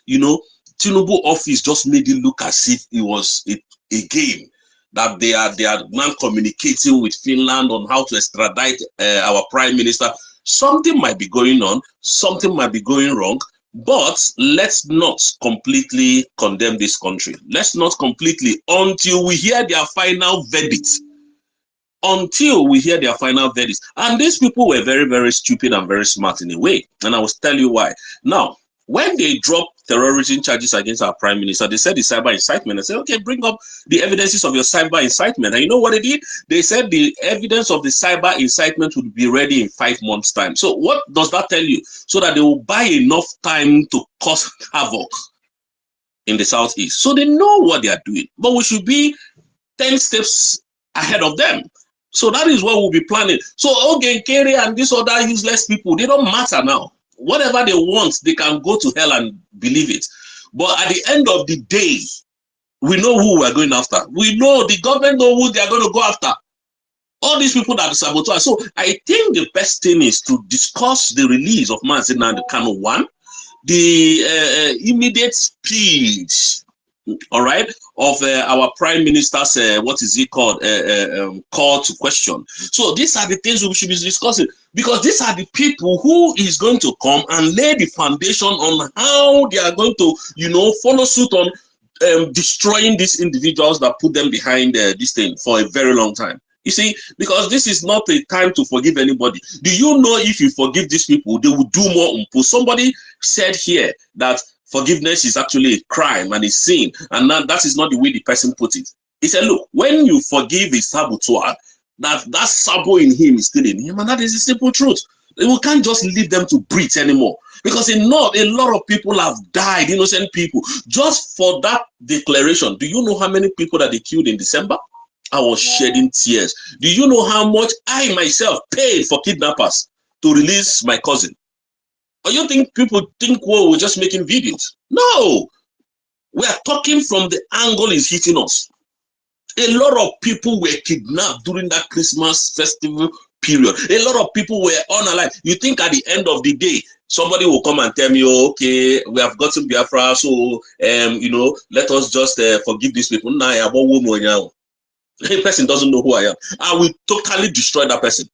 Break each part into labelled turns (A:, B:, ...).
A: Tinubu office just made it look as if it was a game, that they are now communicating with Finland on how to extradite our prime minister. Something might be going on, something might be going wrong, but let's not completely condemn this country. Let's not completely, until we hear their final verdict. Until we hear their final verdict. And these people were very, very stupid and very smart in a way. And I will tell you why. Now, when they dropped terrorism charges against our prime minister, they said the cyber incitement. I said, okay, bring up the evidences of your cyber incitement. And you know what they did? They said the evidence of the cyber incitement would be ready in 5 months' time. So what does that tell you? So that they will buy enough time to cause havoc in the southeast. So they know what they are doing. But we should be 10 steps ahead of them. So that is what we'll be planning. So Ogenkere and these other useless people, they don't matter now. Whatever they want, they can go to hell and believe it. But at the end of the day, we know who we're going after. We know, the government know who they are going to go after. All these people that are sabotage. So I think the best thing is to discuss the release of Mazi Nnamdi Kanu 1, the immediate speed, all right, of our prime minister's what is it called, call to question. So these are the things we should be discussing, because these are the people who is going to come and lay the foundation on how they are going to, follow suit on destroying these individuals that put them behind this thing for a very long time. You see, because this is not a time to forgive anybody. Do you know if you forgive these people, they will do more umpu? Somebody said here that forgiveness is actually a crime and a sin, and that is not the way the person put it. He said, look, when you forgive a saboteur, that sabo in him is still in him, and that is the simple truth. We can't just leave them to breathe anymore, because a lot of people have died, innocent people, just for that declaration. Do you know how many people that they killed in December? I was shedding tears. Do you know how much I myself paid for kidnappers to release my cousin? Or you think people think, well, we're just making videos? No, we are talking from the angle is hitting us. A lot of people were kidnapped during that Christmas festival period. A lot of people were unalive. You think at the end of the day, somebody will come and tell me, oh, okay, we have gotten Biafra, so let us just forgive these people. Nah, a person doesn't know who I am. I will totally destroy that person.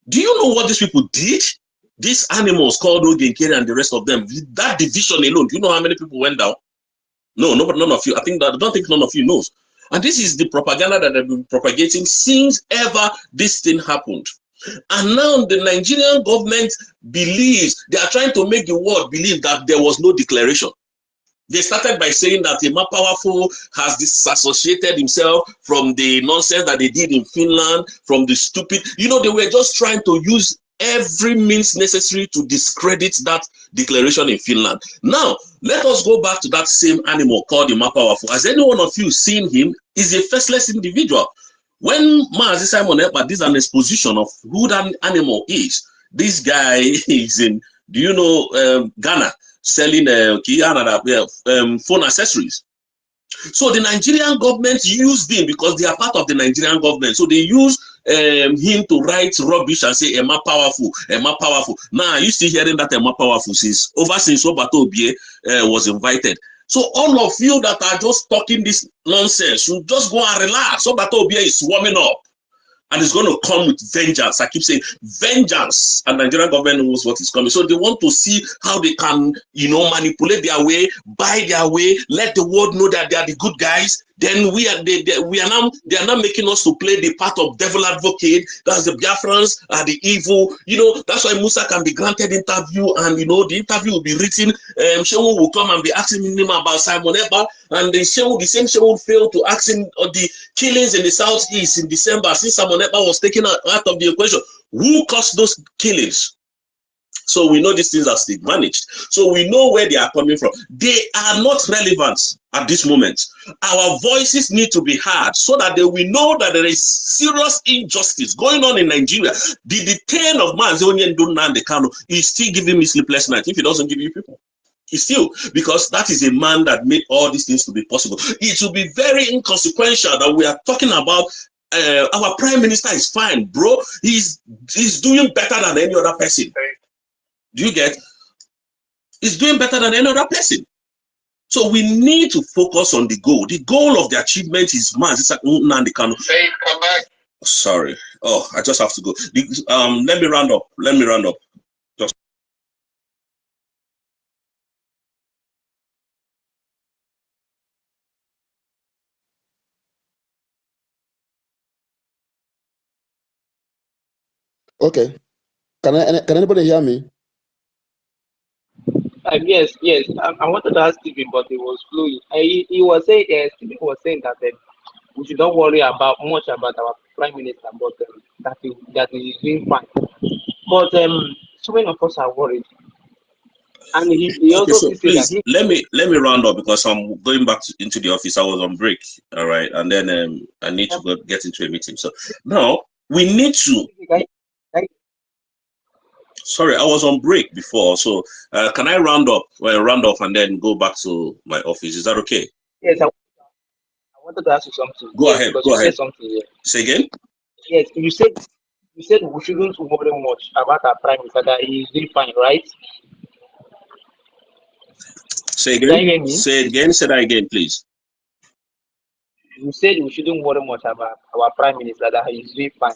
A: Do you know what these people did? These animals called Ogenkere and the rest of them, that division alone, do you know how many people went down? No, none of you. I don't think none of you knows. And this is the propaganda that they've been propagating since ever this thing happened. And now the Nigerian government believes, they are trying to make the world believe that there was no declaration. They started by saying that a more powerful has disassociated himself from the nonsense that they did in Finland, from the stupid, they were just trying to use every means necessary to discredit that declaration in Finland. Now, let us go back to that same animal called the more powerful. Has any one of you seen him? He's a faceless individual. When Mazi Simon Ekpa did an exposition of who that animal is, this guy is in, do you know, Ghana, selling phone accessories. So the Nigerian government used him because they are part of the Nigerian government. So they use him to write rubbish and say Emma powerful, Emma powerful. Now you still hearing that Emma powerful since Obato Obie was invited. So all of you that are just talking this nonsense, you just go and relax. Obato Obie is warming up. And it's going to come with vengeance. I keep saying vengeance. And the Nigerian government knows what is coming. So they want to see how they can, manipulate their way, buy their way, let the world know that they are the good guys. Then they are now making us to play the part of devil advocate. That's the Biafrans are the evil. That's why Musa can be granted interview, and the interview will be written. Shehu will come and be asking him about Simon Ekpa, and the same Shehu failed to ask him of the killings in the southeast in December, since Simon Ekpa was taken out of the equation. Who caused those killings? So we know these things are still managed. So we know where they are coming from. They are not relevant at this moment. Our voices need to be heard so that they will know that there is serious injustice going on in Nigeria. The detain of Mazi Nnamdi Kanu is still giving me sleepless nights if he doesn't give you people. He's still, because that is a man that made all these things to be possible. It will be very inconsequential that we are talking about our prime minister is fine, bro. He's doing better than any other person. Do you get? is doing better than any other person. So we need to focus on the goal. The goal of the achievement is mass. Come back. Sorry. Oh, I just have to go. Let me round up. Just
B: Okay. Can anybody hear me?
C: Yes, yes. I wanted to ask Stephen, but it was flowing. He was saying, Stephen was saying that we should not worry about much about our prime minister, but that he is doing fine. But so many of us are worried, and he
A: okay.
C: also
A: So
C: still said that
A: please let me round up because I'm going back into the office. I was on break. All right, and then I need to go get into a meeting. So now we need to. Sorry, I was on break before. So can I round up? Well, round off and then go back to my office. Is that okay?
C: yes, I wanted to ask you something.
A: Go
C: Yes,
A: ahead.
C: because
A: Go
C: you
A: ahead.
C: said something here.
A: Say again.
C: Yes, you said we shouldn't worry much about our prime minister, that he is doing fine, right?
A: Say
C: Can
A: again.
C: you hear me?
A: Say it again. Say that again, please.
C: You said we shouldn't worry much about our prime minister, that he is doing fine,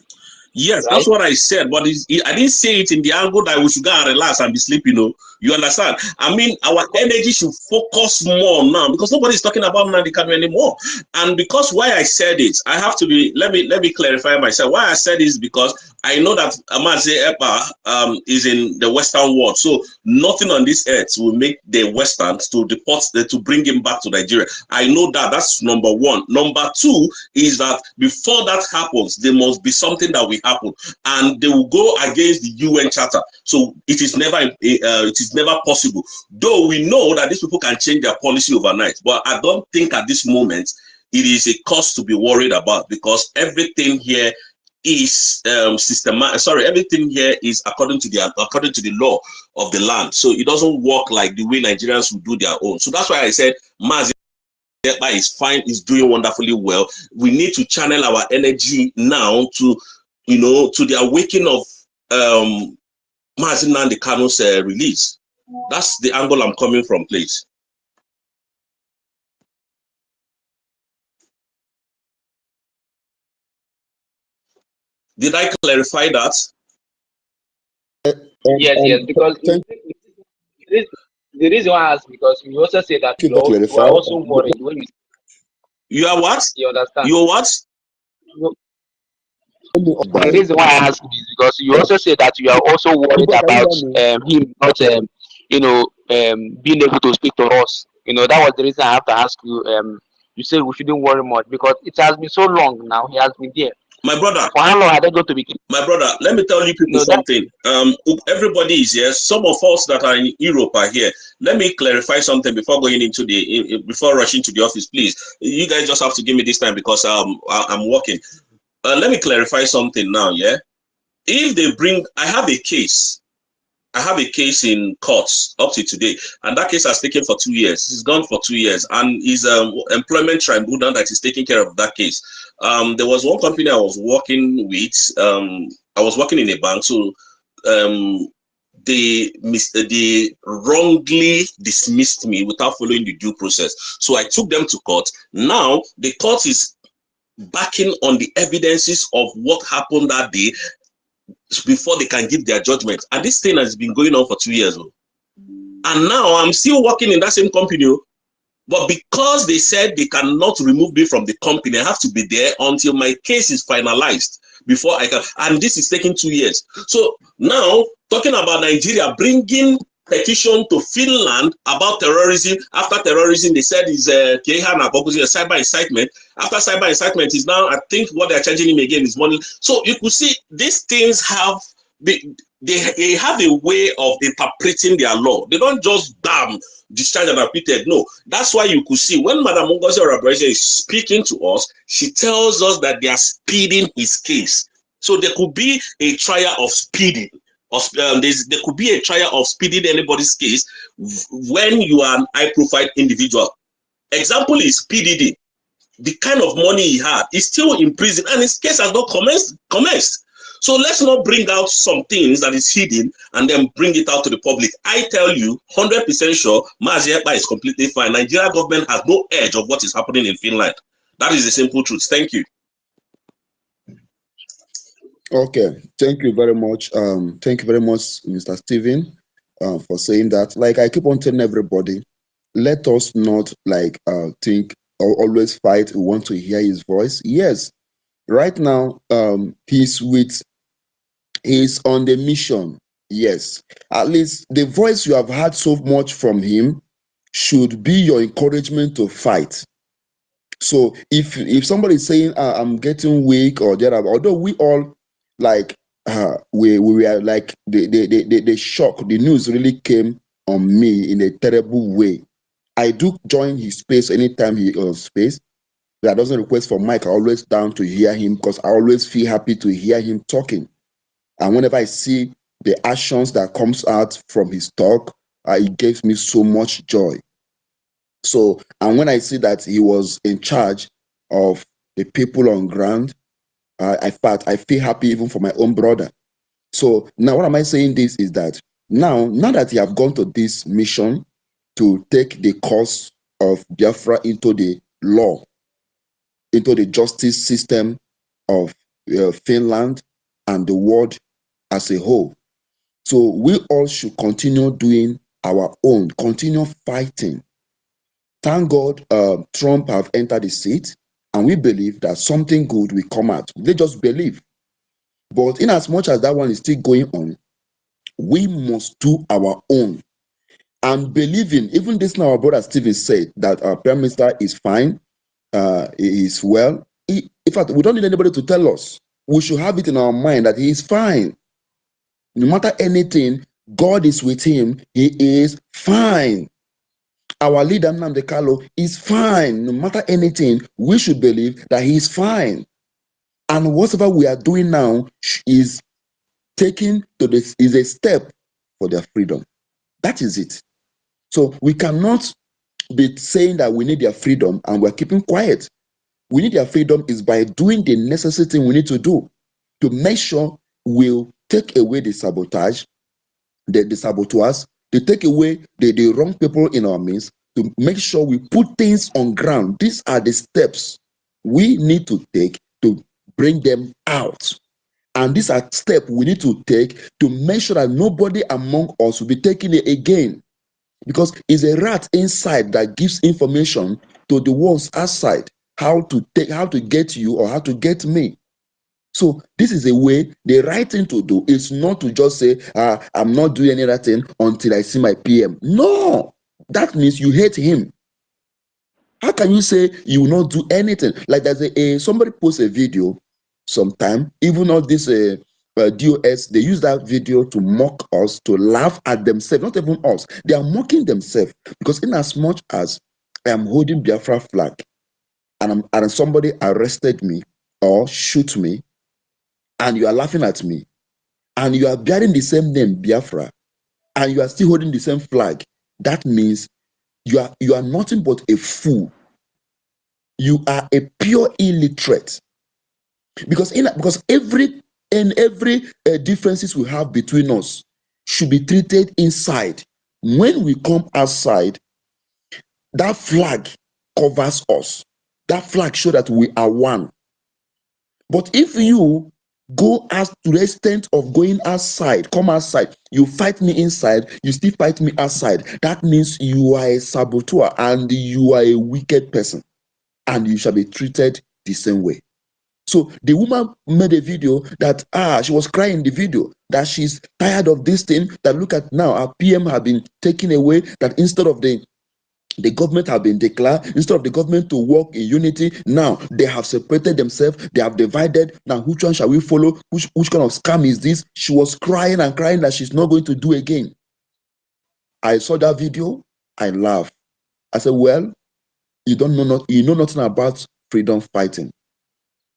A: Yes, that's
C: right?
A: what I said, but I didn't say it in the angle that we should go and relax and be sleeping. You understand? I mean, our energy should focus more now because nobody's talking about Nnamdi Kanu anymore. And because why I said it, I have to be. Let me clarify myself. Why I said is because I know that Amaze Epa is in the Western world, so nothing on this earth will make the Westerns to deport to bring him back to Nigeria. I know that. That's number one. Number two is that before that happens, there must be something that will happen, and they will go against the UN Charter. So it is never possible. Though we know that these people can change their policy overnight, but I don't think at this moment it is a cause to be worried about because everything here is systematic. Sorry, everything here is according to the law of the land. So it doesn't work like the way Nigerians would do their own. So that's why I said Mazi is fine, is doing wonderfully well. We need to channel our energy now to, to the awakening of Mazi Nnamdi Kanu's release. That's the angle I'm coming from, please. Did I clarify that?
C: Yes, yes, because
B: Thank
C: the reason why I asked, because you also say that
B: you for
C: you are
B: clarifying.
C: also worried when
A: You are what?
C: you understand.
A: You are what?
C: The reason why I ask is because you also say that you are also worried
B: People, can you
C: about
B: hear me?
C: him not being able to speak to us. That was the reason I have to ask you. You say we shouldn't worry much because it has been so long now. He has been there.
A: My brother,
C: For how long are they going to be?
A: let me tell you people
C: That
A: something. Everybody is here. Some of us that are in Europe are here. Let me clarify something before going into before rushing to the office, please. You guys just have to give me this time because I'm working. Let me clarify something now, yeah? If they bring, I have a case in courts up to today, and that case has taken for 2 years. It's gone for 2 years, and is employment tribunal that is taking care of that case. There was one company I was working with. I was working in a bank, so um, they wrongly dismissed me without following the due process. So I took them to court. Now the court is backing on the evidences of what happened that day before they can give their judgment. And this thing has been going on for 2 years. And now I'm still working in that same company. But because they said they cannot remove me from the company, I have to be there until my case is finalized before I can. And this is taking 2 years. So now, talking about Nigeria bringing petition to Finland about terrorism. After terrorism, they said is cyber incitement. After cyber incitement is now, I think what they're charging him again is money. So you could see these things have they have a way of interpreting their law. They don't just discharge and acquitted. No, that's why you could see when Madam Ngozi Orabreze is speaking to us, she tells us that they are speeding his case. So there could be a trial of speeding. There could be a trial of speeding anybody's case when you are an high-profile individual. Example is PDD. The kind of money he had is still in prison, and his case has not commenced. So let's not bring out some things that is hidden and then bring it out to the public. I tell you, 100% sure, Mazi Ekpa is completely fine. Nigeria government has no edge of what is happening in Finland. That is the simple truth. Thank you.
B: Okay, thank you very much. Thank you very much, Mr. Stephen, for saying that. Like I keep on telling everybody, let us not like think or always fight. We want to hear his voice. Yes, right now, he's on the mission. Yes, at least the voice you have heard so much from him should be your encouragement to fight. So if somebody is saying I'm getting weak or there, although we all like we are like the shock, the news really came on me in a terrible way. I do join his space anytime he on space. That doesn't request for Mike. I always down to hear him because I always feel happy to hear him talking. And whenever I see the actions that comes out from his talk, it gives me so much joy. So, and when I see that he was in charge of the people on ground, I feel happy even for my own brother. So now, what am I saying? This is that now that he have gone to this mission to take the cause of Biafra into the law, into the justice system of Finland and the world as a whole. So we all should continue doing our own, continue fighting. Thank God Trump have entered the seat, and we believe that something good will come out. They just believe. But in as much as that one is still going on, we must do our own. And believing, even this now, our brother Stephen said that our Prime Minister is fine, he is well. In fact, we don't need anybody to tell us. We should have it in our mind that he is fine. No matter anything, God is with him. He is fine. Our leader, Nnamdi Kanu, is fine. No matter anything, we should believe that he is fine. And whatever we are doing now is taking to this is a step for their freedom. That is it. So we cannot be saying that we need their freedom and we're keeping quiet. We need their freedom is by doing the necessary thing we need to do to make sure we'll take away the sabotage, the saboteurs, to take away the wrong people in our midst, to make sure we put things on ground. These are the steps we need to take to bring them out. And these are steps we need to take to make sure that nobody among us will be taking it again. Because it's a rat inside that gives information to the ones outside how to get you or how to get me. So this is a way. The right thing to do is not to just say, I'm not doing any other thing until I see my PM. No, that means you hate him. How can you say you will not do anything? Like there's somebody posts a video sometime, even all this DOS, they use that video to mock us, to laugh at themselves, not even us. They are mocking themselves because in as much as I am holding Biafra flag and somebody arrested me or shoot me, and you are laughing at me, and you are bearing the same name, Biafra, and you are still holding the same flag, that means you are nothing but a fool. You are a pure illiterate. Because every differences we have between us should be treated inside. When we come outside, that flag covers us. That flag shows that we are one. But if you go as to the extent of going outside, come outside, you fight me inside, you still fight me outside, that means you are a saboteur and you are a wicked person, and you shall be treated the same way. So the woman made a video that she was crying in the video that she's tired of this thing, that look at now our PM have been taken away, that instead of the government have been declared, instead of the government to work in unity, now they have separated themselves, they have divided. Now which one shall we follow? Which kind of scam is this? She was crying and crying that she's not going to do again. I saw that video, I laughed. I said, well, you know nothing about freedom fighting.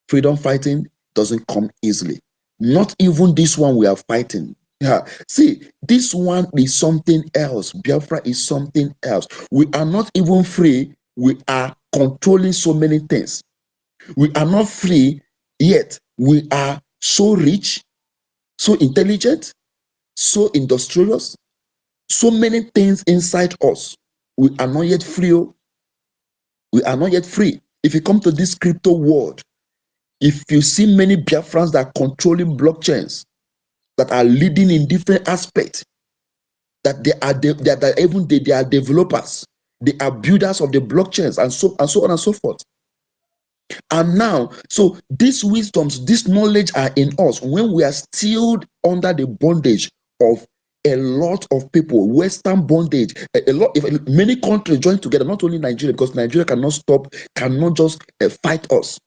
B: Freedom fighting doesn't come easily. Not even this one we are fighting. Yeah. See, this one is something else. Biafra is something else. We are not even free. We are controlling so many things. We are not free, yet we are so rich. so intelligent, so industrious, so many things inside us. We are not yet free. We are not yet free. If you come to this crypto world, if you see many Biafrans that are controlling blockchains, that are leading in different aspects, that they are developers, they are builders of the blockchains, and so on and so forth. And now, so these wisdoms, this knowledge are in us when we are still under the bondage of a lot of people, Western bondage. A lot, if many countries join together, not only Nigeria, because Nigeria cannot just fight us.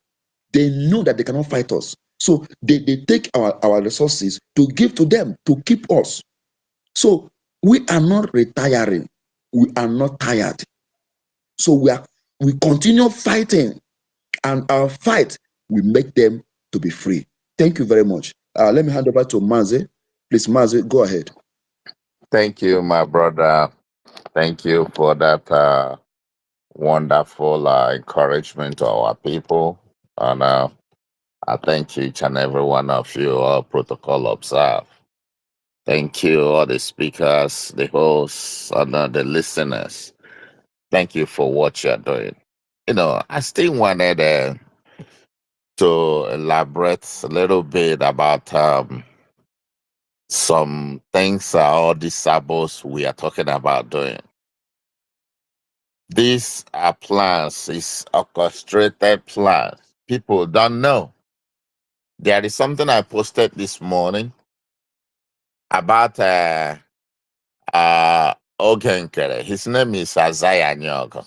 B: They know that they cannot fight us. So they take our resources to give to them to keep us. So we are not retiring. We are not tired. So we continue fighting, and our fight will make them to be free. Thank you very much. Let me hand over to Maze. Please, Maze, go ahead.
D: Thank you, my brother. Thank you for that wonderful encouragement to our people. And I thank each and every one of you, all protocol observe. Thank you, all the speakers, the hosts, and the listeners. Thank you for what you're doing. I still wanted to elaborate a little bit about some things all these sabos we are talking about doing. These are plans, it's orchestrated plans. People don't know. There is something I posted this morning about Ogenkere. His name is Isaiah Nyogo.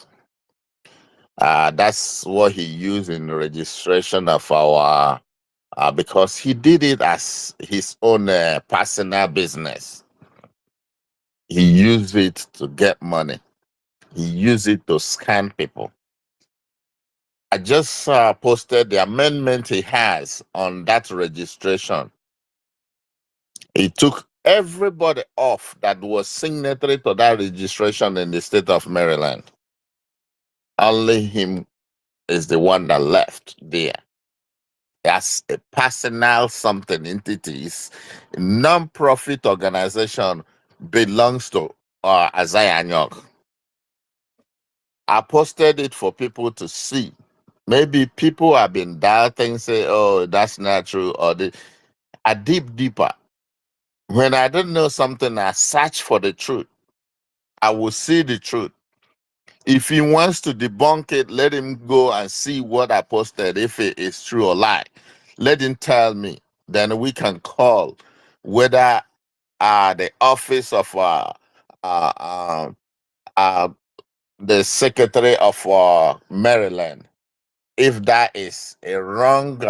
D: That's what he used in the registration of our because he did it as his own personal business. He used it to get money. He used it to scam people. I just posted the amendment he has on that registration. He took everybody off that was signatory to that registration in the state of Maryland. Only him is the one that left there. As a personal something entities, non-profit organization belongs to Isaiah Anyok. I posted it for people to see. Maybe people have been doubting, say, "Oh, that's not true," or I deep deeper. When I don't know something, I search for the truth. I will see the truth. If he wants to debunk it, let him go and see what I posted, if it is true or lie. Let him tell me. Then we can call whether the office of uh, uh, the Secretary of Maryland, if that is a wrong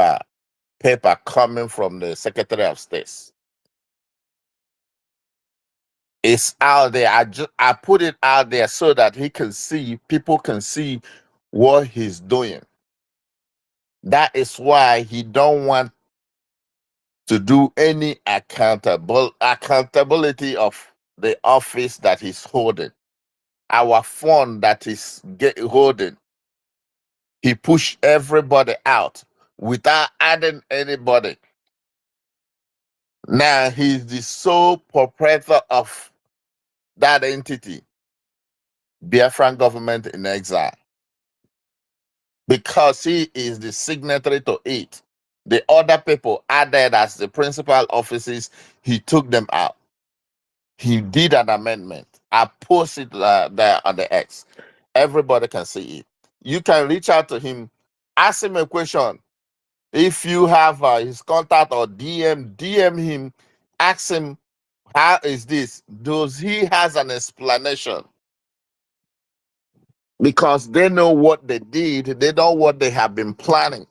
D: paper coming from the Secretary of State. It's out there. I put it out there so that people can see what he's doing. That is why he don't want to do any accountability of the office that he's holding. Our fund that is holding. He pushed everybody out without adding anybody. Now he's the sole proprietor of that entity, Biafran government in exile, because he is the signatory to it. The other people added as the principal offices, he took them out. He did an amendment. I posted there on the X. Everybody can see it. You can reach out to him, ask him a question. If you have his contact or DM him, ask him, how is this? Does he has an explanation? Because they know what they did, they know what they have been planning.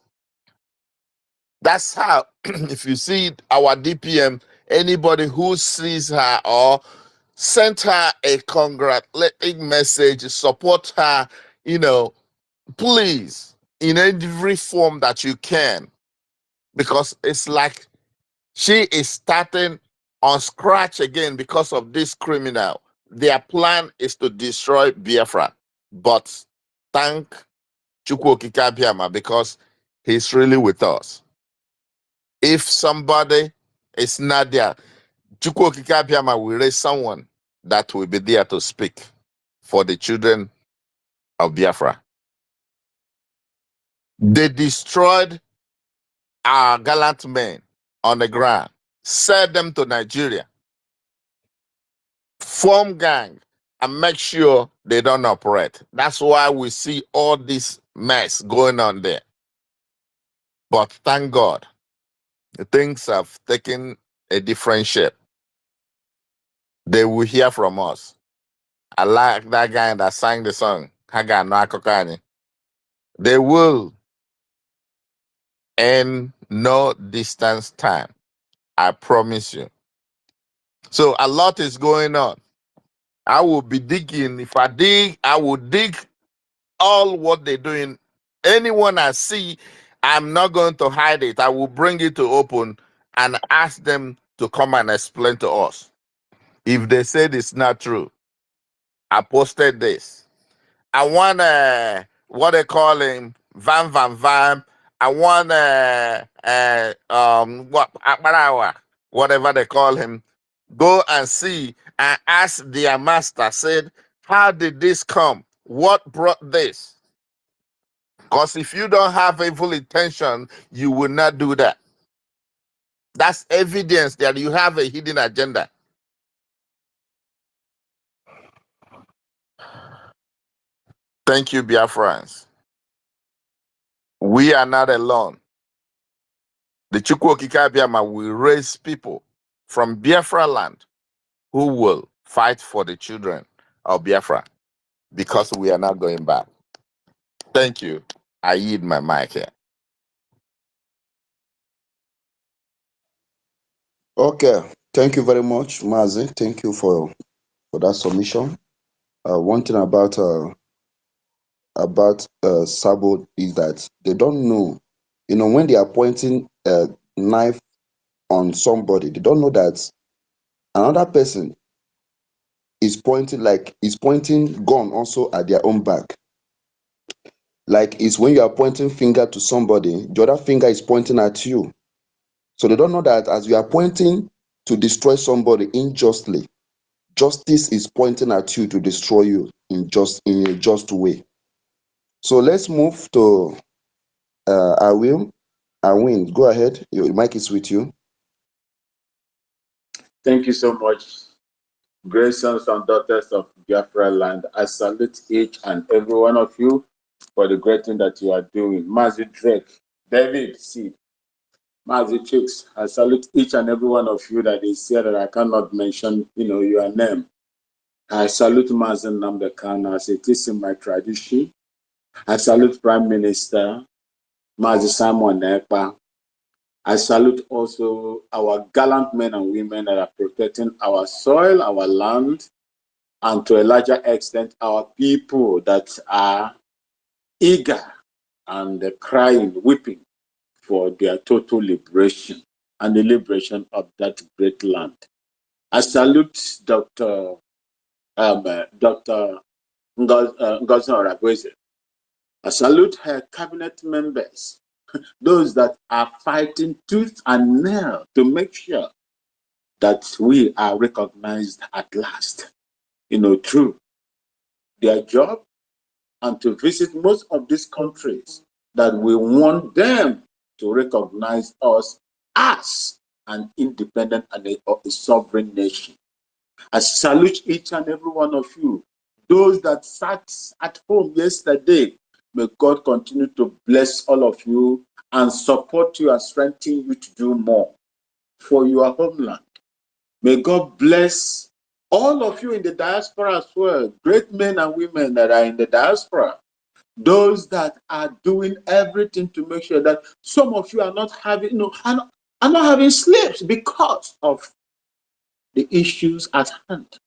D: That's how, if you see our DPM, anybody who sees her or sent her a congratulating message, support her, please, in every form that you can. Because it's like she is starting on scratch again because of this criminal. Their plan is to destroy Biafra. But thank Chukwu Okike Abiama because he's really with us. If somebody It's not there. Chukwu Okike Abiyama will raise someone that will be there to speak for the children of Biafra. They destroyed our gallant men on the ground, sent them to Nigeria, form gang, and make sure they don't operate. That's why we see all this mess going on there. But thank God, things have taken a different shape. They will hear from us. I like that guy that sang the song, Haga no Akokani. They will end no distance time. I promise you. So a lot is going on. I will be digging. If I dig, I will dig all what they're doing. Anyone I see, I'm not going to hide it. I will bring it to open and ask them to come and explain to us. If they said it's not true, I posted this. I want what they call him, Van. I want whatever they call him. Go and see and ask their master. Said, how did this come? What brought this? Because if you don't have evil intention, you will not do that. That's evidence that you have a hidden agenda. Thank you, Biafrans. We are not alone. The Chukwu Okike Abiyama will raise people from Biafra land who will fight for the children of Biafra because we are not going back. Thank you. I yield my mic here.
B: Okay, thank you very much, Mazi. Thank you for that submission. One thing about Sabo is that they don't know, when they are pointing a knife on somebody, they don't know that another person is pointing gun also at their own back. Like it's when you are pointing finger to somebody, the other finger is pointing at you. So they don't know that as you are pointing to destroy somebody unjustly, justice is pointing at you to destroy you in a just way. So let's move to Awin. Awin, go ahead. Your mic is with you.
E: Thank you so much, great sons and daughters of Biafra land. I salute each and every one of you for the great thing that you are doing. Mazi Drake, David Seed, Mazi Chicks, I salute each and every one of you that is here that I cannot mention, your name. I salute Mazi Namdekan as it is in my tradition. I salute Prime Minister Mazi Simon Ekpa. I salute also our gallant men and women that are protecting our soil, our land, and to a larger extent, our people that are eager and crying, weeping for their total liberation and the liberation of that great land. I salute Dr. Ngozi Orabweze. I salute her cabinet members, those that are fighting tooth and nail to make sure that we are recognized at last, through their job and to visit most of these countries that we want them to recognize us as an independent and a sovereign nation. I salute each and every one of you, those that sat at home yesterday. May God continue to bless all of you and support you and strengthen you to do more for your homeland. May God bless all of you in the diaspora as well, great men and women that are in the diaspora, those that are doing everything to make sure that some of you are not having, are not having sleeps because of the issues at hand.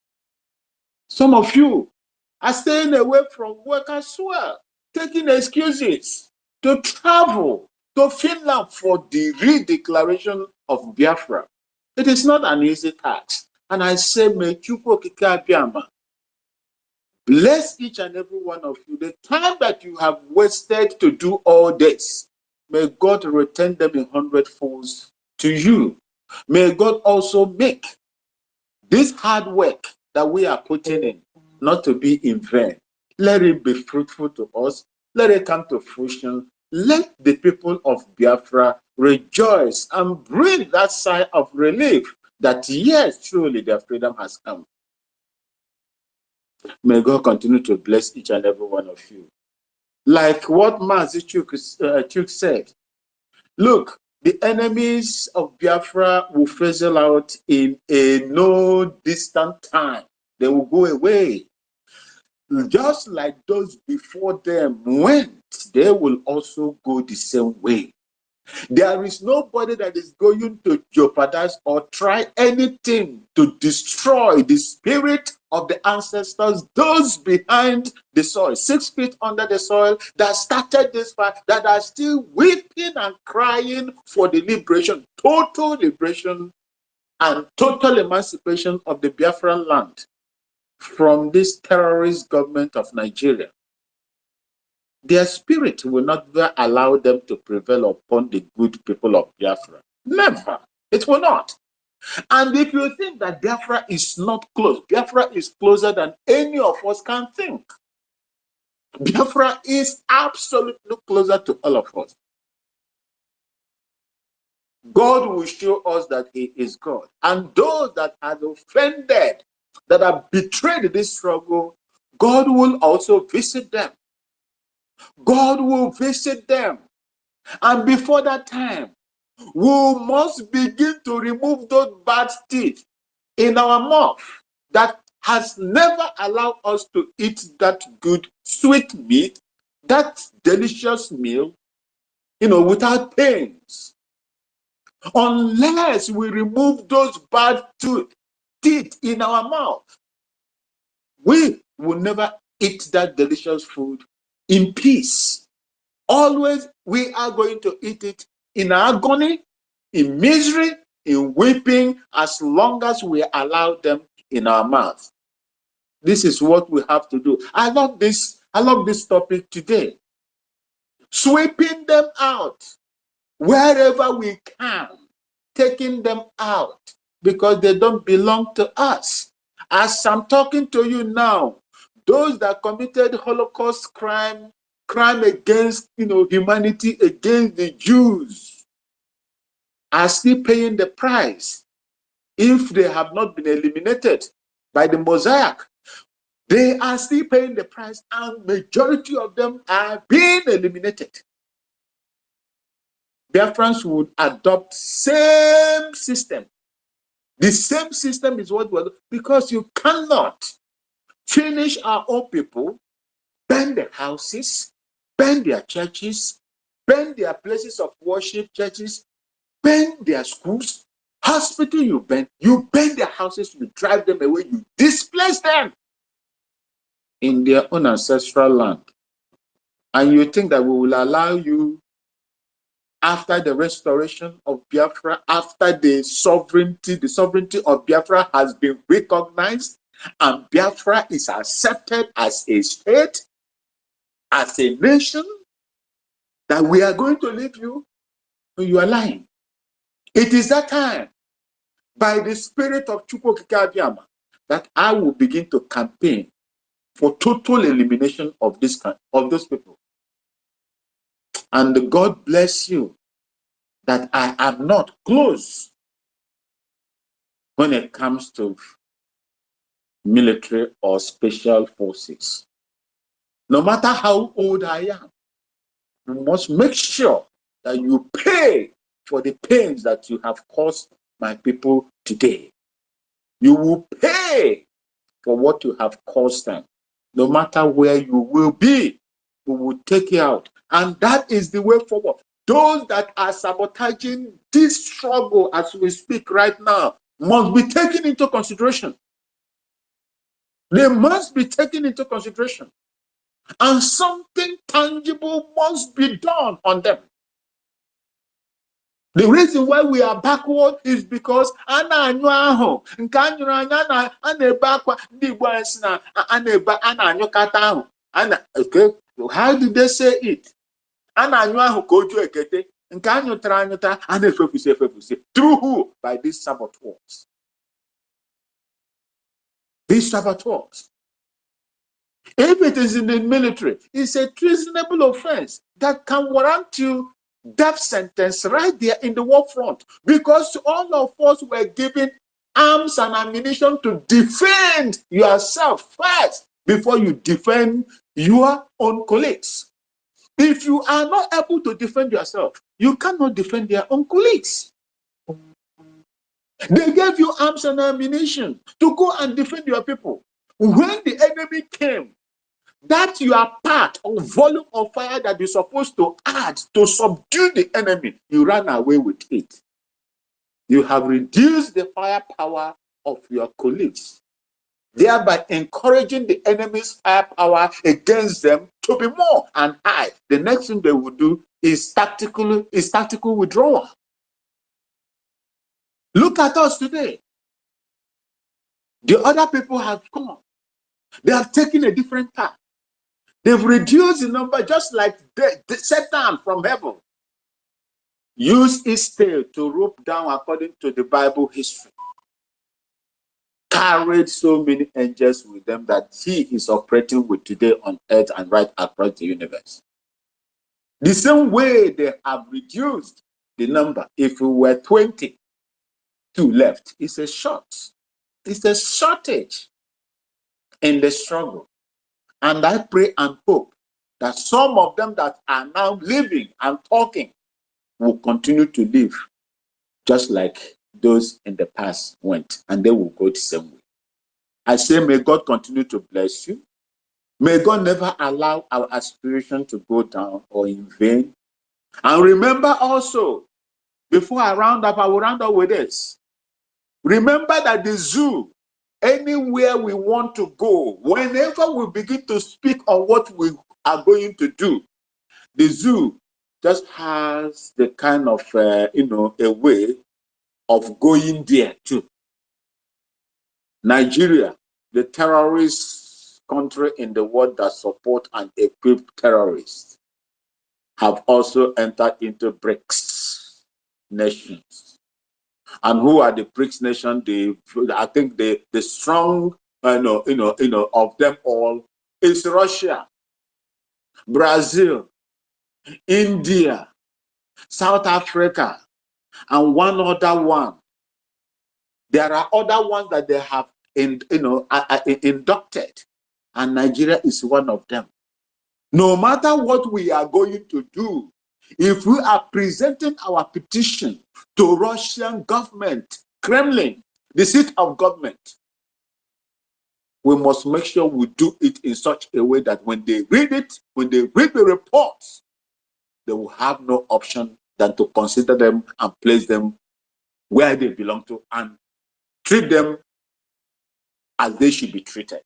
E: Some of you are staying away from work as well, taking excuses to travel to Finland for the redeclaration of Biafra. It is not an easy task. And I say, may Chukwu Okike Abiyama bless each and every one of you. The time that you have wasted to do all this, may God return them in hundredfolds to you. May God also make this hard work that we are putting in not to be in vain. Let it be fruitful to us. Let it come to fruition. Let the people of Biafra rejoice and breathe that sigh of relief that yes, truly their freedom has come. May God continue to bless each and every one of you. Like what Mazi Chuk said, look, the enemies of Biafra will fizzle out in a no distant time. They will go away. Just like those before them went, they will also go the same way. There is nobody that is going to jeopardize or try anything to destroy the spirit of the ancestors, those behind the soil, 6 feet under the soil, that started this fight, that are still weeping and crying for the liberation, total liberation and total emancipation of the Biafran land from this terrorist government of Nigeria. Their spirit will not allow them to prevail upon the good people of Biafra. Never. It will not. And if you think that Biafra is not close, Biafra is closer than any of us can think. Biafra is absolutely closer to all of us. God will show us that He is God. And those that are offended, that have betrayed this struggle, God will also visit them. God will visit them. And before that time, we must begin to remove those bad teeth in our mouth that has never allowed us to eat that good sweet meat, that delicious meal, without pains. Unless we remove those bad teeth in our mouth, we will never eat that delicious food in peace. Always we are going to eat it in agony, in misery, in weeping, as long as we allow them in our mouth. This is what we have to do. I love this topic today. Sweeping them out wherever we can, taking them out because they don't belong to us. As I'm talking to you now, those that committed Holocaust crime against humanity, against the Jews, are still paying the price. If they have not been eliminated by the Mosaic, they are still paying the price, and majority of them are being eliminated. Biafrans would adopt same system. The same system is what we're doing, because you cannot finish our own people, burn their houses, burn their churches, burn their places of worship, churches, burn their schools, hospital. You burn their houses, you drive them away, you displace them in their own ancestral land. And you think that we will allow you, after the restoration of Biafra, after the sovereignty of Biafra has been recognized, and Biafra is accepted as a state, as a nation, that we are going to leave you? You are lying. It is that time, by the spirit of Chukwokika Abiyama, that I will begin to campaign for total elimination of those people. And God bless you that I am not close when it comes to military or special forces. No matter how old I am, you must make sure that you pay for the pains that you have caused my people today. You will pay for what you have caused them. No matter where you will be, we will take you out. And that is the way forward. Those that are sabotaging this struggle as we speak right now must be taken into consideration. They must be taken into consideration. And something tangible must be done on them. The reason why we are backward is because okay, how did they say it? Through who? By these saboteurs. These saboteurs. If it is in the military, it's a treasonable offense that can warrant you death sentence right there in the war front, because all of us were given arms and ammunition to defend yourself first before you defend your own colleagues. If you are not able to defend yourself, you cannot defend their own colleagues. They gave you arms and ammunition to go and defend your people. When the enemy came, that your part or volume of fire that you're supposed to add to subdue the enemy, you ran away with it. You have reduced the firepower of your colleagues, thereby encouraging the enemy's firepower against them to be more and high. The next thing they will do is tactical withdrawal. Look at us today. The other people have come. They have taken a different path. They've reduced the number, just like Satan from heaven used his tail to rope down, according to the Bible history, carried so many angels with them that he is operating with today on earth and right across the universe. The same way they have reduced the number. If we were 22 left, it's a shortage in the struggle. And I pray and hope that some of them that are now living and talking will continue to live just like those in the past went, and they will go the same way. I say, may God continue to bless you. May God never allow our aspiration to go down or in vain. And remember also, before I round up, I will round up with this. Remember that the zoo, anywhere we want to go, whenever we begin to speak on what we are going to do, the zoo just has the kind of, a way of going there too. Nigeria, the terrorist country in the world that support and equip terrorists, have also entered into BRICS nations. And who are the BRICS nations? I think the strong, of them all is Russia, Brazil, India, South Africa, and one other one. There are other ones that they have inducted, and Nigeria is one of them. No matter what we are going to do, if we are presenting our petition to Russian government, Kremlin, the seat of government, we must make sure we do it in such a way that when they read it, when they read the reports, they will have no option than to consider them and place them where they belong to and treat them as they should be treated.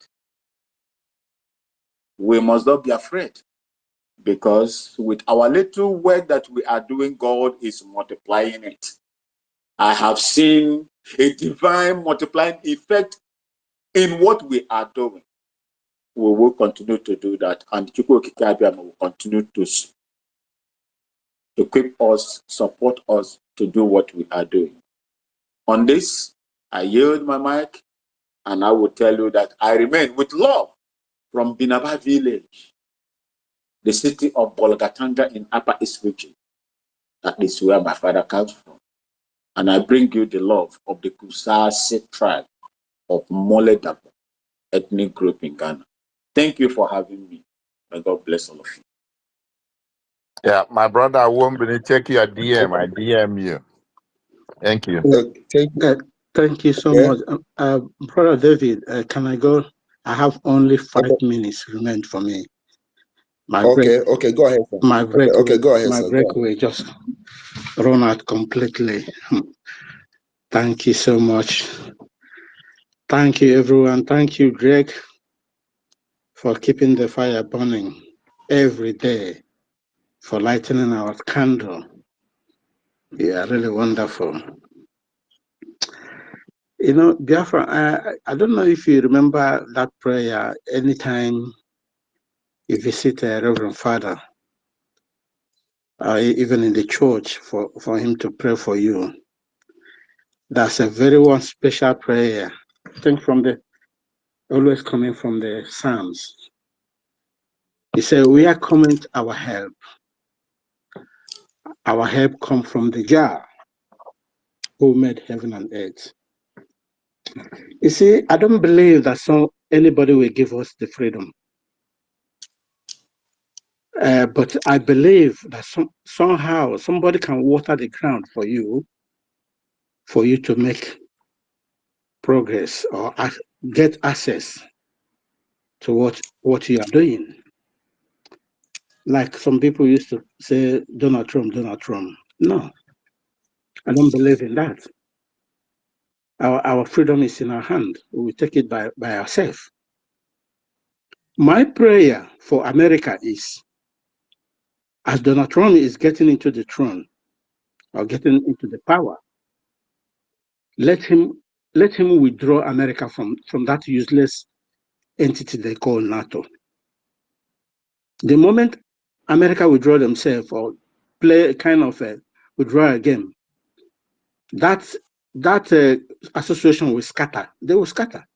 E: We must not be afraid, because with our little work that we are doing, God is multiplying it. I have seen a divine multiplying effect in what we are doing. We will continue to do that, and Chukwu Okike Abiyama will continue to equip us, support us to do what we are doing. On this, I yield my mic, and I will tell you that I remain with love from Binaba village, the city of Bolgatanga in Upper East region. That is where my father comes from. And I bring you the love of the Kusase tribe of Moledabo ethnic group in Ghana. Thank you for having me. May God bless all of you.
D: Yeah, my brother, I won't be check your DM. I DM you. Thank you.
C: Thank you so much. Brother David, can I go? I have only 5 minutes remained for me.
B: Okay, go ahead. Sir.
C: My break,
B: go ahead.
C: My break will just run out completely. Thank you so much. Thank you, everyone. Thank you, Greg, for keeping the fire burning every day, for lightening our candle. Yeah, really wonderful. You know, Biafra, I don't know if you remember that prayer anytime you visit a Reverend Father.
F: even in the church, for him to pray for you. That's a very one special prayer. I think always coming from the Psalms. He said, we are coming to our help. Our help come from the Jah who made heaven and earth. You see, I don't believe that anybody will give us the freedom. But I believe that somehow somebody can water the ground for you to make progress or get access to what you are doing. Like some people used to say, Donald Trump, Donald Trump. No, I don't believe in that. Our freedom is in our hand. We will take it by ourselves. My prayer for America is, as Donald Trump is getting into the throne or getting into the power, let him withdraw America from that useless entity they call NATO. The moment America withdraw themselves or play a kind of a withdrawal game, that association will scatter. They will scatter.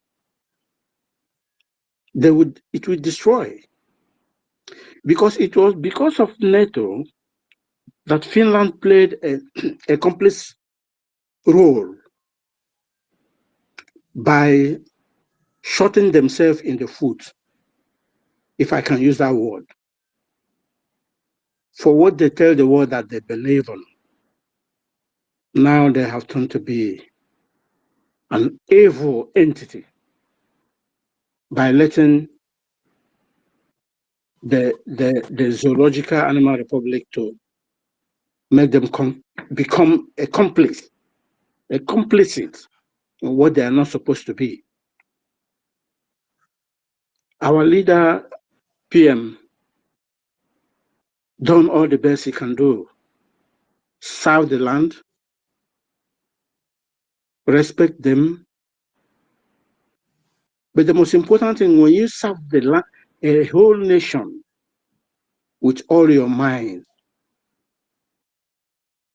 F: It will destroy. Because it was because of NATO that Finland played a complex role by shooting themselves in the foot, if I can use that word, for what they tell the world that they believe in. Now they have turned to be an evil entity by letting the zoological animal republic to make them become a complicit in what they are not supposed to be. Our leader, PM, done all the best he can do. Serve the land, respect them. But the most important thing, when you serve the land, a whole nation with all your mind,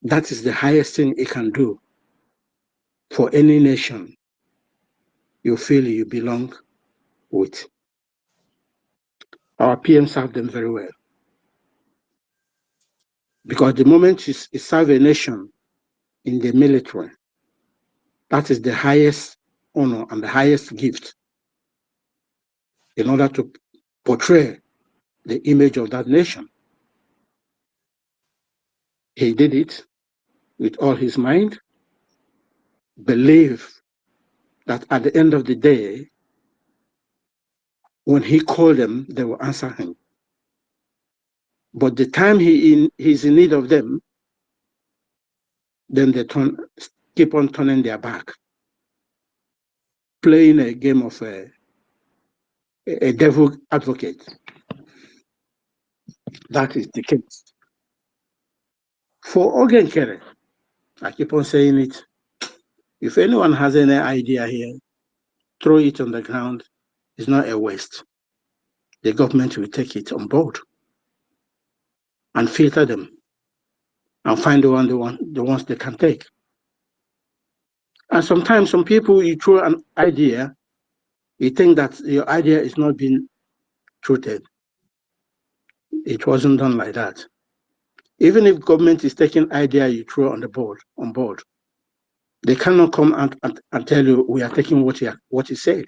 F: that is the highest thing it can do for any nation you feel you belong with. Our PM served them very well. Because the moment you serve a nation in the military, that is the highest honor and the highest gift in order to portray the image of that nation. He did it with all his mind, believe that at the end of the day, when he called them, they will answer him. But the time he's in need of them, then they keep on turning their back, playing a game of a devil advocate. That is the case. For organ care, I keep on saying it. If anyone has any idea here, throw it on the ground. It's not a waste. The government will take it on board and filter them and find the ones they can take. And sometimes some people, you throw an idea, you think that your idea is not being truthed. It wasn't done like that. Even if government is taking idea you throw on board, they cannot come and tell you we are taking what you said.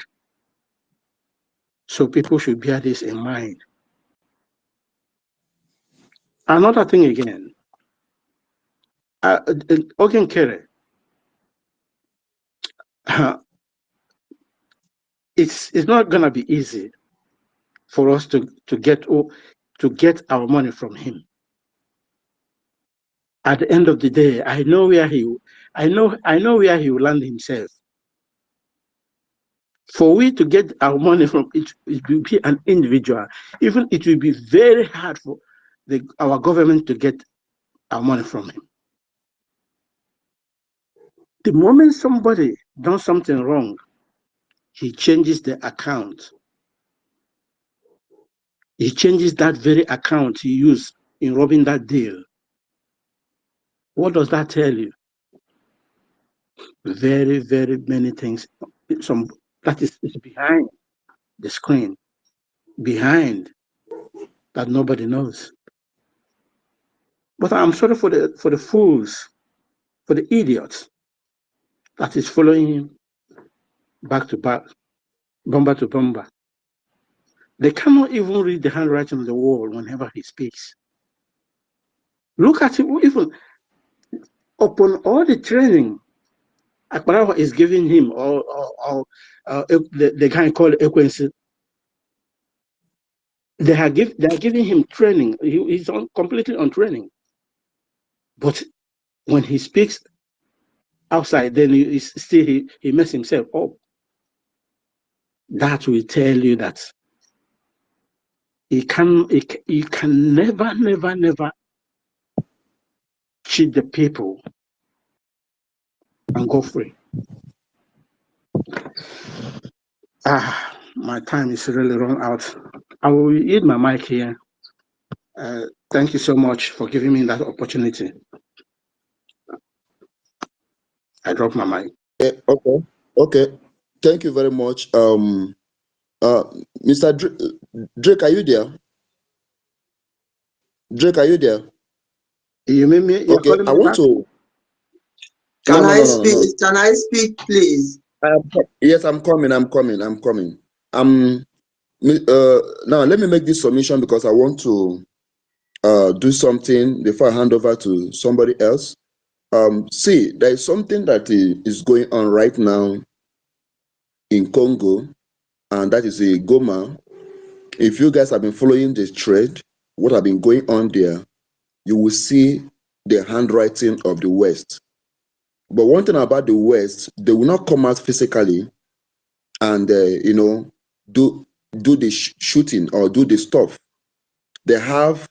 F: So people should bear this in mind. Another thing again, organ care, it's not gonna be easy for us to get our money from him. At the end of the day, I know where he will land himself. For we to get our money from it will be an individual. Even it will be very hard for our government to get our money from him. The moment somebody does something wrong, he changes the account. He changes that very account he used in robbing that deal What does that tell you? Very, very many things. Some that is behind the screen, behind that nobody knows. But I'm sorry for the fools, for the idiots that is following him back to back, bomber to bomber. They cannot even read the handwriting on the wall whenever he speaks. Look at him, even upon all the training Akbarawa is giving him, or the guy called Ekwensi, they are giving him training. He's completely on training. But when he speaks outside, then he messes himself up. That will tell you that he can never cheat the people and go free. My time is really run out. I will yield my mic here. Thank you so much for giving me that opportunity. I drop my mic.
B: Okay. Thank you very much. Mr. Drake, are you there? Drake, are you there?
F: You mean me? You're
B: Okay,
F: calling
B: I
F: me
B: want
F: back?
B: to.
G: Can
B: No,
G: I
B: no, no, no,
G: speak?
B: no.
G: Can I speak, please?
B: Yes, I'm coming. Now let me make this submission because I want to do something before I hand over to somebody else. See, there is something that is going on right now in Congo, and that is a Goma. If you guys have been following the trade, what have been going on there, you will see the handwriting of the West. But one thing about the West, they will not come out physically and do the shooting or do the stuff. They have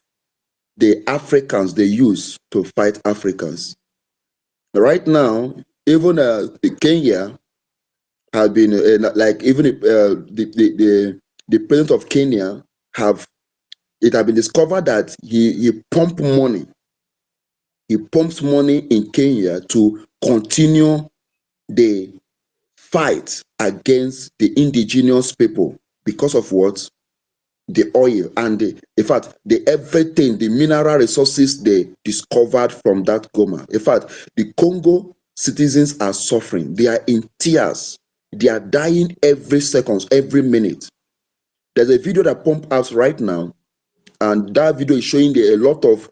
B: the Africans they use to fight Africans. Right now, even Kenya have been like even the president of Kenya have it has been discovered that he pumps money. He pumps money in Kenya to continue the fight against the indigenous people because of what? The oil and in fact, the everything, the mineral resources they discovered from that Goma. In fact, the Congo citizens are suffering. They are in tears. They are dying every second, every minute. There's a video that pumped out right now, and that video is showing a lot of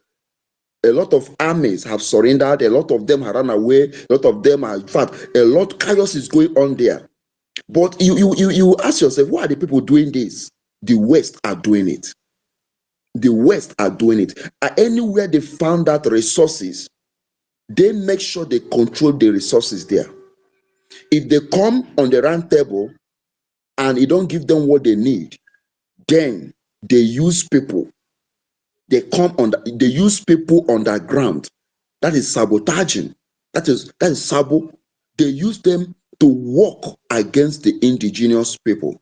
B: armies have surrendered. A lot of them have run away. A lot of them are, in fact, a lot chaos is going on there. But you ask yourself, why are the people doing this? The West are doing it. The West are doing it. Anywhere they found that resources, they make sure they control the resources there. If they come on the round table and you don't give them what they need, then they use people. They use people underground. That is sabotaging. That is sabo. They use them to work against the indigenous people.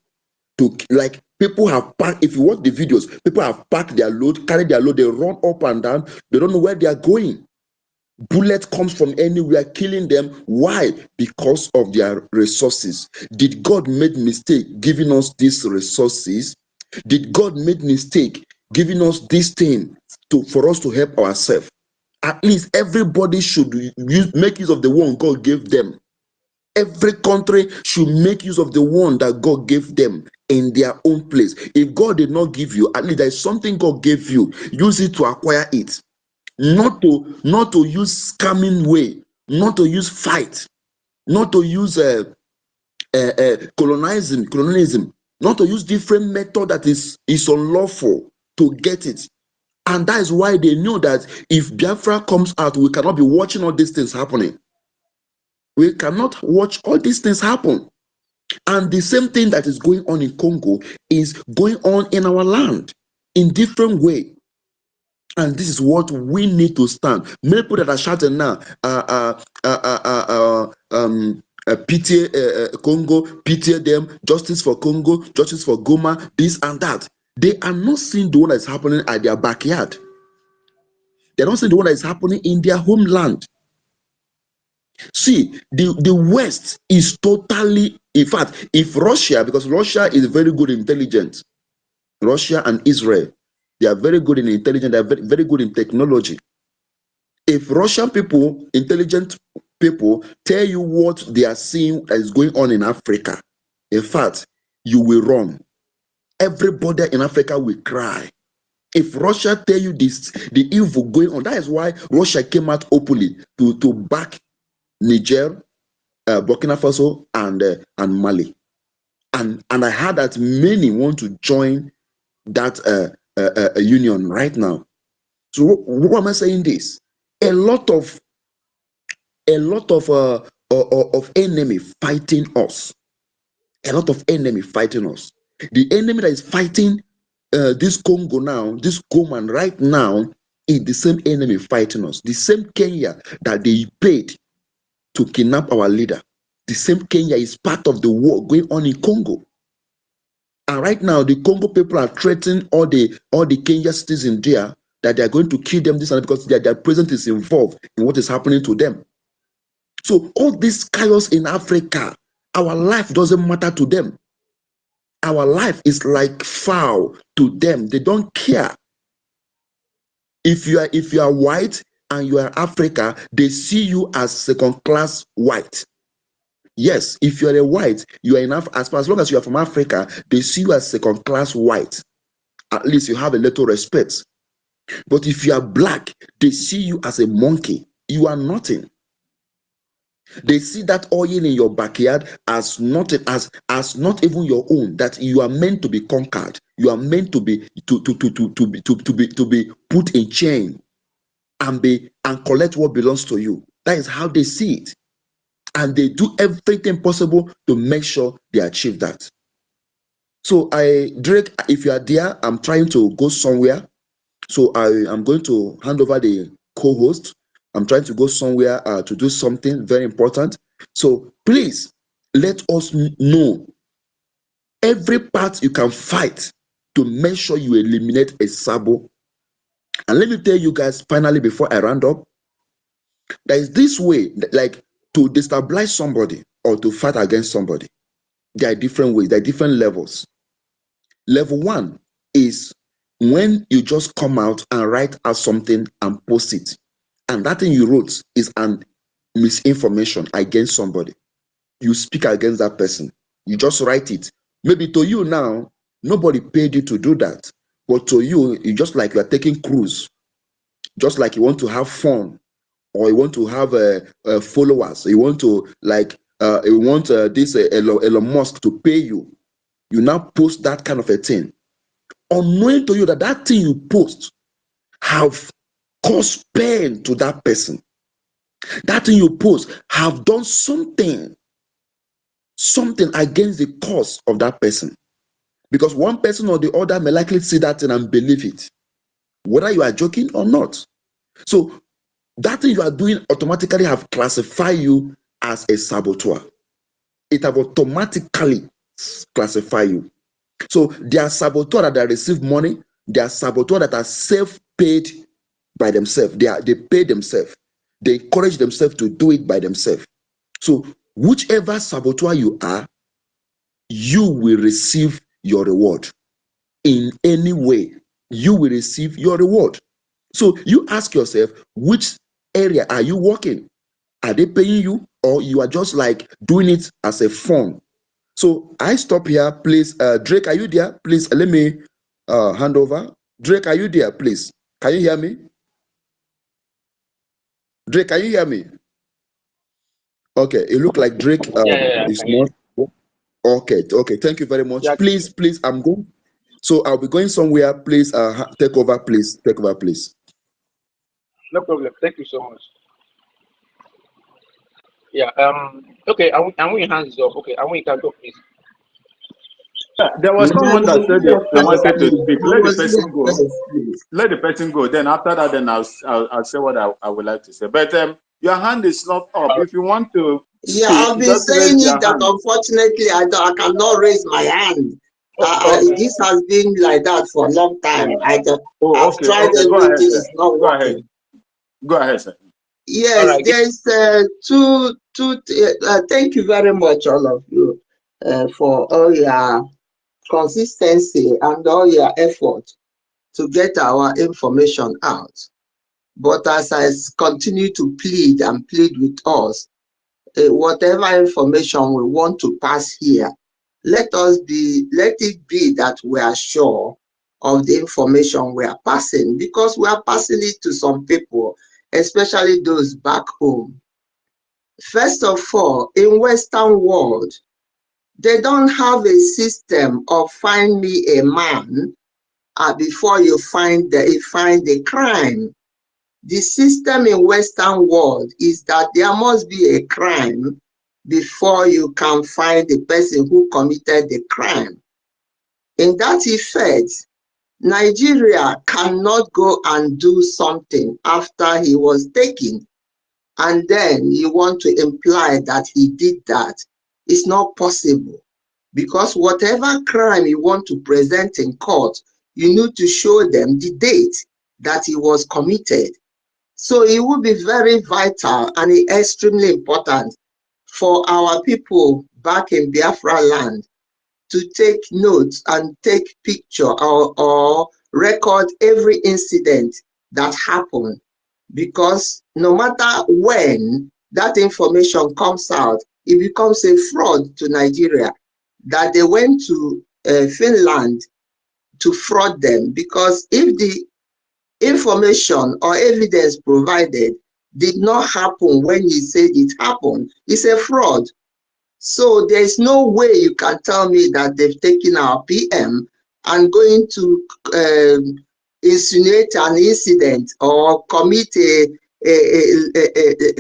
B: To like people have packed, if you watch the videos, people have packed their load, carried their load, they run up and down, they don't know where they are going. Bullet comes from anywhere, killing them. Why? Because of their resources. Did God make mistake giving us these resources? Did God make mistake giving us this thing for us to help ourselves? At least everybody should make use of the one God gave them. Every country should make use of the one that God gave them in their own place. If God did not give you, at least there is something God gave you. Use it to acquire it. Not to use scamming way, not to use fight, not to use colonialism, not to use different method that is unlawful to get it. And that is why they knew that if Biafra comes out, we cannot be watching all these things happening. We cannot watch all these things happen. And the same thing that is going on in Congo is going on in our land in different way. And this is what we need to stand. Many people that are shouting now, pity Congo, pity them, justice for Congo, justice for Goma, this and that. They are not seeing the one that's happening at their backyard. They're not saying the one that is happening in their homeland. See, the West is totally, in fact, if Russia, because Russia is very good intelligence, Russia and Israel, they are very good in intelligence, they are very, very good in technology. If Russian people, intelligent people, tell you what they are seeing that is going on in Africa, in fact, you will run. Everybody in Africa will cry. If Russia tell you this, the evil going on, that is why Russia came out openly to back Niger, Burkina Faso, and Mali. And I heard that many want to join that union right now. So what am I saying? This a lot of enemy fighting us. A lot of enemy fighting us. The enemy that is fighting this Congo now, this Goman right now, is the same enemy fighting us. The same Kenya that they paid to kidnap our leader. The same Kenya is part of the war going on in Congo. And right now, the Congo people are threatening all the Kenya citizens there that they are going to kill them this and because their president is involved in what is happening to them. So all this chaos in Africa, our life doesn't matter to them. Our life is like foul to them. They don't care. If you are white and you are Africa, they see you as second class white. Yes, if you are a white, you are enough. As long as you are from Africa, they see you as second class white. At least you have a little respect. But if you are black, they see you as a monkey. You are nothing. They see that oil in your backyard as nothing, as not even your own. That you are meant to be conquered. You are meant to be put in chain and collect what belongs to you. That is how they see it, and they do everything possible to make sure they achieve that. So Drake, if you are there, I'm trying to go somewhere. So I am going to hand over the co-host. I'm trying to go somewhere to do something very important. So please let us know every part you can fight to make sure you eliminate a Sabo. And let me tell you guys finally before I round up, there is this way, like to destabilize somebody or to fight against somebody. There are different ways, there are different levels. Level one is when you just come out and write out something and post it, and that thing you wrote is an misinformation against somebody. You speak against that person. You just write it. Maybe to you now, nobody paid you to do that, but to you, you just like you are taking cruise, just like you want to have fun, or you want to have followers. You want to this Elon Musk to pay you. You now post that kind of a thing, unknowing to you that that thing you post have caused pain to that person. That thing you post have done something against the cause of that person. Because one person or the other may likely see that thing and believe it, whether you are joking or not. So that thing you are doing automatically have classified you as a saboteur. It have automatically classified you. So there are saboteurs that receive money. There are saboteurs that are self-paid by themselves. They pay themselves. They encourage themselves to do it by themselves. So whichever saboteur you are, you will receive your reward. In any way, you will receive your reward. So you ask yourself, which area are you working? Are they paying you, or you are just like doing it as a fun? So I stop here, please. Drake, are you there? Please let me hand over. Drake, are you there? Please, can you hear me? Drake, can you hear me? Okay, it looked like Drake
C: Yeah,
B: is
C: I hear
B: not.
C: you.
B: Okay. Thank you very much.
C: Yeah,
B: Please, I'm going. So I'll be going somewhere. Please, take over. Please, take over, please.
C: no problem. Thank you so much. Yeah. Okay. I want your hands up. Okay. I want you can go, please.
E: Yeah, there was someone that said they wanted to speak.
G: I was here first, please.
E: Let the person go. Then after that, then I'll say what I would like to say. But your hand is not up. If you want to
G: Yeah,
E: speak,
G: I've been
E: just raise
G: saying
E: your
G: it that
E: hand.
G: unfortunately I cannot raise my hand.
E: Okay.
G: This has been like that for a long time. I've
E: Okay.
G: tried
E: Go ahead
G: everything,
E: then.
G: it's not
E: Go ahead.
G: working.
E: Go ahead, sir.
G: Yes,
C: right.
G: there's thank you very much, all of you, for all your consistency and all your effort to get our information out. But as I continue to plead and plead with us, whatever information we want to pass here, let it be that we are sure of the information we are passing, because we are passing it to some people, especially those back home. First of all, in Western world, they don't have a system of find me a man before you find the crime. The system in Western world is that there must be a crime before you can find the person who committed the crime. In that effect, Nigeria cannot go and do something after he was taken, and then you want to imply that he did that. It's not possible, because whatever crime you want to present in court, you need to show them the date that he was committed. So it would be very vital and extremely important for our people back in Biafra land to take notes and take picture or record every incident that happened, because no matter when that information comes out, it becomes a fraud to Nigeria that they went to Finland to fraud them, because if the information or evidence provided did not happen when he said it happened, it's a fraud. So there's no way you can tell me that they've taken our PM and going to insinuate an incident or commit a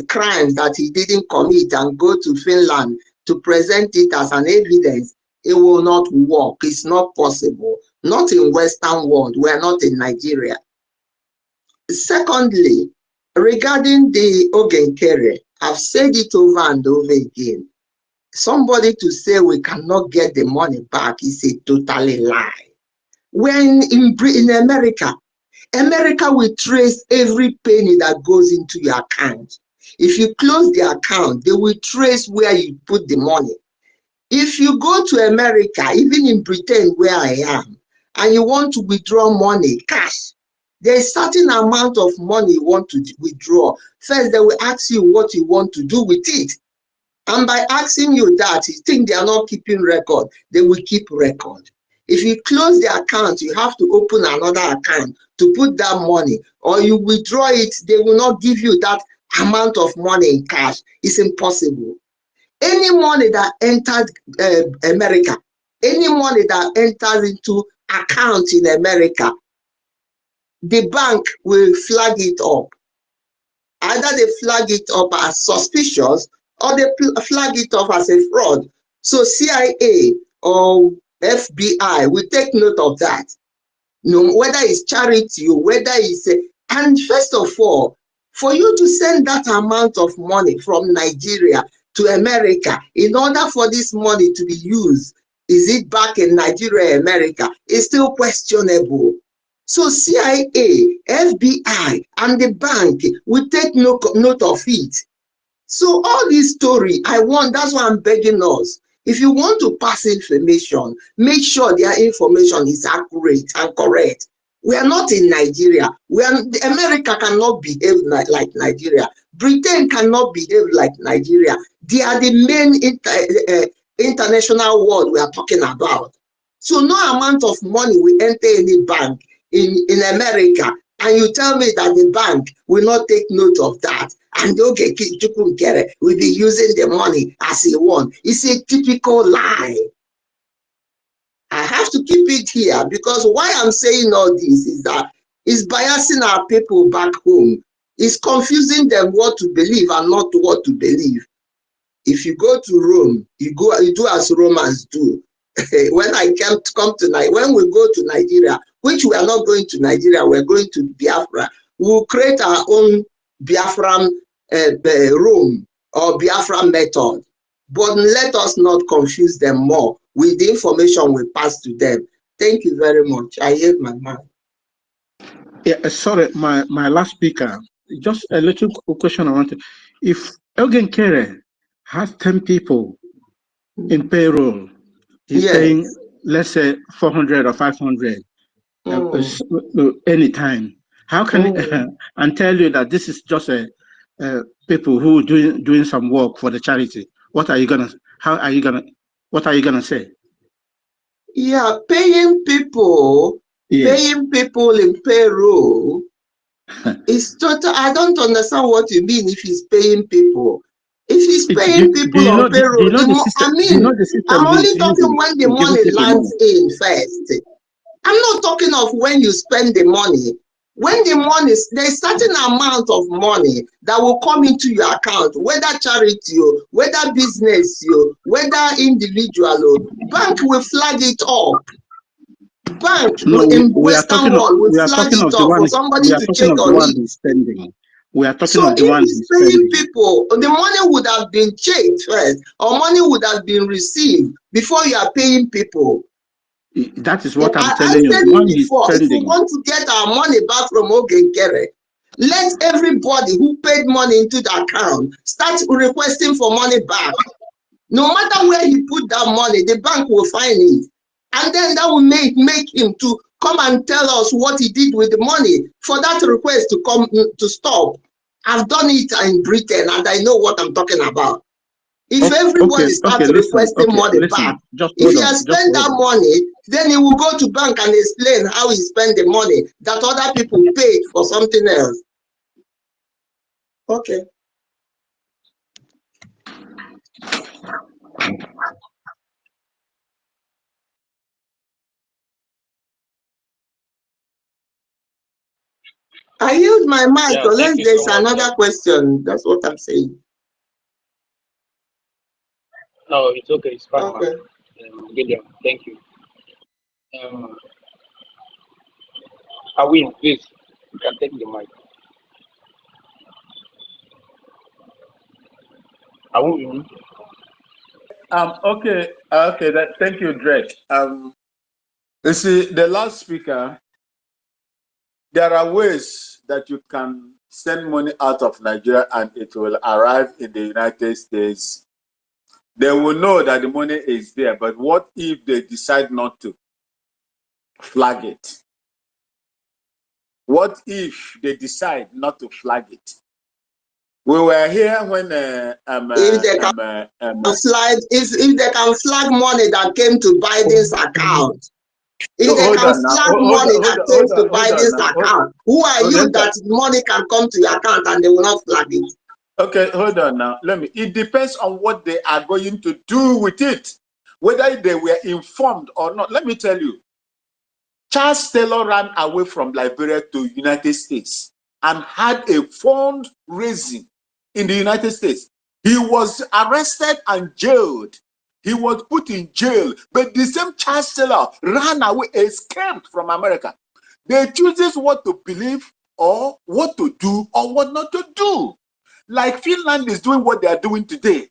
G: crime that he didn't commit and go to Finland to present it as an evidence. It will not work. It's not possible. Not in Western world. We're not in Nigeria. Secondly, regarding the Ogenkere, I've said it over and over again. Somebody to say we cannot get the money back is a totally lie. When in America will trace every penny that goes into your account. If you close the account, they will trace where you put the money. If you go to America, even in Britain where I am, and you want to withdraw money, cash, there's a certain amount of money you want to withdraw. First, they will ask you what you want to do with it. And by asking you that, you think they are not keeping record, they will keep record. If you close the account, you have to open another account to put that money, or you withdraw it, they will not give you that amount of money in cash. It's impossible. Any money that entered America, any money that enters into account in America, the bank will flag it up. Either they flag it up as suspicious or they flag it up as a fraud. So CIA or FBI will take note of that. No, whether it's charity or whether it's and first of all, for you to send that amount of money from Nigeria to America, in order for this money to be used, is it back in Nigeria, America? It's still questionable. So CIA, FBI, and the bank will take note of it. So all this story, that's why I'm begging us. If you want to pass information, make sure their information is accurate and correct. We are not in Nigeria. America cannot behave like Nigeria. Britain cannot behave like Nigeria. They are the main international world we are talking about. So no amount of money will enter any bank in America, and you tell me that the bank will not take note of that, and okay, will be using the money as he wants. It's a typical lie. I have to keep it here, because why I'm saying all this is that it's biasing our people back home. It's confusing them what to believe and not what to believe. If you go to Rome, you do as Romans do. When when we go to Nigeria, which we are not going to Nigeria, we're going to Biafra. We'll create our own Biafran Rome or Biafra method. But let us not confuse them more with the information we pass to them. Thank you very much. I yield my mind.
F: Yeah, sorry, my last speaker. just a little question I wanted. If Elgin Kere has 10 people in payroll, he's paying,
G: Yes.
F: let's say, 400 or 500
G: Mm.
F: anytime. How can
G: Mm.
F: and tell you that this is just a people who doing some work for the charity? What are you gonna? How are you gonna? What are you gonna say?
G: Yeah,
F: Yes.
G: paying people in payroll is total. I don't understand what you mean if he's paying people. If he's
F: It,
G: paying
F: do
G: people
F: you
G: on
F: know do you
G: payroll,
F: know the system?
G: I
F: Do you know
G: mean,
F: the
G: I'm
F: system he's
G: only talking
F: using
G: when the
F: in giving
G: money
F: people money?
G: lands in first. I'm not talking of when you spend the money. When the money, there's certain amount of money that will come into your account, whether charity, whether business, whether individual, bank will flag it up. Bank
F: No,
G: in
F: we are
G: Western
F: talking of
G: world will
F: we are
G: flag
F: talking
G: it
F: of the
G: up
F: one
G: for somebody
F: we are
G: to
F: talking
G: check
F: of the
G: on
F: one
G: it.
F: he's spending. We are talking
G: So
F: of the
G: if
F: one
G: he's
F: he's
G: paying
F: spending.
G: people, the money would have been checked first, or money would have been received before you are paying people.
F: That is
G: Yeah,
F: what I'm
G: I
F: telling you.
G: said
F: The
G: it
F: one he's
G: before. If we
F: spending.
G: want to get our money back from Ogenkere, let everybody who paid money into the account start requesting for money back. No matter where he put that money, the bank will find it. And then that will make him to come and tell us what he did with the money for that request to come to stop. I've done it in Britain and I know what I'm talking about. If
F: Okay,
G: everybody
F: okay,
G: starts
F: listen,
G: requesting money back,
F: listen. Just
G: if
F: hold
G: he
F: on,
G: has
F: just
G: spent
F: hold
G: that
F: on.
G: money, then he will go to bank and explain how he spent the money that other people paid for something else. Okay. I yield my mic
C: Yeah, thank
G: unless
C: you so
G: there's
C: much.
G: another question. That's what I'm saying.
C: No, it's okay. It's fine, man.
G: Okay.
C: Gideon, thank you. Um, Awin, please, you can take the mic. Awin,
E: Okay, thank you, Drake. You see, the last speaker, there are ways that you can send money out of Nigeria and it will arrive in the United States. They will know that the money is there, but what if they decide not to flag it? What if they decide not to flag it? We were here when
G: If they can slide, if they can flag money that came to Biden's account, if they
E: hold
G: can
E: on now,
G: flag
E: hold
G: money
E: on,
G: that
E: hold on,
G: came
E: hold on,
G: to
E: hold on
G: Biden's
E: now.
G: account, who are you that money can come to your account and they will not flag it?
E: Okay, hold on now. It depends on what they are going to do with it, whether they were informed or not. Let me tell you, Charles Taylor ran away from Liberia to United States and had a fundraising in the United States. He was arrested and jailed. He was put in jail, but the same Charles Taylor ran away, escaped from America. They chooses what to believe or what to do or what not to do. Like Finland is doing what they are doing today.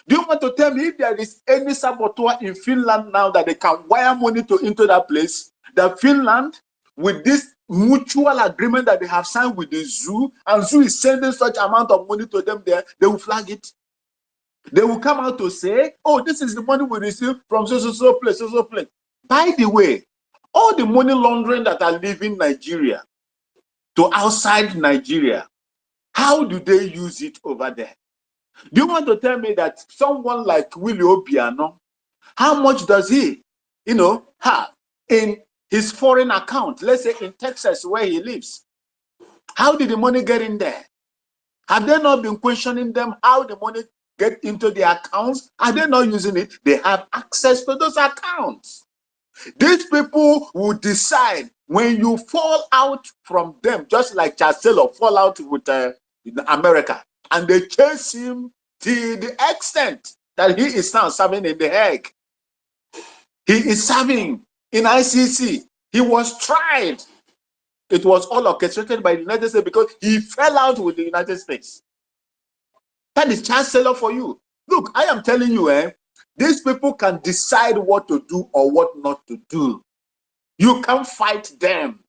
E: Do you want to tell me if there is any saboteur in Finland now that they can wire money into that place? That Finland, with this mutual agreement that they have signed with the zoo, and zoo is sending such amount of money to them there, they will flag it. They will come out to say, oh, this is the money we received from so place, so place. By the way, all the money laundering that are leaving Nigeria to outside Nigeria, how do they use it over there? Do you want to tell me that someone like Willie Obiano, how much does he, have in his foreign account, let's say in Texas where he lives? How did the money get in there? Have they not been questioning them how the money get into their accounts? Are they not using it? They have access to those accounts. These people will decide when you fall out from them, just like Chancellor fall out with America, and they chase him to the extent that he is now serving in The Hague. He is serving in ICC. He was tried. It was all orchestrated by the United States because he fell out with the United States. That is Chancellor for you. Look, I am telling you, these people can decide what to do or what not to do. You can't fight them.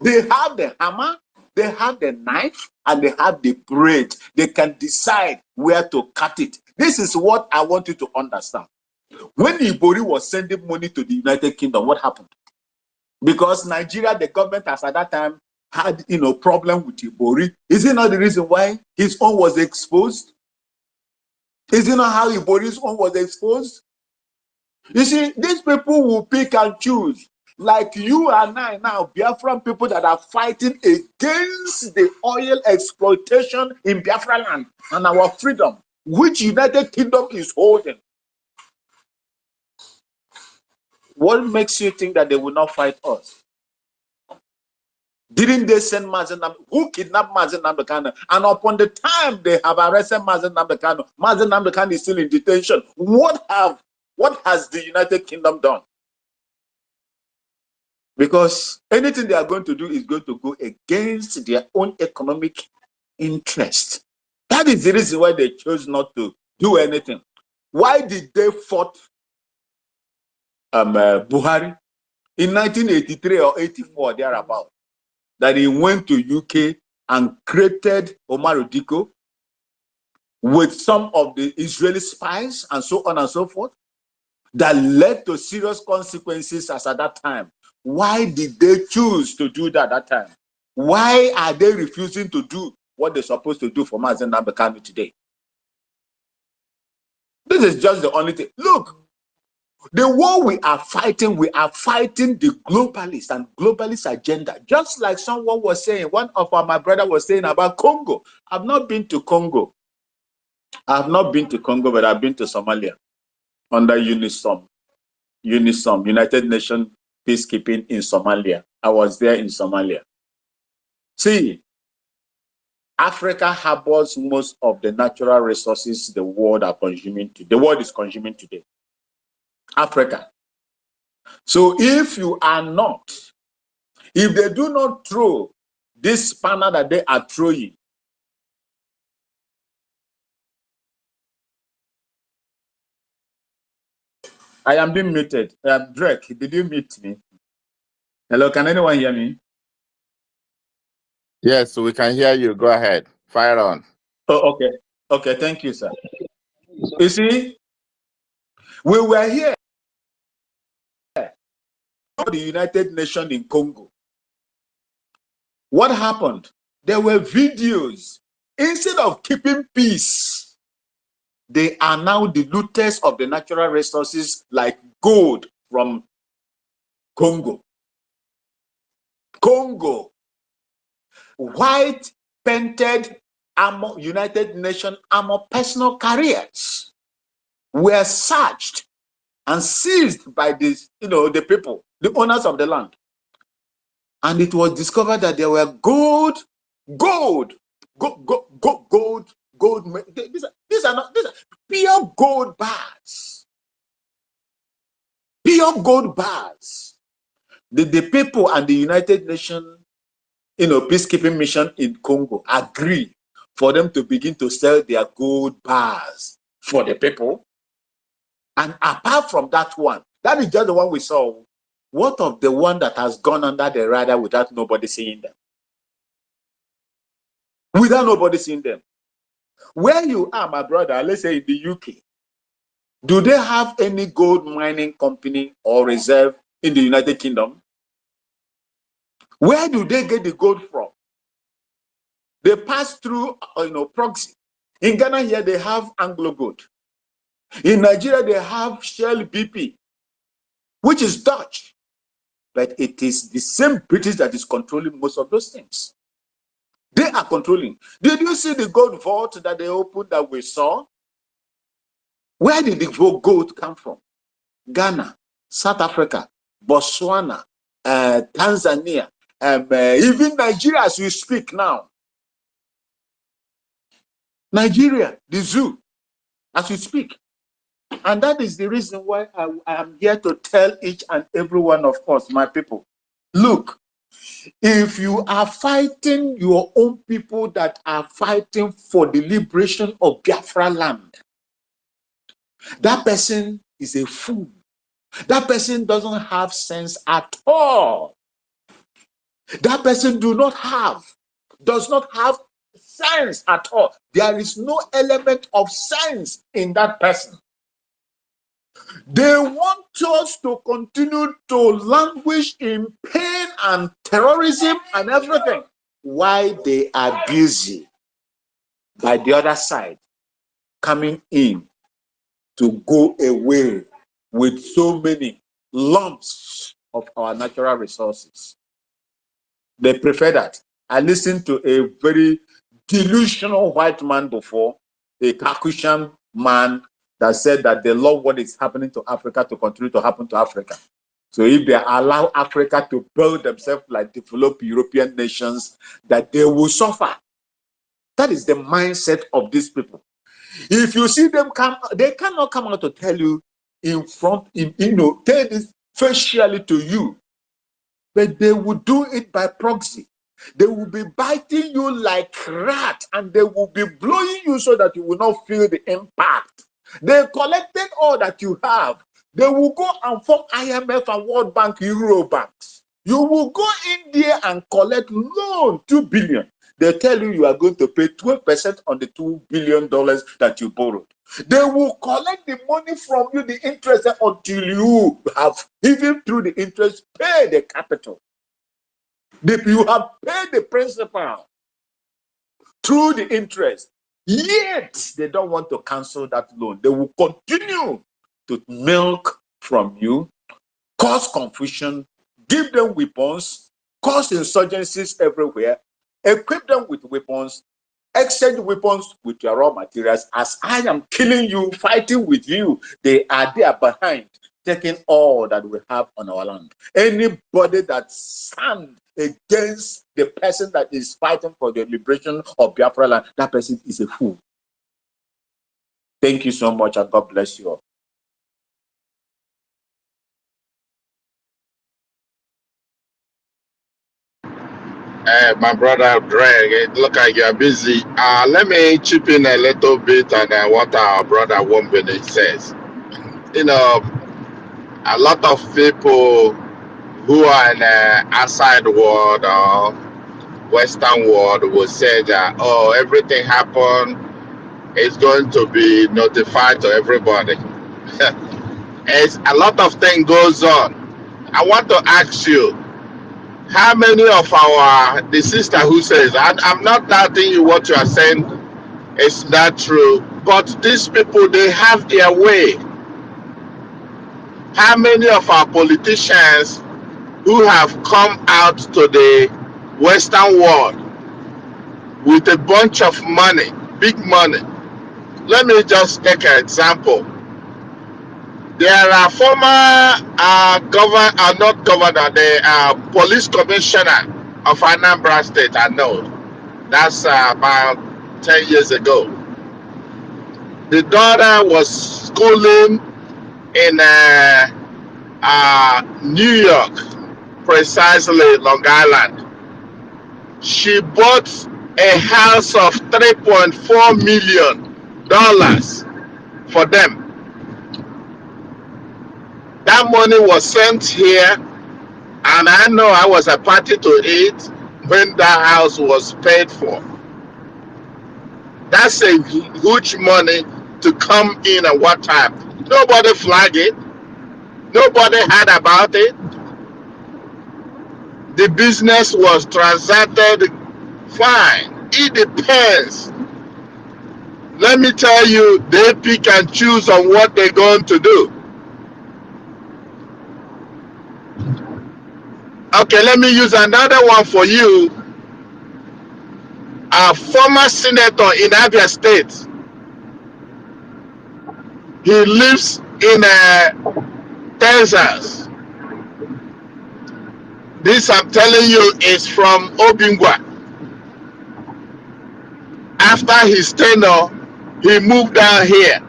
E: They have the hammer, They have the knife and they have the blade. They can decide where to cut it. This is what I want you to understand. When Ibori was sending money to the United Kingdom, what happened? Because Nigeria, the government as at that time had problem with Ibori. Is it not the reason why his own was exposed? Is it not how Ibori's own was exposed? You see, these people will pick and choose. Like you and I now, Biafran people that are fighting against the oil exploitation in Biafra land and our freedom, which United Kingdom is holding. What makes you think that they will not fight us? Didn't they send Mazen Namdekano? Who kidnapped Mazen Namdekano? And upon the time they have arrested Mazen Namdekano is still in detention. What has the United Kingdom done? Because anything they are going to do is going to go against their own economic interest. That is the reason why they chose not to do anything. Why did they fight Buhari in 1983 or 84 thereabout? That he went to UK and created Omar Diko with some of the Israeli spies and so on and so forth, that led to serious consequences as at that time. Why did they choose to do that at that time? Why are they refusing to do what they're supposed to do for Mazen Namdekano today? This is just the only thing. Look, the war we are fighting the globalist and globalist agenda. Just like someone was saying, one of my brother was saying about Congo. I've not been to Congo. I've not been to Congo, but I've been to Somalia under UNISOM, United Nations Peacekeeping in Somalia. I was there in Somalia. See, Africa harbors most of the natural resources the world is consuming today. Africa. So if they do not throw this spanner that they are throwing, I am being muted. Drake, did you mute me? Hello, can anyone hear me?
D: Yes, we can hear you. Go ahead. Fire on.
E: Oh, okay. Okay, thank you, sir. You see, we were here at the United Nations in Congo. What happened? There were videos. Instead of keeping peace, they are now the looters of the natural resources like gold from Congo. Congo. White painted armor, United Nations armor personal carriers were searched and seized by the people, the owners of the land. And it was discovered that there were gold. These are pure gold bars. Pure gold bars. The people and the United Nations, peacekeeping mission in Congo agree for them to begin to sell their gold bars for the people. And apart from that one, that is just the one we saw. What of the one that has gone under the radar without nobody seeing them? Without nobody seeing them. Where you are, my brother, let's say in the UK, do they have any gold mining company or reserve in the United Kingdom? Where do they get the gold from? They pass through, proxy. In Ghana here, they have Anglo Gold. In Nigeria, they have Shell BP, which is Dutch. But it is the same British that is controlling most of those things. They are controlling. Did you see the gold vault that they opened that we saw? Where did the gold come from? Ghana, South Africa, Botswana, Tanzania, even Nigeria as we speak now. Nigeria, the zoo, as we speak. And that is the reason why I am here to tell each and every one of us, my people, look, if you are fighting your own people that are fighting for the liberation of Biafra land, that person is a fool. That person doesn't have sense at all. That person do not have does not have sense at all. There is no element of sense in that person. They want us to continue to languish in pain and terrorism and everything, while they are busy by the other side coming in to go away with so many lumps of our natural resources. They prefer that. I listened to a very delusional white man before, a Caucasian man, that said that they love what is happening to Africa to continue to happen to Africa. So if they allow Africa to build themselves like developed European nations, that they will suffer. That is the mindset of these people. If you see them come, they cannot come out to tell you in front, tell this facially to you, but they will do it by proxy. They will be biting you like rat, and they will be blowing you so that you will not feel the impact. They collected all that you have. They will go and form IMF and World Bank, Euro banks. You will go in there and collect loan, 2 billion. They tell you you are going to pay 12% on the $2 billion that you borrowed. They will collect the money from you, the interest, until you have, even through the interest, pay the capital. You have paid the principal through the interest. Yet they don't want to cancel that loan. They will continue to milk from you, cause confusion, give them weapons, cause insurgencies everywhere, equip them with weapons, exchange weapons with your raw materials. As I am killing you, fighting with you, they are there behind, taking all that we have on our land. Anybody that stands against the person that is fighting for the liberation of Biafra land, that person is a fool. Thank you so much, and God bless you all.
D: My brother Greg, it look like you're busy. Let me chip in a little bit on what our brother Wombini says. You know, a lot of people who are in the outside world or Western world will say that, oh, everything happened, it's going to be notified to everybody. It's a lot of things goes on. I want to ask you, how many of the sister who says, I'm not doubting you, what you are saying is not true, but these people, they have their way. How many of our politicians who have come out to the Western world with a bunch of money, big money? Let me just take an example. There are former the police commissioner of Anambra State, I know. That's about 10 years ago. The daughter was schooling in New York, precisely Long Island. She bought a house of $3.4 million for them. That money was sent here, and I know I was a party to it when that house was paid for. That's a huge money to come in at one time. Nobody flagged it. Nobody heard about it. The business was transacted fine. It depends. Let me tell you, they pick and choose on what they're going to do. Okay, let me use another one for you. A former senator in Abia State. He lives in Texas. This I'm telling you is from Obingwa. After his tenure, he moved down here.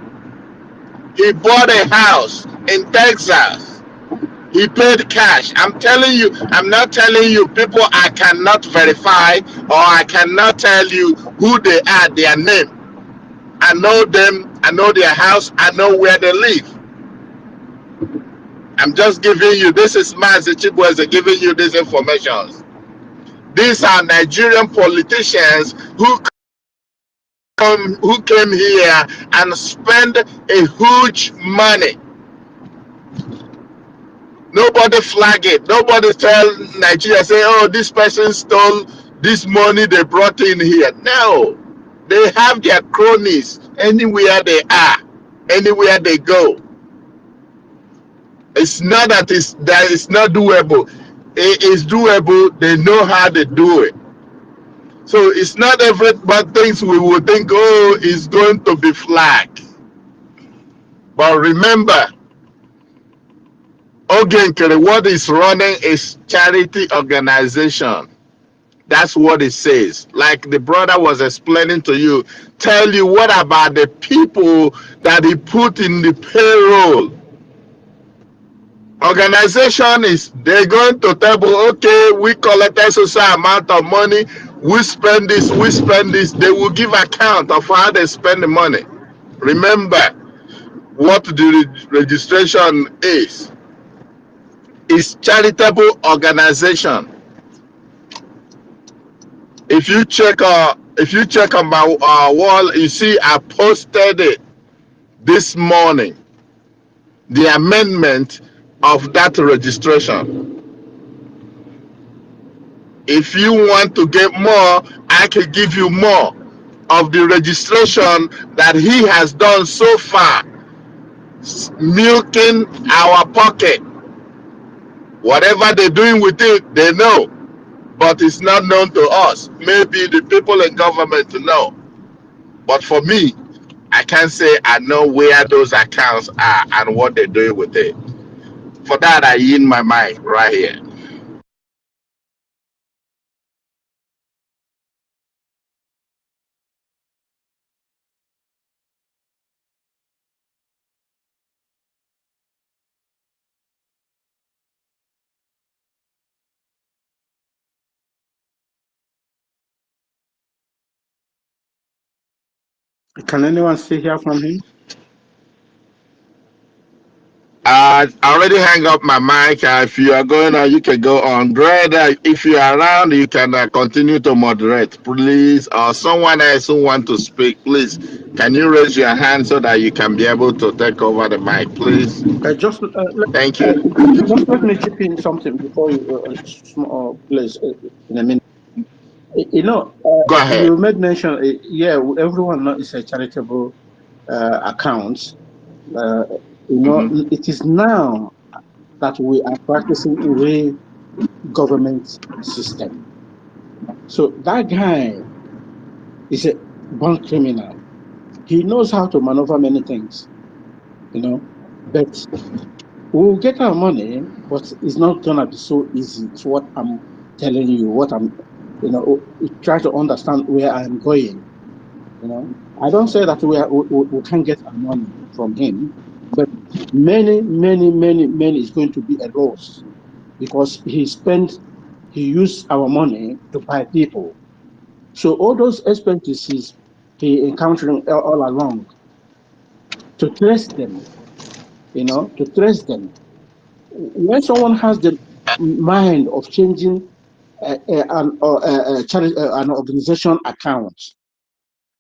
D: He bought a house in Texas. He paid cash. I'm telling you, I'm not telling you people I cannot verify, or I cannot tell you who they are, their name. I know them, I know their house, I know where they live. I'm just giving you, this is Mazi Chibweze giving you these information. These are Nigerian politicians who came here and spend a huge money. Nobody flag it. Nobody tell Nigeria, say, oh, this person stole this money they brought in here. No. They have their cronies anywhere they are, anywhere they go. It's not that it's not doable. It is doable. They know how to do it. So it's not every but things we would think, oh, is going to be flagged. But remember, Ogenkere, what is running is charity organization. That's what it says. Like the brother was explaining to you, tell you what about the people that he put in the payroll. Organization is they're going to table, okay, we collected so amount of money, we spend this, we spend this. They will give account of how they spend the money. Remember what the registration is. It's charitable organization. If you check on my wall, you see I posted it this morning. The amendment of that registration. If you want to get more, I can give you more of the registration that he has done so far, milking our pocket. Whatever they're doing with it, they know, but it's not known to us. Maybe the people in government know, but for me, I can't say I know where those accounts are and what they're doing with it. For that, I yield my mic right here.
F: Can anyone still hear from him?
D: I already hang up my mic. If you are going on, you can go on. Greg, if you are around, you can continue to moderate, please. Or someone else who want to speak, please. Can you raise your hand so that you can be able to take over the mic, please? Thank you.
F: Just let me chip in something before you, please, in a minute. You know,
D: Go ahead.
F: you made mention, yeah, everyone is a charitable account. You know, it is now that we are practicing a real government system. So that guy is a born criminal. He knows how to maneuver many things, you know, but we'll get our money, but it's not gonna be so easy. It's what I'm telling you, what I'm, try to understand where I'm going. You know, I don't say that we can't get our money from him, but many is going to be a loss because he used our money to buy people. So all those expenses he encountering all along, to trace them, to trace them. When someone has the mind of changing an organization account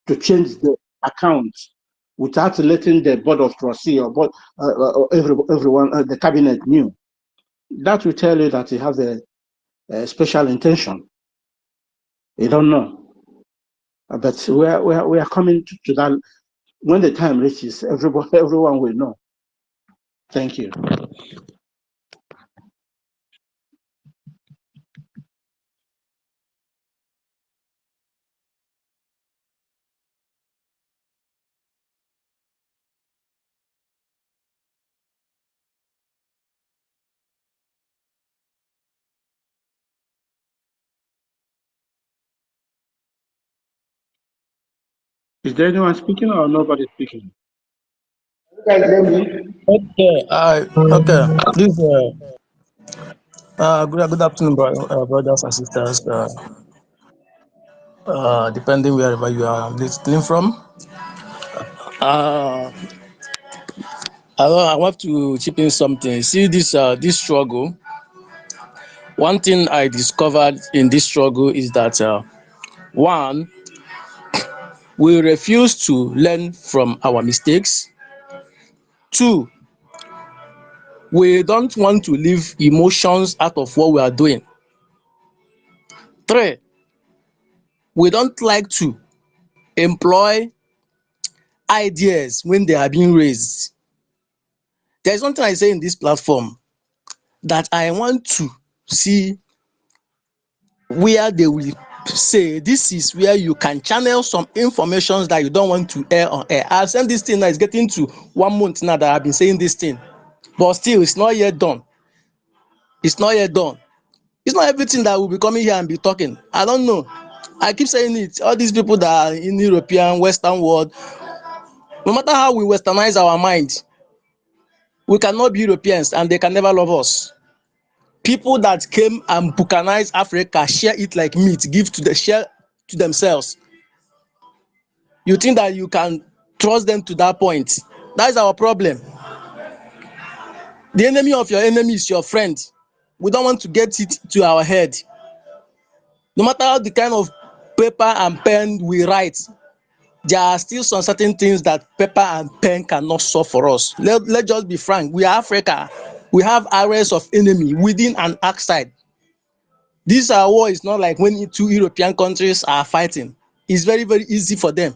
F: to change the account without letting the board of trustee or board, everyone, the cabinet knew, that will tell you that he has a special intention. You don't know. But we are coming to that. When the time reaches, everyone will know. Thank you. Is there anyone speaking or nobody speaking?
H: Okay. This good afternoon, brothers and sisters. Depending wherever you are listening from. Uh, I want to chip in something. See this struggle. One thing I discovered in this struggle is that one, we refuse to learn from our mistakes. Two, we don't want to leave emotions out of what we are doing. Three, we don't like to employ ideas when they are being raised. There is something I say in this platform that I want to see where they will say this is where you can channel some informations that you don't want to air on air. I've sent this thing now, it's getting to 1 month now that I've been saying this thing, but still it's not yet done. It's not yet done. It's not everything that will be coming here and be talking. I don't know. I keep saying it. All these people that are in European, Western world, no matter how we westernize our mind, we cannot be Europeans and they can never love us. People that came and Bucanize Africa, share it like meat, give to the share to themselves. You think that you can trust them to that point? That is our problem. The enemy of your enemy is your friend. We don't want to get it to our head. No matter the kind of paper and pen we write, there are still some certain things that paper and pen cannot solve for us. Let's just be frank. We are Africa. We have areas of enemy within and outside. This war is not like when two European countries are fighting. It's very, very easy for them.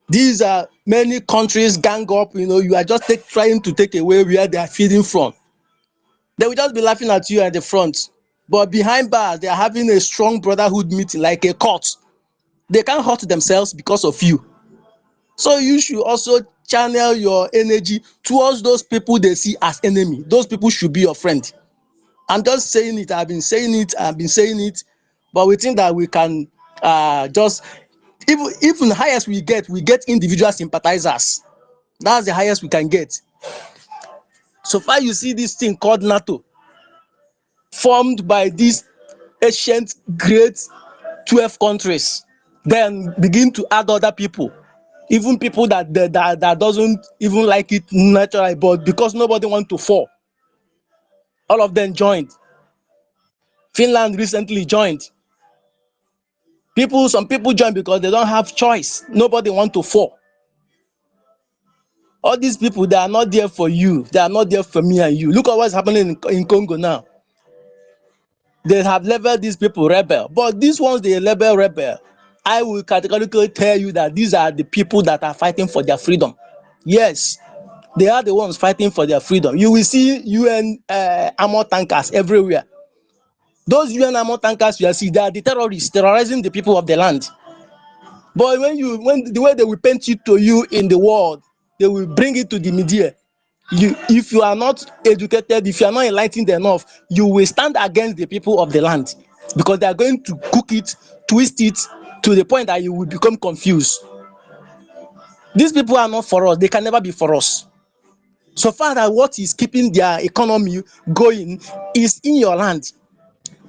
H: These are many countries gang up, you are just trying to take away where they are feeding from. They will just be laughing at you at the front. But behind bars, they are having a strong brotherhood meeting like a court. They can't hurt themselves because of you. So you should also channel your energy towards those people they see as enemy. Those people should be your friend. I'm just saying it. I've been saying it. But we think that we can just even the highest we get individual sympathizers. That's the highest we can get. So far you see this thing called NATO, formed by these ancient great 12 countries, then begin to add other people, even people that doesn't even like it naturally, but because nobody want to fall, all of them joined. Finland recently joined. Some people join because they don't have choice. Nobody want to fall. All these people, they are not there for you. They are not there for me and you. Look at what's happening in Congo now. They have labeled these people rebel. But these ones they label rebel, I will categorically tell you that these are the people that are fighting for their freedom. Yes, they are the ones fighting for their freedom. You will see UN armor tankers everywhere. Those UN armor tankers you see, they are the terrorists terrorizing the people of the land. But when the way they will paint it to you in the world, they will bring it to the media. If you are not educated, if you are not enlightened enough, you will stand against the people of the land, because they are going to cook it, twist it to the point that you will become confused. These people are not for us. They can never be for us. So far that what is keeping their economy going is in your land.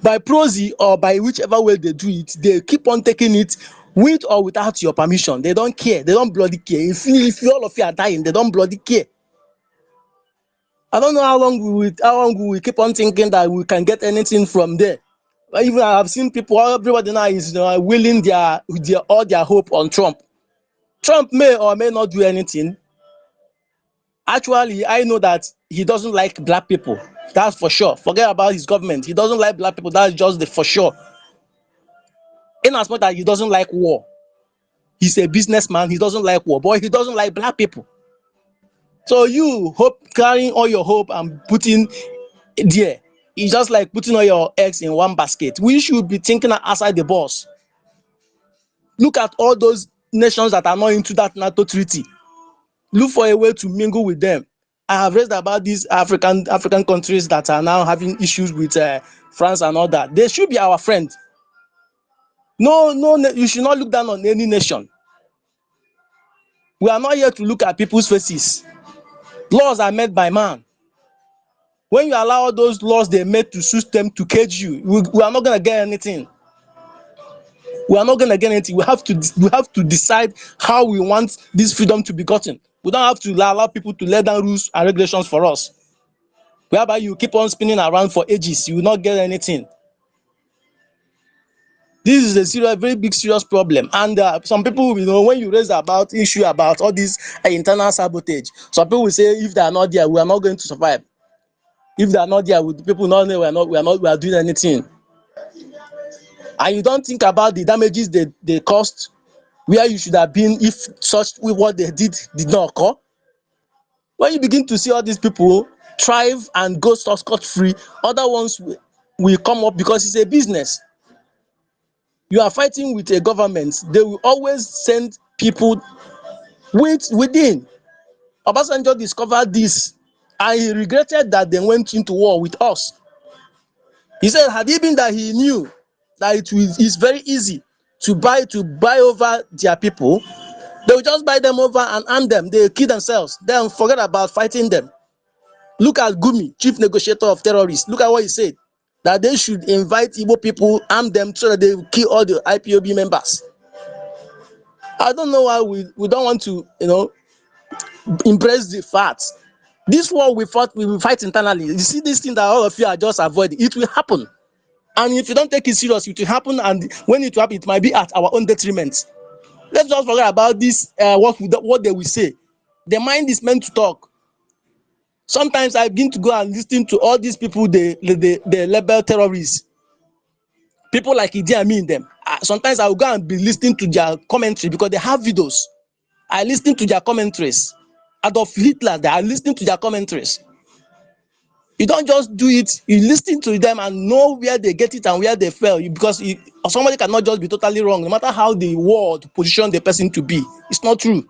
H: By proxy or by whichever way they do it, they keep on taking it with or without your permission. They don't care. They don't bloody care. If all of you are dying, they don't bloody care. I don't know how long we will keep on thinking that we can get anything from there. But even I have seen people, everybody now is willing all their hope on Trump. Trump may or may not do anything. Actually, I know that he doesn't like black people. That's for sure. Forget about his government. He doesn't like black people. That's just the for sure. In as much as he doesn't like war, he's a businessman. He doesn't like war, but he doesn't like black people. So you carrying all your hope and putting there, it's just like putting all your eggs in one basket. We should be thinking outside the box. Look at all those nations that are not into that NATO treaty. Look for a way to mingle with them. I have read about these African countries that are now having issues with France and all that. They should be our friend. No, you should not look down on any nation. We are not here to look at people's faces. Laws are made by man. When you allow those laws they made to system to cage you, we are not going to get anything. We are not going to get anything. We have to decide how we want this freedom to be gotten. We don't have to allow people to lay down rules and regulations for us. whereby you keep on spinning around for ages, you will not get anything. This is a serious, very big, serious problem. And some people, you know, when you raise about issue about all this internal sabotage, some people will say, if they are not there, we are not going to survive. If they are not there, people not know we are doing anything. And you don't think about the damages they caused, where you should have been if such what they did not occur. When you begin to see all these people thrive and go scot-free, other ones will come up because it's a business. You are fighting with a government, they will always send people within. Obasanjo discovered this and he regretted that they went into war with us. He said, had it been that he knew that it's very easy to buy over their people, they will just buy them over and arm them. They kill themselves. Then forget about fighting them. Look at Gumi, chief negotiator of terrorists. Look at what he said, that they should invite Igbo people, arm them so that they will kill all the IPOB members. I don't know why we don't want to, you know, embrace the facts. This war we will fight internally. You see this thing that all of you are just avoiding, it will happen. And if you don't take it serious, it will happen, and when it will happen, it might be at our own detriment. Let's just forget about this, what they will say. The mind is meant to talk. Sometimes I begin to go and listen to all these people they label terrorists. People like Idi Amin them. Sometimes I will go and be listening to their commentary because they have videos. I listen to their commentaries. Adolf Hitler, they are listening to their commentaries. You don't just do it, you listen to them and know where they get it and where they fail. Because somebody cannot just be totally wrong, no matter how the world position the person to be. It's not true.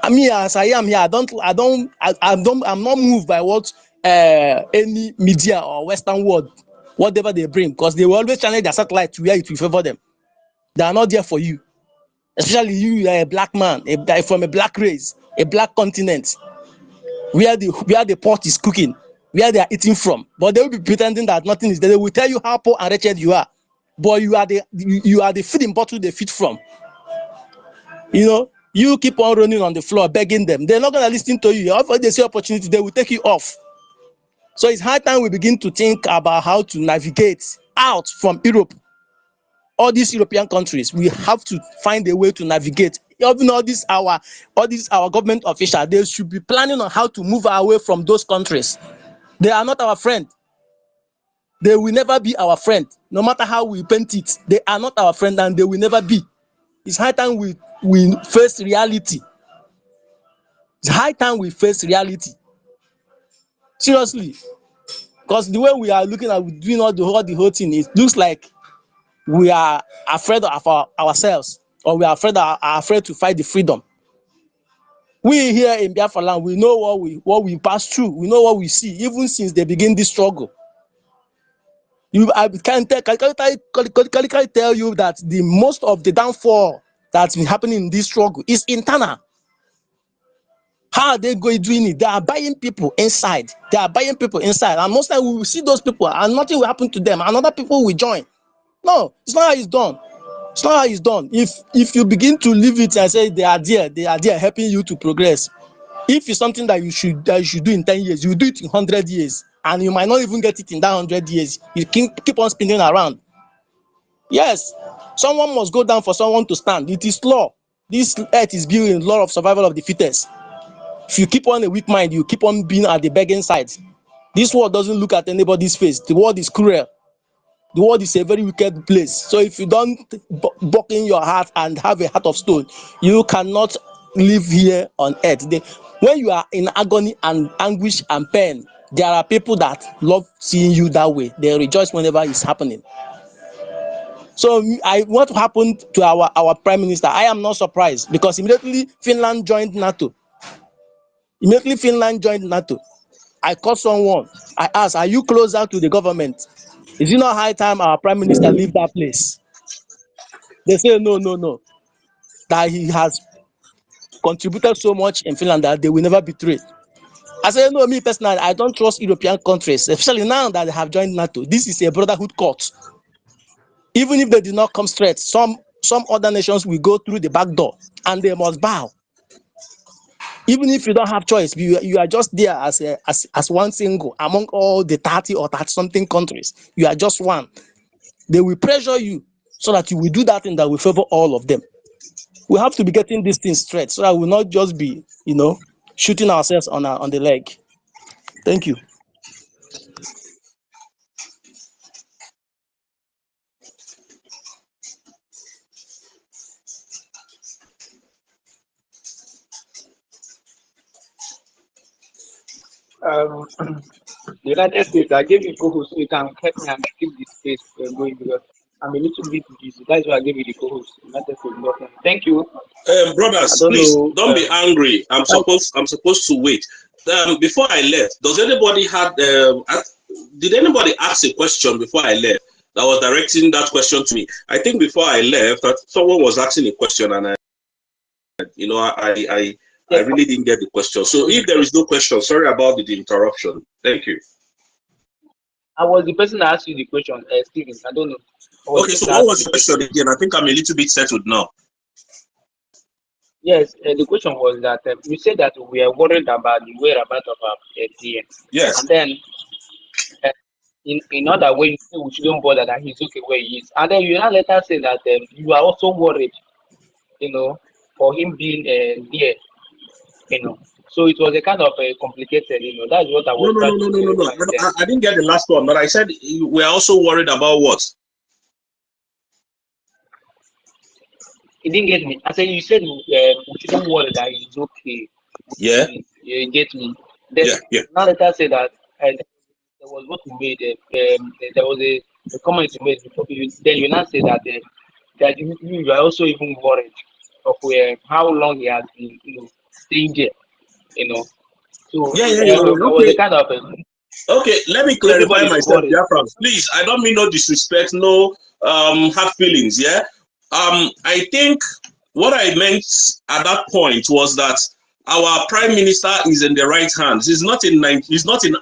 H: I mean, as I am here, I'm not moved by what any media or Western world, whatever they bring, because they will always channel their satellite to where it will favor them. They are not there for you. Especially you are a black man, from a black race, a black continent, where the pot is cooking, where they are eating from. But they will be pretending that nothing is there. They will tell you how poor and wretched you are. But you are the feeding bottle they feed from. You know, you keep on running on the floor, begging them. They're not going to listen to you. If they see opportunity, they will take you off. So it's high time we begin to think about how to navigate out from Europe. All these European countries, we have to find a way to navigate. Even all these our government officials, they should be planning on how to move away from those countries. They are not our friend. They will never be our friend. No matter how we paint it, they are not our friend and they will never be. It's high time we face reality. It's high time we face reality. Seriously. Because the way we are looking at doing all the whole thing, it looks like we are afraid of ourselves, or we are afraid to fight the freedom. We here in Biafra land, we know what we pass through, we know what we see, even since they begin this struggle. I can categorically tell you that the most of the downfall that's been happening in this struggle is internal. How are they doing it? They are buying people inside. They are buying people inside, and most times we will see those people and nothing will happen to them, and other people will join. No, it's not how it's done. It's not how it's done. If you begin to leave it and say they are there helping you to progress. If it's something that you should do in 10 years, you do it in 100 years, and you might not even get it in that 100 years. You keep on spinning around. Yes, someone must go down for someone to stand. It is law. This earth is built in law of survival of the fittest. If you keep on a weak mind, you keep on being at the begging side. This world doesn't look at anybody's face. The world is cruel. The world is a very wicked place. So if you don't buck in your heart and have a heart of stone, you cannot live here on earth. When you are in agony and anguish and pain, there are people that love seeing you that way. They rejoice whenever it's happening. So what happened to our prime minister? I am not surprised, because immediately Finland joined NATO. I called someone. I asked, are you closer to the government? Is it not high time our prime minister leave that place? They say no. That he has contributed so much in Finland that they will never betray. I said, no, me personally, I don't trust European countries, especially now that they have joined NATO. This is a brotherhood court. Even if they did not come straight, some other nations will go through the back door and they must bow. Even if you don't have choice, you are just there as one single among all the 30 or 30 something countries. You are just one. They will pressure you so that you will do that thing that will favor all of them. We have to be getting these things straight so that we will not just be, shooting ourselves on the leg. Thank you.
C: Um, the United States, I gave you co-host so you can help me and keep the space going because I'm a little bit busy. That's why I gave you the co-host. United States, but, thank you. I
A: Brothers,
C: don't
A: please
C: know.
A: don't be angry. I'm supposed to wait. Before I left, did anybody ask a question before I left that was directing that question to me? I think before I left, that someone was asking a question, and I really didn't get the question. So if there is no question, sorry about the interruption. Thank you.
C: I was the person that asked you the question, Stephen. I don't know. I was
A: Okay,
C: the
A: so
C: person that
A: what
C: asked you
A: was
C: the
A: the
C: question.
A: question again? I think I'm a little bit settled now.
C: Yes, the question was that you said that we are worried about the whereabouts of our DM.
A: Yes.
C: And then uh, in other way, you say we shouldn't bother that he's okay where he is. And then you now later say that you are also worried, for him being there. So it was a kind of complicated, that's what I
A: No,
C: was
A: no, no,
C: trying
A: no,
C: to
A: no, no, no.
C: clarify then.
A: I didn't get the last one, but I said we're also worried about what?
C: You didn't get me. I said you said we shouldn't worry that he's okay.
A: Yeah,
C: You get me. Then
A: yeah.
C: now let us say that there was what you made. There was a comment you made before. Then you now say that that you are also even worried of how long he has been, staying there. You know. So
A: Yeah.
C: there was a kind of
A: Okay, let me
C: so
A: clarify
C: everybody is
A: myself,
C: worried.
A: Biafra. Please, I don't mean no disrespect, no hard feelings, yeah? I think what I meant at that point was that our prime minister is in the right hands. He's not in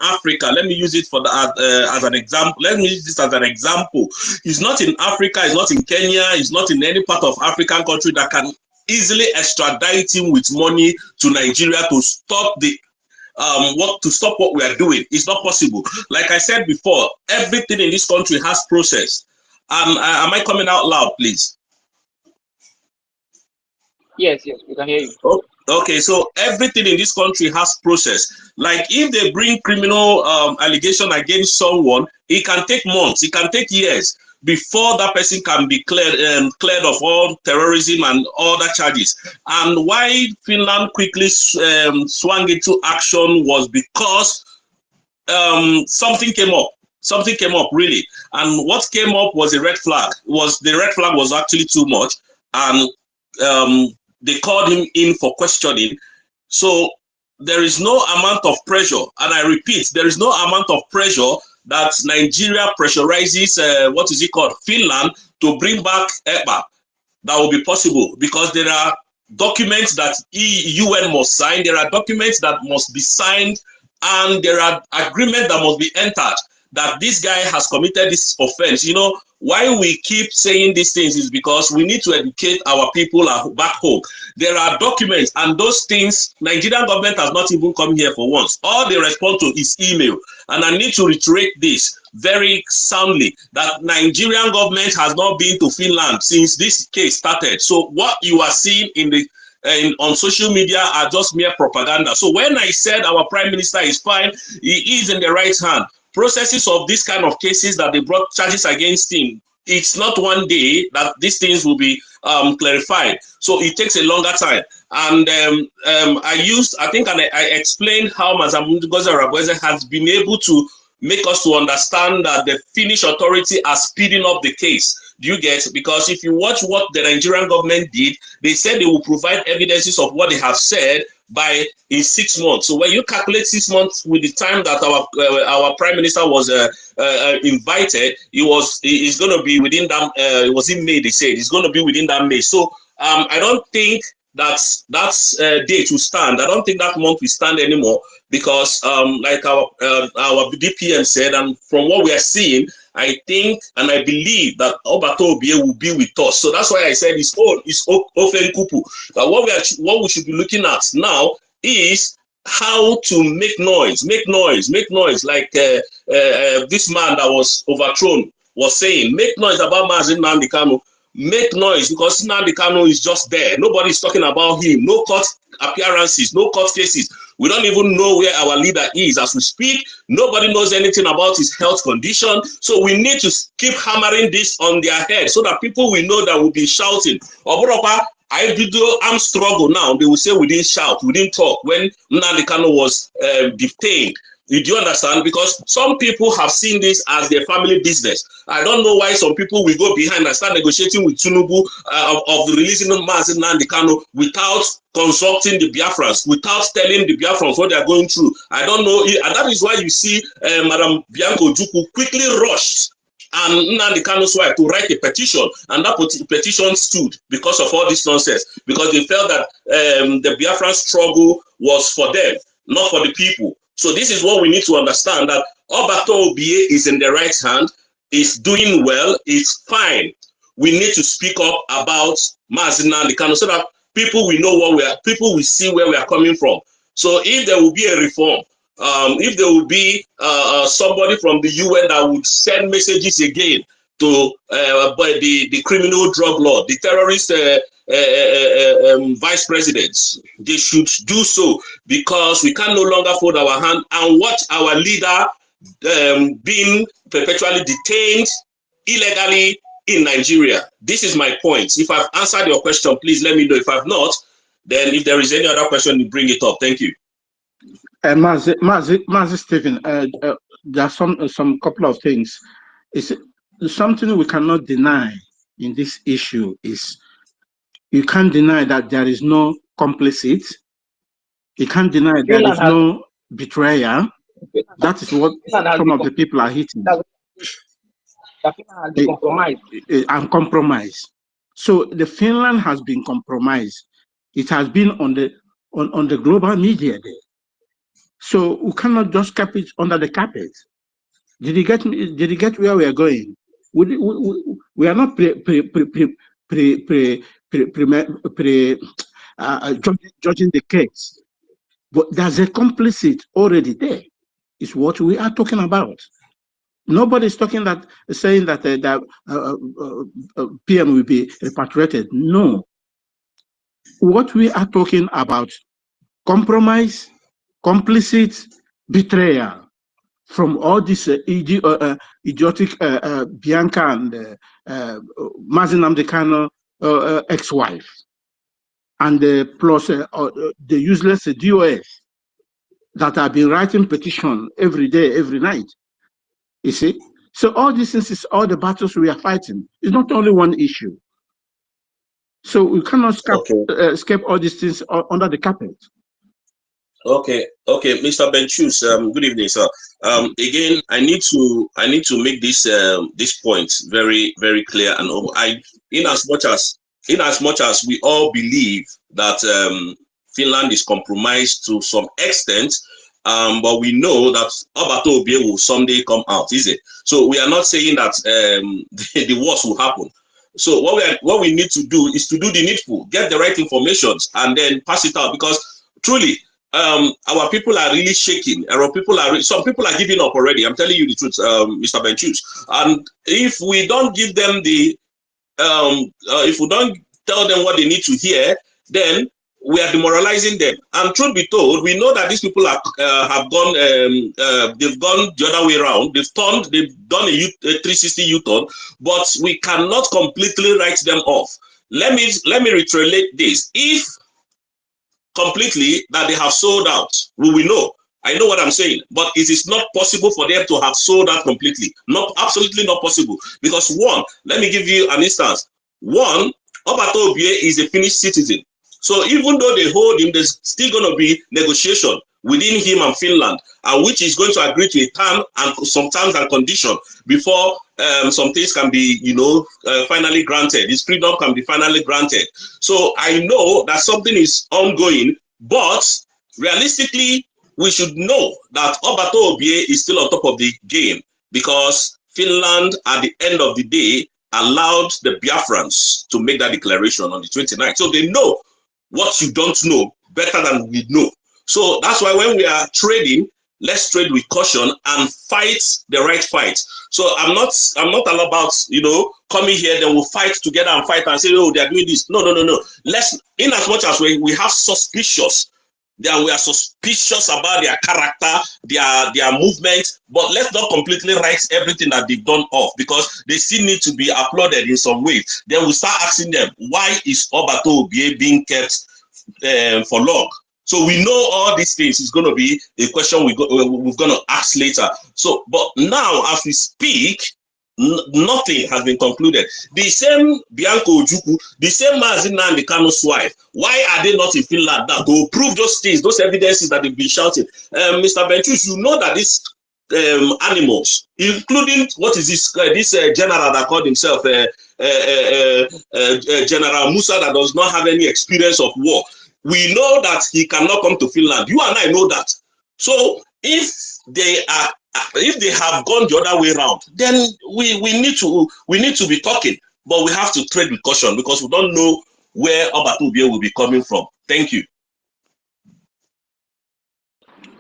A: Africa. Let me use it for that as an example. Let me use this as an example. He's not in Africa. He's not in Kenya. He's not in any part of African country that can easily extradite him with money to Nigeria to stop what we are doing. It's not possible. Like I said before, everything in this country has process. Am I coming out loud, please?
C: Yes, we can hear you.
A: Okay, so everything in this country has process. Like if they bring criminal allegation against someone, it can take months, it can take years before that person can be cleared of all terrorism and other charges. And why Finland quickly swung into action was because something came up. Something came up really, and what came up was a red flag. The red flag was actually too much, and they called him in for questioning. So there is no amount of pressure, and I repeat, there is no amount of pressure that Nigeria pressurizes what is it called, Finland, to bring back EPA. That will be possible because there are documents that UN must sign. There are documents that must be signed, and there are agreements that must be entered that this guy has committed this offense. Why we keep saying these things is because we need to educate our people back home. There are documents, and those things, Nigerian government has not even come here for once. All they respond to is email. And I need to reiterate this very soundly, that Nigerian government has not been to Finland since this case started. So what you are seeing on social media are just mere propaganda. So when I said our prime minister is fine, he is in the right hand. Processes of this kind of cases that they brought charges against him, it's not one day that these things will be clarified. So it takes a longer time. And I explained how Mazamundu Goza has been able to make us to understand that the Finnish authority are speeding up the case. Do you get? Because if you watch what the Nigerian government did, they said they will provide evidences of what they have said in 6 months. So when you calculate 6 months with the time that our prime minister was invited, it's going to be within that. It was in May. They said it's going to be within that May. So I don't think that's date will stand. I don't think that month will stand anymore because like our DPM said, and from what we are seeing, I think and I believe that Obato Obie will be with us. So that's why I said it's Ofen Kupu. That what we should be looking at now is how to make noise, like this man that was overthrown was saying, make noise about Mazi Nnamdi Kanu, make noise, because Nnamdi Kanu is just there. Nobody's talking about him. No court appearances, no court cases. We don't even know where our leader is as we speak. Nobody knows anything about his health condition. So we need to keep hammering this on their head so that people will know that we'll be shouting. Oborokpa, I do armed struggle now. They will say we didn't shout, we didn't talk when Nnamdi Kanu was detained. Do you understand? Because some people have seen this as their family business. I don't know why some people will go behind and start negotiating with Tinubu of releasing Mazi Nnamdi Kanu without consulting the Biafrans, without telling the Biafrans what they are going through. I don't know. And that is why you see Madam Bianca Ojukwu quickly rushed and Nnamdi Kanu's wife to write a petition, and that petition stood because of all this nonsense, because they felt that the Biafran struggle was for them, not for the people. So this is what we need to understand, that Obato Obie is in the right hand, is doing well, is fine. We need to speak up about Mazi Nnamdi Kanu so that people will know what people will see where we are coming from. So if there will be a reform, if there will be somebody from the UN that would send messages again to the criminal drug lord, the terrorist vice presidents, they should do so, because we can no longer fold our hand and watch our leader being perpetually detained illegally in Nigeria. This is my point. If I've answered your question, please let me know. If I've not, then if there is any other question, you bring it up. Thank you.
F: Mazi Stephen, there are some couple of things. It's something we cannot deny in this issue is you can't deny that there is no complicit. You can't deny there is no betrayer. That is what some of the people are hitting. And compromised. So the Finland has been compromised. It has been on the global media there. So we cannot just keep it under the carpet. Did you get me? Did you get where we are going? We are not judging the case, but there's a complicit already there. Is what we are talking about. Nobody's saying that PM will be repatriated. No. What we are talking about, compromise, complicit, betrayal from all this idiotic Bianca and Mazi Nnamdi Kanu ex-wife, and plus the useless DOS that have been writing petition every day, every night. You see? So all these things is all the battles we are fighting. It's not only one issue. So we cannot escape all these things under the carpet.
A: Okay, Mr. Benchus, good evening, sir. Again, I need to make this point very, very clear, and in as much as we all believe that Finland is compromised to some extent, but we know that Obato Obie will someday come out, is it? So we are not saying that the worst will happen. So what we need to do is to do the needful, get the right information, and then pass it out, because truly, our people are really shaking. Some people are giving up already. I'm telling you the truth, Mr. Benchus. And if we don't give them if we don't tell them what they need to hear, then we are demoralizing them. And truth be told, we know that these people have gone. They've gone the other way around. They've done a 360 U-turn, but we cannot completely write them off. Let me reiterate this. If completely that they have sold out, we will know. I know what I'm saying, but it is not possible for them to have sold out completely. Absolutely not possible. Because one, let me give you an instance. One, Obato Obie is a Finnish citizen. So even though they hold him, there's still going to be negotiation within him and Finland, which is going to agree to a term and some terms and conditions before some things can be, finally granted. His freedom can be finally granted. So I know that something is ongoing, but realistically, we should know that Obato Obie is still on top of the game, because Finland, at the end of the day, allowed the Biafrans to make that declaration on the 29th. So they know what you don't know better than we know. So that's why when we are trading, let's trade with caution and fight the right fight. So I'm not all about, coming here, then we'll fight together and fight and say, oh, they're doing this. No. Let's, in as much as we have suspicious, then we are suspicious about their character, their movement, but let's not completely write everything that they've done off, because they still need to be applauded in some way. Then we start asking them, why is Obato being kept for long? So we know all these things is going to be a question we're going to ask later. So, but now as we speak, nothing has been concluded. The same Bianco Ojukwu, the same Mazi Nnamdi Kanu's wife, why are they not in Finland now to prove those things, those evidences that they've been shouting? Mr. Benchus, you know that these animals, including what is this general that called himself General Musa, that does not have any experience of war, we know that he cannot come to Finland. You and I know that. So if they have gone the other way around, then we need to be talking, but we have to trade with caution, because we don't know where Obatubie will be coming from. Thank you.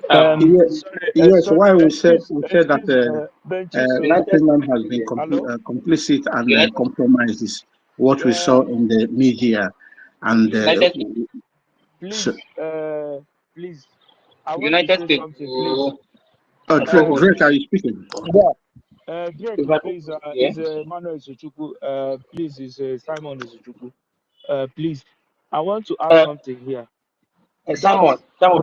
F: Yes, why we said that Right Finland has been complicit and compromised is what we saw in the media. And
I: please, I want
C: United
I: to say
C: States.
I: something, please.
F: Drake, are you speaking?
I: Drake, please, is Manuel Izuchukwu, please, is Simon Izuchukwu. Please, I want to ask something here.
C: Simon, are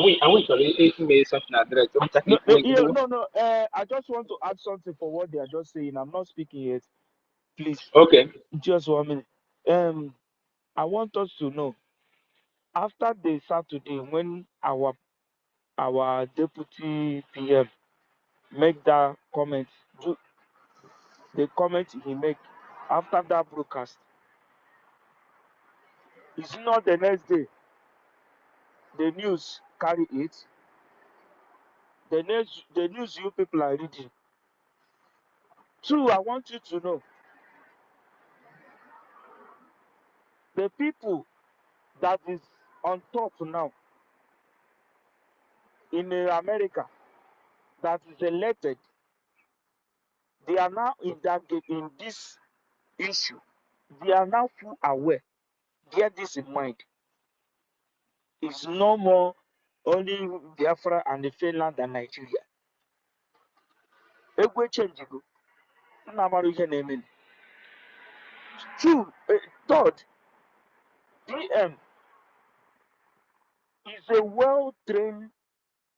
C: we sorry, made something address?
I: No, I just want to add something for what they are just saying. I'm not speaking yet. Please.
C: Okay.
I: Just 1 minute. I want us to know, after the Saturday when our deputy PM make that comment, the comment he make after that broadcast, it's not the next day the news carry it. The news you people are reading. Two, I want you to know, the people that is on top now in America, that is elected, they are now in this issue. They are now full aware. Get this in mind. It's no more only Biafra and the Finland and Nigeria. Egwe change go. Third, PM is a well-trained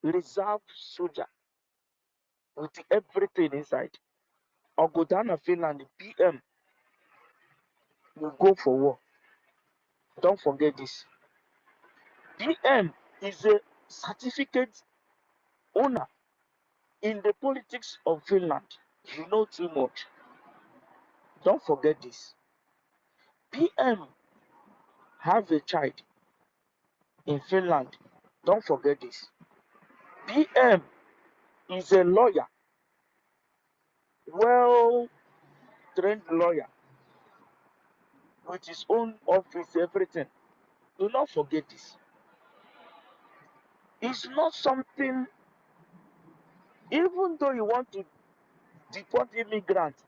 I: reserve soldier with everything inside. Ogodana Finland, PM will go for war. Don't forget this. PM is a certificate owner in the politics of Finland. You know too much. Don't forget this. PM have a child in Finland. Don't forget this. PM is a lawyer, well-trained lawyer, with his own office, everything. Do not forget this. It's not something, even though you want to deport immigrants,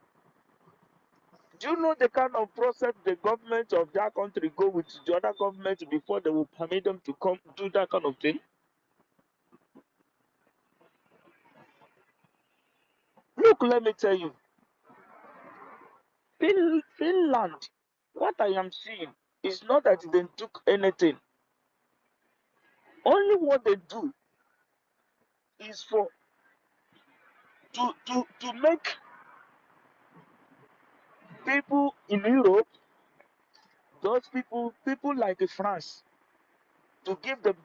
I: do you know the kind of process the government of that country go with the other government before they will permit them to come do that kind of thing? Look, let me tell you, Finland, what I am seeing is not that they took anything. Only what they do is for to make people in Europe, those people like France, to give the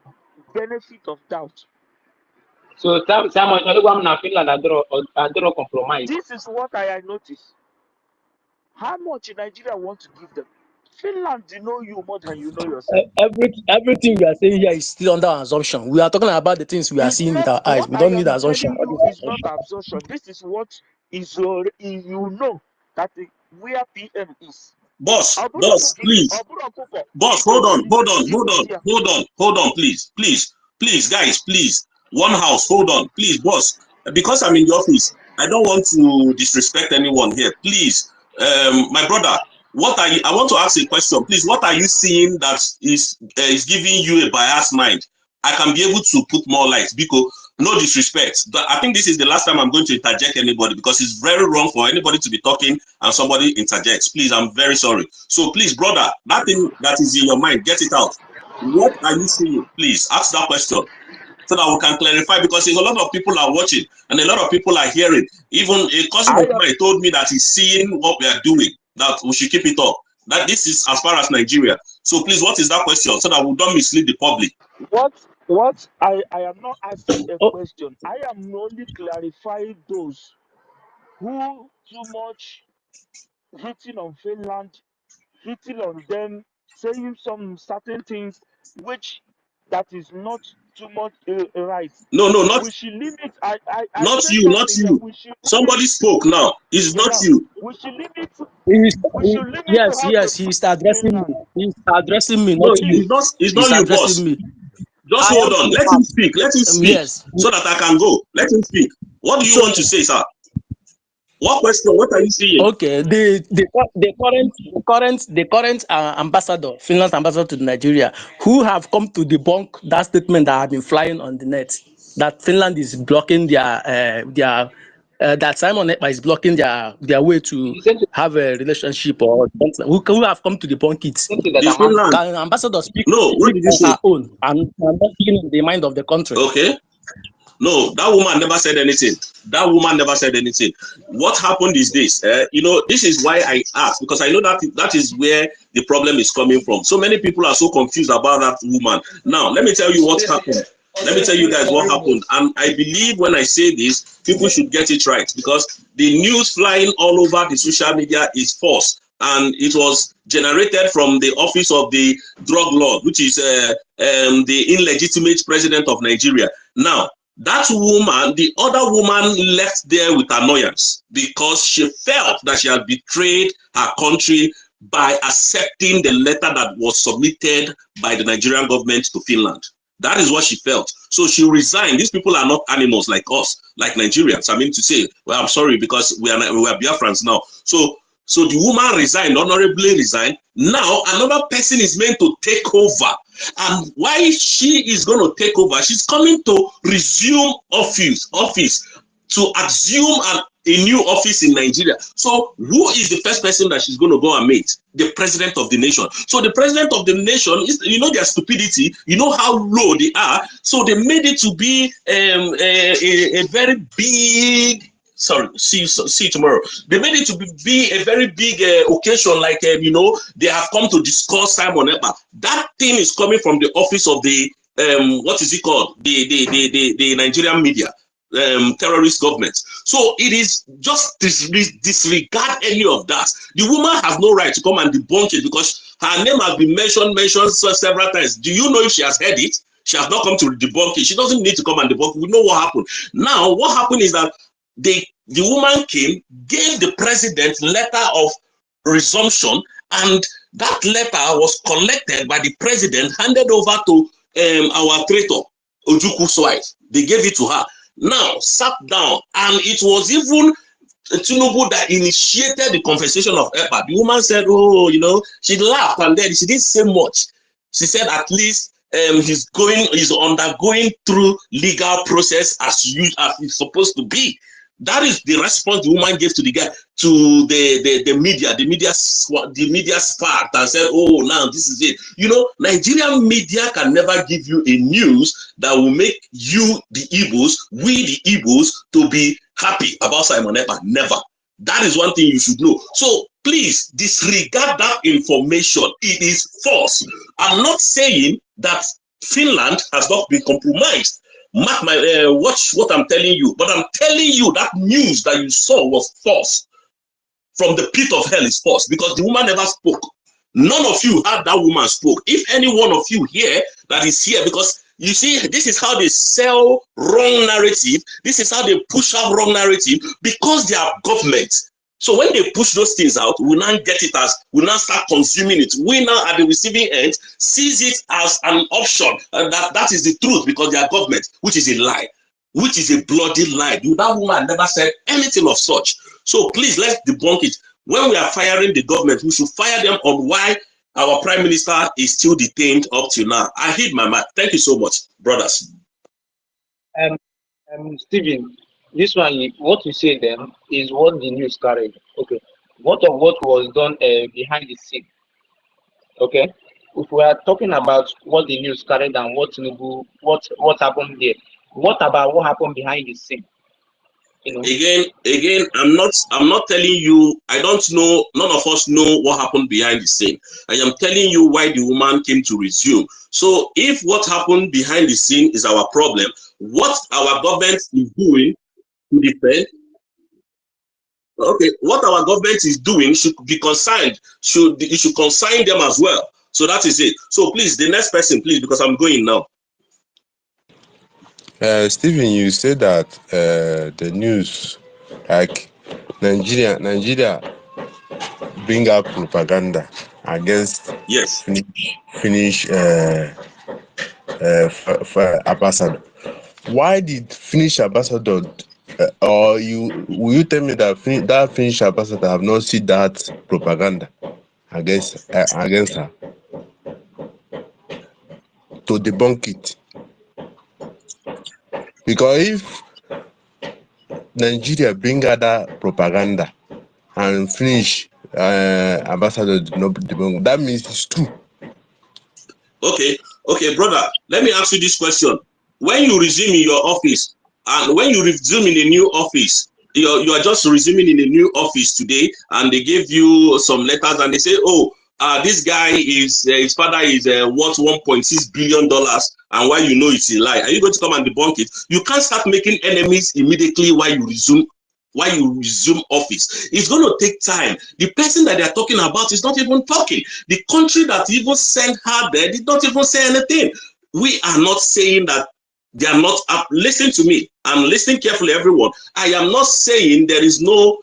I: benefit of doubt.
C: So Simon, Finland are compromise.
I: This is what I noticed. How much Nigeria want to give them? Finland, you know you more than you know yourself.
H: Everything we are saying here is still under assumption. We are talking about the things we are seeing with our eyes. We don't need assumption.
I: It's not absorption. This is what is you know that where PM is.
A: Boss, please. Boss, hold on, please, guys, please. One house, hold on, please, boss. Because I'm in the office, I don't want to disrespect anyone here. Please, my brother, what are you? I want to ask a question, please. What are you seeing that is giving you a biased mind? I can be able to put more light because no disrespect, but I think this is the last time I'm going to interject anybody because it's very wrong for anybody to be talking and somebody interjects. Please, I'm very sorry. So please, brother, that thing that is in your mind, get it out. What are you seeing? Please ask that question so that we can clarify, because a lot of people are watching and a lot of people are hearing. Even a cousin of mine told me that he's seeing what we are doing, that we should keep it up. That this is as far as Nigeria. So please, what is that question so that we don't mislead the public?
I: What I am not asking a question. I am only clarifying those who too much hitting on Finland, hitting on them, saying some certain things which that is not too much right.
A: No, not
I: We should limit. I
A: not
I: said
A: you, not
I: something that
A: you.
I: we should
A: Somebody
I: limit.
A: spoke now. It's
I: Yeah,
A: not
I: now
A: you.
I: we should limit.
H: Yes,
I: How to
H: he's addressing
I: Finland.
H: me. He's addressing me,
A: No,
H: not you.
A: it's
H: He's
A: not you,
H: addressing
A: boss.
H: me.
A: Just
H: I
A: hold
H: am
A: on.
H: too
A: Let him
H: fast.
A: speak. Let him speak
H: Yes.
A: so that I can go. Let him speak. What do you
H: So
A: want to say, sir? What question? What are you saying?
H: okay, the current ambassador, Finland's ambassador to Nigeria, who have come to debunk that statement that have been flying on the net, that Finland is blocking that Simon Ekpa is blocking their way to have a relationship or something. Who have come to debunk it?
A: The Finland.
H: Can ambassador speak
A: No, what did you
H: on
A: say?
H: her own and not being in the mind of the country?
A: Okay. No, that woman never said anything. That woman never said anything. What happened is this. This is why I asked, because I know that is where the problem is coming from. So many people are so confused about that woman. Now, let me tell you what happened. Let me tell you guys what happened. And I believe when I say this, people should get it right, because the news flying all over the social media is false. And it was generated from the office of the drug lord, which is the illegitimate president of Nigeria. Now, that woman, the other woman, left there with annoyance because she felt that she had betrayed her country by accepting the letter that was submitted by the Nigerian government to Finland. That is what she felt. So she resigned. These people are not animals like us, like Nigerians. I mean to say, well, I'm sorry, because we are Biafrans now. So the woman resigned, honorably resigned. Now another person is meant to take over. And why she is going to take over, she's coming to resume office to assume a new office in Nigeria. So who is the first person that she's going to go and meet? The president of the nation. So the president of the nation, you know their stupidity, you know how low they are. So they made it to be a very big, sorry, see you tomorrow. They made it to be a very big occasion, like they have come to discuss Simon Ekpa. That thing is coming from the office of the what is it called? The Nigerian media. Terrorist government. So it is just disregard any of that. The woman has no right to come and debunk it because her name has been mentioned several times. Do you know if she has heard it? She has not come to debunk it. She doesn't need to come and debunk it. We know what happened. Now, what happened is that the woman came, gave the president letter of resumption, and that letter was collected by the president, handed over to our traitor, Ojukwu's wife. They gave it to her. Now, sat down, and it was even Tinubu that initiated the conversation of EPA. The woman said, she laughed, and then she didn't say much. She said, at least he's undergoing through legal process as it's supposed to be. That is the response the woman gave to the guy, to the media sparked and said, oh, now this is it. Nigerian media can never give you a news that will make you, the Igbos, we the Igbos, to be happy about Simon Ekpa. Never. That is one thing you should know. So please disregard that information. It is false. I'm not saying that Finland has not been compromised. Mark my watch what I'm telling you, but I'm telling you that news that you saw was false. From the pit of hell is false, because the woman never spoke. None of you heard that woman spoke. If any one of you here that is here, because you see, this is how they sell wrong narrative. This is how they push out wrong narrative, because they are government. So when they push those things out, we now get it as, we now start consuming it. We now at the receiving end sees it as an option, and that is the truth, because their government, which is a lie, which is a bloody lie. That woman never said anything of such. So please, let's debunk it. When we are firing the government, we should fire them on why our prime minister is still detained up till now. I hit my mind. Thank you so much, brothers.
C: Stephen, this one, what you say then is what the news carried. Okay, what was done behind the scene. Okay, if we are talking about what the news carried and what happened there, what about what happened behind the scene? You know.
A: Again, I'm not telling you, I don't know, none of us know what happened behind the scene. I am telling you why the woman came to resume. So if what happened behind the scene is our problem, what our government is doing to defend, okay, what our government is doing should be consigned, it should consign them as well. So that is it. So please, the next person, please, because I'm going now.
J: Stephen, you said that the news, like Nigeria bring out propaganda against
A: Yes.
J: Finnish ambassador. Why did Finnish ambassador, or will you tell me that that Finnish ambassador have not seen that propaganda against her to debunk it? Because if Nigeria bring out that propaganda and Finnish ambassador did not debunk, that means it's true.
A: Okay, brother, let me ask you this question. When you resume in your office, and when you resume in a new office, you are just resuming in a new office today, and they give you some letters, and they say, oh, this guy is his father is worth $1.6 billion, and why you know it's a lie? Are you going to come and debunk it? You can't start making enemies immediately while you resume office. It's going to take time. The person that they're talking about is not even talking. The country that even sent her there did not even say anything. We are not saying that they are not up. Listen to me. I'm listening carefully, everyone. I am not saying there is no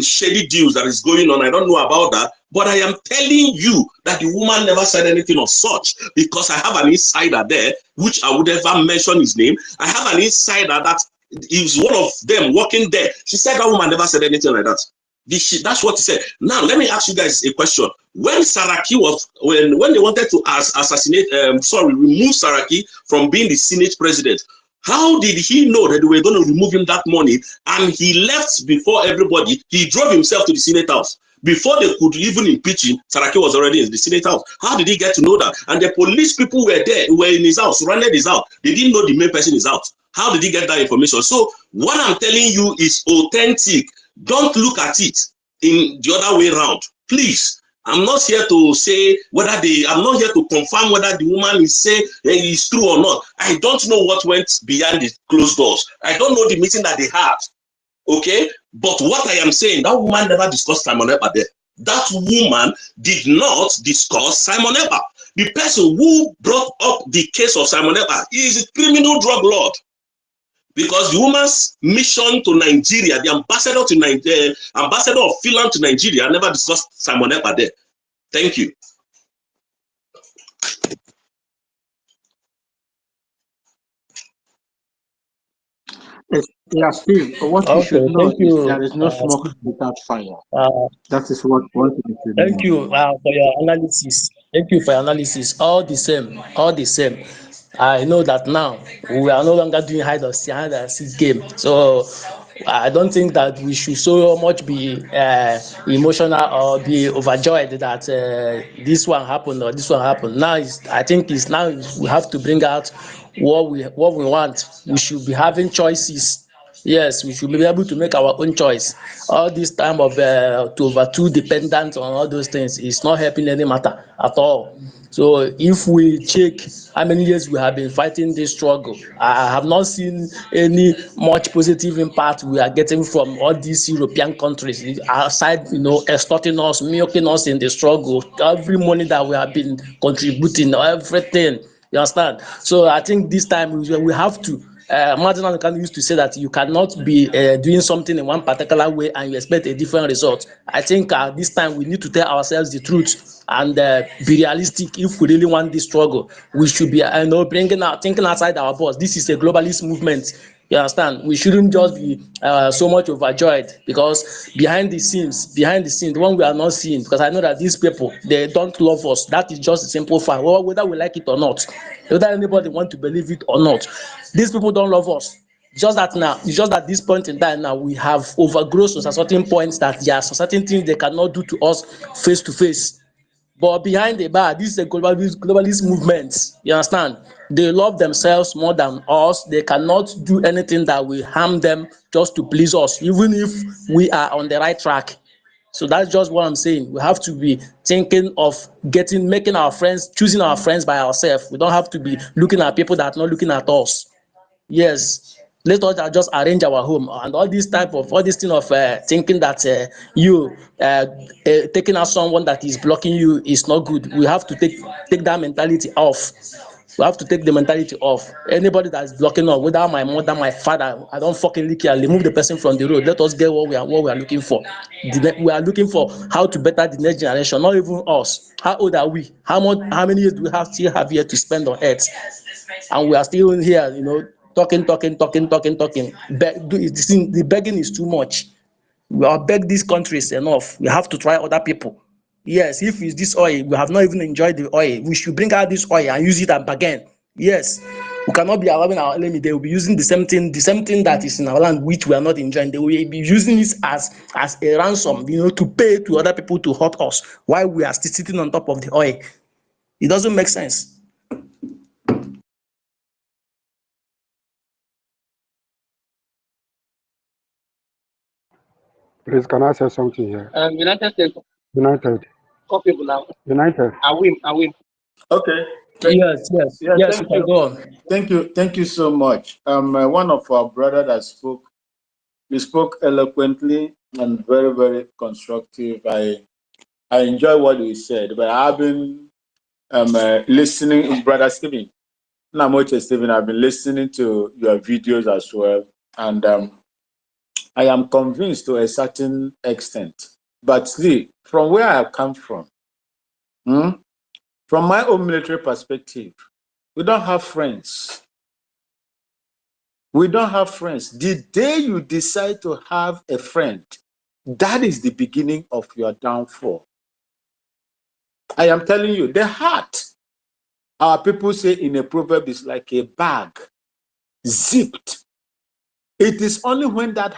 A: shady deals that is going on. I don't know about that. But I am telling you that the woman never said anything of such, because I have an insider there, which I would never mention his name. I have an insider that is one of them working there. She said that woman never said anything like that. That's what he said. Now, let me ask you guys a question. When Saraki was, when they wanted to remove Saraki from being the Senate president, how did he know that they were going to remove him that morning? And he left before everybody. He drove himself to the Senate house. Before they could even impeach him, Saraki was already in the Senate house. How did he get to know that? And the police people were there, were in his house, surrounded his house. They didn't know the main person is out. How did he get that information? So what I'm telling you is authentic. Don't look at it in the other way around. Please. I'm not here to say I'm not here to confirm whether the woman is saying is true or not. I don't know what went behind the closed doors. I don't know the meeting that they had. Okay? But what I am saying, that woman never discussed Simon Ekpa there. That woman did not discuss Simon Ekpa. The person who brought up the case of Simon Ekpa is a criminal drug lord. Because the woman's mission to Nigeria, the ambassador to Nigeria, ambassador of Finland to Nigeria, never discussed Simon Ekpa there. Thank you.
F: Yeah, Steve, what you should
H: Okay,
F: know
H: thank
F: is
H: you.
F: there is no smoke without fire.
H: Uh,
F: That is what you should
H: Thank
F: know.
H: you for your analysis. Thank you for your analysis. All the same, all the same. I know that now we are no longer doing hide and seek game. So I don't think that we should so much be emotional or be overjoyed that this one happened or this one happened. Now I think we have to bring out what we want. We should be having choices. Yes, we should be able to make our own choice. All this time of to over too dependent on all those things is not helping any matter at all. So if we check how many years we have been fighting this struggle, I have not seen any much positive impact we are getting from all these European countries aside, extorting us, milking us in the struggle. Every money that we have been contributing, everything. You understand? So I think this time we have to Martin Luther used to say that you cannot be doing something in one particular way and you expect a different result. I think this time we need to tell ourselves the truth and be realistic. If we really want this struggle, we should be thinking outside our box. This is a globalist movement. You understand? We shouldn't just be so much overjoyed, because behind the scenes, the one we are not seeing, because I know that these people, they don't love us. That is just a simple fact. Well, whether we like it or not, whether anybody want to believe it or not, these people don't love us. Just that now, it's just at this point in time now, we have overgrown to certain points that there are certain things they cannot do to us face to face. But behind the bar, this is a globalist movement. You understand? They love themselves more than us. They cannot do anything that will harm them just to please us, even if we are on the right track. So that's just what I'm saying. We have to be thinking of making our friends, choosing our friends by ourselves. We don't have to be looking at people that are not looking at us. Yes, let us just arrange our home, and all this thing of thinking that you taking out someone that is blocking you is not good. We have to take that mentality off. We have to take the mentality off. Anybody that is blocking us, whether my mother, my father, I don't fucking care. Remove the person from the road. Let us get what we are looking for. We are looking for how to better the next generation, not even us. How old are we? How many years do we still have here to spend on earth? And we are still here, talking. The begging is too much. We have begged these countries enough. We have to try other people. Yes, if it's this oil, we have not even enjoyed the oil. We should bring out this oil and use it and bargain. Yes, we cannot be allowing our enemy. They will be using the same thing that is in our land, which we are not enjoying. They will be using it as a ransom, to pay to other people to hurt us while we are still sitting on top of the oil. It doesn't make sense.
K: Please, can I say something here?
C: United States
K: United.
C: coffee now.
K: United.
C: I win.
E: Okay.
H: Yes, you
E: Thank
H: can
E: you.
H: go on.
E: Thank you so much. One of our brothers that spoke, he spoke eloquently and very, very constructive. I enjoy what he said, but I've been listening, Brother Stephen. Stephen, I've been listening to your videos as well, and I am convinced to a certain extent. But see, from where I come from my own military perspective, we don't have friends. We don't have friends. The day you decide to have a friend, that is the beginning of your downfall. I am telling you, the heart, our people say in a proverb, is like a bag, zipped. It is only when that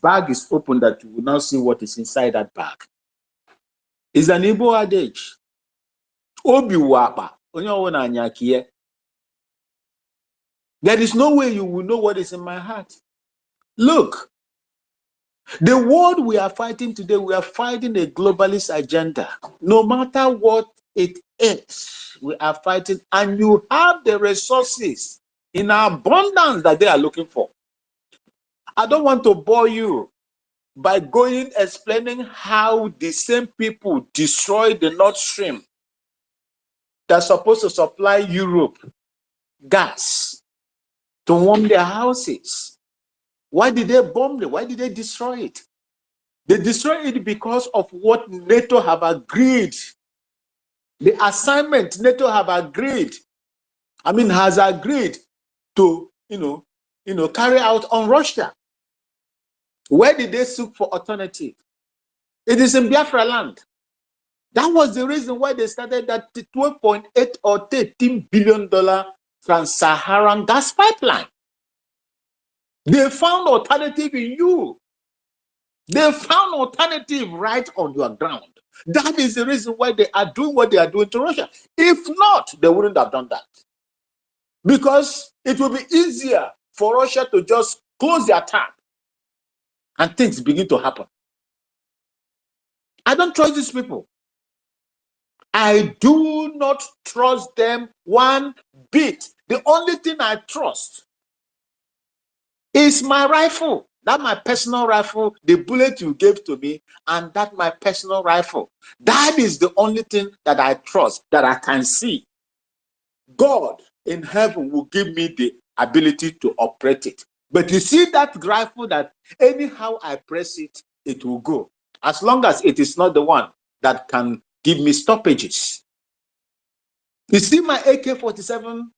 E: bag is open that you will now see what is inside that bag. It's an Igbo adage. Obi wapa, there is no way you will know what is in my heart. Look, the world we are fighting today, we are fighting a globalist agenda. No matter what it is, we are fighting, and you have the resources in abundance that they are looking for. I don't want to bore you by explaining how the same people destroyed the Nord Stream that's supposed to supply Europe gas to warm their houses. Why did they bomb it? Why did they destroy it? They destroyed it because of what NATO have agreed. The assignment NATO have agreed, has agreed to, carry out on Russia. Where did they seek for alternative? It is in Biafra land. That was the reason why they started that $12.8 or $13 billion trans-Saharan gas pipeline. They found alternative in you. They found alternative right on your ground. That is the reason why they are doing what they are doing to Russia. If not, they wouldn't have done that. Because it will be easier for Russia to just close their tap and things begin to happen. I don't trust these people. I do not trust them one bit. The only thing I trust is my rifle. That my personal rifle, the bullet you gave to me, and that my personal rifle. That is the only thing that I trust, that I can see. God in heaven will give me the ability to operate it. But you see that rifle that anyhow I press it, it will go. As long as it is not the one that can give me stoppages. You see, my AK-47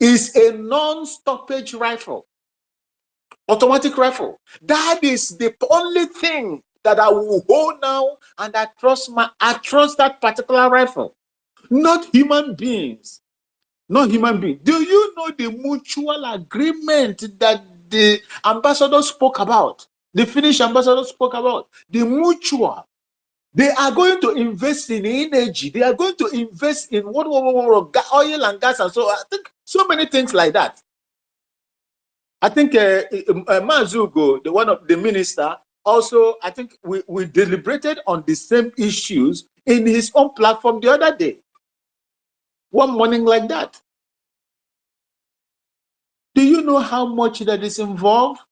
E: is a non-stoppage rifle, automatic rifle. That is the only thing that I will hold now, and I trust that particular rifle, not human beings. Not human beings. Do you know the mutual agreement that the ambassador spoke about? The Finnish ambassador spoke about the mutual. They are going to invest in energy. They are going to invest in oil and gas, and so I think so many things like that. I think Mazugo, the one of the minister, also I think we deliberated on the same issues in his own platform the other day. One morning like that. Do you know how much that is involved?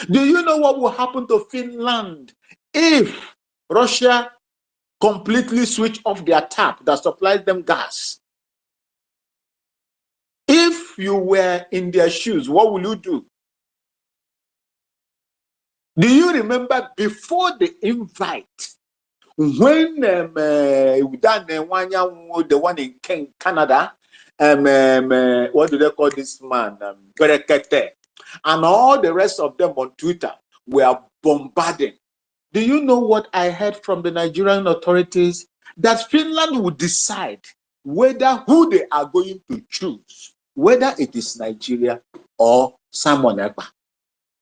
E: Do you know what will happen to Finland if Russia completely switch off their tap that supplies them gas? If you were in their shoes, what will you do? Do you remember before the invite, when the one in Canada, what do they call this man? Berekete, and all the rest of them on Twitter were bombarding. Do you know what I heard from the Nigerian authorities? That Finland would decide who they are going to choose, whether it is Nigeria or Simon Ekpa,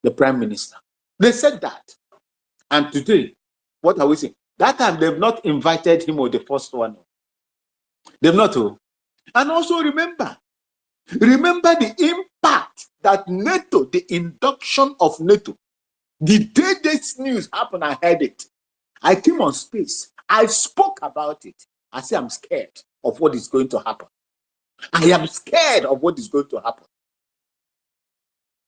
E: the prime minister. They said that. And today, what are we saying? That time they've not invited him or the first one. They've not. And also remember the impact that NATO, the induction of NATO, the day this news happened, I heard it. I came on space. I spoke about it. I say I'm scared of what is going to happen. I am scared of what is going to happen.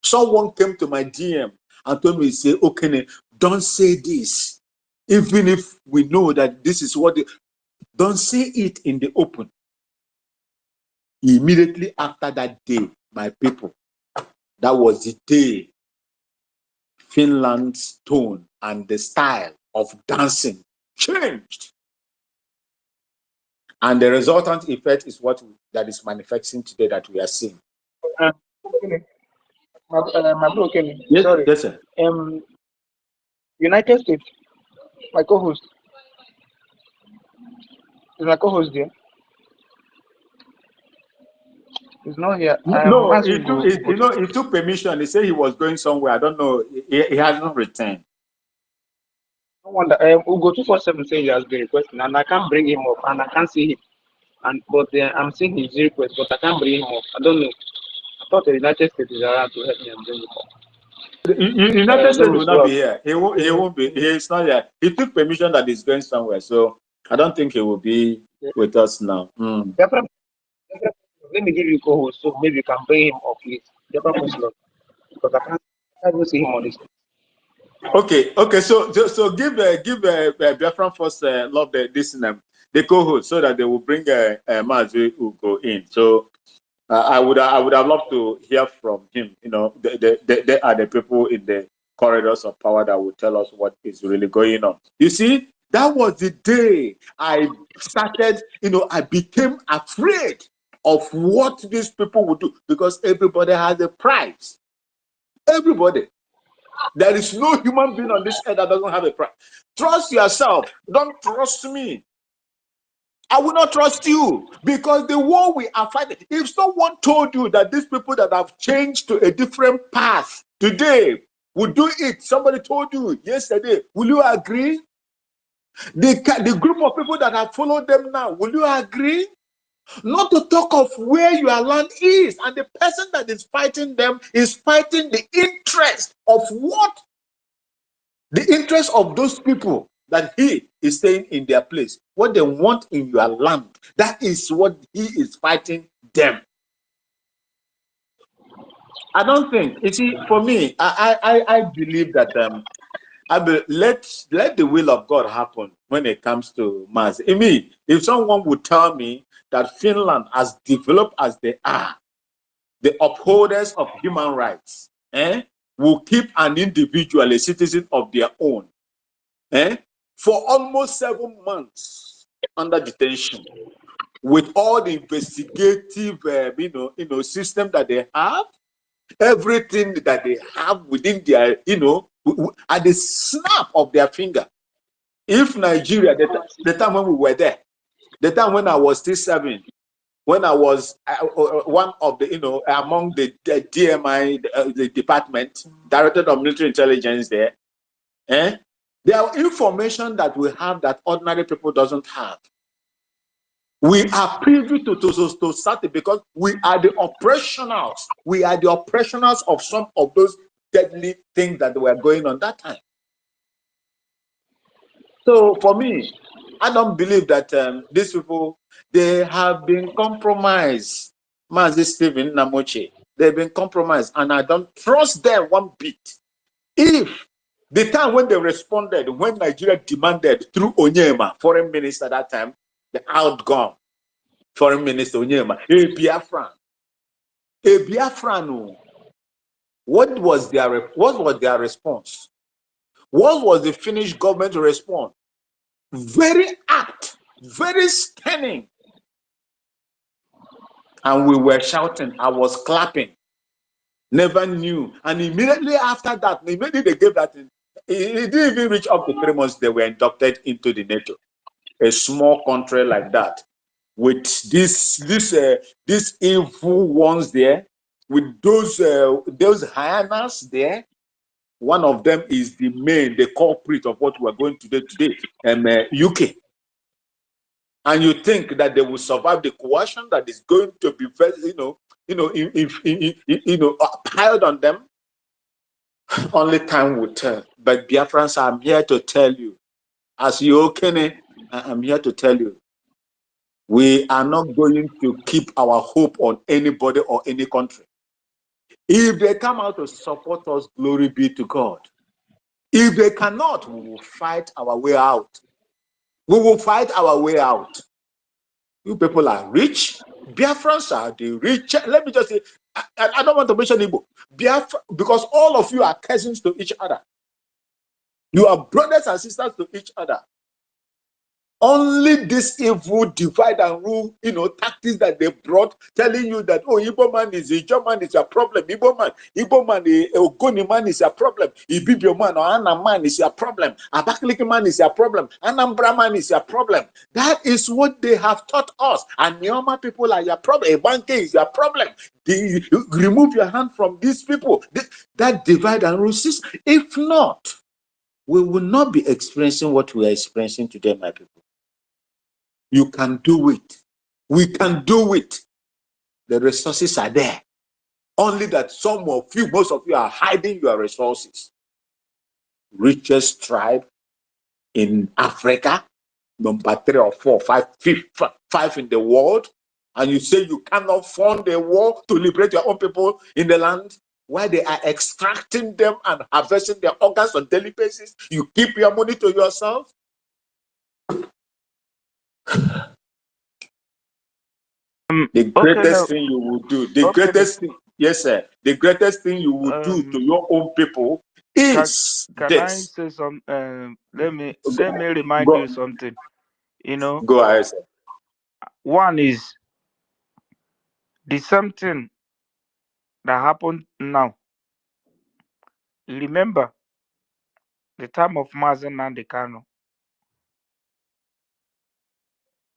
E: Someone came to my DM and told me, say, okay, don't say this. Even if we know that this is what don't say it in the open. Immediately after that day, my people, that was the day Finland's tone and the style of dancing changed. And the resultant effect is what that is manifesting today that we are seeing.
C: My bro, Kenny.
E: Yes,
C: Sorry.
E: yes, sir.
C: United States, my co-host. Is my co-host there? He's not here.
E: No, he took permission. He said he was going somewhere. I don't know. He hasn't returned.
C: No wonder. Ugo 247 says he has been requesting, and I can't bring him up, and I can't see him. But I'm seeing his request, but I can't bring him up. I don't know. I thought the United States is around to help me and bring him up.
E: United States will not be here. He won't be. He's not here. He took permission that he's going somewhere, so I don't think he will be with us now.
C: Let me give you co-host, so maybe you can bring him up, please. Because I can't even see him on this.
E: Okay. So give Biafran first love the co-host so that they will bring Mazi Ugo in. So I would have loved to hear from him. You know, they are the people in the corridors of power that will tell us what is really going on. You see, that was the day I started. You know, I became afraid of what these people would do because everybody has a price. Everybody. There is no human being on this earth that doesn't have a price. Trust yourself. Don't trust me. I will not trust you because the war we are fighting. If someone told you that these people that have changed to a different path today would do it, somebody told you yesterday, will you agree? The group of people that have followed them now, will you agree? Not to talk of where your land is, and the person that is fighting them is fighting the interest of what? The interest of those people that he is staying in their place, what they want in your land, that is what he is fighting them. I don't think, you see, for me, I believe that let the will of God happen when it comes to Mars. I mean, if someone would tell me that Finland, as developed as they are, the upholders of human rights, will keep an individual a citizen of their own, for almost 7 months under detention, with all the investigative, system that they have, everything that they have within their, at the snap of their finger. If Nigeria, the time when we were there, the time when I was still serving, when I was one of the, among the DMI, the department, Director of Military Intelligence there, there are information that we have that ordinary people doesn't have. We are privy to certain, because we are the operationals. We are the operationals of some of those deadly things that were going on that time. So for me, I don't believe that these people, they have been compromised. Mazi Stephen Namoche, they've been compromised, and I don't trust them one bit. If the time when they responded, when Nigeria demanded through Onyema, foreign minister at that time, the outgone foreign minister Onyema, a Biafran, what was their response? What was the Finnish government response? Very apt, very stunning. And we were shouting, I was clapping, never knew. And immediately after that, immediately they gave that, it didn't even reach up to 3 months, they were inducted into the NATO. A small country like that, with these evil ones there, with those hyenas there. One of them is the culprit of what we're going to do today, UK. And you think that they will survive the coercion that is going to be very, piled on them? Only time will tell. But Biafrans, I'm here to tell you, as you okay, I'm here to tell you, we are not going to keep our hope on anybody or any country. If they come out to support us, glory be to God. If they cannot, we will fight our way out. We will fight our way out. You people are rich. Biafrans are the rich. Let me just say, I don't want to mention Igbo. Biafra, because all of you are cousins to each other. You are brothers and sisters to each other. Only this evil divide and rule, tactics that they brought, telling you that, oh, Igbo man is a German is a problem. Igbo man, Ogoni man is a problem. Ibibio man or Anna man is a problem. Abakaliki man is a problem. Anambra man is a problem. That is what they have taught us. And Nyoma people are your problem. Ebanke is your problem. Remove your hand from these people. That divide and rule system. If not, we will not be experiencing what we are experiencing today, my people. You can do it. We can do it. The resources are there. Only that some of you, most of you, are hiding your resources. Richest tribe in Africa, number 3 or 4, 5, 5 in the world, and you say you cannot fund a war to liberate your own people in the land, while they are extracting them and harvesting their organs on daily basis. You keep your money to yourself. The greatest thing you will do, the greatest thing, yes, sir, the greatest thing you will do to your own people is
I: can
E: this.
I: I say some? Let me remind you something.
E: Go ahead, sir.
I: One is the same thing that happened now. You remember the time of Mazen Nnamdi Kanu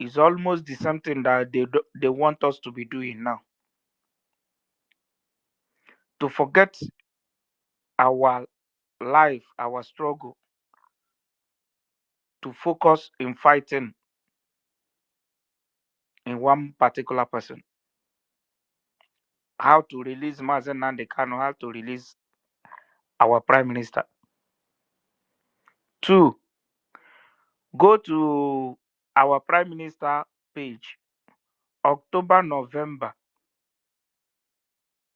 I: is almost the same thing that they want us to be doing now. To forget our life, our struggle, to focus in fighting in one particular person. How to release Mazen Nnamdi Kanu, how to release our prime minister. 2, go to our prime minister page, October, November,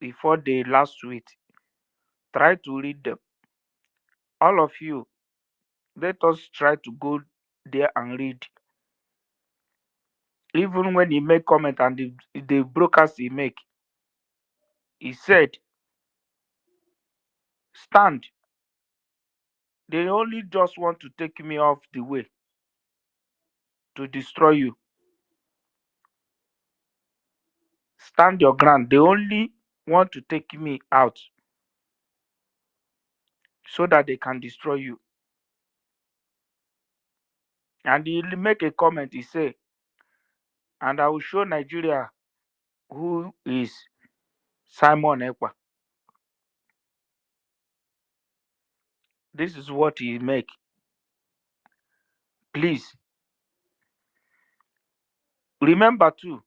I: before the last tweet. Try to read them. All of you, let us try to go there and read. Even when he make comment and the broadcast he make, He said, stand. They only just want to take me off the way to destroy you. Stand your ground. They only want to take me out so that they can destroy you. And he make a comment. He say, and I will show Nigeria who is Simon Ekpa. This is what he make. Please remember too,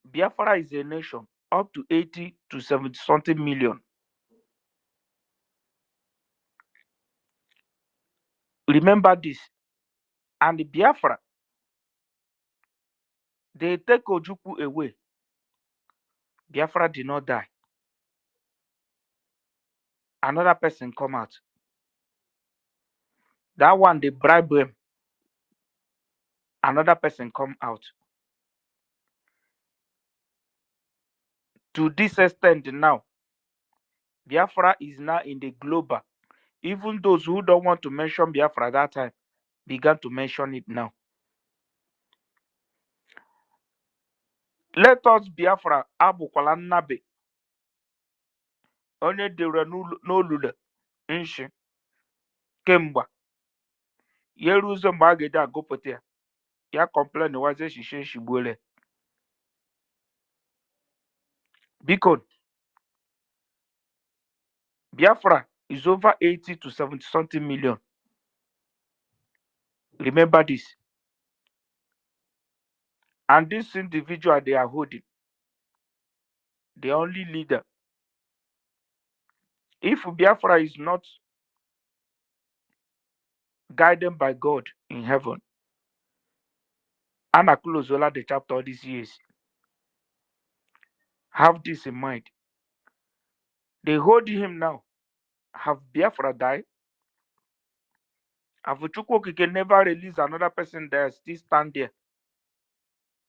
I: Biafra is a nation up to 80 to 70 something million. Remember this. And the Biafra, they take Ojukwu away. Biafra did not die. Another person come out. That one, they bribe him. Another person come out. To this extent now, Biafra is now in the global. Even those who don't want to mention Biafra that time began to mention it now. Let us Biafra abụkwala nnabe onye dere n'olule nshi kemgbe ya eru ụzọ mgbe a ga-eji agụpụta ya ya complain wazie shishe shigbuole. Biko, Biafra is over 80 to 70 something million. Remember this. And this individual they are holding, the only leader. If Biafra is not guided by God in heaven, Anna Kulozola the chapter all these years, have this in mind. They hold him now. Have Biafra died? Have Chukwu can never release another person there still stand there?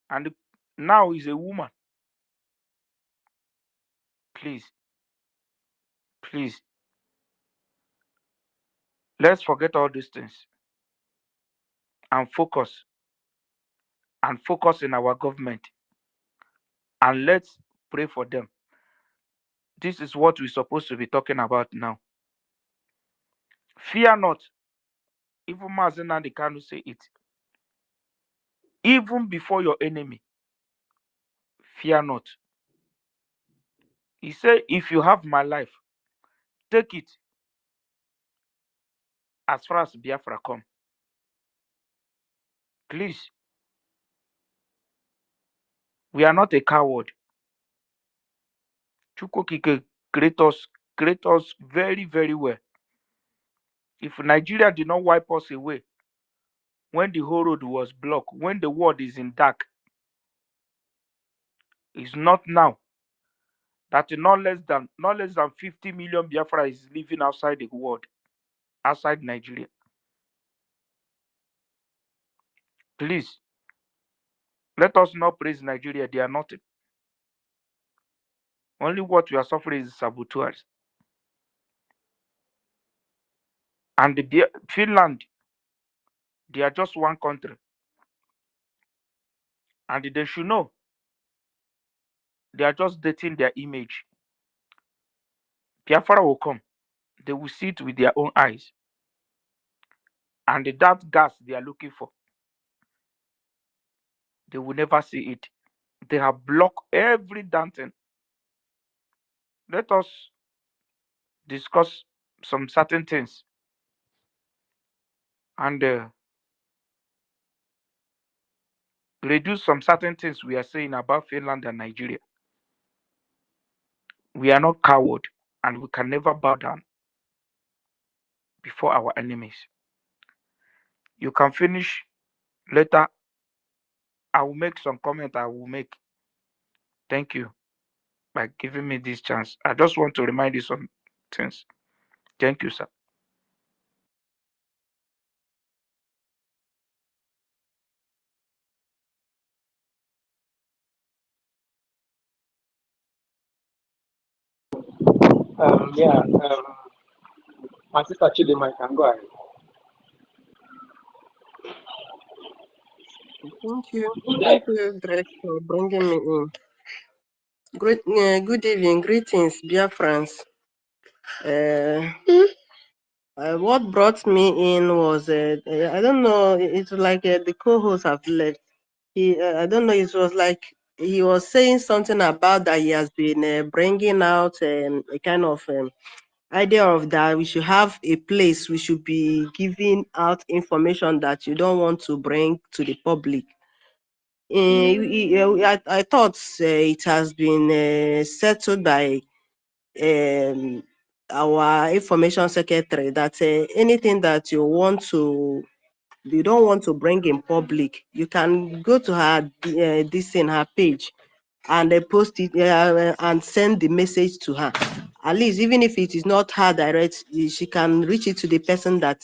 I: And now is a woman. Please, please, let's forget all these things and focus in our government, and let's pray for them. This is what we're supposed to be talking about now. Fear not. Even Mazina the Kanu say it. Even before your enemy, fear not. He said, if you have my life, take it as far as Biafra come. Please, we are not a coward. Chukwokike create us very, very well. If Nigeria did not wipe us away when the whole road was blocked, when the world is in dark, it's not now that not less than 50 million Biafra is living outside the world, outside Nigeria. Please, let us not praise Nigeria. They are nothing. Only what we are suffering is saboteurs. And Finland, they are just one country. And they should know they are just dating their image. Biafra will come. They will see it with their own eyes. And that gas they are looking for, they will never see it. They have blocked every damn thing. Let us discuss some certain things and reduce some certain things we are saying about Finland and Nigeria. We are not coward, and we can never bow down before our enemies. You can finish later. I will make some comment. I will make. Thank you by giving me this chance. I just want to remind you some things. Thank you, sir.
C: Yeah, my sister Chidima, you can go ahead.
L: Thank you. Thank you, Greg, for bringing me in. Good evening, greetings, dear friends. What brought me in was, I don't know, it's like the co-hosts have left. I don't know, it was like he was saying something about that he has been bringing out a kind of idea of that we should have a place we should be giving out information that you don't want to bring to the public. I thought it has been settled by our information secretary that anything that you don't want to bring in public, you can go to her this in her page and post it and send the message to her. At least, even if it is not her direct, she can reach it to the person that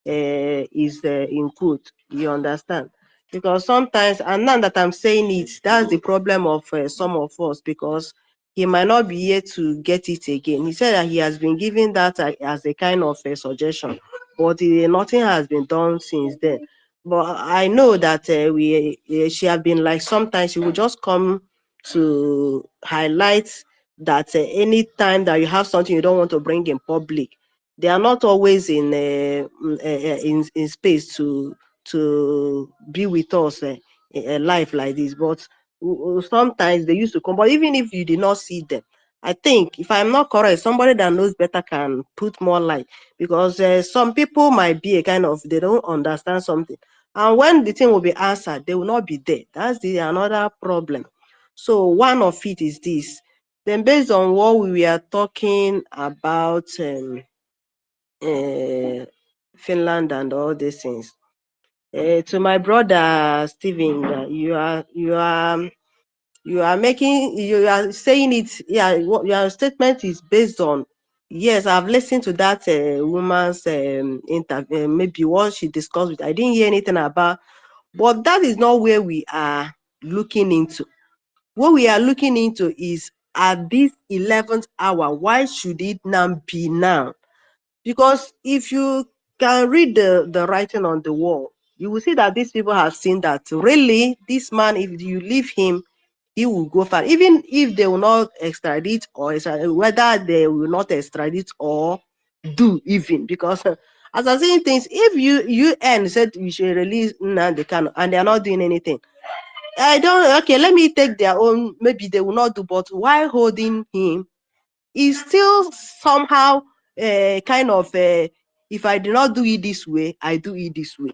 L: is in quote. You understand? Because sometimes, and now that I'm saying it, that's the problem of some of us, because he might not be here to get it again. He said that he has been giving that as a kind of a suggestion, but nothing has been done since then. But I know that she have been like, sometimes she will just come to highlight that any time that you have something you don't want to bring in public, they are not always in space to be with us in life like this. But sometimes they used to come. But even if you did not see them, I think, if I'm not correct, somebody that knows better can put more light, because some people might be a kind of, they don't understand something, and when the thing will be answered, they will not be there. That's another problem. So one of it is this. Then, based on what we are talking about, Finland and all these things, to my brother Stephen, you are saying it. Yeah, your statement is based on. Yes, I've listened to that woman's interview. Maybe what she discussed with. I didn't hear anything about, but that is not where we are looking into. What we are looking into is, at this 11th hour, why should it now be now? Because if you can read the writing on the wall, you will see that these people have seen that really this man, if you leave him, he will go far. Even if they will not extradite, or whether they will not extradite or do even, because as I'm saying things, if UN said we should release Nnamdi Kanu and they are not doing anything, I don't, okay, let me take their own, maybe they will not do, but why holding him is still somehow kind of, if I do not do it this way, I do it this way,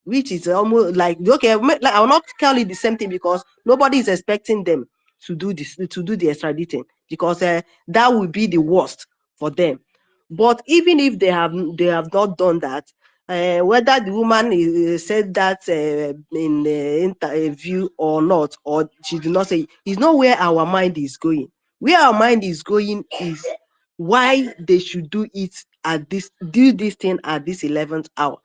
L: which is almost like, okay, like, I will not call it the same thing, because nobody is expecting them to do this, to do the extraditing, because that would be the worst for them. But even if they have not done that, whether the woman said that in the interview or not, or she did not say, is not where our mind is going. Where our mind is going is why they should do this thing at this 11th hour.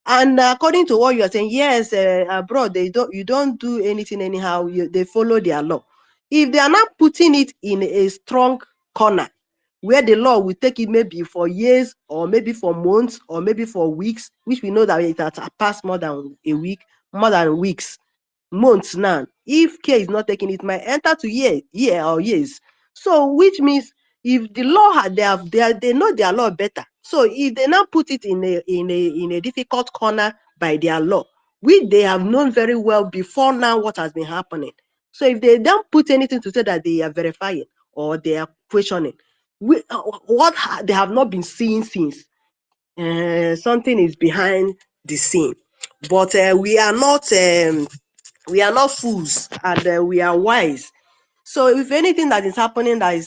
L: And according to what you are saying, yes, abroad you don't do anything anyhow. They follow their law. If they are not putting it in a strong corner, where the law will take it maybe for years, or maybe for months, or maybe for weeks, which we know that it has passed more than a week, more than weeks, months now. If care is not taking, it might enter to year or years. So which means, if the law they know their law better. So if they now put it in a difficult corner by their law, which they have known very well before now what has been happening. So if they don't put anything to say that they are verifying or they are questioning, they have not been seeing since, something is behind the scene. But we are not fools, and we are wise. So if anything that is happening now,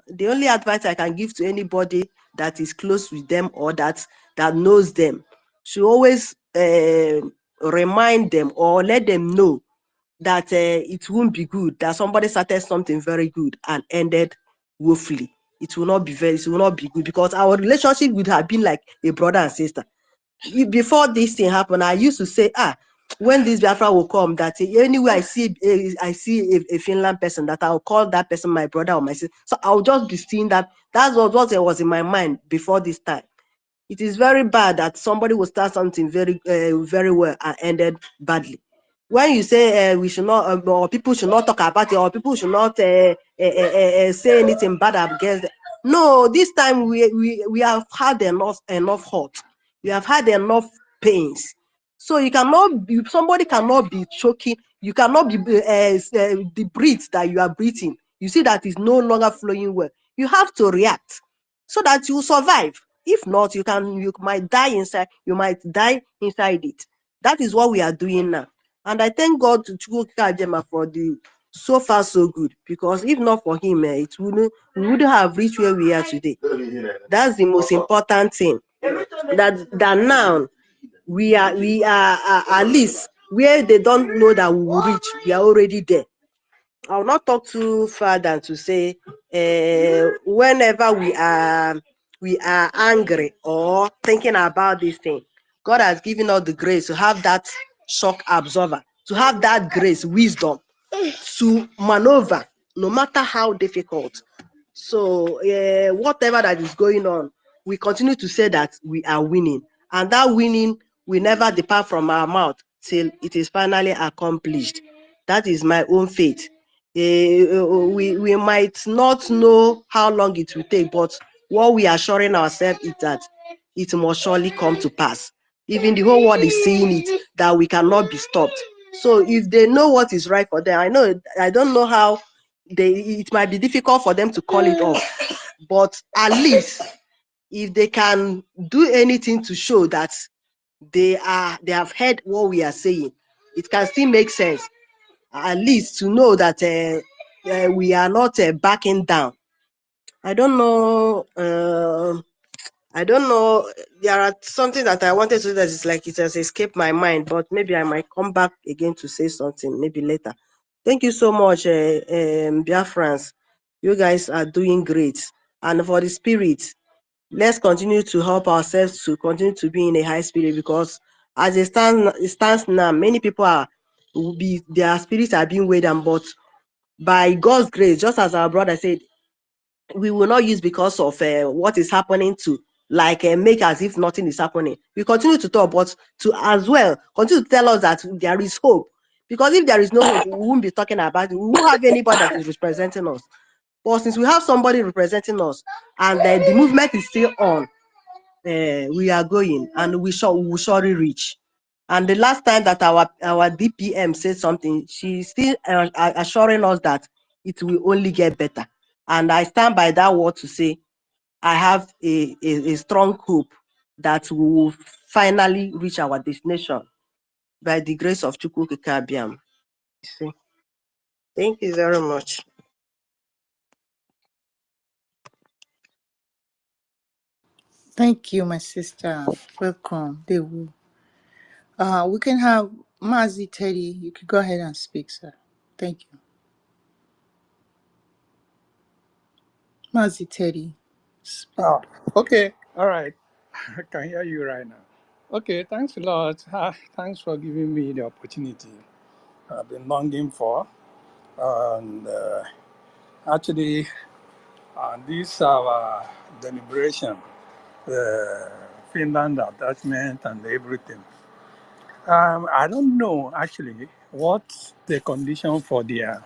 L: the only advice I can give to anybody that is close with them, or that knows them, should always remind them or let them know that it won't be good, that somebody started something very good and ended woefully. It will not be good, because our relationship would have been like a brother and sister. Before this thing happened, I used to say, when this Biafra will come, that anywhere I see a Finland person, that I'll call that person my brother or my sister. So I'll just be seeing that. That's what was in my mind before this time. It is very bad that somebody will start something very well and ended badly. When you say we should not, or people should not talk about it, or people should not say anything bad against it. No, this time we have had enough hurt. We have had enough pains. So somebody cannot be choking. You cannot be the breath that you are breathing. You see that is no longer flowing well. You have to react so that you survive. If not, you might die inside. You might die inside it. That is what we are doing now. And I thank God to Chukwuka Ajema for the so far so good, because if not for him, we wouldn't have reached where we are today. That's the most important thing. That now we are at least where they don't know that we will reach. We are already there. I will not talk too far than to say whenever we are angry or thinking about this thing, God has given us the grace to have that shock absorber, to have that grace, wisdom to maneuver no matter how difficult. So whatever that is going on, we continue to say that we are winning, and that winning will never depart from our mouth till it is finally accomplished. That is my own faith. We might not know how long it will take, but what we are assuring ourselves is that it must surely come to pass. Even the whole world is seeing it, that we cannot be stopped. So if they know what is right for them, I don't know how it might be difficult for them to call it off, but at least if they can do anything to show that they have heard what we are saying, it can still make sense. At least to know that we are not backing down. I don't know. I don't know. There are something that I wanted to do that is like it has escaped my mind, but maybe I might come back again to say something maybe later. Thank you so much, Biafrans. You guys are doing great. And for the spirit, let's continue to help ourselves to continue to be in a high spirit, because as it stands now, many people their spirits are being weighed down, but by God's grace, just as our brother said, we will not use because of what is happening to make as if nothing is happening. We continue to talk, but to as well continue to tell us that there is hope. Because if there is no hope, we won't be talking about it. We won't have anybody that is representing us. But since we have somebody representing us, and the movement is still on, we are going, and we will surely reach. And the last time that our DPM said something, she's still assuring us that it will only get better. And I stand by that word to say, I have a strong hope that we will finally reach our destination by the grace of Chukwu Kikabiam. Thank you very much.
M: Thank you, my sister. Welcome. They will. We can have Mazi Teddy. You can go ahead and speak, sir. Thank you. Mazi Teddy. Speak.
N: Oh, okay. All right. I can hear you right now. Okay. Thanks a lot. Thanks for giving me the opportunity I've been longing for. And actually, this our deliberation, Finland attachment and everything. I don't know actually what the condition for the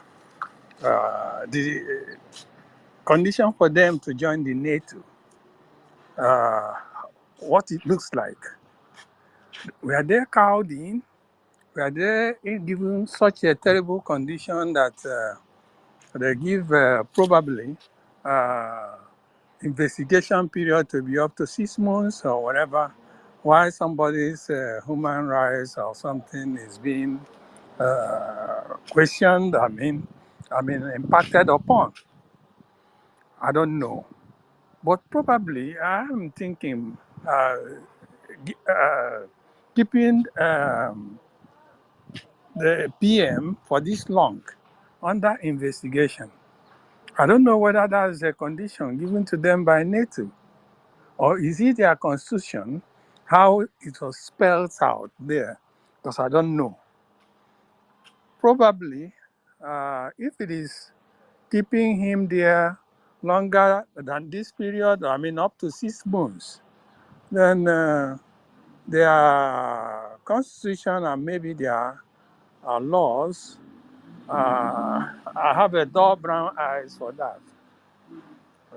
N: condition for them to join the NATO. Uh, what it looks like. Were they cowed in? Were they given such a terrible condition that they give probably uh, investigation period to be up to 6 months or whatever, while somebody's human rights or something is being questioned? Impacted upon. I don't know, but probably I'm thinking keeping the PM for this long under investigation. I don't know whether that is a condition given to them by NATO, or is it their constitution, how it was spelled out there because I don't know. Probably, if it is keeping him there longer than this period, I mean up to 6 months, then their constitution and maybe their laws, I have a dull brown eyes for that.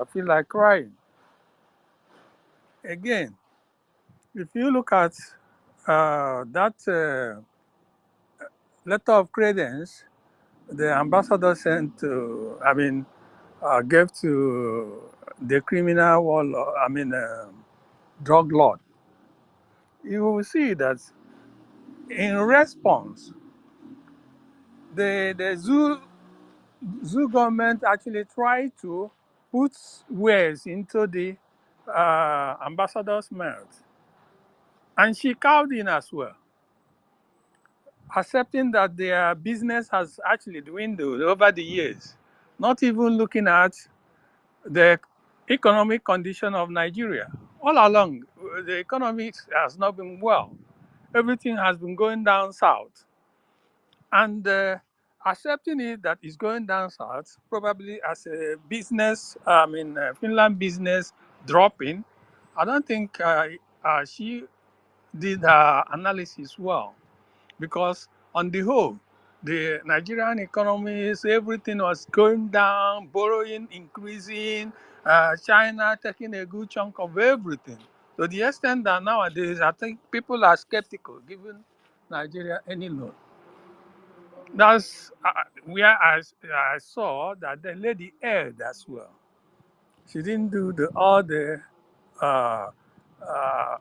N: I feel like crying. Again, if you look at that letter of credence the ambassador sent to, gave to the criminal warlord, drug lord, you will see that in response, the zoo government actually tried to put words into the ambassador's mouth. And she cowed in as well, accepting that their business has actually dwindled over the years, not even looking at the economic condition of Nigeria. All along, the economy has not been well. Everything has been going down south. And accepting it that it's going down south, probably as a business, Finland business dropping, I don't think she did her analysis well. Because on the whole, the Nigerian economy is everything was going down, borrowing increasing, China taking a good chunk of everything. To the extent that nowadays, I think people are skeptical giving Nigeria any loan. That's where I saw that the lady erred as well. She didn't do all the uh, uh,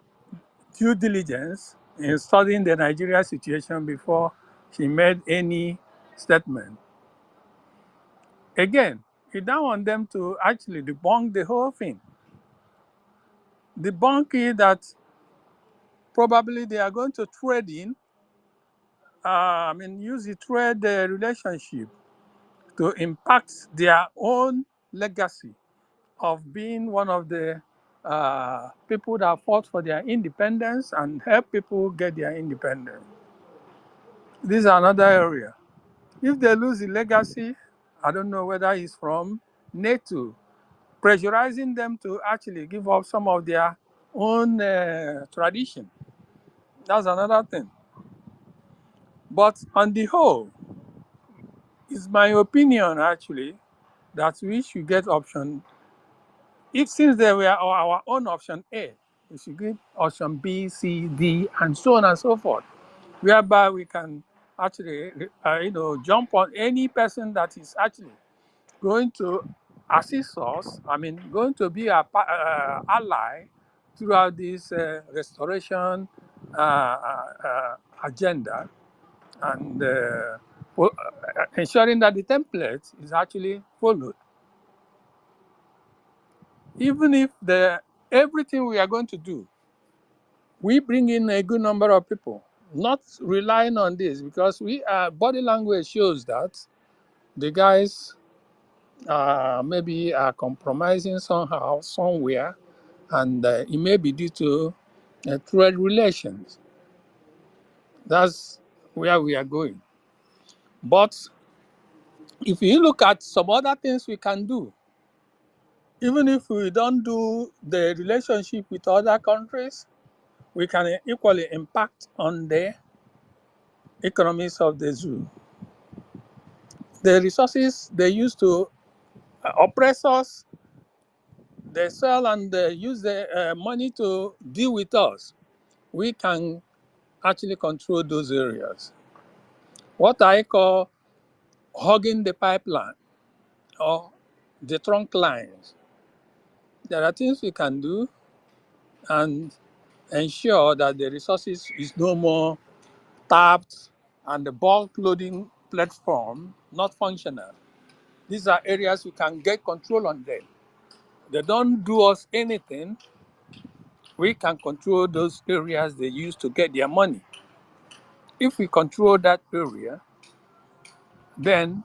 N: due diligence in studying the Nigeria situation before she made any statement. Again, it down on them to actually debunk the whole thing. Debunk it that probably they are going to trade in, use the trade relationship to impact their own legacy of being one of the people that fought for their independence and help people get their independence. This is another area. If they lose the legacy, I don't know whether it's from NATO pressurizing them to actually give up some of their own tradition. That's another thing. But on the whole, it's my opinion actually that we should get option. If since they were our own option A, we should get option B, C, D, and so on and so forth, whereby we can actually, jump on any person that is actually going to assist us, going to be our ally throughout this restoration agenda and ensuring that the template is actually followed. Even if everything we are going to do, we bring in a good number of people, not relying on this because body language shows that the guys maybe are compromising somehow, somewhere, and it may be due to trade relations. That's where we are going. But if you look at some other things we can do, even if we don't do the relationship with other countries, we can equally impact on the economies of the zoo. The resources they use to oppress us, they sell and they use the money to deal with us. We can actually control those areas. What I call hugging the pipeline or the trunk lines. There are things we can do and ensure that the resources is no more tapped and the bulk loading platform not functional. These are areas we can get control on them. They don't do us anything. We can control those areas they use to get their money. If we control that area, then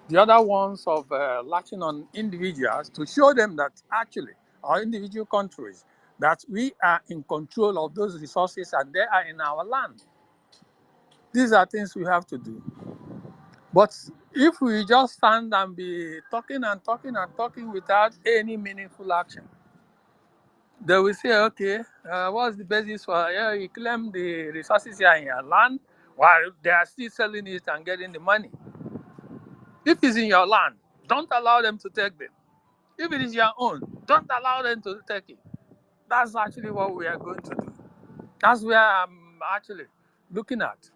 N: the other ones of latching on individuals to show them that actually our individual countries, that we are in control of those resources and they are in our land. These are things we have to do. But if we just stand and be talking and talking and talking without any meaningful action, they will say, okay, what's the basis for, yeah, you claim the resources here in your land while they are still selling it and getting the money. If it's in your land, don't allow them to take them. If it is your own, don't allow them to take it. That's actually what we are going to do. That's where I'm actually looking at.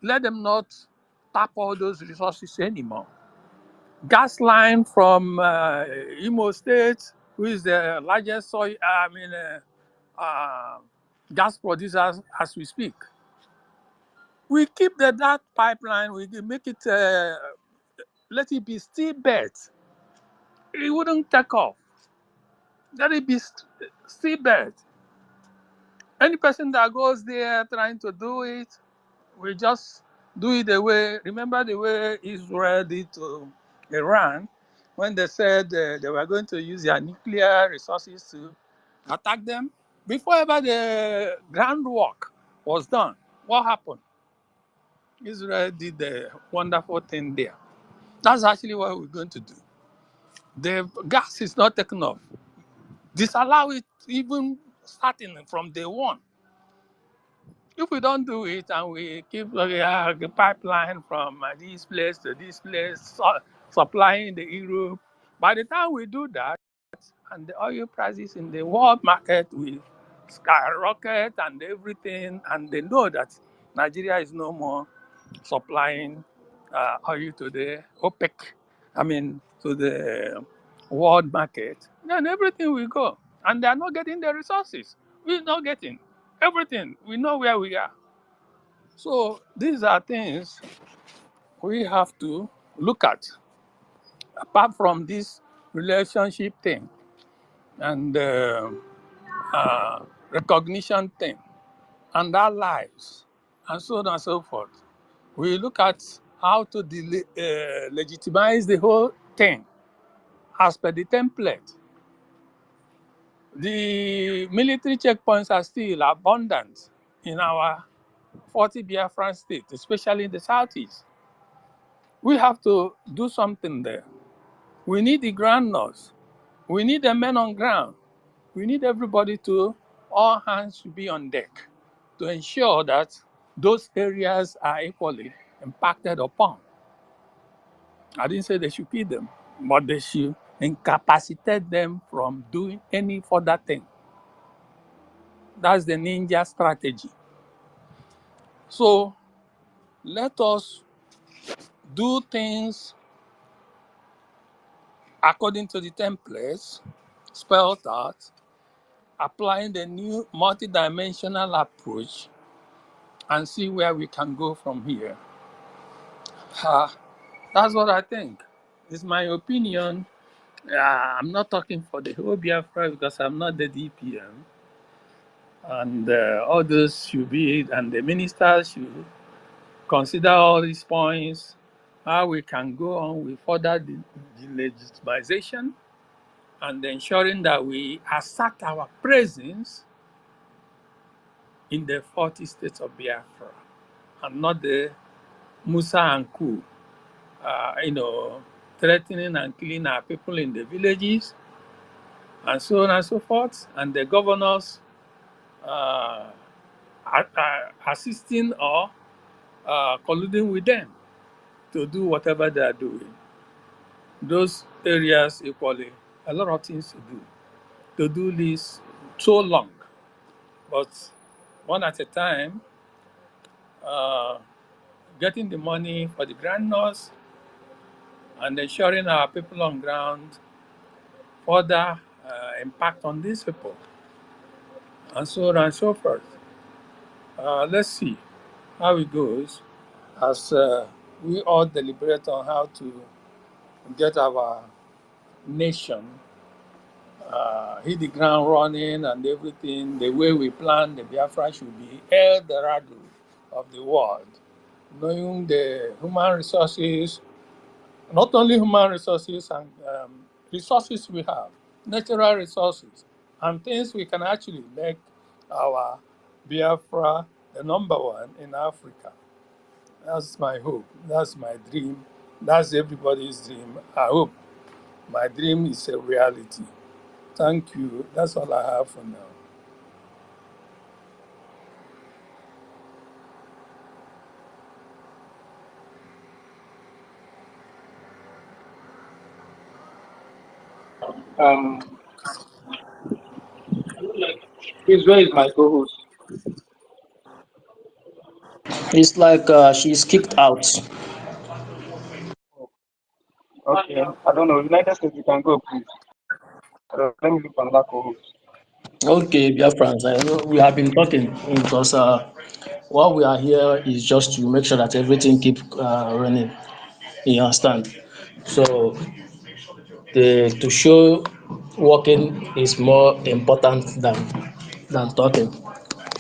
N: Let them not tap all those resources anymore. Gas line from Imo State, who is the largest uh, gas producer as we speak. We keep that pipeline, we make it, let it be still bed. It wouldn't take off. Let it be still bed. Any person that goes there trying to do it, we just do it the way, remember the way Israel did to Iran when they said they were going to use their nuclear resources to attack them? Before ever the groundwork was done, what happened? Israel did the wonderful thing there. That's actually what we're going to do. The gas is not taken off. Disallow it even starting from day one. If we don't do it and we keep the pipeline from this place to this place, supplying the Europe, by the time we do that, and the oil prices in the world market will skyrocket and everything, and they know that Nigeria is no more supplying oil to the OPEC, to the world market, then everything will go. And they are not getting the resources. We're not getting everything. We know where we are. So these are things we have to look at, apart from this relationship thing and recognition thing and our lives and so on and so forth. We look at how to legitimize the whole thing as per the template. The military checkpoints are still abundant in our 40 Biafran states, especially in the southeast. We have to do something there. We need the groundnuts. We need the men on ground. We need everybody to, all hands should be on deck to ensure that those areas are equally impacted upon. I didn't say they should kill them, but they should incapacitate them from doing any further thing. That's the ninja strategy. So let us do things according to the templates spelled out, applying the new multidimensional approach, and see where we can go from here. That's what I think. It's my opinion. I'm not talking for the whole Biafra because I'm not the DPM. And others should be, and the ministers should consider all these points, how we can go on with further the legitimization and ensuring that we assert our presence in the 40 states of Biafra and not the Musa and Ku, threatening and killing our people in the villages and so on and so forth, and the governors uh, assisting or colluding with them to do whatever they are doing. Those areas equally, a lot of things to do. To do this so long, but one at a time, uh, getting the money for the grandness and ensuring our people on ground further impact on these people, and so on and so forth. Let's see how it goes as we all deliberate on how to get our nation hit the ground running and everything the way we plan. The Biafra should be El Dorado of the world, knowing the human resources, not only human resources and resources we have, natural resources, and things we can actually make our Biafra the number one in Africa. That's my hope. That's my dream. That's everybody's dream. I hope my dream is a reality. Thank you. That's all I have for now.
C: Um, please, where is my co-host?
H: It's like she's kicked out.
C: Okay, I don't know. United States, you can go, please. Let me look for another co-host.
H: Okay, dear friends, I know we have been talking because what we are here is just to make sure that everything keep running. You understand? So to show working is more important than talking.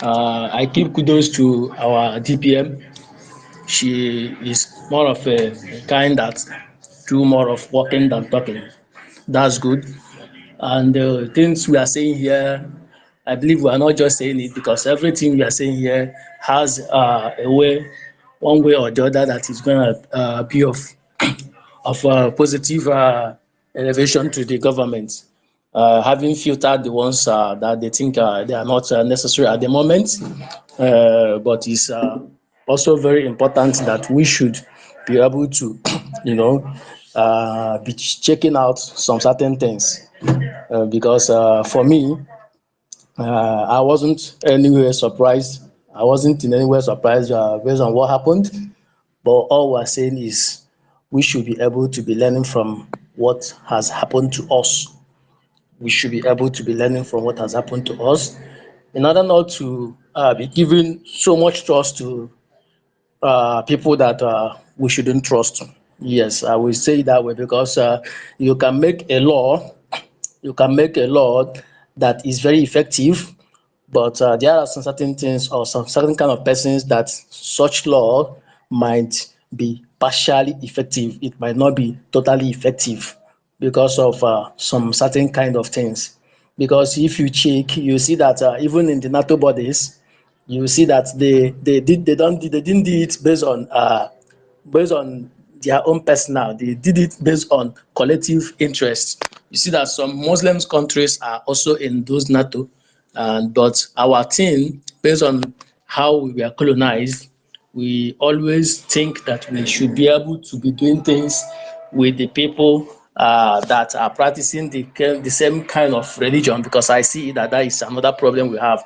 H: I give kudos to our DPM. She is more of a kind that do more of working than talking. That's good. And the things we are saying here, I believe we are not just saying it because everything we are saying here has a way, one way or the other, that is going to be of positive elevation to the government. Having filtered the ones that they think they are not necessary at the moment, but it's also very important that we should be able to, you know, be checking out some certain things. Because for me, I wasn't anywhere surprised. I wasn't in any way surprised based on what happened. But all we're saying is we should be able to be learning from what has happened to us. We should be able to be learning from what has happened to us in order not to be giving so much trust to people that we shouldn't trust. Yes, I will say it that way because you can make a law, you can make a law that is very effective, but there are some certain things or some certain kind of persons that such law might be partially effective. It might not be totally effective because of some certain kind of things. Because if you check, you see that even in the NATO bodies, you see that they didn't do it based on their own personal. They did it based on collective interest. You see that some Muslim countries are also in those NATO, and but our thing, based on how we were colonized, we always think that we should be able to be doing things with the people that are practicing the same kind of religion, because I see that that is another problem we have.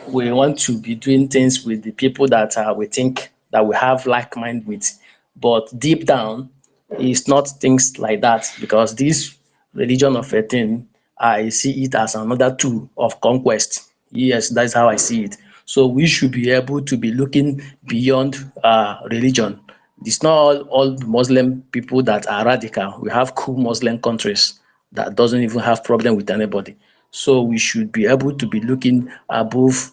H: We want to be doing things with the people that we think that we have like mind with, but deep down it's not things like that, because this religion of a thing, I see it as another tool of conquest. Yes, that's how I see it. So we should be able to be looking beyond religion. It's not all Muslim people that are radical. We have cool Muslim countries that doesn't even have problem with anybody. So we should be able to be looking above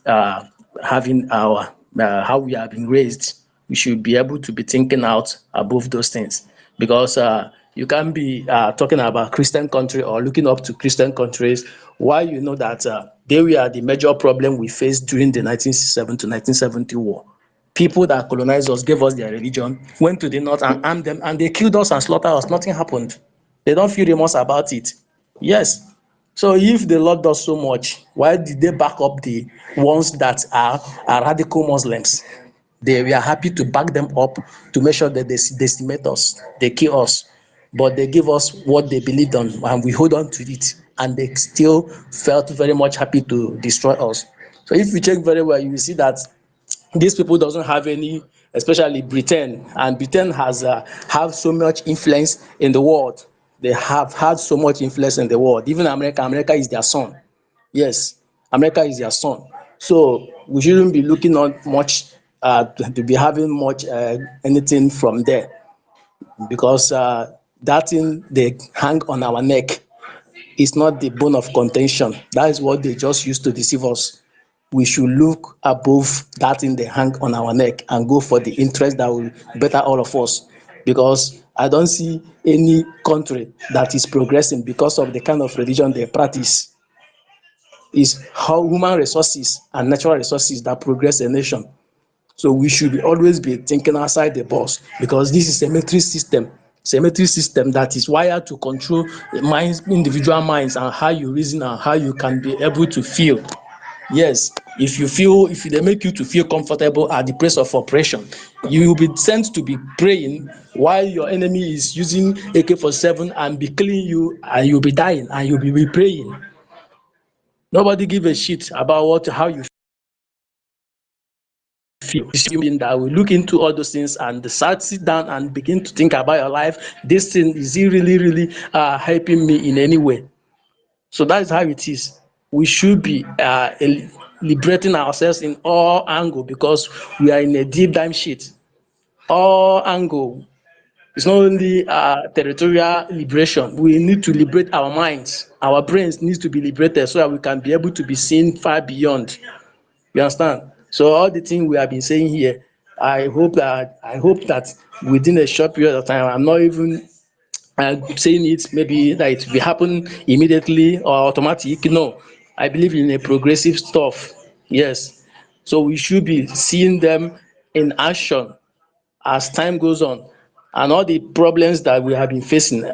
H: having our how we have been raised. We should be able to be thinking out above those things, because you can't be talking about Christian country or looking up to Christian countries while you know that they were the major problem we faced during the 1967 to 1970 war. People that colonized us, gave us their religion, went to the north and armed them, and they killed us and slaughtered us. Nothing happened. They don't feel remorse about it. Yes. So if the Lord does so much, why did they back up the ones that are radical Muslims? They were happy to back them up to make sure that they decimate us, they kill us, but they give us what they believed on and we hold on to it, and they still felt very much happy to destroy us. So if you check very well, you will see that these people doesn't have any, especially Britain, and Britain has have so much influence in the world. They have had so much influence in the world. Even America is their son. Yes, America is their son. So we shouldn't be looking on much to be having much anything from there, because that thing they hang on our neck is not the bone of contention. That is what they just used to deceive us. We should look above that thing they hang on our neck and go for the interest that will better all of us. Because I don't see any country that is progressing because of the kind of religion they practice. It's how human resources and natural resources that progress a nation. So we should always be thinking outside the box, because this is a matrix system. It's a matrix system that is wired to control the minds, individual minds, and how you reason and how you can be able to feel. Yes, if they make you to feel comfortable at the place of oppression, you will be sent to be praying while your enemy is using AK-47 and be killing you, and you'll be dying and you'll be praying. Nobody give a shit about how you feel. Assuming that we look into all those things and sit down and begin to think about your life. This thing, is it really helping me in any way? So that is how it is. We should be liberating ourselves in all angle, because we are in a deep time shit. All angle. It's not only territorial liberation. We need to liberate our minds. Our brains need to be liberated so that we can be able to be seen far beyond. You understand? So all the things we have been saying here, I hope that within a short period of time, I'm not even saying it maybe that it will happen immediately or automatic. No, I believe in a progressive stuff. Yes. So we should be seeing them in action as time goes on, and all the problems that we have been facing.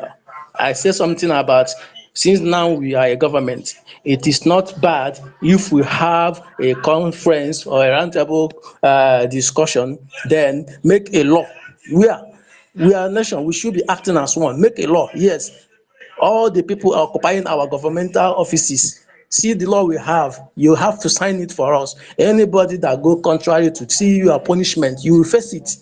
H: I say something about, since now we are a government, it is not bad if we have a conference or a roundtable discussion, then make a law. We are a nation, we should be acting as one. Make a law, yes. All the people occupying our governmental offices, see the law we have, you have to sign it for us. Anybody that go contrary to see your punishment, you will face it.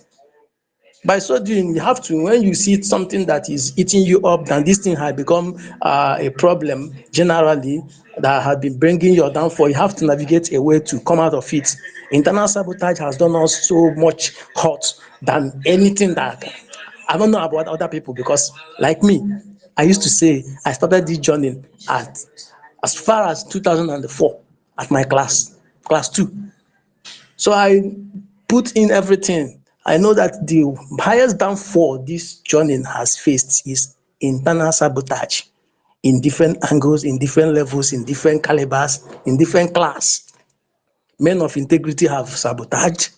H: By so doing, you have to, when you see something that is eating you up, and this thing has become a problem generally that has been bringing your downfall, you have to navigate a way to come out of it. Internal sabotage has done us so much hurt than anything that, I don't know about other people, because like me, I used to say I started this journey at as far as 2004 at my class 2. So I put in everything. I know that the highest downfall this journey has faced is internal sabotage in different angles, in different levels, in different calibers, in different class. Men of integrity have sabotaged.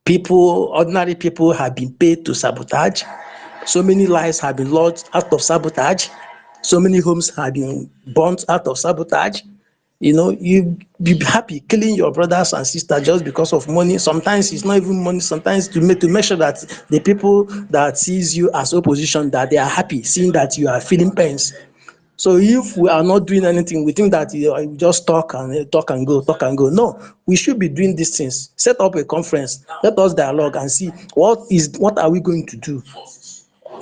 H: People, ordinary people have been paid to sabotage. So many lives have been lost out of sabotage. So many homes have been burnt out of sabotage. You be happy killing your brothers and sisters just because of money. Sometimes it's not even money. Sometimes to make sure that the people that sees you as opposition, that they are happy seeing that you are feeling pains. So if we are not doing anything, we think that we just talk and go, talk and go. No, we should be doing these things. Set up a conference. Let us dialogue and see what are we going to do.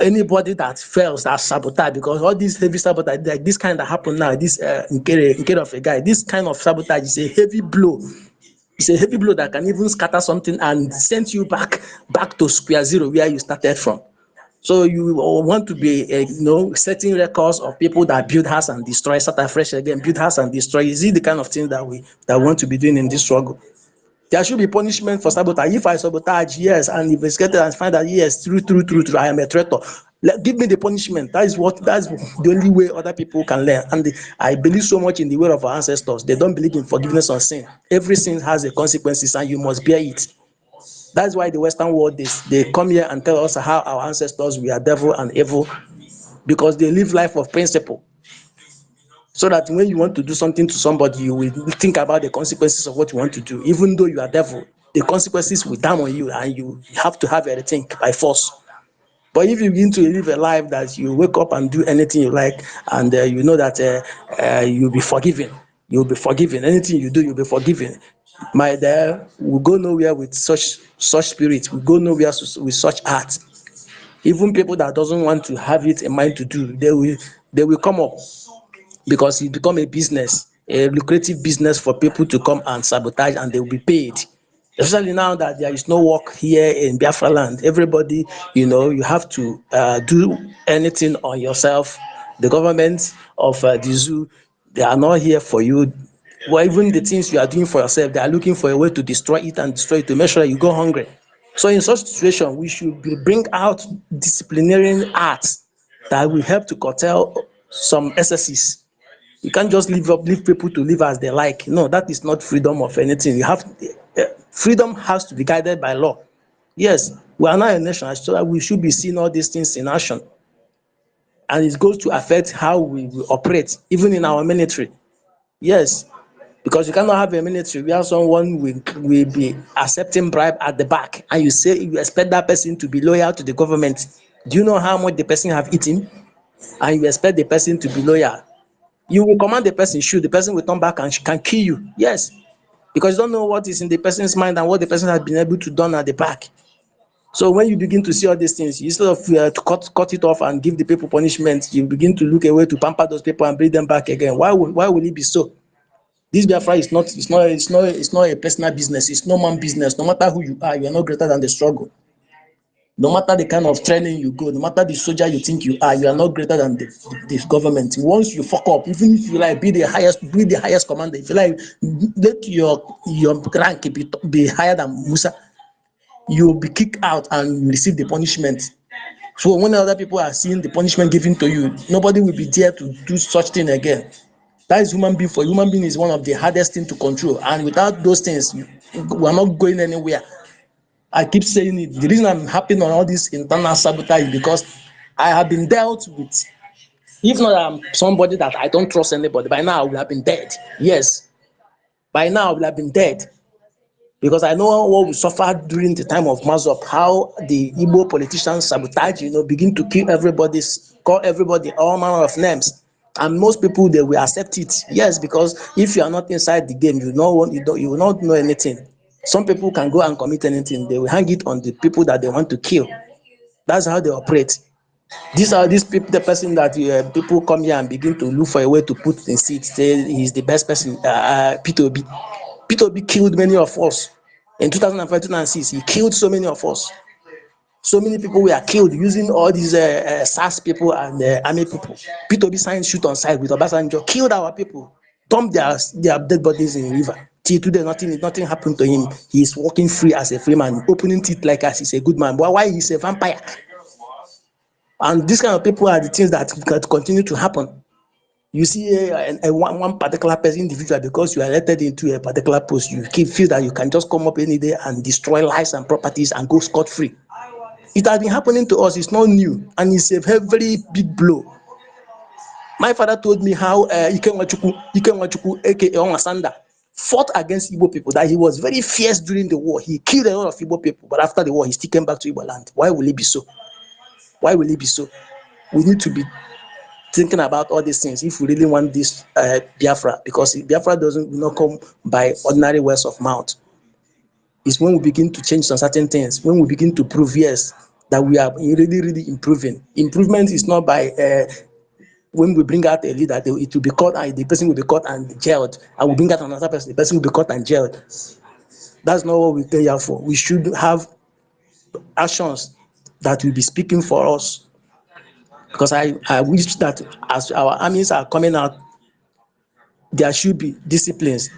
H: Anybody that fails, that sabotage, because all these heavy sabotage, like this kind that happen now, this in care of a guy, this kind of sabotage is a heavy blow. It's a heavy blow that can even scatter something and send you back to square zero where you started from. So you want to be, setting records of people that build house and destroy, start afresh again, build house and destroy. Is it the kind of thing that we want to be doing in this struggle? There should be punishment for sabotage. If I sabotage, yes, and investigate and find that yes, true, I am a traitor. Give me the punishment. That's the only way other people can learn. And I believe so much in the way of our ancestors. They don't believe in forgiveness of sin. Every sin has a consequences, and you must bear it. That's why the Western world, they come here and tell us how our ancestors were devil and evil, because they live life of principle. So that when you want to do something to somebody, you will think about the consequences of what you want to do. Even though you are devil, the consequences will down on you, and you have to have everything by force. But if you begin to live a life that you wake up and do anything you like, and you know that you'll be forgiven, anything you do, you'll be forgiven. My dear, we go nowhere with such spirit. We go nowhere with such art. Even people that doesn't want to have it in mind to do, they will come up, because it become a business, a lucrative business for people to come and sabotage, and they will be paid. Especially now that there is no work here in Biafra land, everybody, you have to do anything on yourself. The government of the zoo, they are not here for you. Well, even the things you are doing for yourself, they are looking for a way to destroy it to make sure you go hungry. So in such situation, we should bring out disciplinary acts that will help to curtail some excesses. You can't just leave people to live as they like. No, that is not freedom of anything. You have freedom has to be guided by law. Yes, we are not a nation, so we should be seeing all these things in action. And it's going to affect how we operate, even in our military. Yes, because you cannot have a military where someone will be accepting bribe at the back, and you say you expect that person to be loyal to the government. Do you know how much the person have eaten? And you expect the person to be loyal. You will command the person, shoot, the person will turn back and can kill you. Yes, because you don't know what is in the person's mind and what the person has been able to do at the back. So when you begin to see all these things, instead of to cut it off and give the people punishment, you begin to look away to pamper those people and bring them back again. Why will it be so? This Biafra is not a personal business. It's no man business. No matter who you are not greater than the struggle. No matter the kind of training you go, no matter the soldier you think you are not greater than the government. Once you fuck up, even if you like be the highest commander, if you like let your rank be higher than Musa, you will be kicked out and receive the punishment. So when other people are seeing the punishment given to you, nobody will be there to do such thing again. That is human being. For human being is one of the hardest thing to control, and without those things, we are not going anywhere. I keep saying it. The reason I'm happy on all this internal sabotage is because I have been dealt with. If not, I'm somebody that I don't trust anybody. By now, I would have been dead. Yes, by now I would have been dead. Because I know what we suffered during the time of Mazop, how the Igbo politicians sabotage, begin to kill everybody, call everybody all manner of names. And most people, they will accept it. Yes, because if you are not inside the game, you will not know anything. Some people can go and commit anything. They will hang it on the people that they want to kill. That's how they operate. These people, the person that people come here and begin to look for a way to put in seat, say he's the best person, Peter Obi. Peter Obi killed many of us. In 2005, 2006, he killed so many of us. So many people were killed using all these SAS people and army people. Peter Obi signed shoot on side with Obasanjo, killed our people, dumped their dead bodies in the river. Till today, nothing happened to him. He is walking free as a free man, opening teeth like us. He's a good man. But why he's a vampire? And these kind of people are the things that continue to happen. You see one particular person, individual, because you are elected into a particular post, you feel that you can just come up any day and destroy lives and properties and go scot-free. It has been happening to us. It's not new, and it's a very, very big blow. My father told me how Ike Nwachukwu, aka Onwasanda, fought against Igbo people, that he was very fierce during the war. He killed a lot of Igbo people, but after the war, he still came back to Igbo land. Why will it be so? Why will it be so? We need to be thinking about all these things if we really want this Biafra, because Biafra doesn't not come by ordinary words of mouth. It's when we begin to change some certain things, when we begin to prove, yes, that we are really, really improving. Improvement is not by when we bring out a leader, it will be caught and the person will be caught and jailed. And we bring out another person, the person will be caught and jailed. That's not what we came here for. We should have actions that will be speaking for us. Because I wish that as our armies are coming out, there should be disciplines.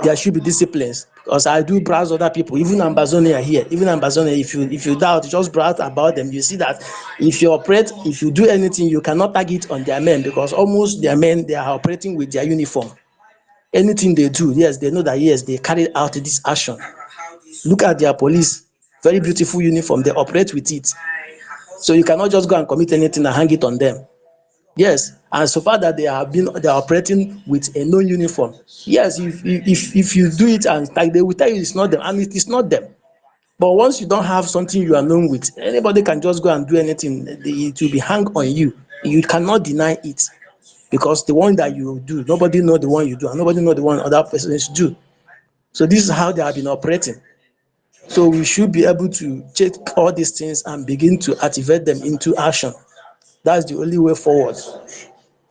H: There should be disciplines. Because I do browse other people, even Ambazonia here. Even Ambazonia, if you doubt, just browse about them. You see that if you do anything, you cannot target on their men, because almost their men, they are operating with their uniform. Anything they do, yes, they know that yes, they carried out this action. Look at their police, very beautiful uniform, they operate with it. So you cannot just go and commit anything and hang it on them. Yes, and so far that they are operating with a non-uniform. Yes, if you do it and like they will tell you it's not them, and it is not them. But once you don't have something you are known with, anybody can just go and do anything. It will be hung on you. You cannot deny it, because the one that you do, nobody know the one you do, and nobody know the one other persons do. So this is how they have been operating. So we should be able to check all these things and begin to activate them into action. That's the only way forward.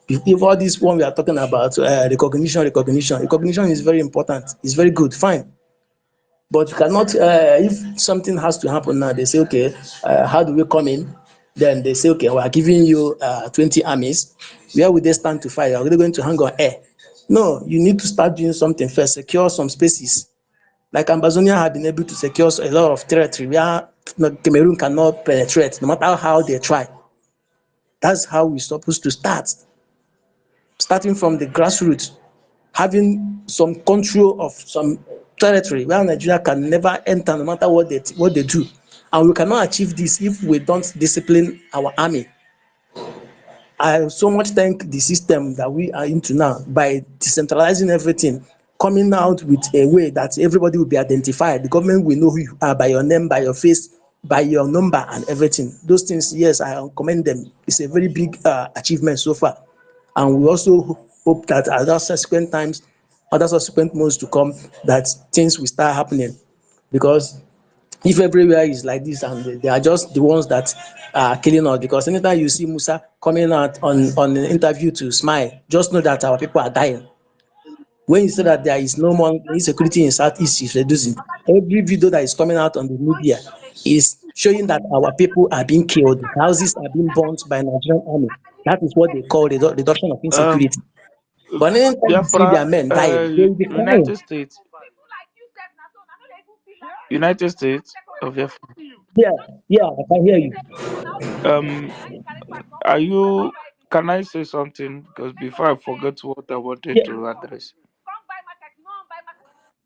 H: If all this one we are talking about, recognition is very important. It's very good, fine. But you cannot, if something has to happen now, they say, okay, how do we come in? Then they say, okay, we are giving you 20 armies. Where would they stand to fight? Are they going to hang on air? No, you need to start doing something first, secure some spaces. Like Ambazonia have been able to secure a lot of territory where Cameroon cannot penetrate, no matter how they try. That's how we're supposed to start. starting from the grassroots, having some control of some territory where Nigeria can never enter no matter what they do. And we cannot achieve this if we don't discipline our army. I so much thank the system that we are into now by decentralizing everything, coming out with a way that everybody will be identified. The government will know who you are by your name, by your face, by your number and everything. Those things, yes, I commend them. It's a very big achievement so far. And we also hope that other subsequent months to come, that things will start happening. Because if everywhere is like this and they are just the ones that are killing us, because anytime you see Musa coming out on an interview to smile, just know that our people are dying. When you say that there is no more insecurity in Southeast is reducing, every video that is coming out on the media is showing that our people are being killed, houses are being burnt by Nigerian army. That is what they call reduction of
I: Um,
H: insecurity. But anytime you see
I: Biafra,
H: their men dying, they will be crying.
I: United States, United States of Biafra.
H: Yeah, yeah, I can hear you.
I: Um, are you? Can I say something? Because before I forget what I wanted
H: Yeah,
I: to address.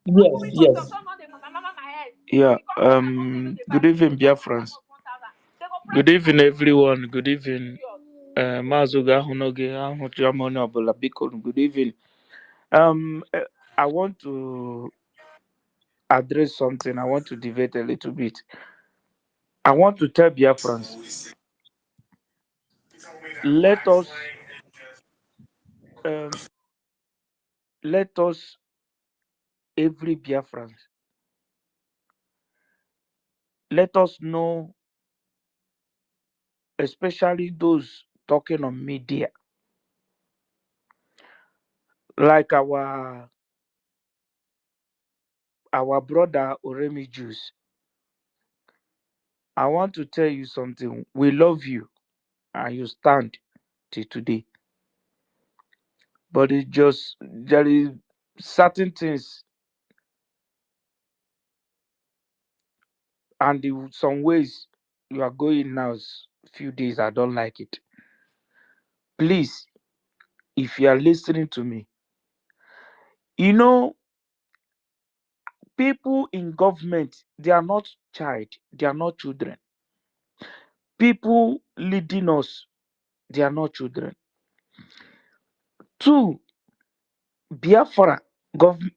H: yes, yes.
I: Yeah. Good evening, Biafrans. Good evening, everyone. Good evening. Mazuga Hunoge Ahujamona Bolabiko. Good evening. I want to address something. I want to debate a little bit. I want to tell Biafrans, let us um, let us every Biafran, let us know, especially those talking on media, like our brother Oremi Juice. I want to tell you something. We love you and you stand till today. But it just there is certain things and some ways you are going now few days I don't like it. Please, if you are listening to me, you know, people in government, they are not child, they are not children. People leading us, they are not children. Two, Biafra,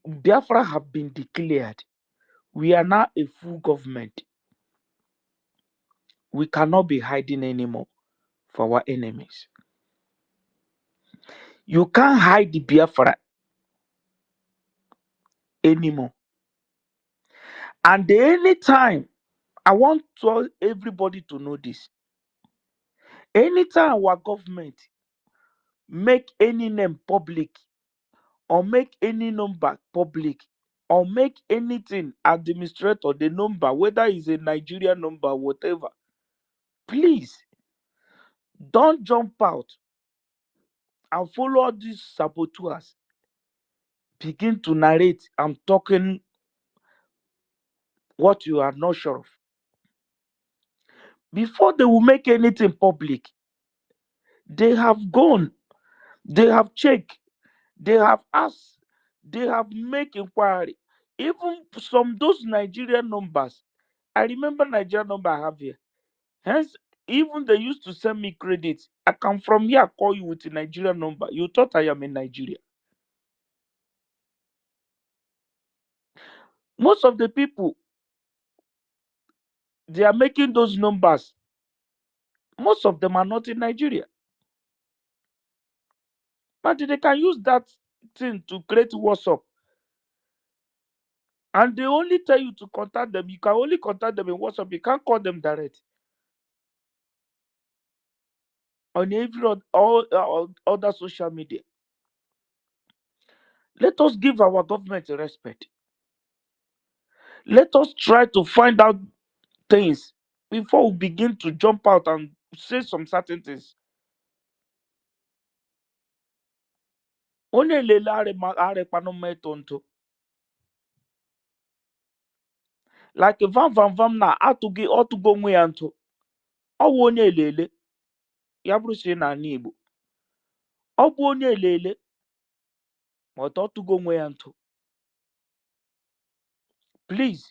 I: Biafra have been declared. We are now a full government. We cannot be hiding anymore for our enemies. You can't hide the Biafra anymore. And anytime, I want everybody to know this. Anytime our government make any name public or make any number public or make anything administrator the number, whether it's a Nigerian number, whatever, please don't jump out and follow all these saboteurs. Begin to narrate. I'm talking what you are not sure of. Before they will make anything public, they have gone, they have checked, they have asked, they have make inquiry. Even some those Nigerian numbers, I remember Nigerian number I have here. Hence, even they used to send me credits. I come from here, call you with a Nigerian number. You thought I am in Nigeria. Most of the people, they are making those numbers. Most of them are not in Nigeria. But they can use that thing to create WhatsApp. And they only tell you to contact them. You can only contact them in WhatsApp. You can't call them direct. On every all other social media. Let us give our government a respect. Let us try to find out things before we begin to jump out and say some certain things. Onye lele arịkpanụ mmetụ ntụ. Like vam na atụghị ọtụgo onwe ya ntụ. Ọ wụ onye elele. Ya bụrụ si n'ala Igbo. ọ bụ onye elele ma ọ tọtụgo onwe ya ntụ. Please,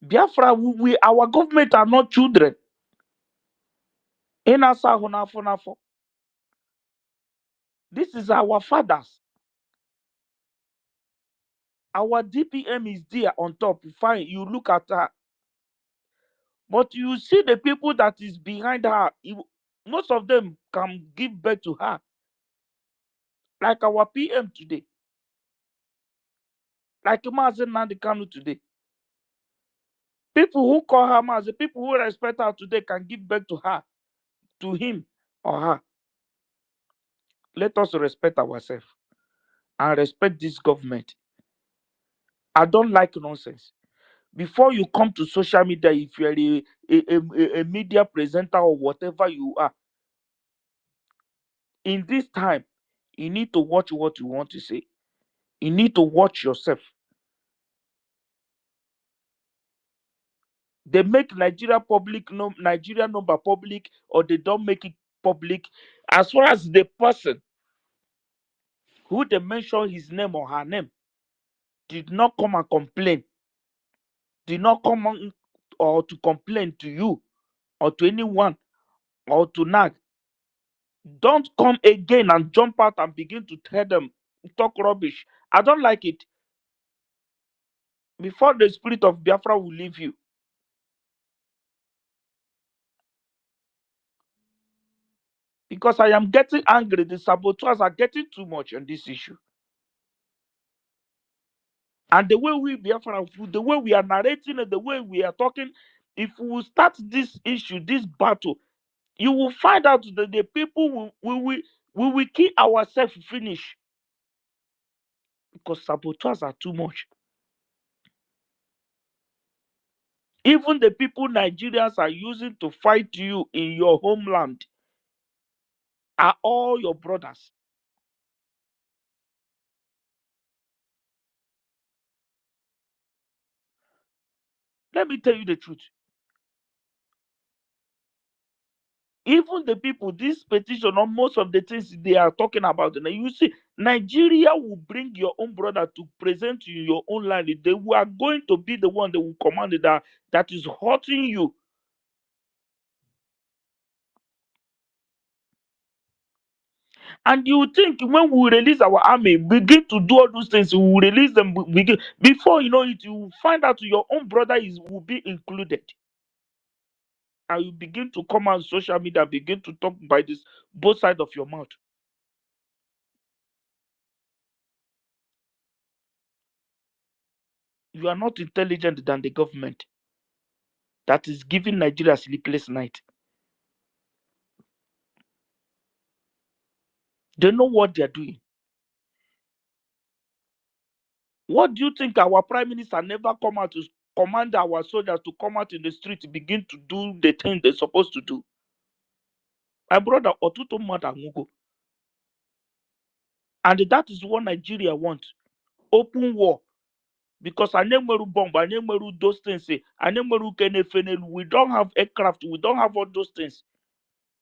I: Biafra, our government are not children. In ahụ n'afọ n'afọ. This is our fathers. Our DPM is there on top. Fine, you look at her. But you see the people that is behind her. Most of them can give birth to her. Like our PM today. Like Mazen Nandekanu today. People who call her Mazen, people who respect her today can give birth to her, to him or her. Let us respect ourselves and respect this government. I don't like nonsense. Before you come to social media, if you're a media presenter or whatever you are, in this time, you need to watch what you want to say. You need to watch yourself. They make Nigeria public, no Nigeria number public, or they don't make it public. As far as the person who they mention his name or her name did not come and complain, did not come on or to complain to you or to anyone or to nag, don't come again and jump out and begin to tell them, talk rubbish. I don't like it. Before the spirit of Biafra will leave you. Because I am getting angry. The saboteurs are getting too much on this issue. And the way we Biafra, the way we are narrating it, the way we are talking, if we start this issue, this battle, you will find out that the people will kill ourselves finish. Because saboteurs are too much. Even the people Nigerians are using to fight you in your homeland are all your brothers. Let me tell you the truth. Even the people, this petition, or most of the things they are talking about, and you see, Nigeria will bring your own brother to present to you your own land. They are going to be the one that will command it that is hurting you. And you think when we release our army, begin to do all those things, we will release them, begin, before you know it, you will find out your own brother will be included. And you begin to come on social media, begin to talk by this both sides of your mouth. You are not intelligent than the government that is giving Nigeria a sleepless night. They know what they are doing. What do you think our prime minister never come out to command our soldiers to come out in the street to begin to do the thing they're supposed to do? My brother, Otuto Mata Mugo. And that is what Nigeria wants. Open war. Because Anemeru bomb, Anemeru those things, Anemeru Kenefenelu, we don't have aircraft, we don't have all those things.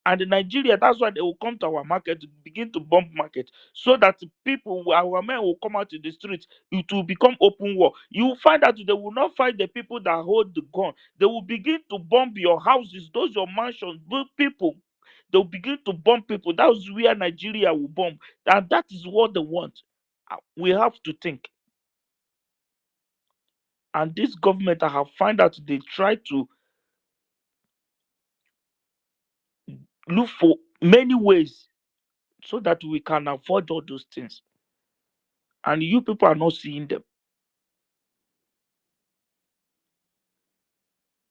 I: And in Nigeria, that's why they will come to our market to begin to bomb market, so that people, our men will come out in the streets. It will become open war. You will find that they will not fight the people that hold the gun. They will begin to bomb your houses, those your mansions, those people. They will begin to bomb people. That's where Nigeria will bomb. And that is what they want. We have to think. And this government, I have found out they try to look for many ways so that we can avoid all those things. And you people are not seeing them.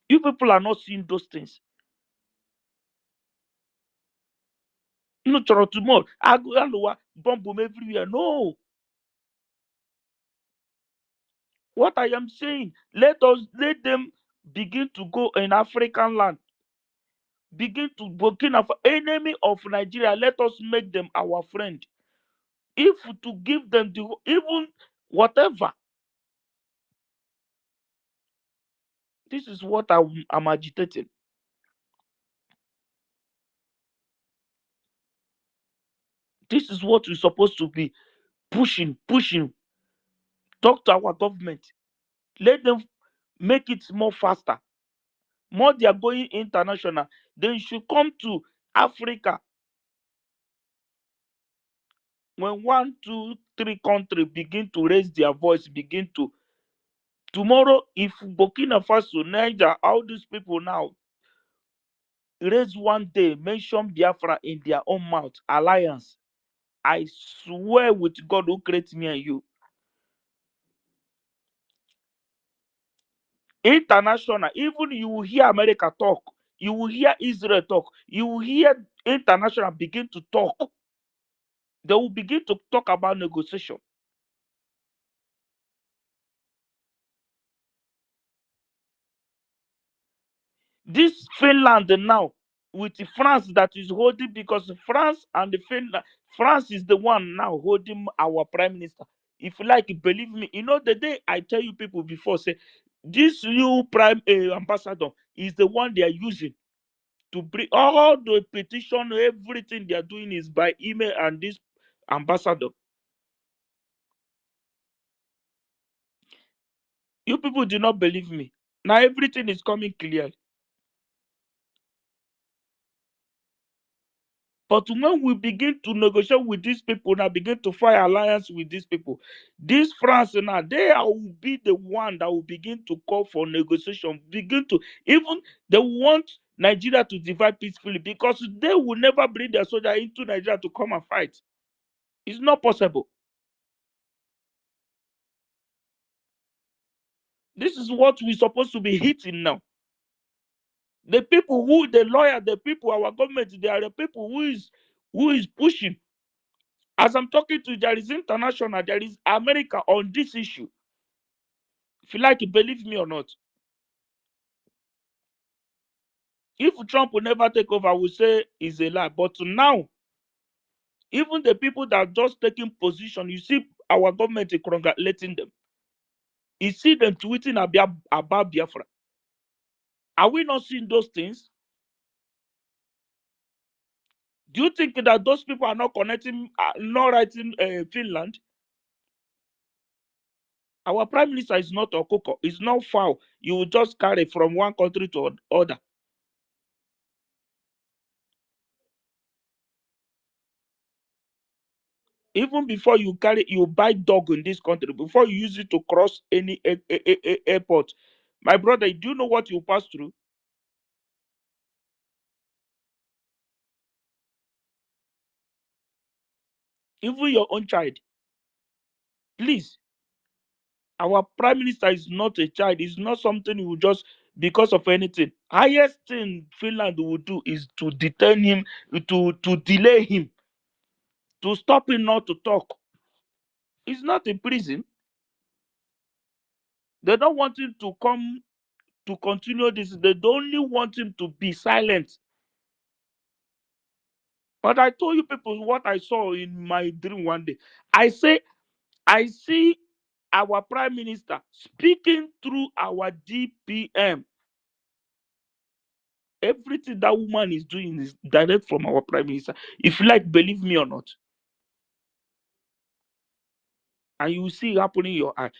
I: You people are not seeing those things. No, tomorrow, I go bomb them everywhere. No. What I am saying, let them begin to go in African land. Begin to Burkina for enemy of Nigeria. Let us make them our friend. If to give them the even whatever. This is what I'm agitating. This is what we're supposed to be pushing, pushing. Talk to our government. Let them make it more faster. More they are going international. They should come to Africa. When 1, 2, 3 countries begin to raise their voice, begin to tomorrow, if Burkina Faso, Niger, all these people now raise one day, mention Biafra in their own mouth, alliance. I swear with God who created me and you, international, even you will hear America talk, you will hear Israel talk, you will hear international begin to talk. They will begin to talk about negotiation. This Finland now with France that is holding, because France and the Finland, France is the one now holding our prime minister. If you like, believe me, you know the day I tell you people before, say this new prime ambassador is the one they are using to bring all the petition, everything they are doing is by email and this ambassador. You people do not believe me. Now everything is coming clear. But when we begin to negotiate with these people, now begin to fire alliance with these people, this France now, they will be the one that will begin to call for negotiation, begin to even they want Nigeria to divide peacefully because they will never bring their soldier into Nigeria to come and fight. It's not possible. This is what we're supposed to be hitting now. The people who, the lawyer, the people, our government, they are the people who is pushing. As I'm talking to you, there is international, there is America on this issue. If you like, believe me or not. If Trump will never take over, I will say is a lie. But now, even the people that are just taking position, you see our government is congratulating them. You see them tweeting about Biafra. Are we not seeing those things? Do you think that those people are not connecting, not writing Finland? Our prime minister is not a cocoa. It's not foul. You will just carry from one country to other. Even before you carry, you buy dog in this country, before you use it to cross any airport. My brother, do you know what you pass through? Even your own child. Please, our prime minister is not a child. It's not something you will just because of anything. Highest thing Finland will do is to detain him, to delay him, to stop him not to talk. He's not in prison. They don't want him to come to continue this. They only want him to be silent. But I told you people what I saw in my dream one day. I say, I see our prime minister speaking through our DPM. Everything that woman is doing is direct from our prime minister. If you like, believe me or not. And you will see it happening in your eye.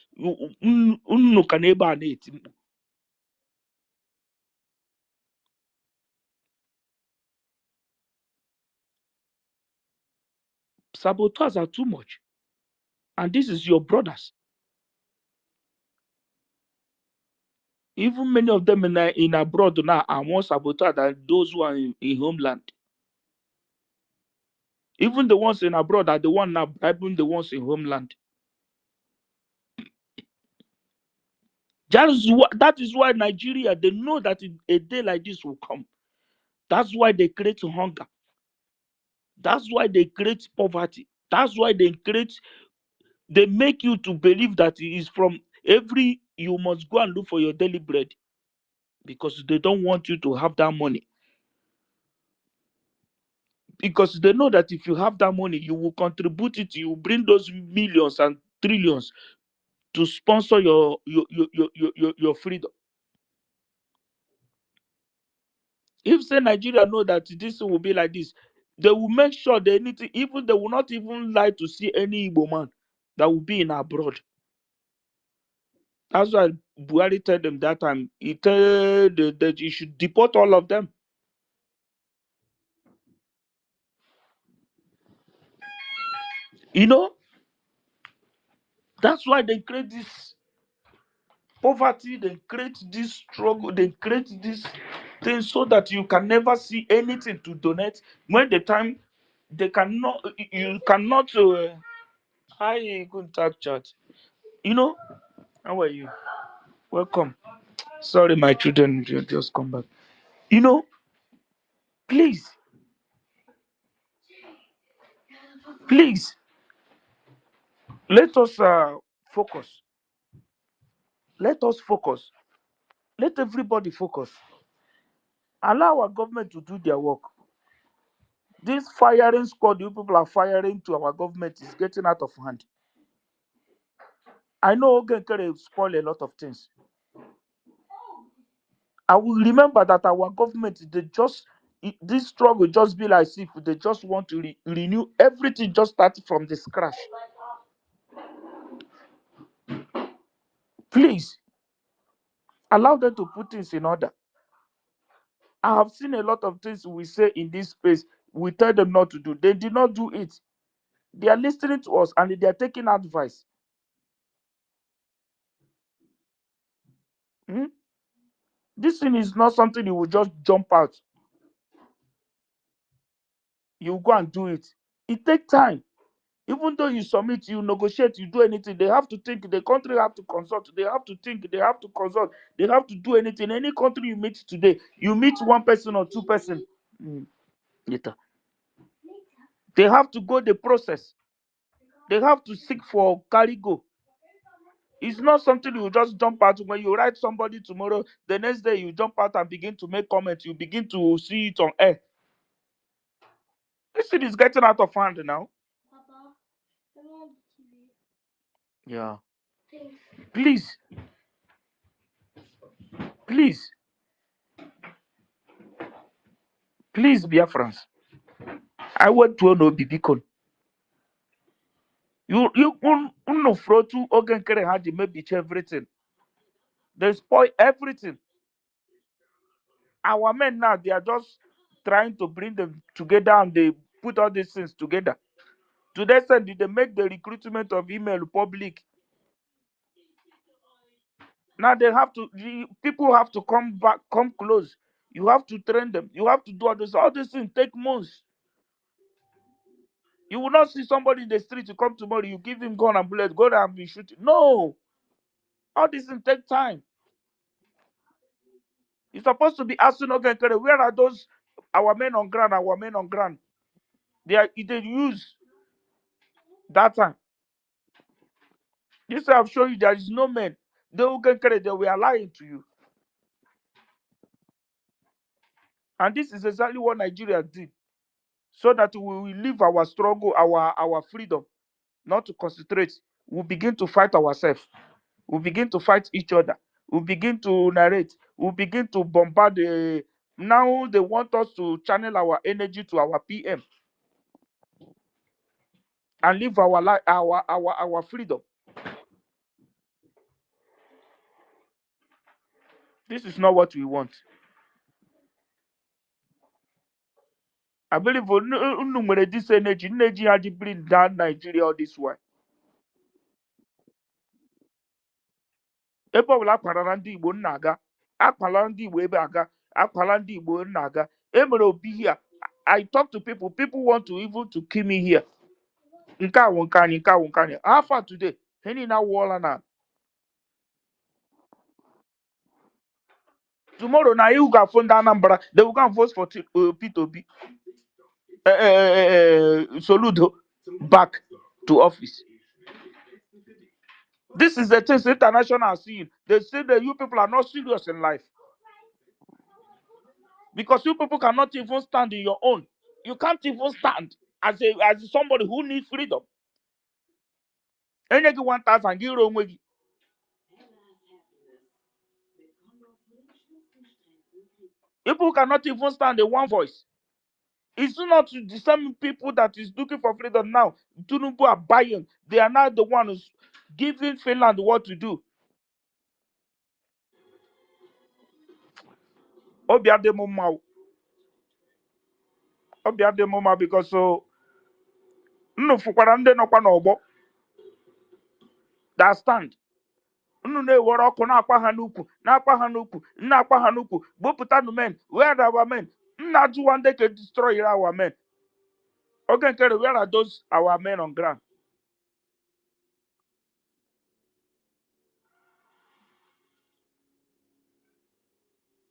I: Saboteurs are too much. And this is your brothers. Even many of them in abroad now are more saboteurs than those who are in homeland. Even the ones in abroad are the one now bribing the ones in homeland. That is why Nigeria, they know that a day like this will come. That's why they create hunger. That's why they create poverty. That's why they make you to believe that it is from you must go and look for your daily bread because they don't want you to have that money. Because they know that if you have that money, you will contribute it, you will bring those millions and trillions to sponsor your freedom. If say Nigeria know that this will be like this, They will make sure they need to, even they will not even like to see any Igbo man that will be in abroad. That's why Buhari told them that time. He told that you should deport all of them. You know, that's why they create this poverty, they create this struggle, they create this thing so that you can never see anything to donate. When the time they cannot, you cannot. Hi, contact chat. You know, how are you? Welcome. Sorry, my children just come back. You know, please, please, let us focus. Let us focus. Let everybody focus. Allow our government to do their work. This firing squad you people are firing to our government is getting out of hand. I know Ogenkere spoil a lot of things. I will remember that our government, this struggle just be like if they just want to renew everything, just start from the scratch. Please allow them to put things in order. I have seen a lot of things we say in this space. We tell them not to do. They did not do it. They are listening to us and they are taking advice. Hmm? This thing is not something you will just jump out. You go and do it. It takes time. Even though you submit, you negotiate, you do anything, they have to think. The country have to consult. They have to think. They have to consult. They have to do anything. Any country you meet today, you meet one person or two person. Later. They have to go the process. They have to seek for carry go. It's not something you just jump out. When you write somebody tomorrow, the next day you jump out and begin to make comments. You begin to see it on air. This thing is getting out of hand now. Yeah. Please, please, please, Biafrans. I went to no Bibicon. You no frotu Ogenkere had maybe everything. They spoil everything. Our men now, they are just trying to bring them together and they put all these things together. To that extent, did they make the recruitment of email public? Now they have to, people have to come back, come close. You have to train them. You have to do all this. All these things take months. You will not see somebody in the street to come tomorrow. You give him gun and bullet, go there and be shooting. No, all these things take time. You're supposed to be asking Ogenkere, where are those our men on ground? Our men on ground. They use that time. This I've shown you there is no men. The Ogenkere, they were lying to you. And this is exactly what Nigeria did. So that we will leave our struggle, our freedom, not to concentrate. We'll begin to fight ourselves. We'll begin to fight each other. We'll begin to narrate. We'll begin to bombard the. Now they want us to channel our energy to our PM and live our life, our freedom. This is not what we want. I believe this energy had to bring down Nigeria all this way. Ebe ọbụla akparara ndị Igbo nna-aga, akpala ndị Igbo ebe aga, akpala ndị Igbo nna-aga. Emere obi here. I talk to people. People want to even to kill me here. Nke awụ nke anyị, nke awụ nke anyị. How far today? Any now wall na. Tomorrow na you go phone down Anambra. They will go and vote for Peter Obi. Soludo back to office. This is the thing international are seeing. They say that you people are not serious in life. Because you people cannot even stand in your own. You can't even stand as somebody who needs freedom. Any 1,000 euro. People cannot even stand in one voice. It's not the same people that is looking for freedom now. Tinubu are buying. They are now the ones giving Finland what to do. Obiademoma because so no fukwara ndị nọkwa n'ọgbọ that stand. Unu na-ewere ọkụ na-akpa ha n'ukwu na-akpa ha n'ukwu gbopụtanụ men, where are our men? Nna jụwa ndị ka destroy our men. Okay, nkere, where are those our men on ground?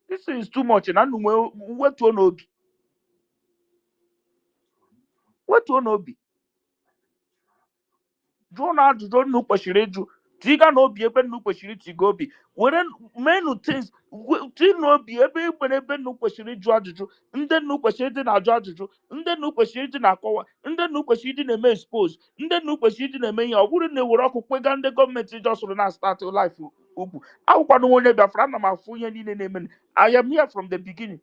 I: This is too much. Na unu wetuo n'obi. Wetuo n'obi. Jụọ na ajụjụ unu kwesịrị ịjụ. Tiga n'obi ebe unu kwesịrị itiga obi. Were menu things ti n'obi ebe igbere ebe unu kwesịrị ịjụ ajụjụ. Ndị unu kwesịrị ịdị na-ajụ ajụjụ. Ndị unu kwesịrị ịdị na-akọwa. Ndị unu kwesịrị ịdị na-eme expose. Ndị unu kwesịrị ịdị na-eme ihe. Ọ bụrụ na ewere ọkụ kwega ndị gọọmenti jọsụrụ na start life ugwu. Akwụkwana onye Biafra, ana m afụ ihe niile na-eme. I am here from the beginning.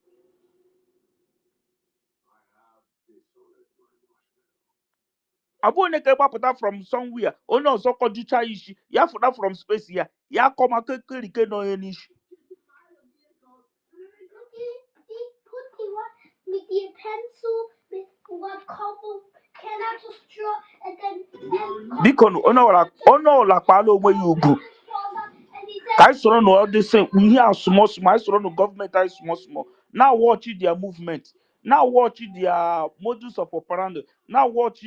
I: Abụ onye ka gbapụta from somewhere, onye ọzọ kọjucha isi ya fụta from space ya akọma kekerike n'onye n'isi. Biko onye ọla kpala onwe ya ugwu ka anyị soro na ọdịsị ihe a small small, anyị soro na gọọmenti anyị small small, na watch their movement, na watch their modus of operandi, na watch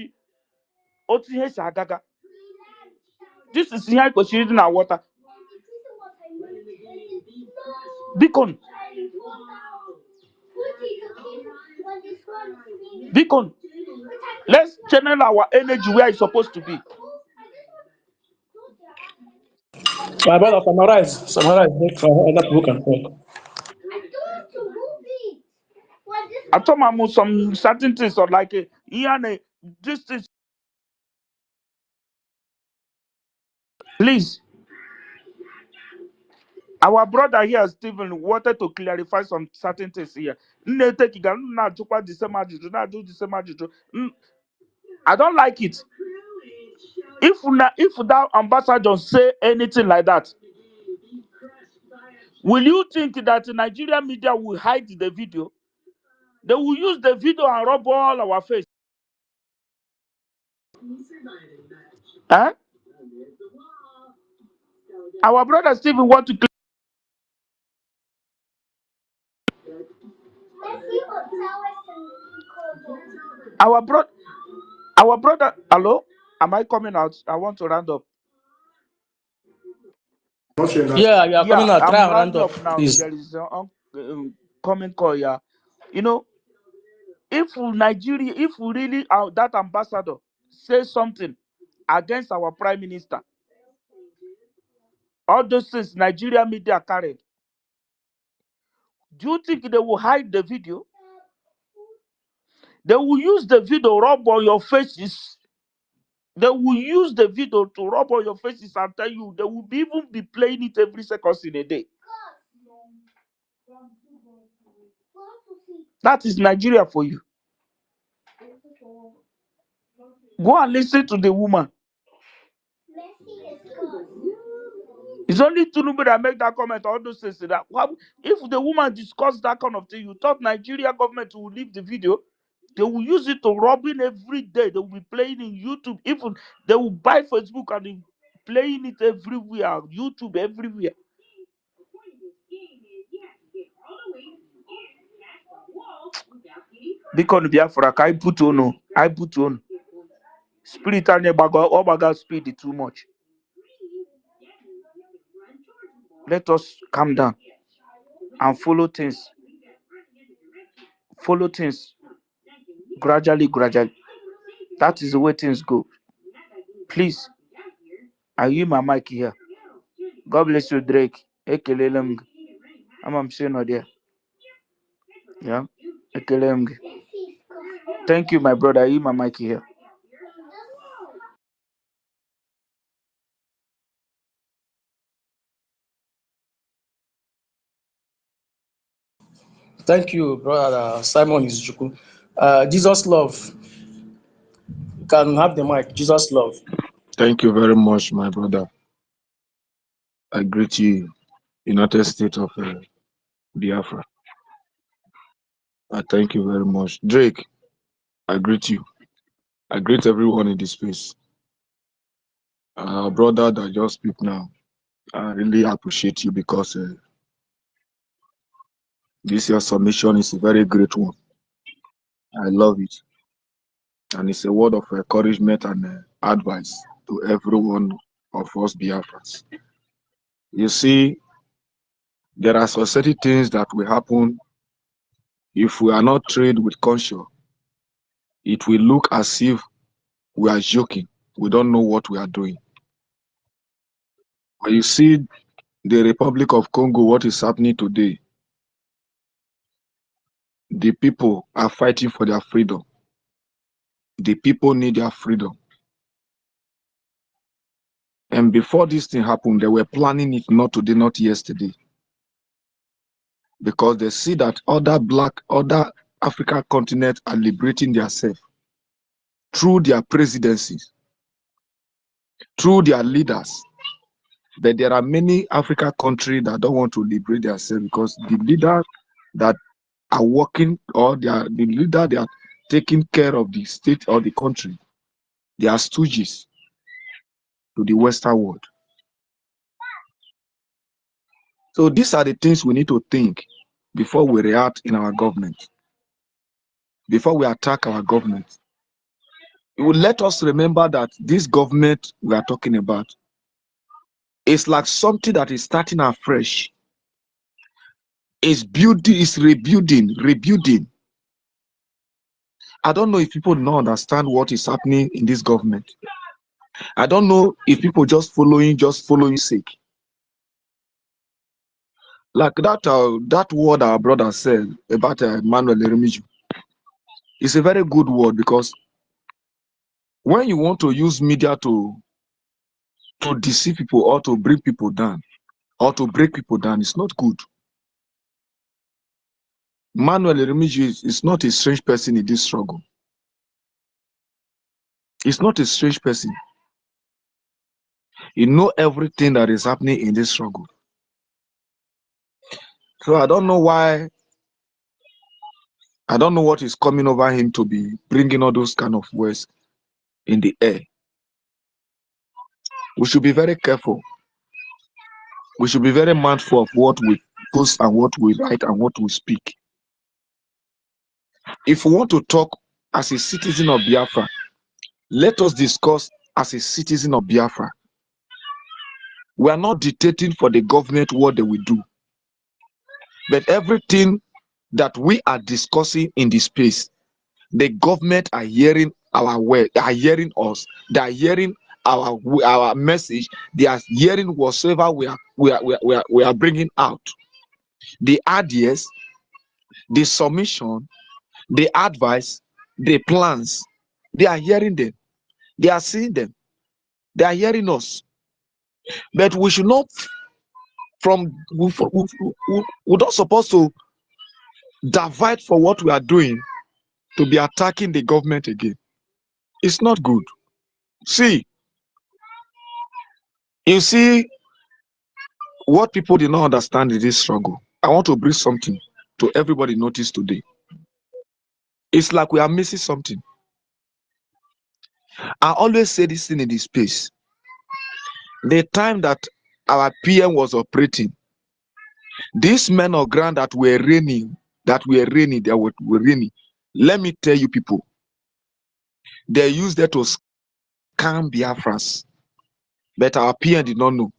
I: otu ihe si agaga. This is ihe anyị kwesịrị ịdị na water. Biko, let's channel our energy where it's supposed to be.
H: My brother, summarize. Make other people can talk.
I: I told my some certain things or like this is. Please, our brother here, Stephen, wanted to clarify some certain things here. I don't like it. If that ambassador say anything like that, will you think that the Nigerian media will hide the video? They will use the video and rub all our face. Huh? Our brother Stephen want to. Our brother. Hello, am I coming out? I want to round up.
H: Yeah, you are coming out. Try
I: I'm
H: and round
I: rounding
H: up,
I: up now.
H: please.
I: There is an comment call. Yeah, you know, if Nigeria, if really that ambassador says something against our prime minister, all those things Nigeria media carried, do you think they will hide the video? They will use the video rub on your faces. They will use the video to rub on your faces and tell you they will even be playing it every second in a day. That is Nigeria for you. Go and listen to the woman. It's only Tinubu that make that comment. All those things that if the woman discussed that kind of thing, you thought Nigeria government will leave the video? They will use it to robbing every day. They will be playing in YouTube. Even they will buy Facebook and be playing it everywhere. YouTube everywhere. Because Biafra, I put on. Spirit and Obaga speed too much. Let us calm down and follow things. Follow things gradually. That is the way things go. Please, I use my mic here. God bless you, Drake. Ekelelem. I'm saying no there. Yeah. Ekelelem. Thank you, my brother. I use my mic here.
H: Thank you, brother Simon Izuchukwu. Jesus love, you can have the mic. Jesus love.
O: Thank you very much, my brother. I greet you, United States of Biafra. I thank you very much. Drake, I greet you. I greet everyone in this space. Brother that just speak now, I really appreciate you because this your submission is a very great one. I love it. And it's a word of encouragement and advice to every one of us Biafrans. You see, there are certain things that will happen if we are not trained with conscience. It will look as if we are joking. We don't know what we are doing. When you see the Republic of Congo, what is happening today, the people are fighting for their freedom. The people need their freedom. And before this thing happened, they were planning it not today, not yesterday. Because they see that other African continents are liberating themselves through their presidencies, through their leaders. But there are many African countries that don't want to liberate themselves because the leaders that are working or the leader they are taking care of the state or the country, they are stooges to the Western world. So these are the things we need to think before we react in our government, before we attack our government. It will let us remember that this government we are talking about is like something that is starting afresh. It's building, it's rebuilding. I don't know if people don't understand what is happening in this government. I don't know if people just following sake. Like that word our brother said about Manuel Eremiju. It's a very good word because when you want to use media to deceive people or to bring people down or to break people down, it's not good. Manuel Eremiju is not a strange person in this struggle. He's not a strange person. He knows everything that is happening in this struggle. So I don't know why. I don't know what is coming over him to be bringing all those kind of words in the air. We should be very careful. We should be very mindful of what we post and what we write and what we speak. If we want to talk as a citizen of Biafra, let us discuss as a citizen of Biafra. We are not dictating for the government what they will do. But everything that we are discussing in this space, the government are hearing our word, they are hearing us, they are hearing our message, they are hearing whatsoever we are bringing out. The ideas, the submission, the advice, the plans, they are hearing them, they are seeing them, they are hearing us. But we should not we're not supposed to divide for what we are doing to be attacking the government again. It's not good. See, you see what people did not understand in this struggle. I want to bring something to everybody notice today. It's like we are missing something. I always say this thing in this space. The time that our PM was operating, these men of ground that were raining, they were raining. Let me tell you people, they used that to scam Biafrans. But our PM did not know.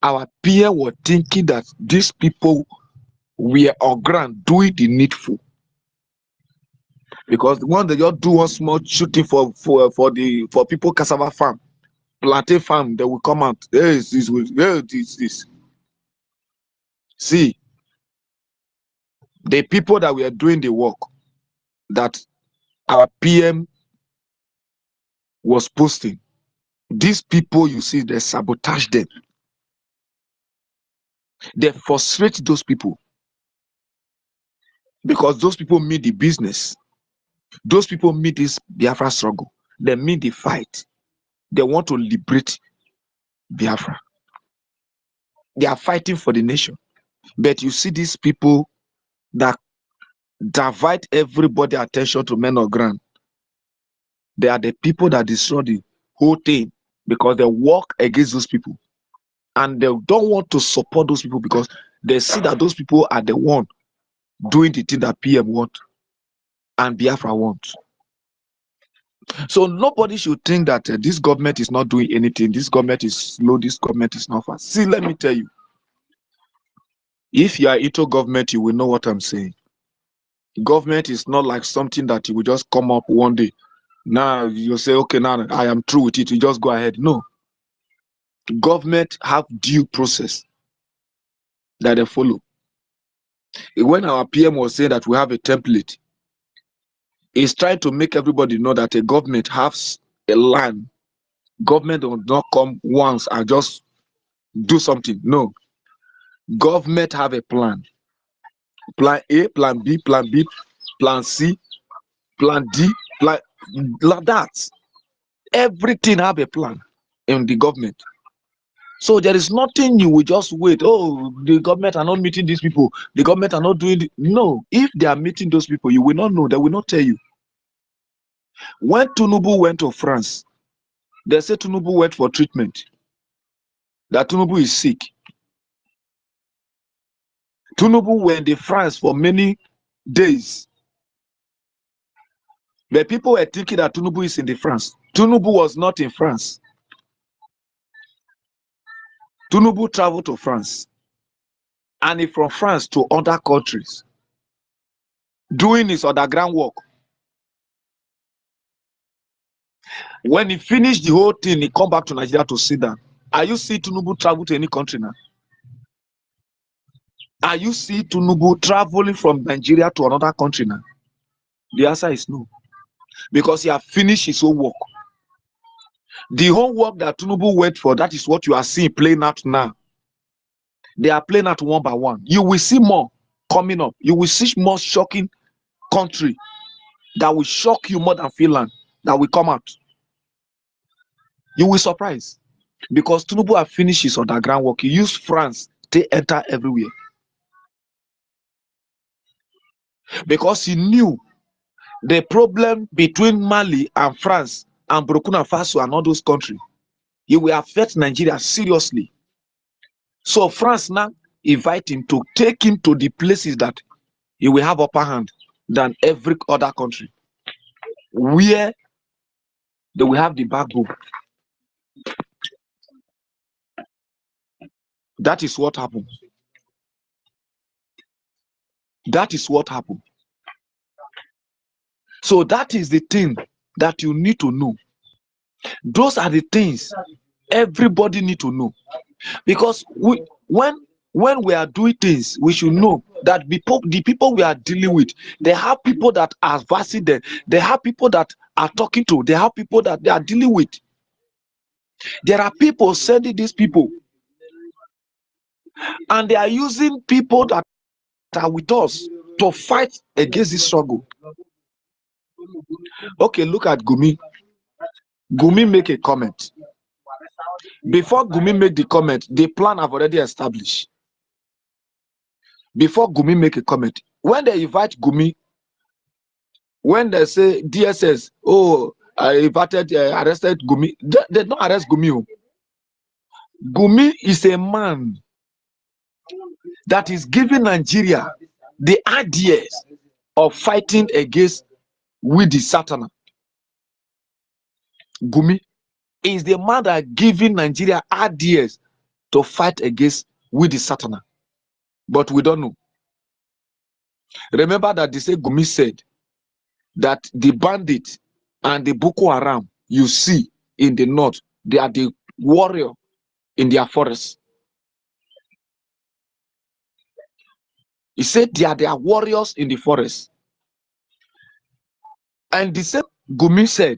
O: Our PM were thinking that these people were on ground doing the needful. Because when they just do one small shooting for people cassava farm, plantain farm, they will come out. Hey, this. See, the people that were doing the work that our PM was posting, these people you see, they sabotage them. They frustrate those people because those people mean the business. Those people meet this Biafra struggle. They meet the fight. They want to liberate Biafra. They are fighting for the nation. But you see these people that divide everybody attention to men of ground. They are the people that destroy the whole thing because they work against those people. And they don't want to support those people because they see that those people are the one doing the thing that PM want and Biafra wants. So nobody should think that this government is not doing anything. This government is slow. This government is not fast. See, let me tell you. If you are into government, you will know what I'm saying. Government is not like something that you will just come up one day. Now you say, okay, now I am through with it. You just go ahead. No. Government have due process that they follow. When our PM was saying that we have a template, he's trying to make everybody know that a government has a line. Government does not come once and just do something. No. Government have a plan. Plan A, plan B, plan C, plan D, plan like that. Everything have a plan in the government. So there is nothing you will just wait. Oh, the government are not meeting these people. The government are not doing it. No, if they are meeting those people, you will not know. They will not tell you. When Tinubu went to France, they said Tinubu went for treatment. That Tinubu is sick. Tinubu went in France for many days. The people were thinking that Tinubu is in the France. Tinubu was not in France. Tinubu traveled to France. And he from France to other countries, doing his underground work. When he finished the whole thing, he come back to Nigeria to sit down. Are you see Tinubu travel to any country now? Are you see Tinubu traveling from Nigeria to another country now? The answer is no. Because he has finished his own work. The whole work that Tinubu went for, that is what you are seeing playing out now. They are playing out one by one. You will see more coming up. You will see more shocking country that will shock you more than Finland that will come out. You will surprise. Because Tinubu have finished his underground work. He used France to enter everywhere. Because he knew the problem between Mali and France and Burkina Faso and all those countries, it will affect Nigeria seriously. So France now invite him to take him to the places that he will have upper hand than every other country, where they will have the backbone. That is what happened. That is what happened. So that is the thing that you need to know. Those are the things everybody need to know. Because when we are doing things, we should know that the people we are dealing with, they have people that are versing them. They have people that are talking to. They have people that they are dealing with. There are people sending these people, and they are using people that are with us to fight against this struggle. Okay, look at Gumi. Gumi make a comment. Before Gumi make the comment, the plan have already established. Before Gumi make a comment, when they invite Gumi, when they say DSS, oh, I invited, arrested Gumi, they don't arrest Gumi. Oh. Gumi is a man that is giving Nigeria the ideas of fighting against with the Satan. Gumi is the man that giving Nigeria ideas to fight against with the Satan. But we don't know. Remember that they say Gumi said that the bandits and the Boko Haram you see in the north, they are the warrior in their forest. He said they are their warriors in the forest. And the same Gumi said,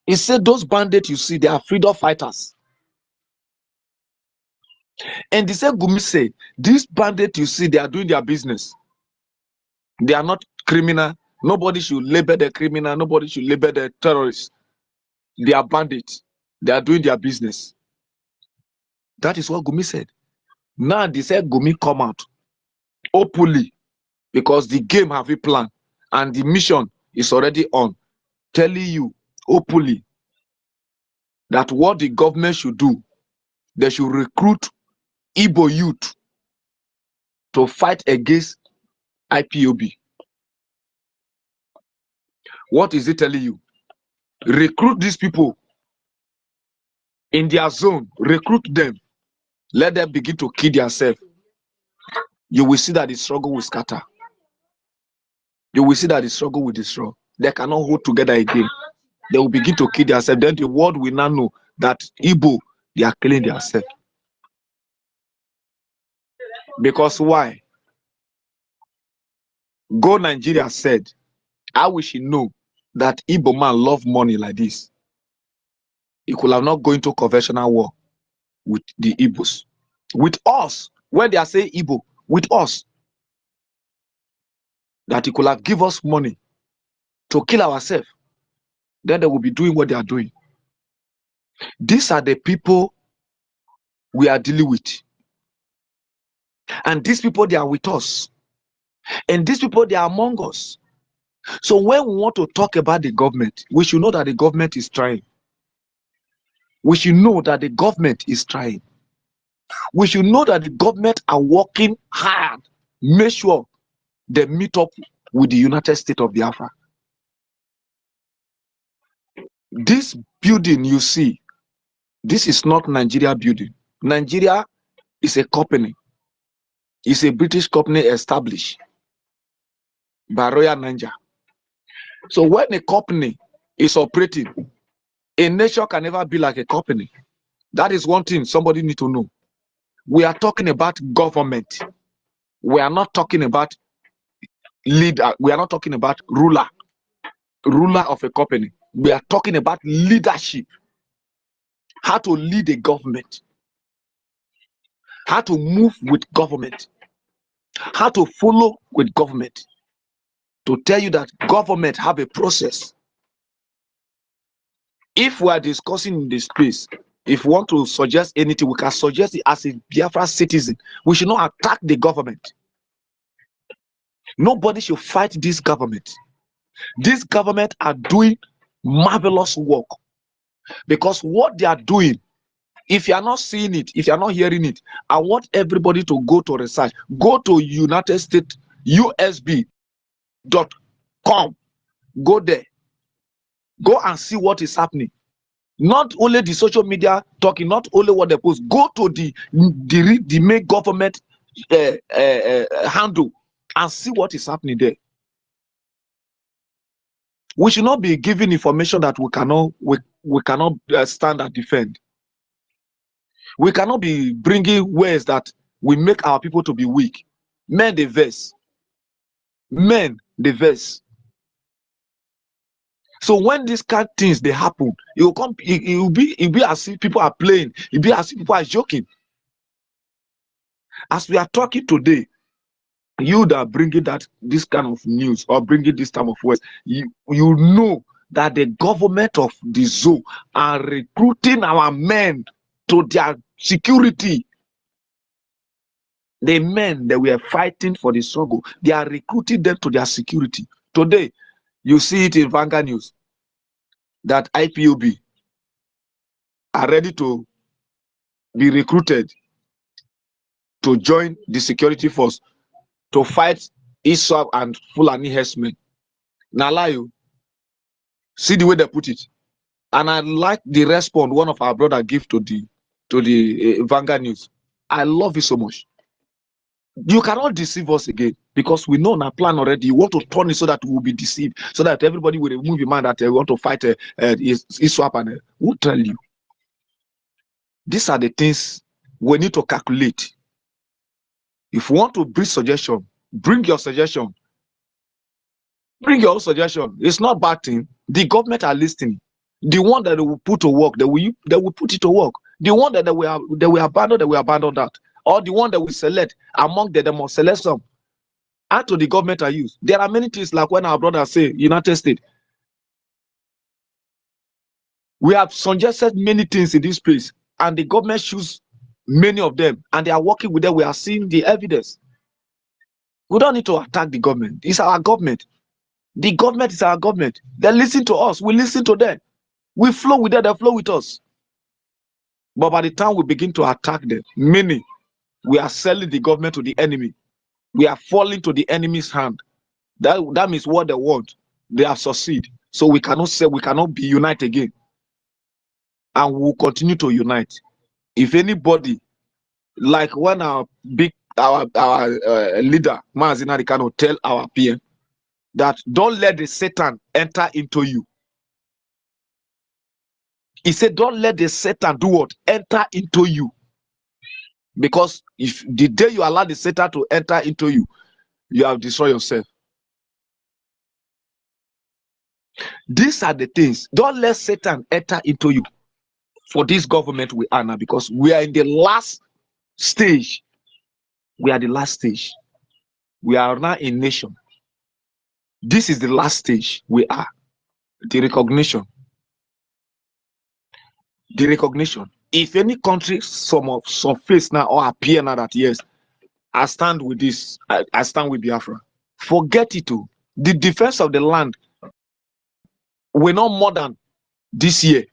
O: he said those bandits you see, they are freedom fighters. And the same Gumi said, these bandits you see, they are doing their business. They are not criminal. Nobody should label the criminal. Nobody should label the terrorists. They are bandits. They are doing their business. That is what Gumi said. Now they said Gumi come out openly because the game have a plan and the mission is already on, telling you openly that what the government should do, they should recruit Igbo youth to fight against IPOB. What is it telling you? Recruit these people in their zone, recruit them, let them begin to kill themselves. You will see that the struggle will scatter. You will see that the struggle will destroy. They cannot hold together again. They will begin to kill themselves. Then the world will now know that Igbo, they are killing themselves. Because why? Go Nigeria said, I wish he know that Igbo man love money like this. He could have not gone into conventional war with the Igbos. With us, when they are saying Igbo, with us, that he could have give us money to kill ourselves. Then they will be doing what they are doing. These are the people we are dealing with. And these people, they are with us. And these people, they are among us. So when we want to talk about the government, we should know that the government is trying. We should know that the government is trying. We should know that the government are working hard. Make sure they meet up with the United States of Biafra. This building you see, this is not Nigeria building. Nigeria is a company. It's a British company established by Royal Niger. So when a company is operating, a nation can never be like a company. That is one thing somebody need to know. We are talking about government. We are not talking about leader. We are not talking about ruler of a company. We are talking about leadership. How to lead a government. How to move with government. How to follow with government. To tell you that government have a process. If we are discussing in this space, if we want to suggest anything, we can suggest it as a Biafra citizen. We should not attack the government. Nobody should fight this government. This government are doing marvelous work because what they are doing, if you are not seeing it, if you are not hearing it, I want everybody to go to research. Go to United States USB.com. Go there. Go and see what is happening. Not only the social media talking, not only what they post. Go to the main government handle and see what is happening there. We should not be giving information that we cannot stand and defend. We cannot be bringing words that will make our people to be weak. Men they verse. Men they verse. So when these kind of things they happen, it will come. It will be as if people are playing. It will be as if people are joking. As we are talking today, you that are bringing this kind of news or bringing this type of words, you know that the government of the zoo are recruiting our men to their security. The men that were fighting for the struggle, they are recruiting them to their security. Today, you see it in Vanguard News that IPOB are ready to be recruited to join the security force to fight ISWAP and Fulani herdsmen. Now, lie you see the way they put it, and I like the response one of our brother give to the Vanguard News. I love it so much. You cannot deceive us again because we know our plan already. You want to turn it so that we will be deceived, so that everybody will remove your mind that they want to fight ISWAP and who tell you? These are the things we need to calculate. If you want to bring suggestion, bring your suggestion. Bring your own suggestion. It's not bad thing. The government are listening. The one that they will put to work, they will put it to work. The one that they will abandon that. Or the one that we select among them, they must select some. Add to the government I use. There are many things like when our brothers say United States. We have suggested many things in this place, and the government choose many of them, and they are working with them. We are seeing the evidence. We don't need to attack the government. It's our government. The government is our government. They listen to us. We listen to them. We flow with them. They flow with us. But by the time we begin to attack them, meaning we are selling the government to the enemy. We are falling to the enemy's hand. That means what they want, they have succeeded. So we cannot say we cannot be united again, and we will continue to unite. If anybody, like when our leader Mazina Ricano tell our PM that don't let the Satan enter into you. He said, don't let the Satan do what? Enter into you. Because if the day you allow the Satan to enter into you, you have destroyed yourself. These are the things. Don't let Satan enter into you. For this government we are now, because we are in the last stage. We are the last stage. We are now a nation. This is the last stage we are. The recognition. The recognition. If any country surface now or appear now that yes, I stand with this, I stand with Biafra. Forget it too. The defense of the land will not more than this year.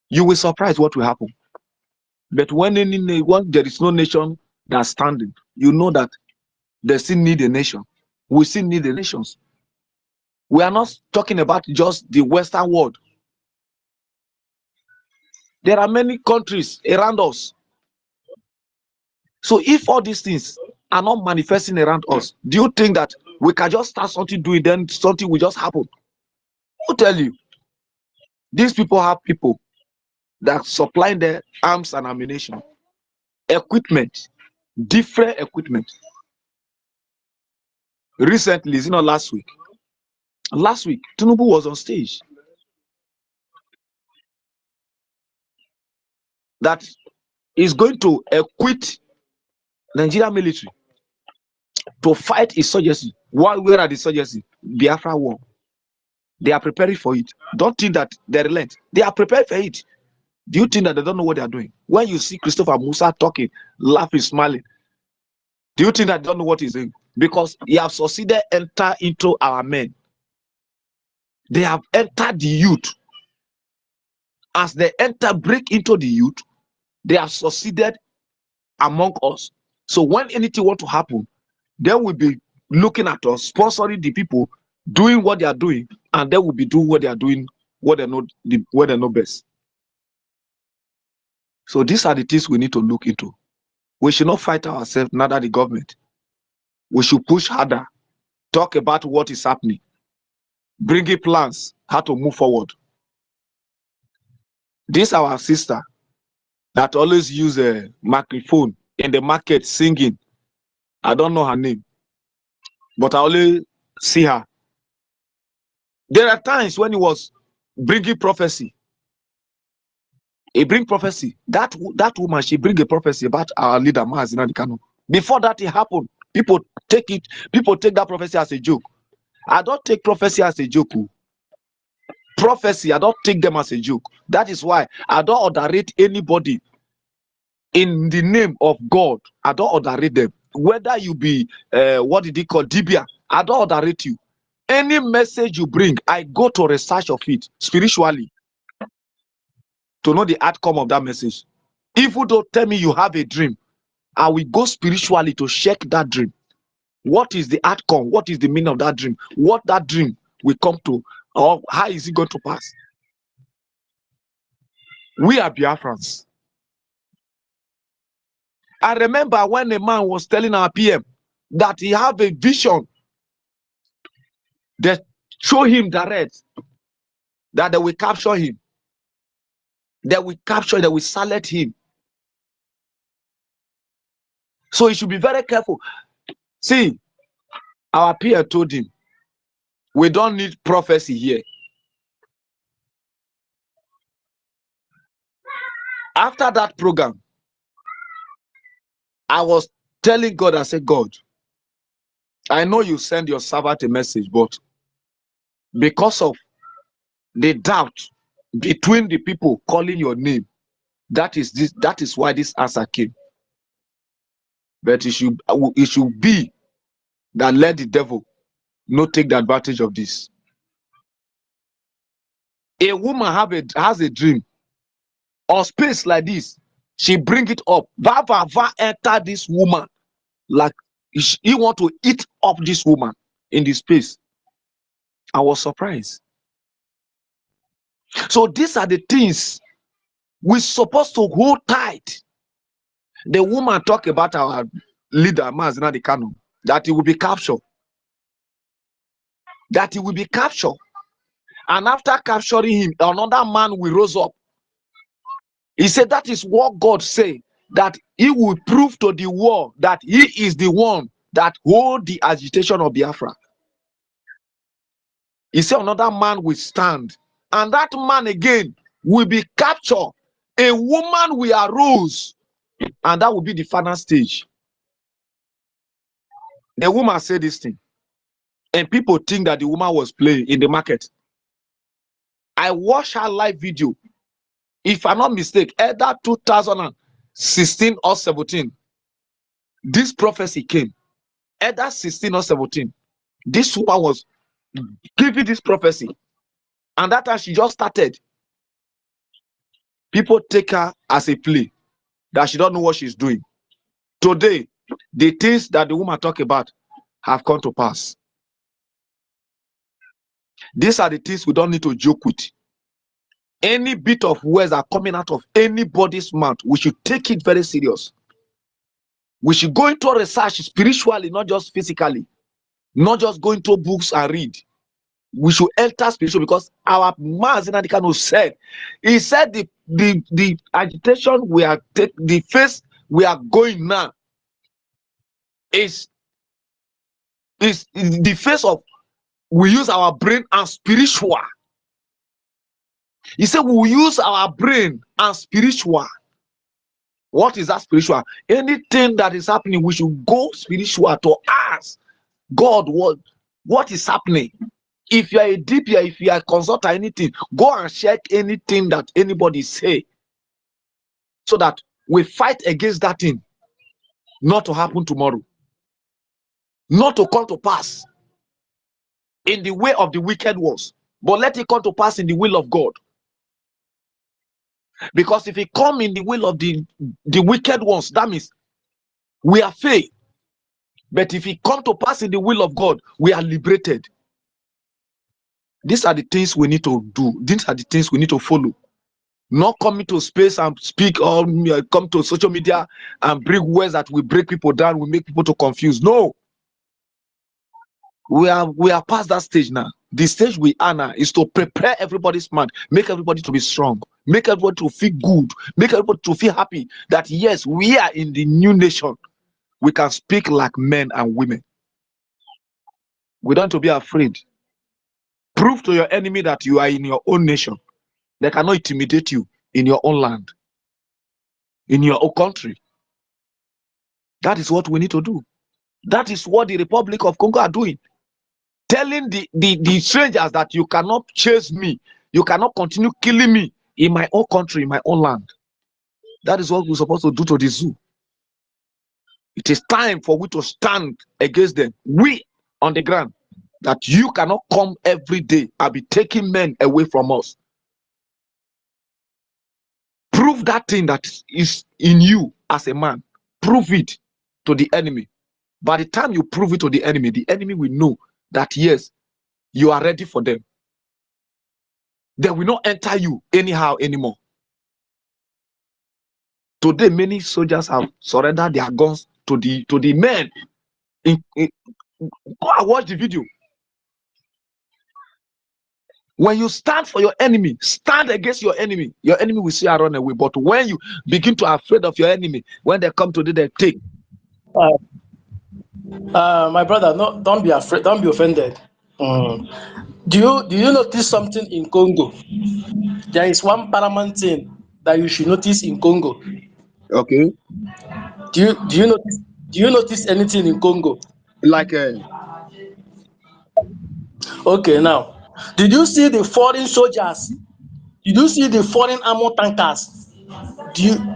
O: You will surprise what will happen. But when there is no nation that's standing, you know that they still need a nation. We still need the nations. We are not talking about just the Western world. There are many countries around us. So if all these things are not manifesting around us, do you think that we can just start something doing, then something will just happen? I'll tell you, these people have people that supply their arms and ammunition, equipment, different equipment. Recently, last week, Tinubu was on stage that is going to equip Nigerian military to fight insurgency. Where are the insurgency? Biafra war. They are preparing for it. Don't think that they relent. They are prepared for it. Do you think that they don't know what they are doing? When you see Christopher Musa talking, laughing, smiling, do you think that they don't know what he's doing? Because he has succeeded enter into our men. They have entered the youth. As they break into the youth, they have succeeded among us. So when anything want to happen, they will be looking at us, sponsoring the people, doing what they are doing, and they will be doing what they are doing, what they know best. So these are the things we need to look into. We should not fight ourselves, neither the government. We should push harder, talk about what is happening, bring in plans, how to move forward. This our sister that always use a microphone in the market singing. I don't know her name, but I only see her. There are times when he was bringing prophecy. He bring prophecy. That woman, she bring a prophecy about our leader, Maazina Kano. Before that it happened, people take that prophecy as a joke. I don't take prophecy as a joke. Prophecy, I don't take them as a joke. That is why I don't underrate anybody in the name of God. I don't underrate them. Whether you be what did he call Dibia, I don't underrate you. Any message you bring, I go to research of it spiritually to know the outcome of that message. If you don't tell me you have a dream, I will go spiritually to check that dream. What is the outcome? What is the meaning of that dream? What that dream will come to, or how is it going to pass? We are Biafrans. I remember when a man was telling our PM that he have a vision that show him direct that they will capture him. They will capture, they will silence him. So he should be very careful. See, our PM told him, we don't need prophecy here. After that program, I was telling God, I said, God, I know you send your servant a message, but because of the doubt between the people calling your name, that is why this answer came. But it should be that let the devil not take the advantage of this. A woman has a dream or space like this, she bring it up. Va enter this woman like he want to eat up this woman in the space. I was surprised. So these are the things we're supposed to hold tight. The woman talk about our leader, Mazina the Kano, that he will be captured. That he will be captured. And after capturing him, another man will rise up. He said that is what God said, that he will prove to the world that he is the one that hold the agitation of Biafra. He said another man will stand, and that man again will be captured. A woman will arise, and that will be the final stage. The woman said this thing, and people think that the woman was playing in the market. I watched her live video. If I'm not mistaken, either 2016 or 17, this prophecy came. Either 16 or 17, this woman was giving this prophecy, and that time she just started. People take her as a play that she don't know what she's doing. Today, the things that the woman talk about have come to pass. These are the things we don't need to joke with. Any bit of words are coming out of anybody's mouth, we should take it very serious. We should go into research spiritually, not just physically, not just go into books and read. We should enter spiritual, because our Mazina Dikano said, he said the agitation we are taking, the phase we are going now is the phase of we use our brain and spiritual. He said we will use our brain and spiritual. What is that spiritual? Anything that is happening, we should go spiritual to ask God what is happening. If you are a DPI, if you are a consultant, anything, go and check anything that anybody say, so that we fight against that thing not to happen tomorrow, not to come to pass in the way of the wicked ones, but let it come to pass in the will of God. Because if it come in the will of the wicked ones, that means we are failed. But if it come to pass in the will of God, we are liberated. These are the things we need to do. These are the things we need to follow. Not coming to space and speak, or come to social media and bring words that will break people down, will make people to confuse. No. We are past that stage now. The stage we are now is to prepare everybody's mind, make everybody to be strong, make everybody to feel good, make everybody to feel happy that yes, we are in the new nation. We can speak like men and women. We don't have to be afraid. Prove to your enemy that you are in your own nation. They cannot intimidate you in your own land, in your own country. That is what we need to do. That is what the Republic of Congo are doing. Telling the strangers that you cannot chase me, you cannot continue killing me in my own country, in my own land. That is what we're supposed to do to the zoo. It is time for we to stand against them. We on the ground, that you cannot come every day and be taking men away from us. Prove that thing that is in you as a man. Prove it to the enemy. By the time you prove it to the enemy will know that yes, you are ready for them. They will not enter you anyhow anymore. Today, many soldiers have surrendered their guns to the men. Go and watch the video. When you stand for your enemy, stand against your enemy will see you run away. But when you begin to be afraid of your enemy, when they come to do their thing.
H: My brother, no, don't be afraid, don't be offended. Do you notice something in Congo? There is one paramount thing that you should notice in Congo.
O: Okay.
H: Do you notice anything in Congo?
O: Like
H: Okay, now, did you see the foreign soldiers? Did you see the foreign armor tankers?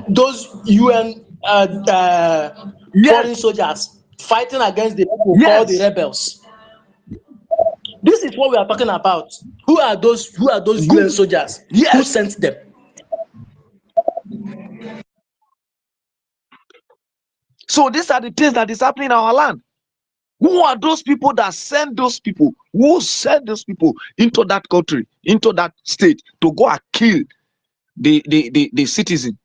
H: Those UN foreign
O: Yes,
H: soldiers fighting against the people called the
O: yes,
H: rebels? This is what we are talking about. Who are those? Who are those UN
O: good.
H: soldiers? Who
O: Yes.
H: sent them?
O: So these are the things that is happening in our land. Who are those people that send those people? Who send those people into that country, into that state to go and kill the citizen?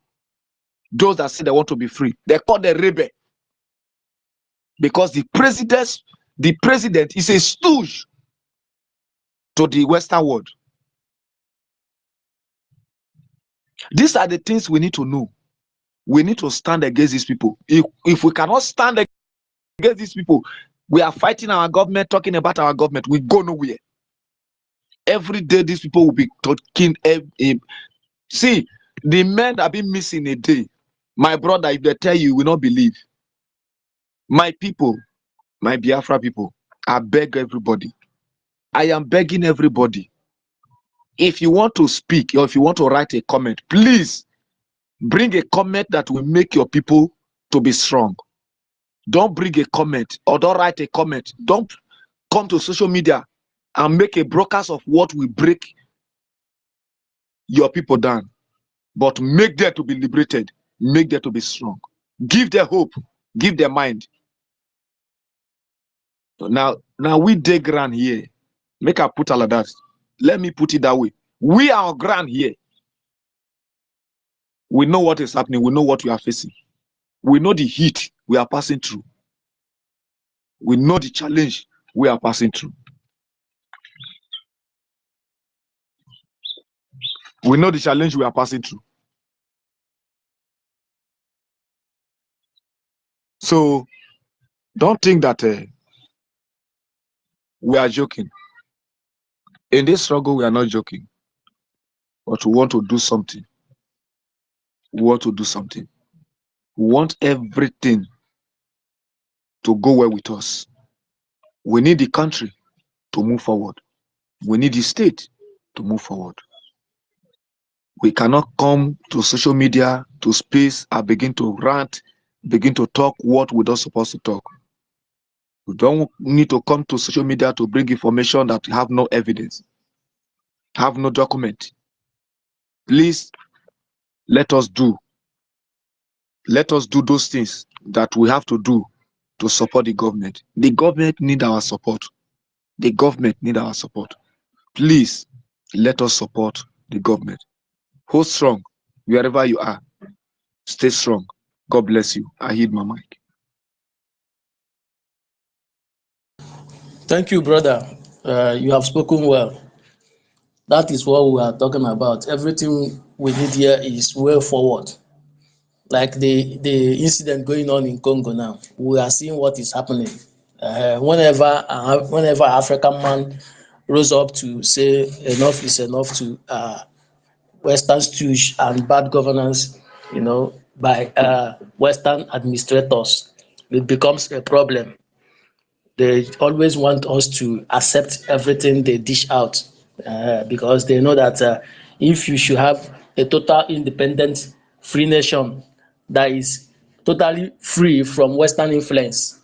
O: Those that say they want to be free. They call the rebel because the president is a stooge to the Western world. These are the things we need to know. We need to stand against these people. If we cannot stand against these people, we are fighting our government, talking about our government. We go nowhere. Every day, these people will be talking. See, the men that have been missing a day. My brother, if they tell you, you will not believe. My people, my Biafra people, I beg everybody. I am begging everybody. If you want to speak or if you want to write a comment, please bring a comment that will make your people to be strong. Don't bring a comment or don't write a comment. Don't come to social media and make a broadcast of what will break your people down. But make them to be liberated. Make them to be strong. Give them hope. Give them mind. Now we dig ground here. Make I put all of that. Let me put it that way. We are on ground here. We know what is happening. We know what we are facing. We know the heat we are passing through. We know the challenge we are passing through. We know the challenge we are passing through. So don't think that we are joking. In this struggle, we are not joking. But we want to do something. We want to do something. We want everything to go well with us. We need the country to move forward. We need the state to move forward. We cannot come to social media, to space, and begin to rant, begin to talk what we're not supposed to talk. We don't need to come to social media to bring information that have no evidence, have no document. Please let us do those things that we have to do to support the government. The government need our support. The government need our support. Please let us support the government. Hold strong wherever you are. Stay strong. God bless you. I heed my mic.
H: Thank you, brother. You have spoken well. That is what we are talking about. Everything we need here is way forward. Like the incident going on in Congo now, we are seeing what is happening. Whenever African man rose up to say enough is enough to Western stooge and bad governance, by Western administrators, it becomes a problem. They always want us to accept everything they dish out, because they know that if you should have a total independent free nation that is totally free from Western influence,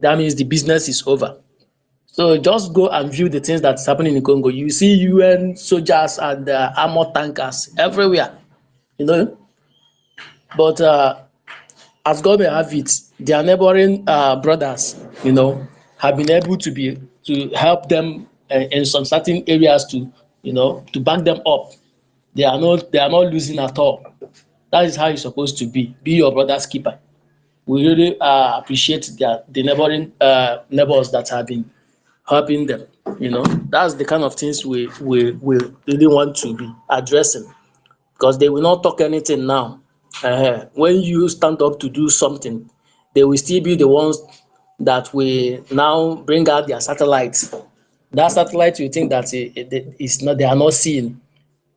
H: that means the business is over. So just go and view the things that's happening in Congo. You see UN soldiers and armor tankers everywhere, you know. But as God may have it, their neighboring brothers, have been able to help them in some certain areas to back them up. They are not losing at all. That is how it's supposed to be. Be your brother's keeper. We really appreciate the neighboring neighbors that have been helping them. That's the kind of things we really want to be addressing, because they will not talk anything now. When you stand up to do something, they will still be the ones that will now bring out their satellites. That satellite you think that is not, they are not seeing.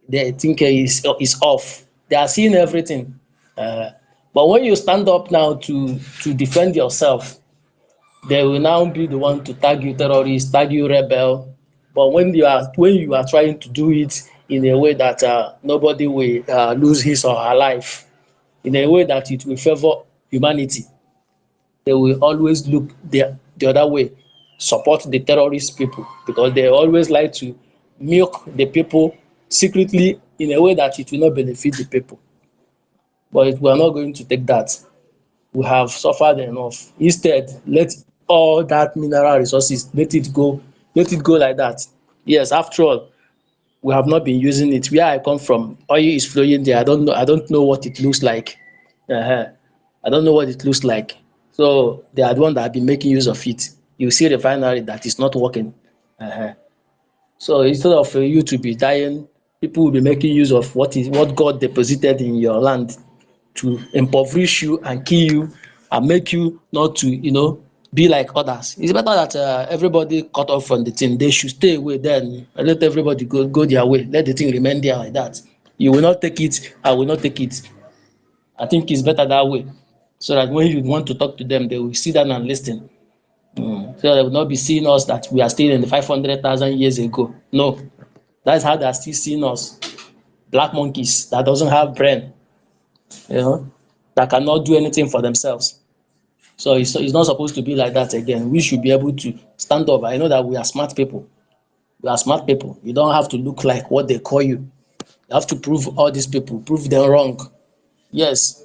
H: They think is off. They are seeing everything. But when you stand up now to defend yourself, They will now be the one to tag you terrorist, tag you rebel. But when you are trying to do it in a way that nobody will lose his or her life, in a way that it will favor humanity, they will always look the other way, support the terrorist people, because they always like to milk the people secretly in a way that it will not benefit the people. But we are not going to take that. We have suffered enough. Instead, let all that mineral resources, let it go like that. Yes, after all, we have not been using it. Where I come from, oil is flowing there. I don't know what it looks like. Uh-huh. I don't know what it looks like. So they are the one that have been making use of it. You see refinery that is not working. Uh-huh. So instead of you to be dying, people will be making use of what God deposited in your land to impoverish you and kill you and make you not to, be like others. It's better that everybody cut off from the thing. They should stay away then and let everybody go their way. Let the thing remain there like that. You will not take it, I will not take it. I think it's better that way. So that when you want to talk to them, they will sit down and listen. So they will not be seeing us that we are still in the 500,000 years ago. No, that's how they are still seeing us. Black monkeys that doesn't have brain, you know, that cannot do anything for themselves. So it's not supposed to be like that again. We should be able to stand up. I know that we are smart people. We are smart people. You don't have to look like what they call you. You have to prove all these people, prove them wrong. Yes,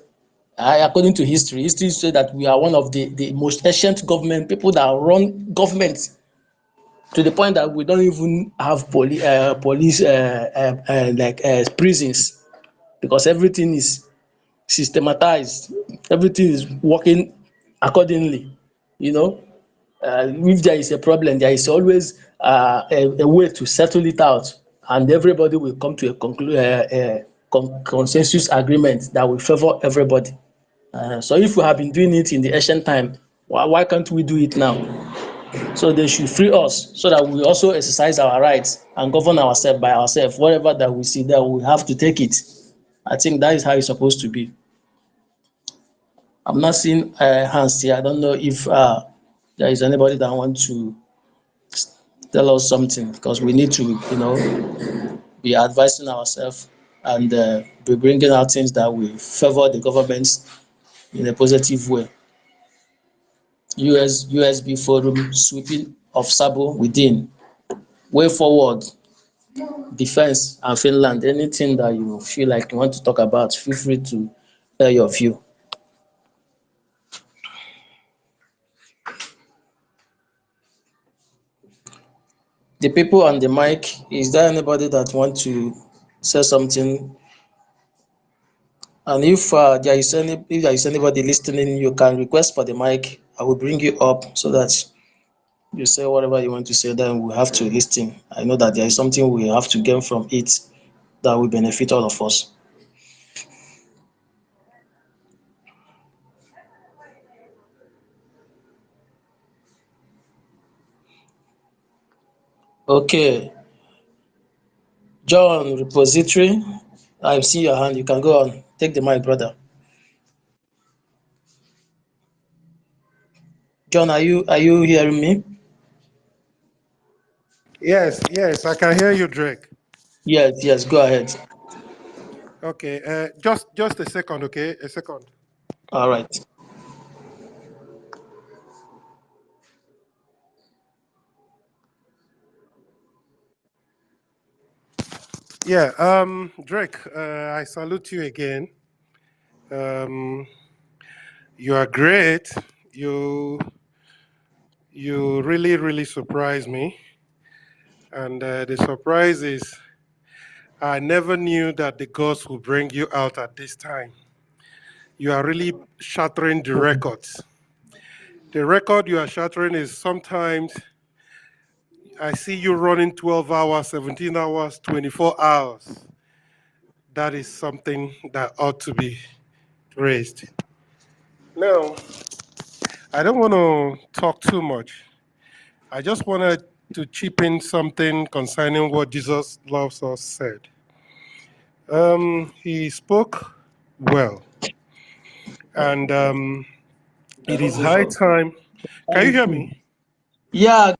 H: according to history says that we are one of the most ancient government people that run government to the point that we don't even have police like prisons, because everything is systematized, everything is working accordingly. You know, if there is a problem, there is always a way to settle it out, and everybody will come to a consensus agreement that will favor everybody. So if we have been doing it in the ancient time, why can't we do it now? So they should free us so that we also exercise our rights and govern ourselves by ourselves. Whatever that we see there, we have to take it. I think that is how it's supposed to be. I'm not seeing hands here. I don't know if there is anybody that wants to tell us something, because we need to, be advising ourselves and be bringing out things that will favor the government in a positive way. USB forum sweeping of Sabo within. Way forward, defense and Finland. Anything that you feel like you want to talk about, feel free to tell your view. The people on the mic, is there anybody that want to say something? And if there is anybody listening, you can request for the mic. I will bring you up so that you say whatever you want to say. Then we have to listen. I know that there is something we have to gain from it that will benefit all of us. Okay, John, repository. I see your hand. You can go on. Take the mic, brother. John, are you hearing me?
K: Yes, I can hear you, Drake.
H: Yes, go ahead.
K: Okay, just a second, okay? A second.
H: All right.
K: Yeah, Drake, I salute you again. Um, you are great. You really, really surprised me. And the surprise is I never knew that the gods would bring you out at this time. You are really shattering the records. The record you are shattering is sometimes I see you running 12 hours, 17 hours, 24 hours. That is something that ought to be raised. Now, I don't want to talk too much. I just wanted to chip in something concerning what Jesus loves us said. He spoke well, and it is high time. Can you hear me?
C: Yeah.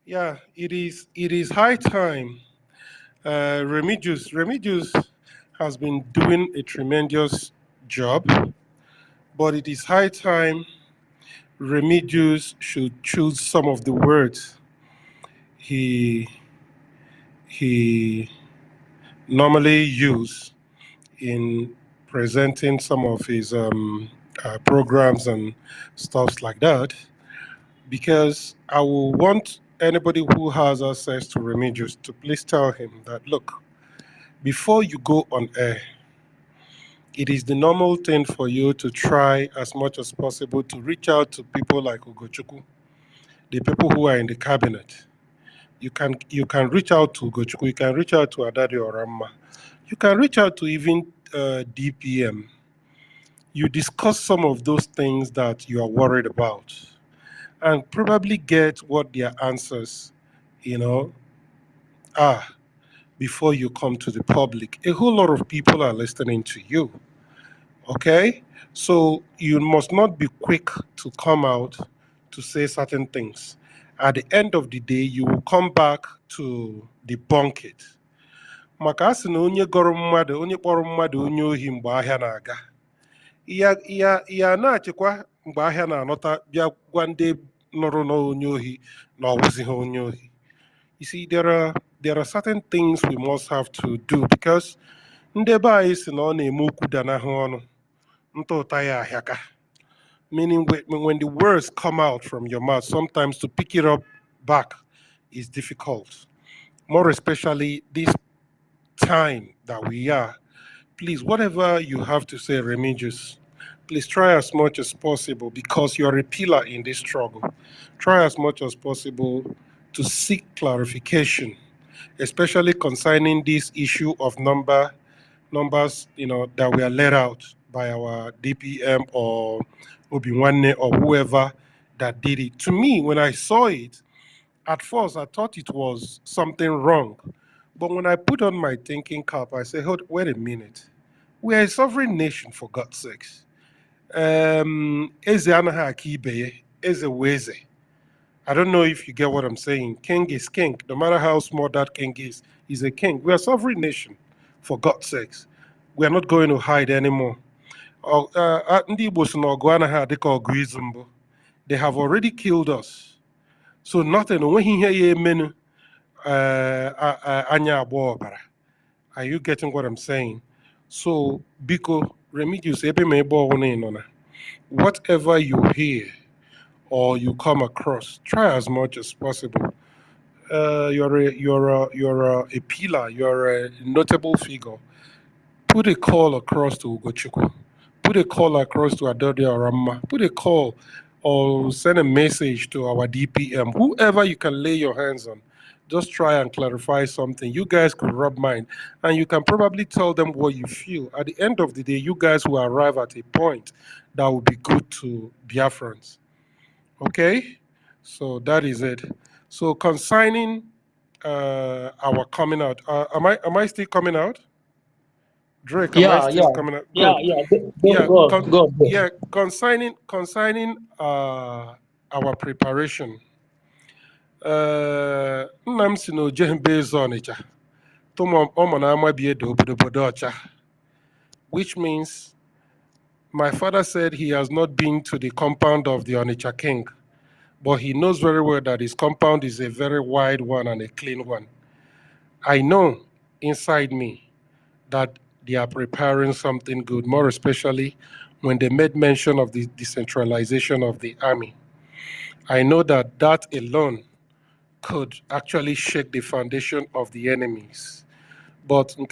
K: Yeah, it is high time. Remigius has been doing a tremendous job, but it is high time Remigius should choose some of the words he he normally use in presenting some of his programs and stuff like that, because I will want anybody who has access to Remigius to please tell him that, look, before you go on air, it is the normal thing for you to try as much as possible to reach out to people like Ugochukwu, the people who are in the cabinet. You can reach out to Ugochukwu, you can reach out to Adadi Oramma, you can reach out to even DPM. You discuss some of those things that you are worried about and probably get what their answers, you know, are before you come to the public. A whole lot of people are listening to you. Okay? So you must not be quick to come out to say certain things. At the end of the day, you will come back to debunk it. Maka asị na onye gọrọ mmadụ, onye kpọrọ mmadụ onye ohi mgbe ahịa na-aga. Ya na-achịkwa mgbe ahịa na-anọta bịa gwa ndị nụrụ n'onye ohi na ọ wụzighị onye ohi. You see, there are certain things we must have to do because ndị be anyị si na ọ na-eme okwu danahụ ọnụ. Meaning when the words come out from your mouth, sometimes to pick it up back is difficult. More especially this time that we are. Please, whatever you have to say, Remigius, please try as much as possible, because you're a pillar in this struggle. Try as much as possible to seek clarification, especially concerning this issue of numbers, that were let out by our DPM or Obiwane or whoever that did it. To me, when I saw it, at first I thought it was something wrong. But when I put on my thinking cap, I say, wait a minute. We are a sovereign nation, for God's sakes. Eze anaghị aka ibe ya, eze wụ eze. I don't know if you get what I'm saying. King is king. No matter how small that king is, he's a king. We are a sovereign nation, for God's sakes. We are not going to hide anymore. Ndị Igbo sị na ọgụ anaghị adị ka ọgụ izu mbụ. They have already killed us. So nothing, onweghị ihe ya emenu anya agba ọbara. Are you getting what I'm saying? So, Biko, Remigius, ebe ma ebe ọwụna ị nọ na, whatever you hear or you come across, try as much as possible. You're a pillar, you're a notable figure. Put a call across to Ugochukwu. Put a call across to Adode Aramma. Put a call or send a message to our DPM. Whoever you can lay your hands on, just try and clarify something. You guys could rub mine, and you can probably tell them what you feel. At the end of the day, you guys will arrive at a point that will be good to Biafrans. Okay? So that is it. So concerning our coming out, am I still coming out? Drake, am I still coming out? Good.
C: Go.
K: Yeah, concerning our preparation. Nna m si na oje mbe eze Ọnịcha tụmụ ọmụ na ama bie do obodo ọcha, which means my father said he has not been to the compound of the Onitsha king, but he knows very well that his compound is a very wide one and a clean one. I know inside me that they are preparing something good, more especially when they made mention of the decentralization of the army. I know that that alone could actually shake the foundation of the enemies. But you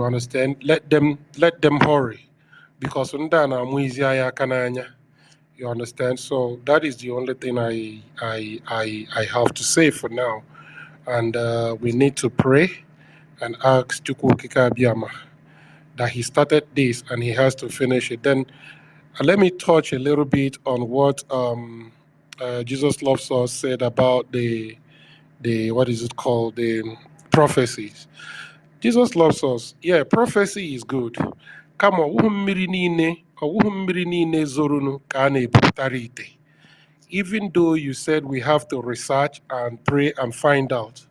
K: understand? Let them hurry, because you understand? So that is the only thing I have to say for now. And we need to pray and ask Chukwukika Abiyama that he started this and he has to finish it. Then let me touch a little bit on what Jesus Loves Us said about the what is it called, the prophecies. Jesus loves us. Yeah, prophecy is good. Come on, mmiri niile ọwụghị mmiri niile zorunu ka a na-ebupụtara ite. Even though you said we have to research and pray and find out,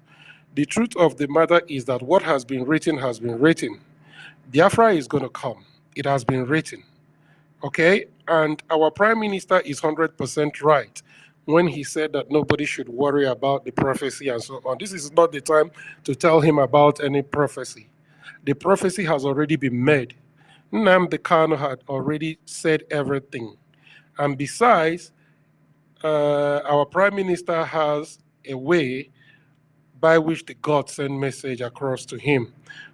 K: the truth of the matter is that what has been written has been written. Biafra is going to come. It has been written. Okay? And our prime minister is 100% right when he said that nobody should worry about the prophecy and so on. This is not the time to tell him about any prophecy. The prophecy has already been made. Nnamdi Kanu had already said everything. And besides, our prime minister has a way by which the God send message across to him.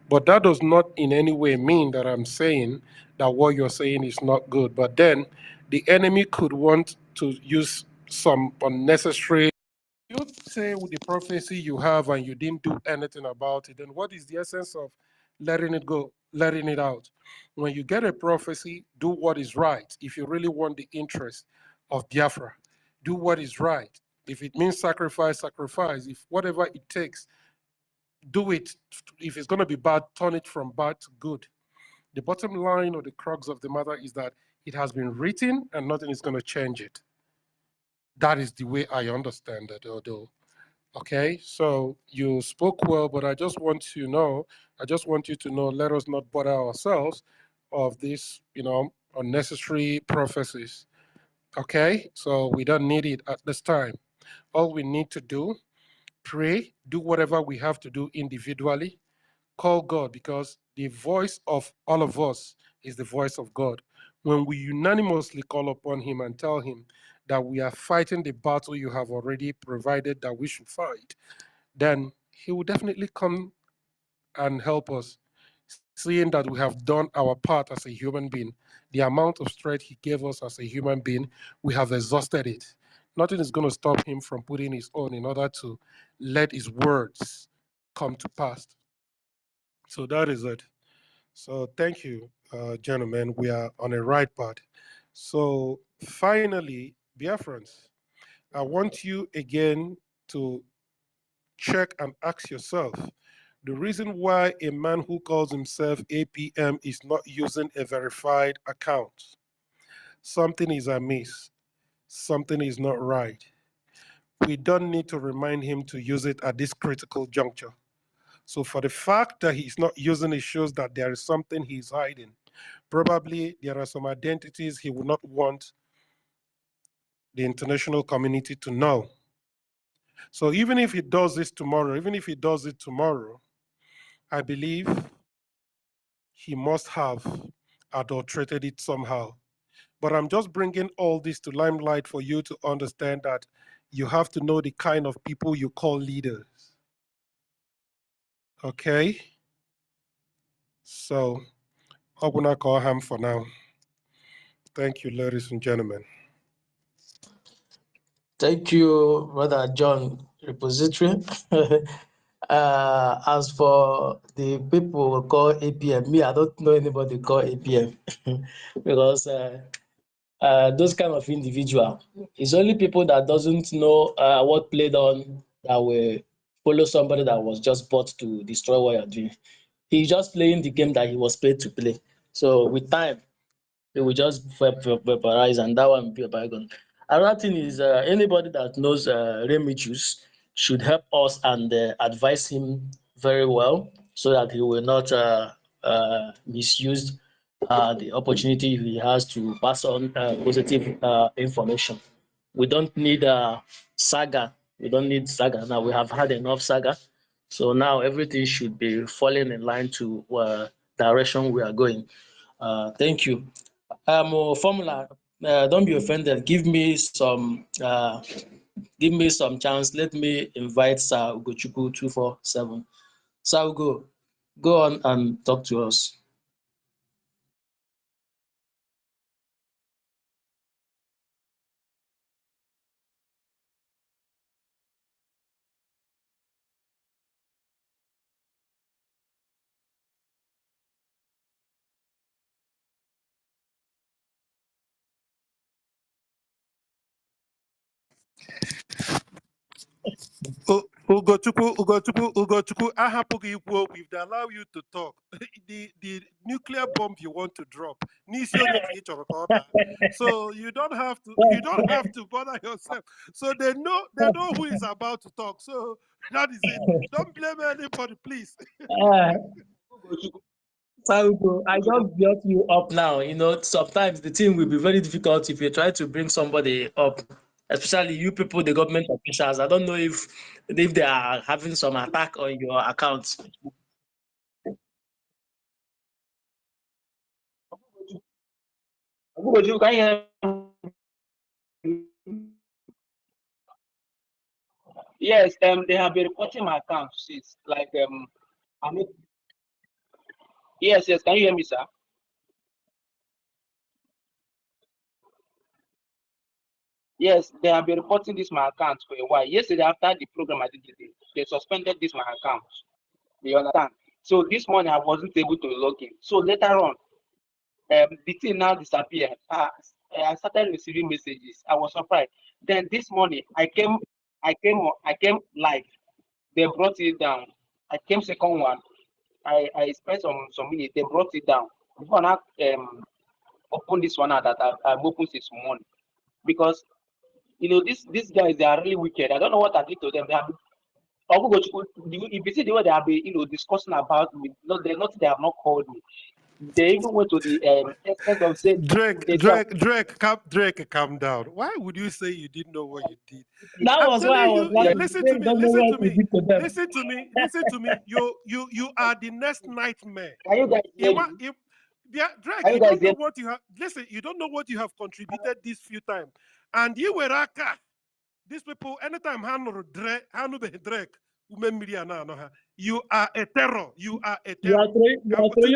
K: But that does not in any way mean that I'm saying that what you're saying is not good. But then the enemy could want to use some unnecessary. You say with the prophecy you have and you didn't do anything about it, then what is the essence of letting it go, letting it out? When you get a prophecy, do what is right. If you really want the interest of Biafra, do what is right. If it means sacrifice, sacrifice. If whatever it takes, do it. If it's going to be bad, turn it from bad to good. The bottom line or the crux of the matter is that it has been written and nothing is going to change it. That is the way I understand it, although. Okay, so you spoke well, but I just want you to know, let us not bother ourselves of these, unnecessary prophecies. Okay, so we don't need it at this time. All we need to do, pray, do whatever we have to do individually, call God, because the voice of all of us is the voice of God. When we unanimously call upon Him and tell Him that we are fighting the battle you have already provided that we should fight, then He will definitely come and help us, seeing that we have done our part as a human being. The amount of strength He gave us as a human being, we have exhausted it. Nothing is going to stop Him from putting His own in order to let His words come to pass. So that is it. So thank you, gentlemen. We are on a right path. So finally, Biafrans, I want you again to check and ask yourself the reason why a man who calls himself APM is not using a verified account. Something is amiss. Something is not right. We don't need to remind him to use it at this critical juncture. So for the fact that he's not using it shows that there is something he's hiding. Probably there are some identities he would not want the international community to know. So even if he does this tomorrow, even if he does it tomorrow, I believe he must have adulterated it somehow. But I'm just bringing all this to limelight for you to understand that you have to know the kind of people you call leaders. Okay? So, Obuna Koham for now. Thank you, ladies and gentlemen.
H: Thank you, Brother John, repository. As for the people who call APM, me, I don't know anybody call APM because those kind of individual, it's only people that doesn't know what played on that will follow somebody that was just bought to destroy what you're doing. He's just playing the game that he was paid to play. So with time, they will just vaporize, and that one will be a bygone. Another thing is anybody that knows Remigius should help us and advise him very well so that he will not misuse the opportunity he has to pass on positive information. We don't need saga. We don't need saga now. We have had enough saga. So now everything should be falling in line to direction we are going. Thank you. Formula, don't be offended. Give me some chance. Let me invite Sir Ugochukwu 247. Sir Ugo, go on and talk to us.
K: Oh, Ugochukwu, ahapụghị ikwu okwu. If they allow you to talk, the nuclear bomb you want to drop, n'isi onye ka ị chọrọ ka ọ daa. So you don't have to bother yourself. So they know who is about to talk. So that is it. Don't blame anybody, please.
H: Ugo, I just built you up now. You know, sometimes the thing will be very difficult if you try to bring somebody up, especially you people, the government officials. I don't know if they are having some attack on your account.
C: Ugochukwu, can you hear me? Yes, they have been reporting my account since I mean, yes, can you hear me, sir? Yes, they have been reporting this my account for a while. Yesterday, after the program I did, they suspended this my account. You understand? So this morning I wasn't able to log in. So later on, the thing now disappeared. I started receiving messages. I was surprised. Then this morning I came live. They brought it down. I came second one. I spent some minutes. They brought it down. Before now open this one now that I've opened this morning, because these guys, they are really wicked. I don't know what I did to them. They have, if you see the way they have been discussing about me, no, they have not called me. They even went to the extent of saying
K: Drake, calm down. Why would you say you didn't know what you did?
H: That
K: I'm
H: was why I
K: telling
H: was
K: you,
H: like,
K: listen to me, listen to me. You are the next nightmare.
C: Can you guys hear me?
K: Drake,
C: Can
K: you
C: you guys
K: don't know
C: hear me?
K: what you have. Listen, you don't know what you have contributed this few times, and you were aka. These people, anytime Drake, you are a terror. You are a
H: you are
K: terror.
H: throwing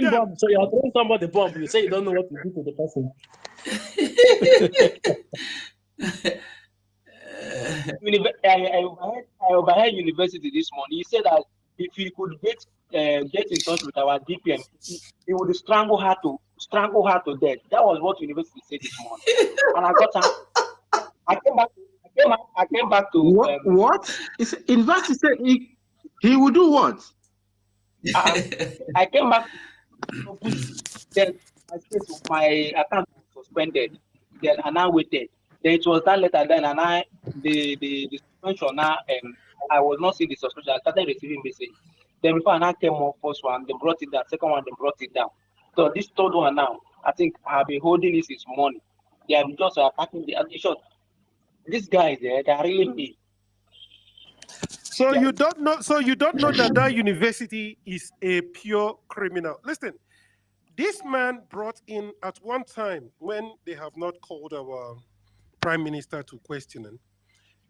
H: bomb. So you are throwing somebody bomb. You say you don't know what to do to the person.
C: I overheard university this morning. He said that if he could get in touch with our DPM, he would strangle her to death. That was what university said this morning. And I got her. I came back to
F: what? University said he would do what?
C: I came back to put, then my account was suspended. Then I now waited. Then it was that letter. Then the suspension now. I was not seeing the suspension. I started receiving message. Then before I now came on first one, they brought it down. Second one, they brought it down. So this third one now, I think I've been holding this since morning. They are just attacking the addition. These guys, they are really mean.
K: So you don't know. So you don't know that university is a pure criminal. Listen, this man brought in at one time when they have not called our prime minister to questioning.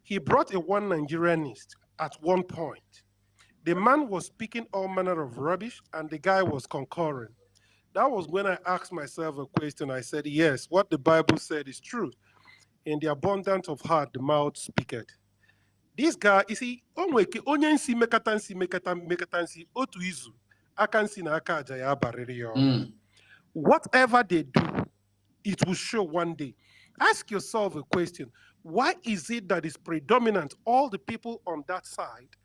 K: He brought a one Nigerianist at one point. The man was speaking all manner of rubbish, and the guy was concurring. That was when I asked myself a question. I said, yes, what the Bible said is true. In the abundance of heart, the mouth speaketh. This guy, you see, onye nsi mekata nsi otu izu aka nsi na aka aja ya abarịrị ya ọnụ. Whatever they do, it will show one day. Ask yourself a question. Why is it that is predominant? All the people on that side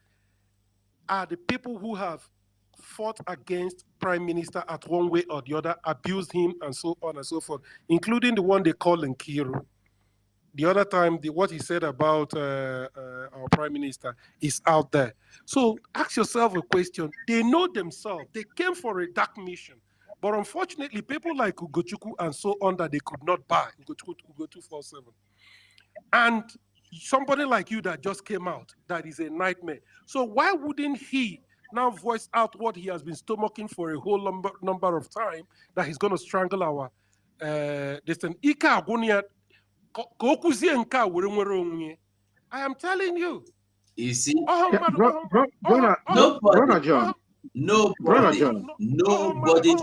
K: are the people who have fought against prime minister at one way or the other, abused him, and so on and so forth, including the one they call Nkiru. The other time, what he said about our prime minister is out there. So ask yourself a question. They know themselves. They came for a dark mission. But unfortunately, people like Ugochukwu and so on that they could not buy, Ugo 247. And somebody like you that just came out, that is a nightmare. So why wouldn't he now voice out what he has been stomaching for a whole number of time, that he's going to strangle our distance? I am telling you.
P: You see,
F: Brother John.
P: Nobody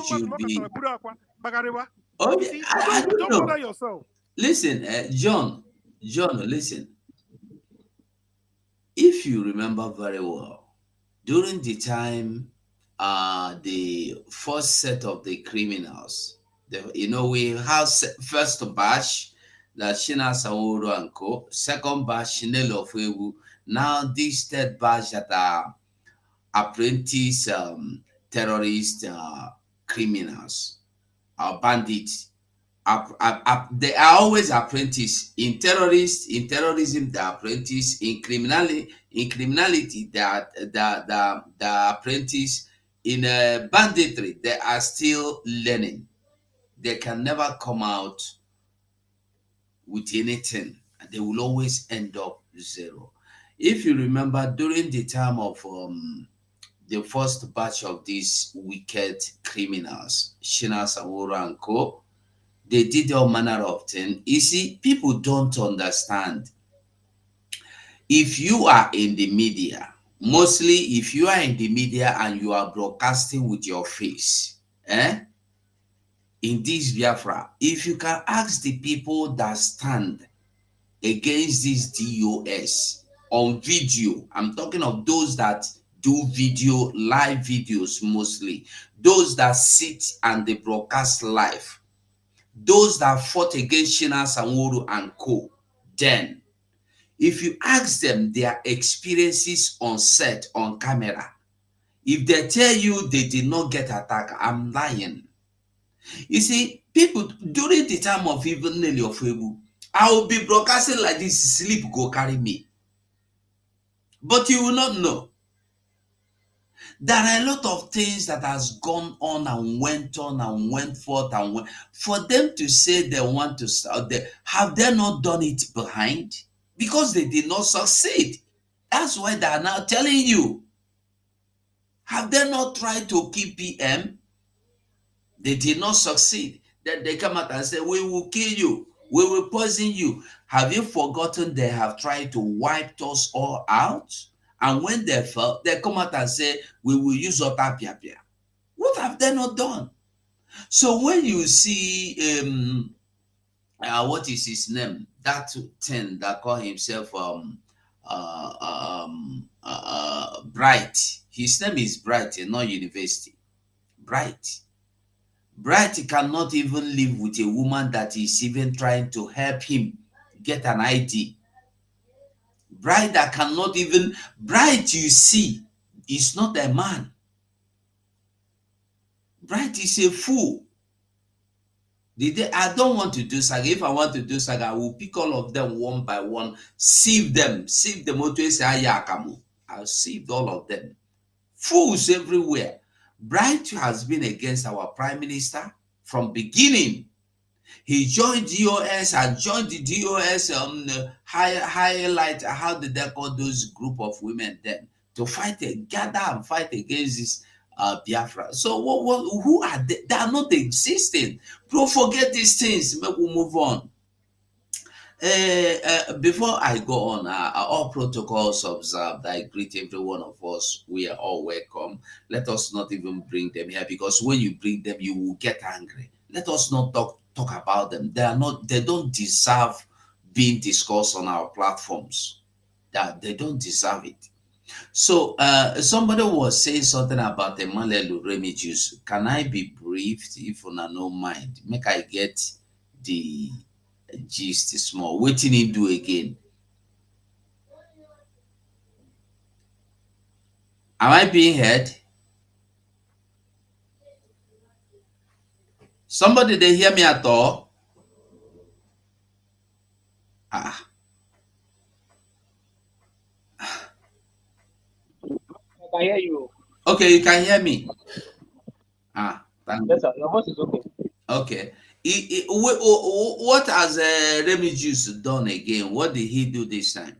P: should be. Oh, I don't know.
C: Bother yourself.
P: Listen, John, listen. If you remember very well, during the time, the first set of the criminals, we have first batch, that Shina Saworo and Co. Second batch, Chinelo Fuegu. Now this third batch that are apprentice terrorist criminals or bandits. They are always apprentice in terrorism. They are apprentice in criminality. They are the apprentice in banditry. They are still learning. They can never come out with anything, and they will always end up zero. If you remember, during the time of the first batch of these wicked criminals, Shina Sawora and Co., they did all manner of things. You see, people don't understand. If you are in the media, mostly if you are in the media and you are broadcasting with your face, in this Biafra, if you can ask the people that stand against this DOS on video, I'm talking of those that do video, live videos mostly, those that sit and they broadcast live, those that fought against Shina Sanworu and Co. Then, if you ask them their experiences on set, on camera, if they tell you they did not get attacked, I'm lying. You see, people during the time of even Nelly Ofebu, I will be broadcasting like this, sleep go carry me. But you will not know. There are a lot of things that has gone on and went forth and went. For them to say they want to start, have they not done it behind? Because they did not succeed. That's why they are now telling you. Have they not tried to keep PM? They did not succeed. Then they come out and say, we will kill you. We will poison you. Have you forgotten they have tried to wipe us all out? And when they fell, they come out and say, we will use Otapiapia. What have they not done? So when you see, what is his name? That thing that call himself Bright. His name is Bright, not University. Bright. Bright cannot even live with a woman that is even trying to help him get an ID. Bright that cannot even, Bright you see, is not a man. Bright is a fool. I don't want to do saga. If I want to do saga, I will pick all of them one by one, sieve them I'll sieve all of them. Fools everywhere. Bright has been against our prime minister from beginning. He joined DOS and joined the DOS highlight, how did they call those group of women then, to gather and fight against this Biafra. So who are they? They are not existing. Bro, forget these things. Make we move on. Before I go on, all protocols observed. I greet every one of us. We are all welcome. Let us not even bring them here, because when you bring them, you will get angry. Let us not talk about them. They don't deserve being discussed on our platforms. That they don't deserve it. So somebody was saying something about the Malelu Remigius. Can I be briefed if una no mind? Make I get the gist small. Wetin he do again? Am I being heard? Somebody they hear me at all? Ah.
C: I can hear you.
P: Okay, you can hear me. Ah, thank
C: Yes, sir. Your voice is okay.
P: Okay. What has Remigius done again? What did he do this time?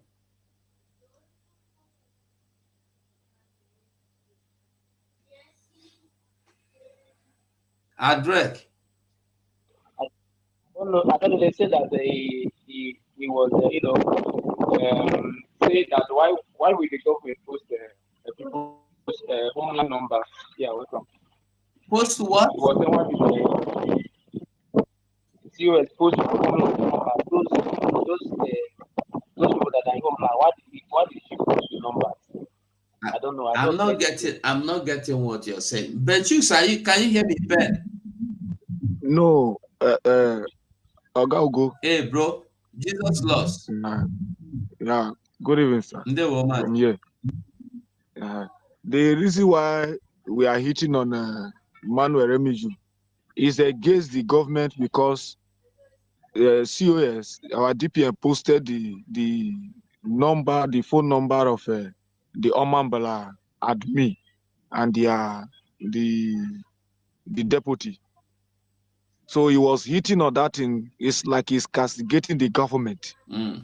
P: Adrek.
C: I don't know. I don't know. They said that he was, say that why will the government post people's homeland number? Yeah, welcome.
P: Post what?
C: It was saying why people COS post homeland number. Those people that are in homeland. Why did she post the numbers? I don't know.
P: I'm not getting what you're saying. But you can you hear me, Ben?
O: No, Oga Ugo.
P: Hey, bro, Jesus lost.
O: Yeah, good evening, sir.
P: Ndewo,
O: From here. The reason why we are hitting on Manuel Remiju is against the government because COS, our DPM posted the number, the phone number of the Omambala admin and the deputy. So he was hitting on that thing. It's like he's castigating the government.
P: Mm.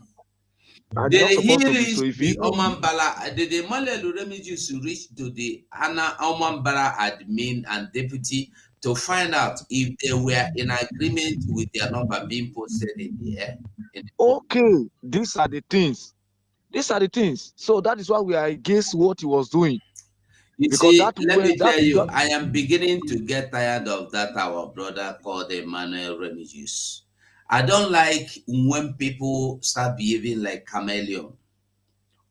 O: And it's
P: Did
O: not
P: he
O: supposed to be so.
P: reach
O: If
P: the
O: you
P: Omambala? Did the Malelu Remigius reach to the Anna Omambala admin and deputy to find out if they were in agreement with their number being posted in the air?
O: okay, these are the things. These are the things. So that is why we are against what he was doing.
P: You
O: Because
P: see,
O: that
P: let
O: way,
P: me tell you, I am beginning to get tired of that our brother called Emmanuel Remigius. I don't like when people start behaving like chameleon,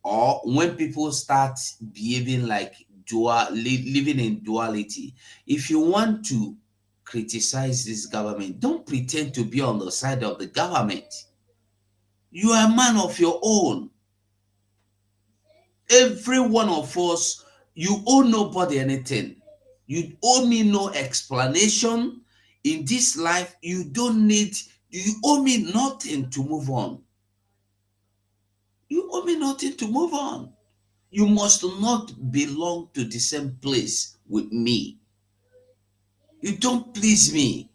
P: or when people start behaving like living in duality. If you want to criticize this government, don't pretend to be on the side of the government. You are a man of your own. Every one of us, you owe nobody anything. You owe me no explanation. In this life, you owe me nothing to move on. You owe me nothing to move on. You must not belong to the same place with me. You don't please me.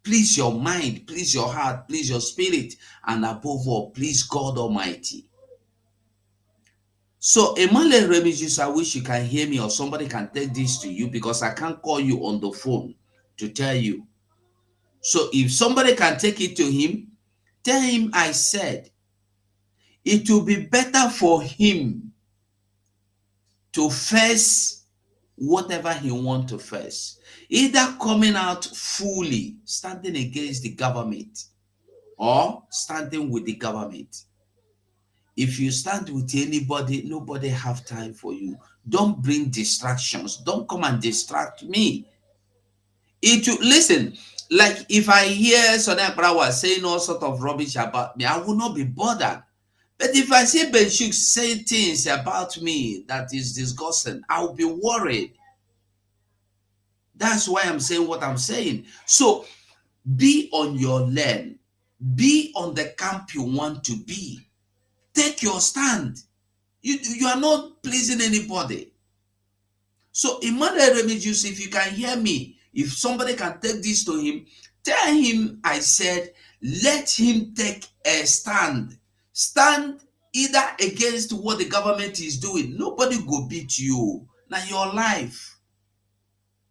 P: Please your mind, please your heart, please your spirit, and above all, please God Almighty. So, Emmanuel Remigius, I wish you can hear me or somebody can take this to you because I can't call you on the phone to tell you. So, if somebody can take it to him, tell him I said it will be better for him to face whatever he wants to face, either coming out fully standing against the government or standing with the government. If you stand with anybody, nobody have time for you. Don't bring distractions. Don't come and distract me. Listen, like if I hear Sonia Brawa saying all sort of rubbish about me, I will not be bothered. But if I see Ben Shuk saying things about me that is disgusting, I will be worried. That's why I'm saying what I'm saying. So be on your lane. Be on the camp you want to be. Take your stand. You are not pleasing anybody. So Emmanuel Remigius, if you can hear me, if somebody can take this to him, tell him I said, let him take a stand. Stand either against what the government is doing. Nobody go beat you. Now your life.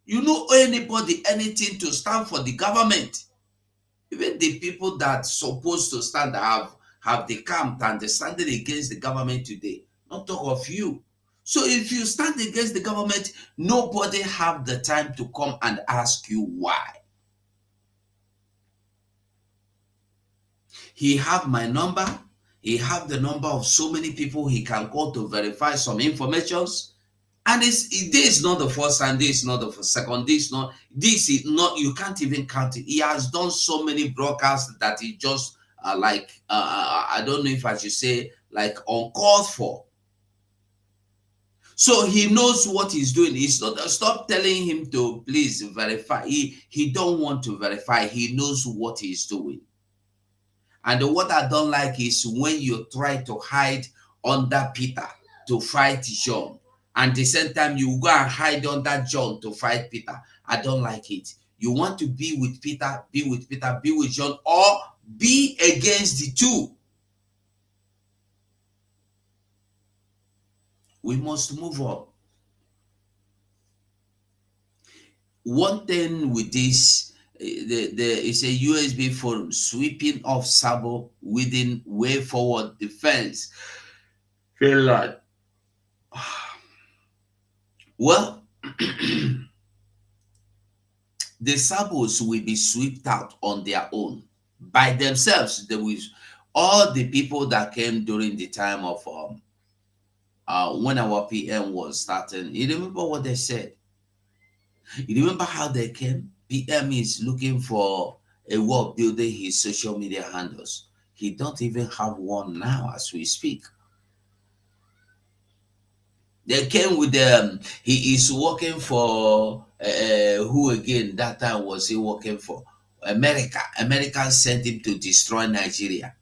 P: You know anybody anything to stand for the government. Even the people that supposed to stand have decamped and they're standing against the government today. Not talk of you. So if you stand against the government, nobody have the time to come and ask you why. He have my number. He have the number of so many people he can call to verify some informations. And this is not the first time, this is not the second, this is not, you can't even count it. He has done so many broadcasts that he just I don't know if I should say like uncalled for. So he knows what he's doing. He's not, stop telling him to please verify. He don't want to verify. He knows what he's doing. And what I don't like is when you try to hide under Peter to fight John. And the same time you go and hide under John to fight Peter. I don't like it. You want to be with Peter, be with Peter, be with John, or be against the two. We must move on. One thing with this, it's a USB forum sweeping off Sabos within way forward defense. Finland. Well, the Sabos will be swept out on their own by themselves. They will, all the people that came during the time of when our PM was starting. You remember what they said? You remember how they came? PM is looking for a work building his social media handles. He don't even have one now as we speak. They came with he is working for who again? That time was he working for? America. America sent him to destroy Nigeria.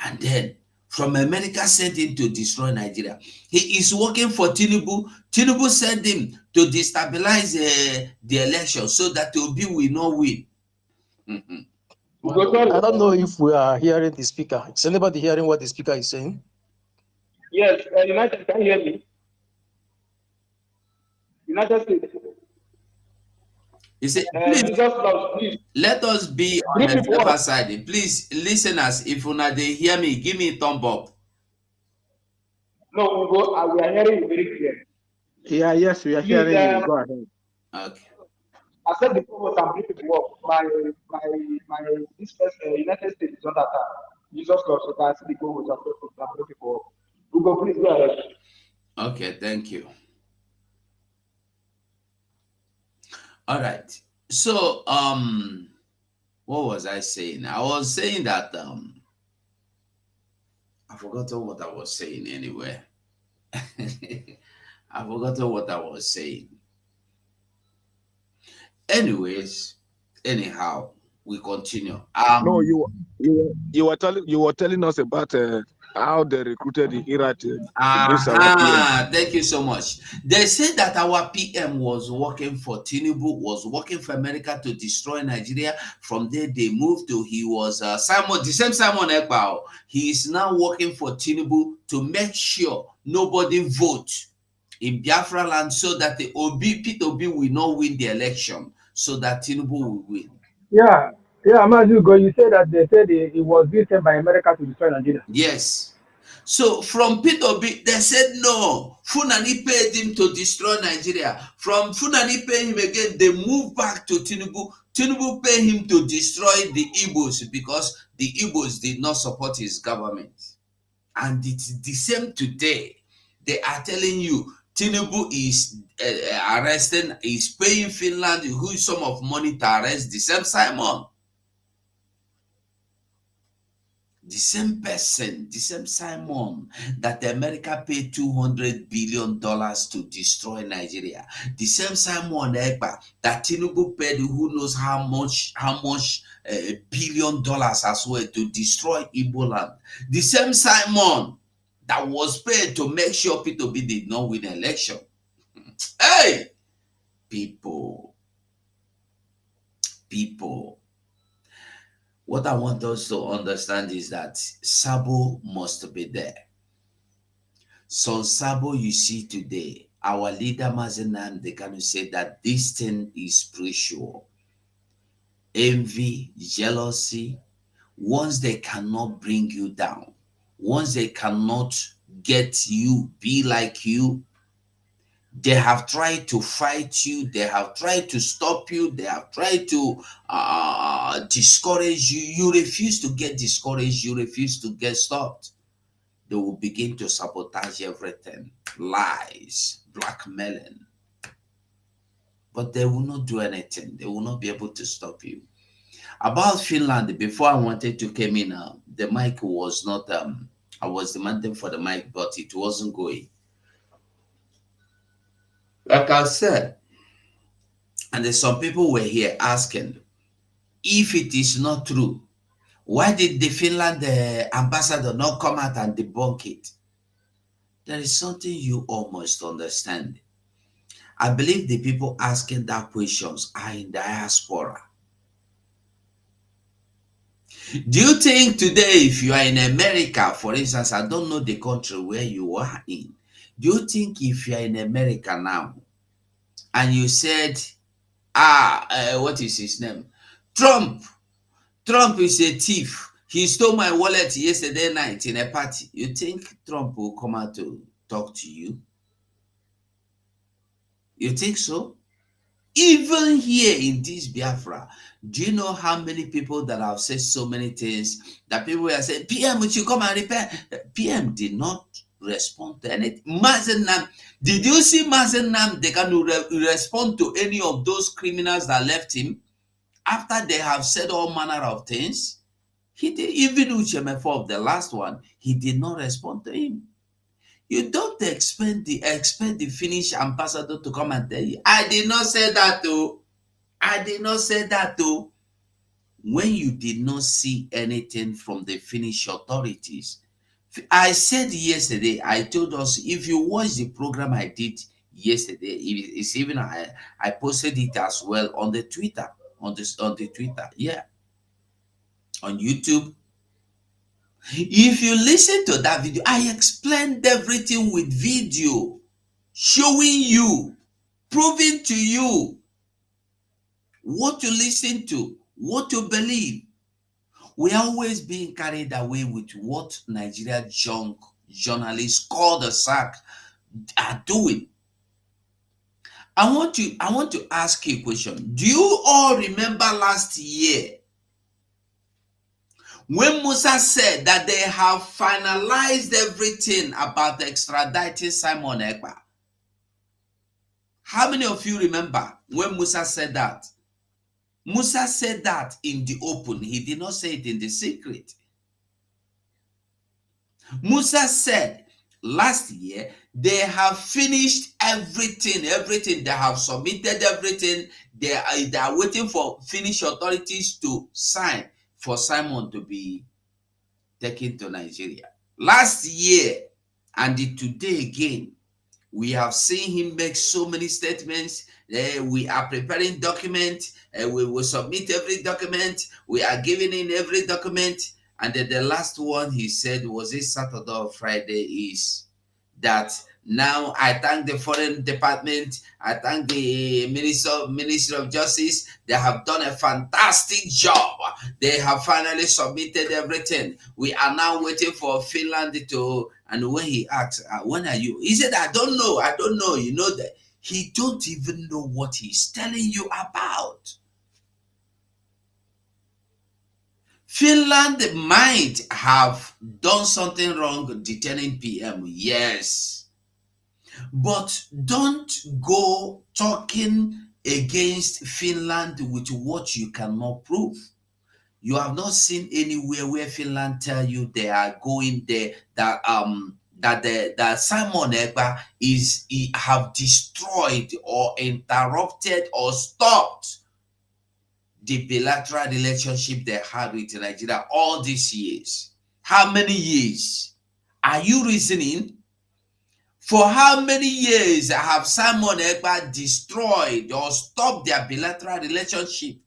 P: And then from America sent him to destroy Nigeria. He is working for Tinubu. Tinubu sent him to destabilize the election so that Obi will not win.
H: I don't know if we are hearing the speaker. Is anybody hearing what the speaker is saying?
C: Yes, United, can you hear me? United States.
P: He said,
C: please.
P: Let us be on the safer side. Please, listeners, if una they hear me, give me a thumb up.
C: No, we are hearing you very clear.
F: Yeah, yes, we are hearing you. Go ahead.
P: Okay.
C: I said before some people work. This first United States is not attack. Jesus Lord, so that's people who are some people. Google, please go ahead.
P: Okay, thank you. All right. So, what was I saying? I was saying that I forgot what I was saying anyway. I forgot what I was saying. Anyways, anyhow, we continue.
O: No, you were telling us about how they recruited the Iraq against our PM.
P: Thank you so much. They said that our PM was working for Tinubu, was working for America to destroy Nigeria. From there, they moved to he was Simon, the same Simon Ekpao. He is now working for Tinubu to make sure nobody vote in Biafra land so that the Peter Obi will not win the election, so that Tinubu will win.
C: Yeah, Mazugo, you said that they said it was being sent by America to destroy Nigeria.
P: Yes. So from Peter B, they said no. Funani paid him to destroy Nigeria. From Funani paying him again, they moved back to Tinubu. Tinubu paid him to destroy the Igbos because the Igbos did not support his government. And it's the same today. They are telling you Tinubu is arresting, is paying Finland a huge sum of money to arrest the same Simon. The same person, the same Simon that America paid $200 billion to destroy Nigeria. The same Simon Ekpa that Tinubu paid who knows how much $1 billion as well to destroy Igbo land. The same Simon that was paid to make sure Peter B did not win the election. Hey, people. What I want us to understand is that Sabo must be there. So Sabo you see today, our leader Mazenam, they can say that this thing is spiritual. Envy, jealousy, once they cannot bring you down, once they cannot get you, be like you, they have tried to fight you, they have tried to stop you, they have tried to discourage you. You refuse to get discouraged, you refuse to get stopped. They will begin to sabotage everything, lies, blackmailing. But they will not do anything. They will not be able to stop you. About Finland, before I wanted to come in, the mic was not, I was demanding for the mic, but it wasn't going. Like I said, and there's some people were here asking, if it is not true, why did the Finland ambassador not come out and debunk it? There is something you all must understand. I believe the people asking that questions are in diaspora. Do you think today, if you are in America, for instance, I don't know the country where you are in, do you think if you are in America now, and you said, what is his name? Trump is a thief. He stole my wallet yesterday night in a party. You think Trump will come out to talk to you? You think so? Even here in this Biafra, do you know how many people that have said so many things that people are saying, PM, would you come and repair? PM did not respond to anything. Mazenam, did you see Mazenam? They can respond to any of those criminals that left him? after they have said all manner of things, he did, even Uchemefo of the last one, he did not respond to him. You don't expect the Finnish ambassador to come and tell you, I did not say that though. I did not say that though. When you did not see anything from the Finnish authorities, I said yesterday, I told us, if you watch the program I did yesterday, it's even I posted it as well on the Twitter, on the Twitter, yeah, on YouTube. If you listen to that video, I explained everything with video, showing you, proving to you what to listen to, what to believe. We are always being carried away with what Nigeria junk journalists called the sack are doing. I want to ask you a question. Do you all remember last year when Musa said that they have finalized everything about extraditing Simon Ekpa? How many of you remember when Musa said that? Musa said that in the open. He did not say it in the secret. Musa said last year they have finished everything. They have submitted everything. They are waiting for Finnish authorities to sign for Simon to be taken to Nigeria. Last year and today again, we have seen him make so many statements. We are preparing documents. We will submit every document. We are giving in every document. And then the last one he said, was it Saturday or Friday, is that now I thank the Foreign Department, I thank the Ministry of Justice. They have done a fantastic job. They have finally submitted everything. We are now waiting for Finland to, and when he asked, when are you? He said, I don't know. You know that he don't even know what he's telling you about. Finland might have done something wrong detaining PM, yes. But don't go talking against Finland with what you cannot prove. You have not seen anywhere where Finland tell you they are going there, that that Simon Ekpa have destroyed or interrupted or stopped the bilateral relationship they had with Nigeria all these years. How many years? Are you reasoning? For how many years have Simon Ekpa destroyed or stopped their bilateral relationship?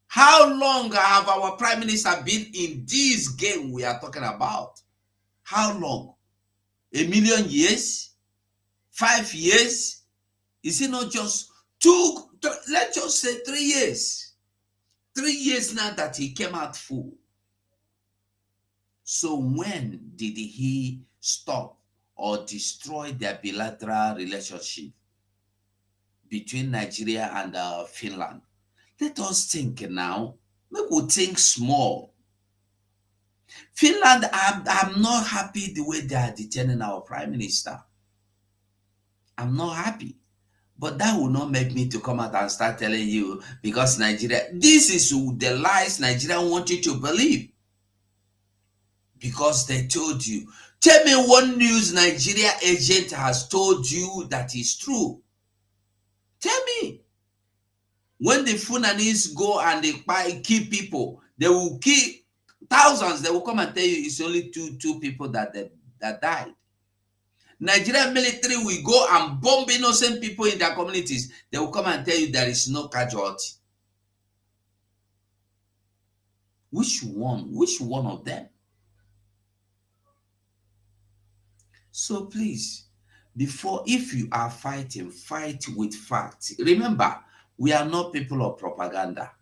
P: How long have our Prime Minister been in this game we are talking about? How long? 1,000,000 years? 5 years? Is it not just let's just say 3 years? 3 years now that he came out full. So when did he stop or destroy their bilateral relationship between Nigeria and Finland? Let us think now. Make we think small. Finland, I'm not happy the way they are detaining our Prime Minister. I'm not happy. But that will not make me to come out and start telling you, because Nigeria, this is the lies Nigeria want you to believe. Because they told you. Tell me one news Nigeria agent has told you that is true. Tell me. When the Funanis go and they kill people, they will kill thousands. They will come and tell you it's only two people that died. Nigerian military will go and bomb innocent people in their communities. They will come and tell you there is no casualty. Which one? Which one of them? So please, if you are fighting, fight with facts. Remember, we are not people of propaganda.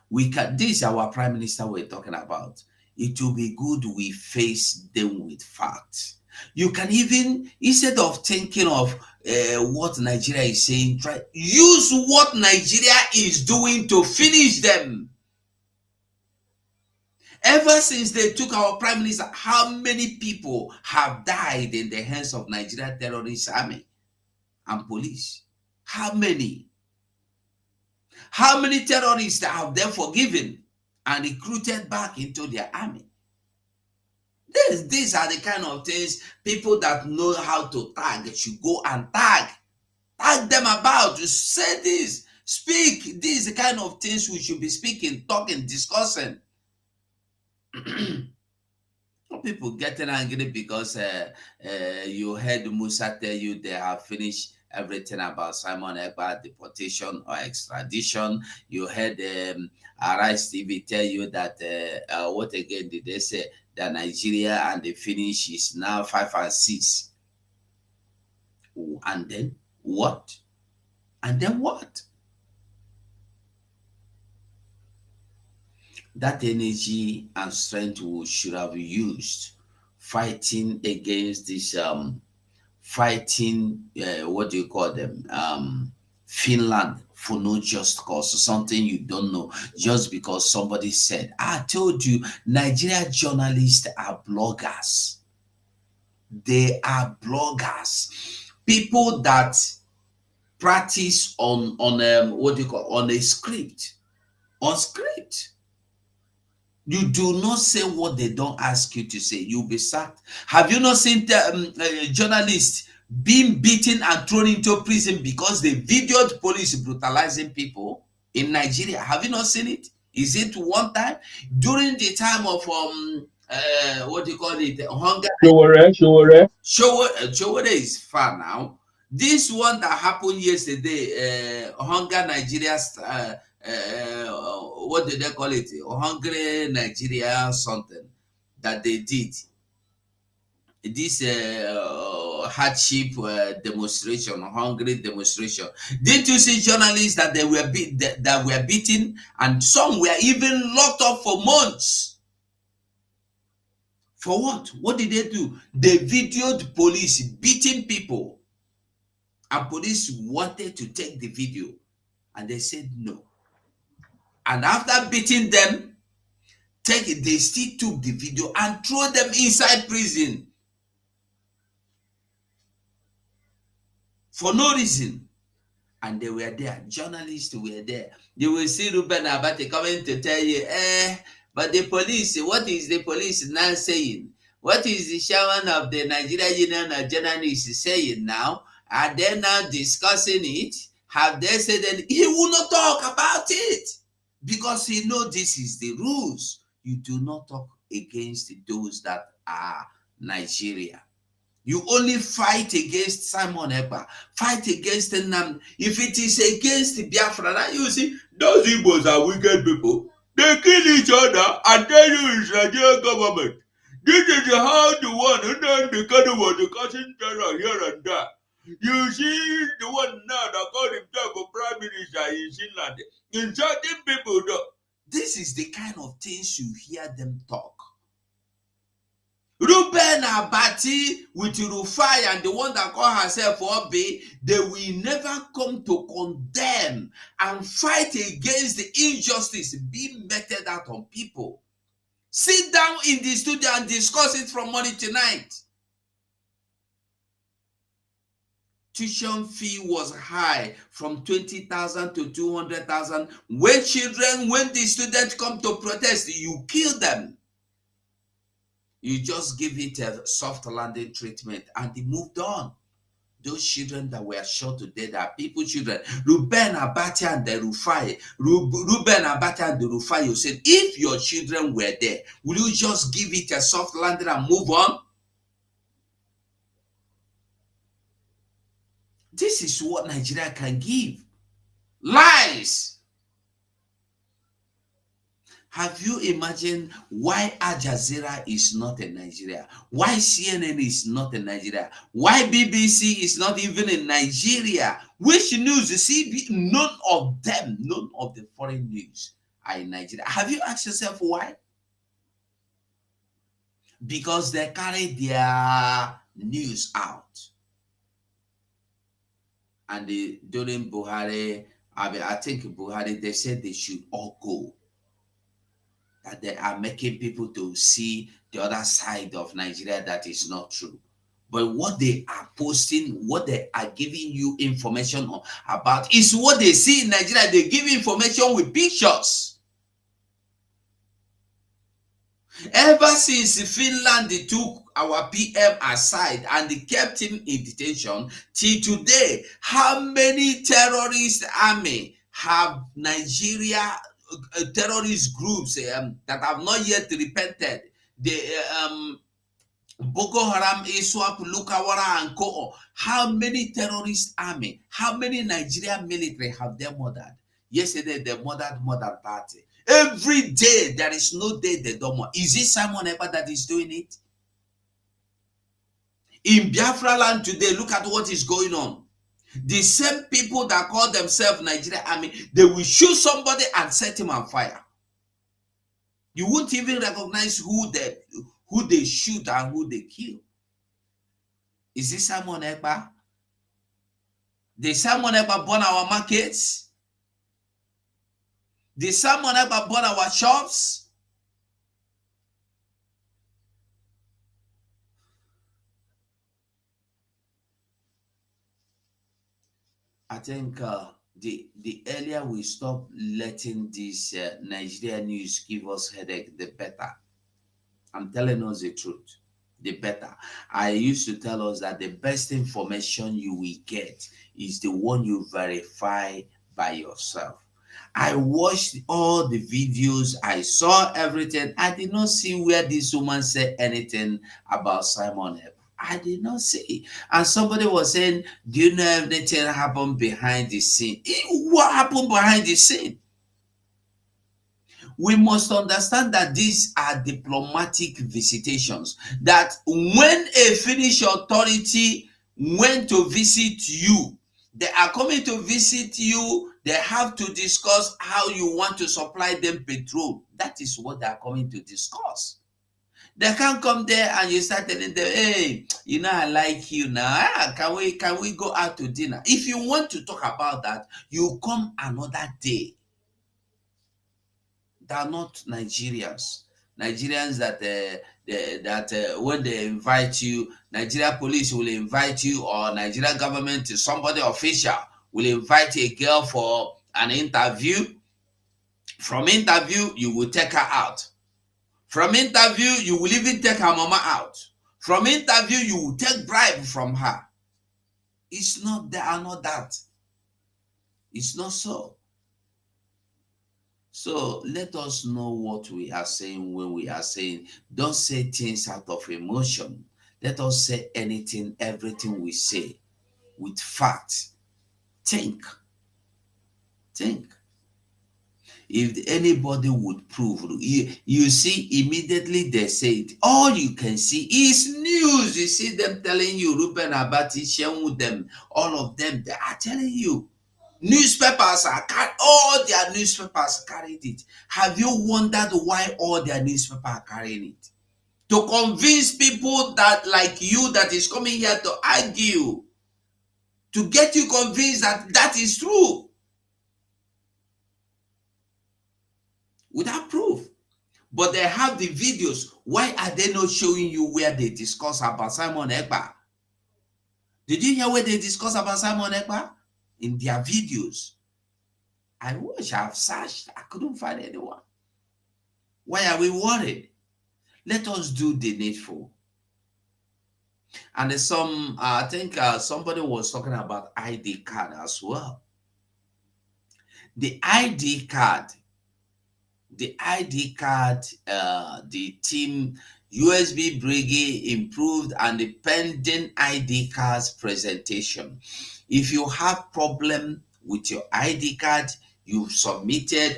P: This is our Prime Minister we're talking about. It will be good we face them with facts. You can even, instead of thinking of what Nigeria is saying, try use what Nigeria is doing to finish them. Ever since they took our Prime Minister, how many people have died in the hands of Nigeria terrorist army and police? How many? How many terrorists have they forgiven and recruited back into their army? These are the kind of things people that know how to tag should go and tag them about. To say this, speak. This is the kind of things we should be speaking, talking, discussing. People getting angry because you heard Musa tell you they have finished everything about Simon Ekpa deportation or extradition. You heard Arise TV tell you that what again did they say? That Nigeria and the finish is now 5 and 6. And then what? And then what? That energy and strength we should have used fighting against this fighting what do you call them, Finland, for no just cause, something you don't know, just because somebody said. I told you, Nigeria journalists are bloggers. They are bloggers, people that practice on what do you call, on a script, on script. You do not say what they don't ask you to say. You'll be sacked. Have you not seen journalists being beaten and thrown into prison because they videoed police brutalizing people in Nigeria? Have you not seen it? Is it one time during the time of what do you call it? Hunger. Showore is far now. This one that happened yesterday, Hunger Nigeria's what did they call it? Hungry Nigeria something that they did. This hardship demonstration, hungry demonstration. Didn't you see journalists that they were that were beaten, and some were even locked up for months? For what? What did they do? They videoed police beating people, and police wanted to take the video, and they said no. And after beating them, they still took the video and throw them inside prison for no reason. And they were there, journalists were there. You will see Ruben Abate coming to tell you, but the police, what is the police now saying? What is the chairman of the Nigeria Union of Journalists saying now? Are they now discussing it? Have they said that he will not talk about it? Because he knows this is the rules. You do not talk against those that are Nigeria. You only fight against Simon Ekpa, fight against Nam. If it is against Biafra, now you see, those Igbos are wicked people. They kill each other and then you is Nigerian government. This is how the one and then the kind of was the causing terror here and there. You see the one now that called himself a prime minister in Finland. Insulting people. This is the kind of things you hear them talk. Ruben Abati with Rufai and the one that call herself Obi, they will never come to condemn and fight against the injustice being meted out on people. Sit down in the studio and discuss it from morning to night. Tuition fee was high from 20,000 to 200,000. When the students come to protest, you kill them. You just give it a soft landing treatment and they moved on. Those children that were shot to death are people children. Ruben Abati and the Rufai. Ruben Abati and the Rufai, you said, if your children were there, will you just give it a soft landing and move on? This is what Nigeria can give. Lies. Have you imagined why Al Jazeera is not in Nigeria? Why CNN is not in Nigeria? Why BBC is not even in Nigeria? Which news? None of them, none of the foreign news are in Nigeria. Have you asked yourself why? Because they carry their news out. And during Buhari, I think Buhari, they said they should all go. That they are making people to see the other side of Nigeria that is not true. But what they are posting, what they are giving you information about is what they see in Nigeria. They give information with pictures. Ever since Finland, they took our PM aside and they kept him in detention till today. How many terrorist army have Nigeria terrorist groups that have not yet repented? They Boko Haram, ISWAP, Lukawara, and Co. How many terrorist army, how many Nigerian military have they murdered? Yesterday, they murdered more than 30. Every day, there is no day they don't murder. Is it Simon Ekpa that is doing it? In Biafra land today, look at what is going on. The same people that call themselves Nigerian army, they will shoot somebody and set him on fire. You won't even recognize who they shoot and who they kill. Is this Simon Ekpa? Did Simon Ekpa burn our markets? Did Simon Ekpa burn our shops? I think the earlier we stop letting this Nigeria news give us headache, the better. I'm telling us the truth, the better. I used to tell us that the best information you will get is the one you verify by yourself. I watched all the videos, I saw everything. I did not see where this woman said anything about Simon Ekpa. I did not see. And somebody was saying, do you know anything happened behind the scene? What happened behind the scene? We must understand that these are diplomatic visitations. That when a Finnish authority went to visit you, they are coming to visit you. They have to discuss how you want to supply them petrol. That is what they are coming to discuss. They can't come there and you start telling them, hey, you know, I like you now. Can we go out to dinner? If you want to talk about that, you come another day. They are not Nigerians. Nigerians that when they invite you, Nigeria police will invite you, or Nigeria government, somebody official will invite a girl for an interview. From interview, you will take her out. From interview, you will even take her mama out. From interview, you will take bribe from her. It's not, they are not that. It's not so. So let us know what we are saying when we are saying. Don't say things out of emotion. Let us say anything, everything we say with fact. Think. If anybody would prove, you see, immediately they say it. All you can see is news. You see them telling you, Ruben Abati, Shen them, all of them, they are telling you. Newspapers all their newspapers carried it. Have you wondered why all their newspapers are carrying it? To convince people that, like you, that is coming here to argue, to get you convinced that that is true without proof. But they have the videos. Why are they not showing you where they discuss about Simon Ekpa? Did you hear where they discuss about Simon Ekpa? In their videos. I wish I've searched. I couldn't find anyone. Why are we worried? Let us do the needful. And there's some, I think somebody was talking about ID card as well. The ID card, the team USB Brigade improved and the pending ID cards presentation. If you have problem with your ID card, you submitted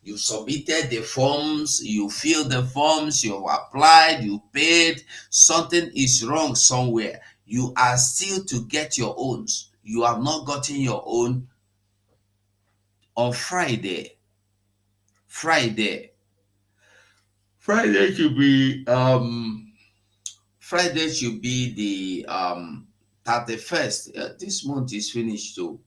P: the forms, you filled the forms, you applied, you paid, something is wrong somewhere. You are still to get your own. You have not gotten your own. On Friday should be the 31st. This month is finished too.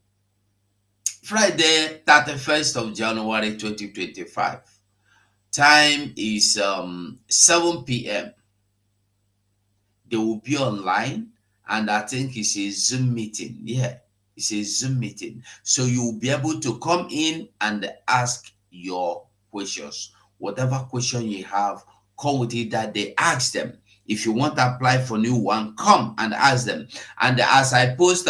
P: Friday, 31st of January 2025. Time is 7 p.m. They will be online, and I think it's a Zoom meeting. Yeah, it's a Zoom meeting. So you will be able to come in and ask your questions. Whatever question you have, come with it that day. Ask them. If you want to apply for new one, come and ask them. And as I post,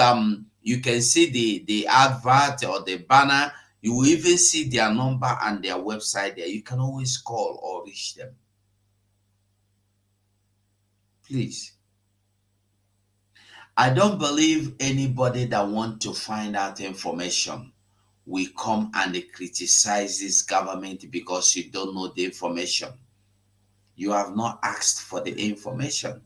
P: you can see the advert or the banner. You will even see their number and their website there. You can always call or reach them. Please. I don't believe anybody that want to find out information will come and criticize this government because you don't know the information. You have not asked for the information.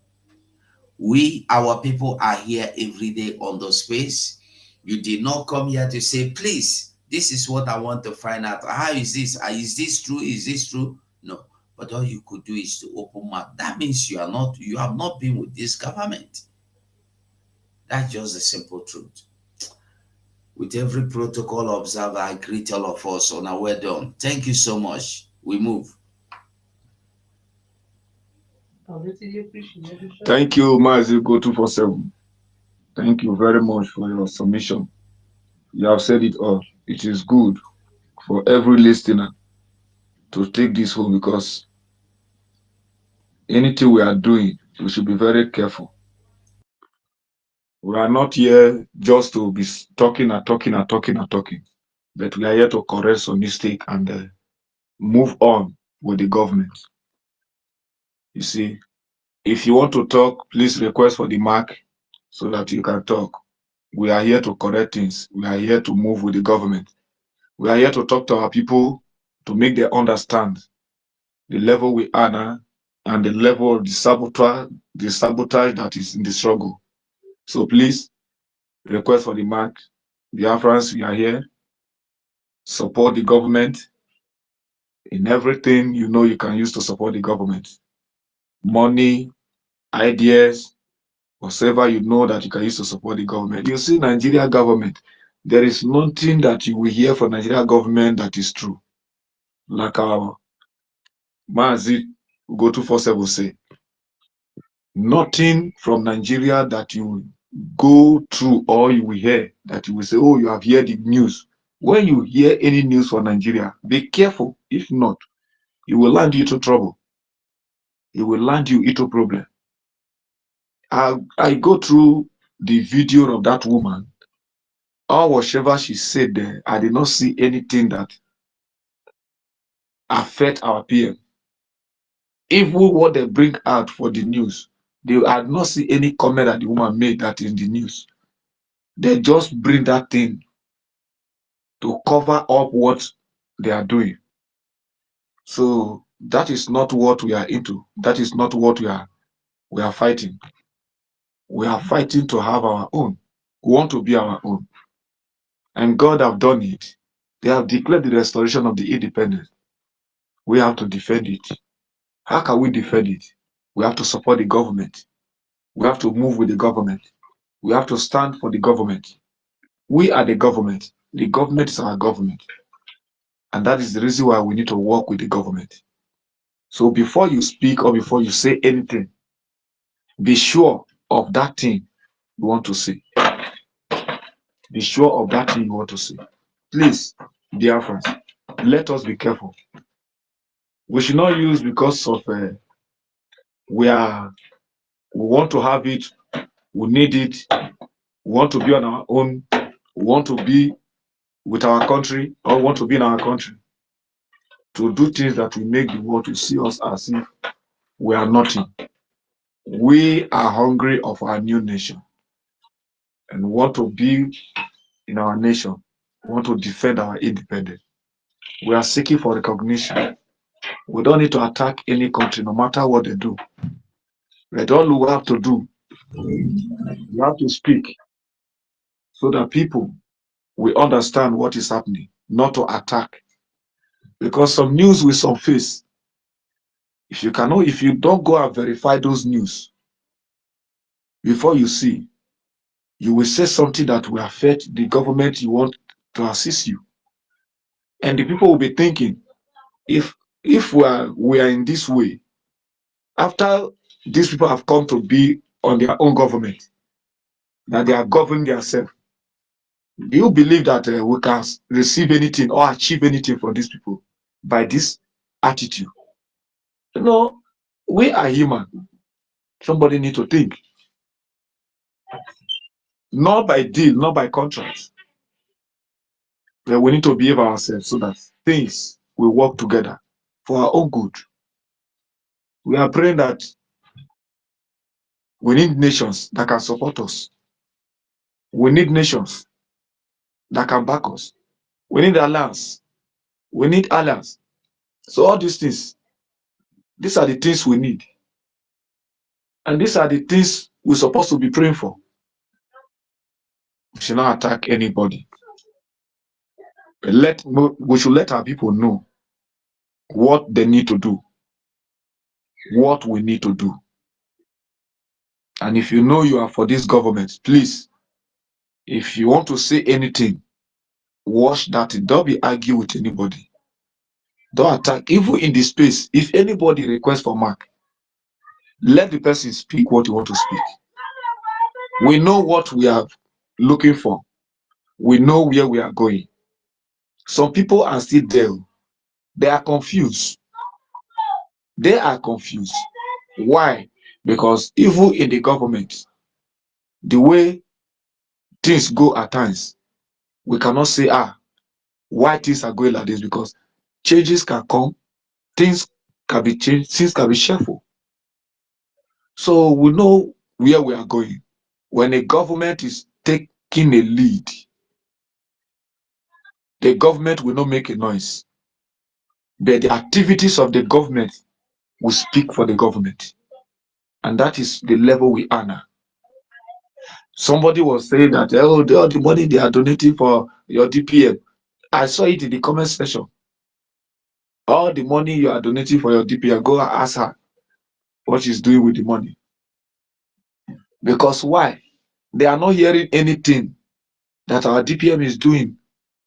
P: We, our people, are here every day on the space. You did not come here to say, please, this is what I want to find out. How is this? Is this true? Is this true? No. But all you could do is to open mouth. That means you have not been with this government. That's just the simple truth. With every protocol observed, I greet all of us on our way done. Thank you so much. We move.
O: Thank you, Mazi Go 247. Thank you very much for your submission. You have said it all. It is good for every listener to take this home because anything we are doing, we should be very careful. We are not here just to be talking and talking and talking and talking, but we are here to correct some mistake and move on with the government. You see, if you want to talk, please request for the mark so that you can talk. We are here to correct things. We are here to move with the government. We are here to talk to our people to make them understand the level we are now and the level of the sabotage that is in the struggle. So please request for the mark. Biafrans, we are here. Support the government in everything you know you can use to support the government. Money, ideas, whatever you know that you can use to support the government. You see, Nigeria government, there is nothing that you will hear from Nigeria government that is true. Like our Mazi Go 247 say, nothing from Nigeria that you go through or you will hear that you will say, oh, you have heard the news. When you hear any news from Nigeria, be careful. If not, it will land you into trouble. It will land you into problem. I go through the video of that woman. Or whatever she said there, I did not see anything that affect our PM. Even what they bring out for the news, they had not see any comment that the woman made that in the news. They just bring that thing to cover up what they are doing. So that is not what we are into. That is not what we are fighting. We are fighting to have our own. We want to be our own. And God have done it. They have declared the restoration of the independence. We have to defend it. How can we defend it? We have to support the government. We have to move with the government. We have to stand for the government. We are the government. The government is our government. And that is the reason why we need to work with the government. So before you speak or before you say anything, be sure of that thing you want to say. Be sure of that thing you want to say. Please, dear friends, let us be careful. We should not use because of we want to have it, we need it, we want to be on our own, we want to be with our country or want to be in our country to do things that will make the world to see us as if we are nothing. We are hungry of our new nation and want to be in our nation, want to defend our independence. We are seeking for recognition. We don't need to attack any country, no matter what they do. But all we have to do, we have to speak so that people will understand what is happening, not to attack. Because some news will surface. If you don't go and verify those news before you see, you will say something that will affect the government you want to assist you. And the people will be thinking, if we are in this way, after these people have come to be on their own government, that they are governing themselves. Do you believe that we can receive anything or achieve anything from these people by this attitude? No, we are human. Somebody need to think. Not by deal, not by contract. But we need to behave ourselves so that things will work together for our own good. We are praying that we need nations that can support us. We need nations that can back us. We need alliance. We need alliance. So all these are the things we need. And these are the things we're supposed to be praying for. We should not attack anybody. We should let our people know what they need to do, what we need to do. And if you know you are for this government, please, if you want to say anything, watch that. Don't be argue with anybody. Don't attack. Even in the space, if anybody requests for mark, let the person speak what you want to speak. We know what we are looking for. We know where we are going. Some people are still there. They are confused. They are confused. Why? Because even in the government, the way things go at times, we cannot say, why things are going like this, because changes can come, things can be changed, things can be shuffled. So we know where we are going. When a government is taking a lead, the government will not make a noise, but the activities of the government will speak for the government. And that is the level we are now. Somebody was saying that, all the money they are donating for your DPM. I saw it in the comment section. All the money you are donating for your DPM, go and ask her what she's doing with the money. Because why? They are not hearing anything that our DPM is doing.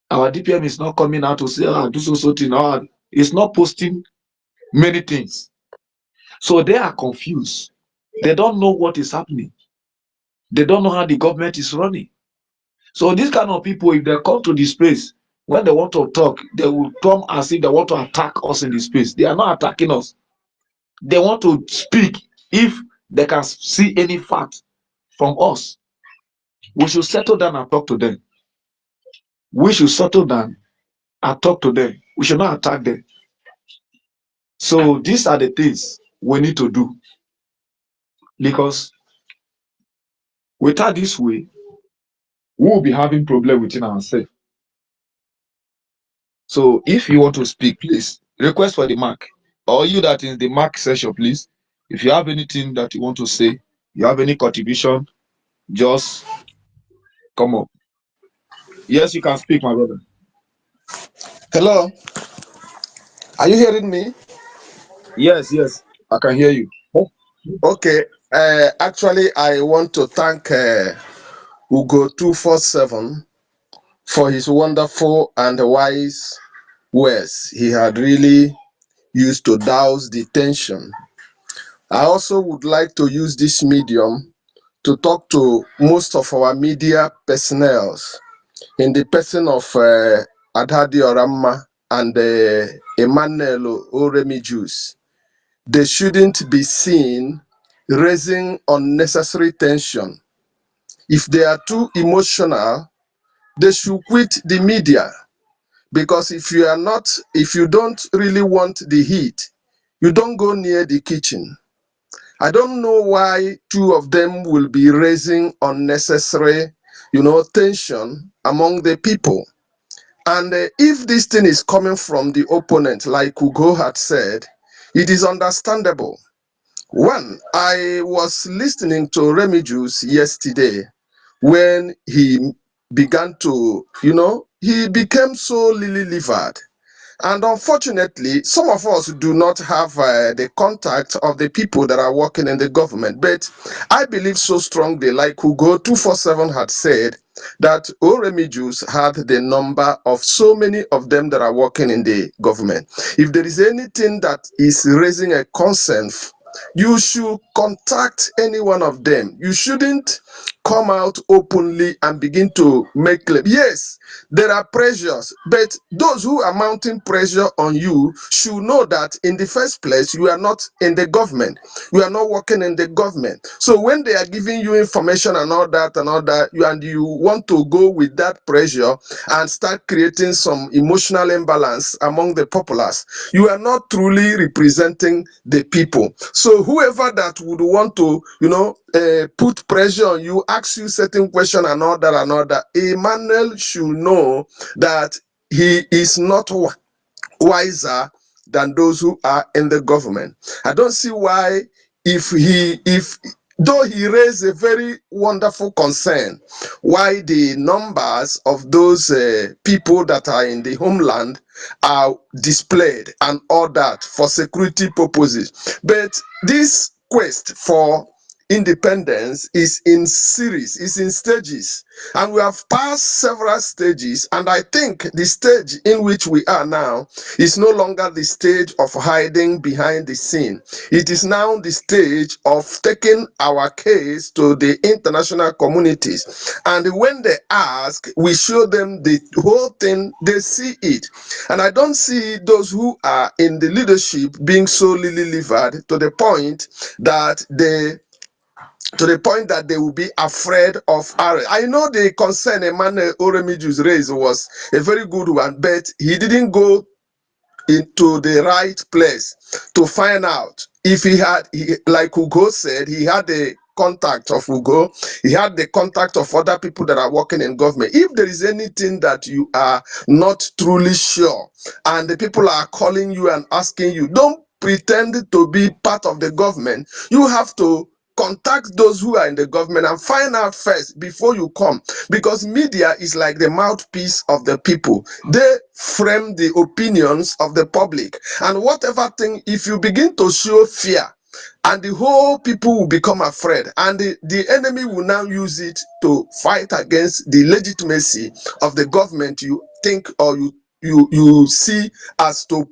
O: Our DPM is not coming out to say, do so thing. It's not posting many things. So they are confused. They don't know what is happening. They don't know how the government is running. So these kind of people, if they come to this place, when they want to talk, they will come as if they want to attack us in this space. They are not attacking us. They want to speak if they can see any fact from us. We should settle down and talk to them. We should settle down and talk to them. We should not attack them. So these are the things we need to do. Because without this way, we will be having problem within ourselves. So if you want to speak, please request for the mark. Or you that in the mark session, please. If you have anything that you want to say, you have any contribution, just come up. Yes, you can speak, my brother.
Q: Hello, are you hearing me?
O: Yes, I can hear you.
Q: Okay. Actually, I want to thank Ugo 247 for his wonderful and wise words he had really used to douse the tension. I also would like to use this medium to talk to most of our media personnel in the person of Adhadi Oramma and Emmanuel Oremijus. They shouldn't be seen raising unnecessary tension. If they are too emotional, they should quit the media, because if you don't really want the heat, you don't go near the kitchen. I don't know why two of them will be raising unnecessary, tension among the people. And if this thing is coming from the opponent, like Ugo had said, it is understandable. One, I was listening to Remigius yesterday when he began to, he became so lily-livered. And unfortunately, some of us do not have the contact of the people that are working in the government. But I believe so strongly, like Hugo 247 had said, that Oremiju's had the number of so many of them that are working in the government. If there is anything that is raising a concern you should contact any one of them. You shouldn't come out openly and begin to make claim. Yes, there are pressures, but those who are mounting pressure on you should know that in the first place, you are not in the government. You are not working in the government. So when they are giving you information and all that, you want to go with that pressure and start creating some emotional imbalance among the populace, you are not truly representing the people. So whoever that would want to, put pressure on you, ask you certain question and all that, Emmanuel should know that he is not wiser than those who are in the government. I don't see why, if though he raised a very wonderful concern, why the numbers of those people that are in the homeland are displayed and all that for security purposes. But this quest for independence is in series, is in stages, and we have passed several stages, and I think the stage in which we are now is no longer the stage of hiding behind the scene. It is now the stage of taking our case to the international communities, and when they ask, we show them the whole thing, they see it. And I don't see those who are in the leadership being so lily-livered to the point that they will be afraid of arrest. I know the concern Emmanuel Oremiju's raised was a very good one, but he didn't go into the right place to find out if like Ugo said, he had the contact of Ugo, he had the contact of other people that are working in government. If there is anything that you are not truly sure and the people are calling you and asking you, don't pretend to be part of the government. You have to contact those who are in the government and find out first before you come, because media is like the mouthpiece of the people. They frame the opinions of the public, and whatever thing, if you begin to show fear, and the whole people will become afraid, and the enemy will now use it to fight against the legitimacy of the government you think, or you see as to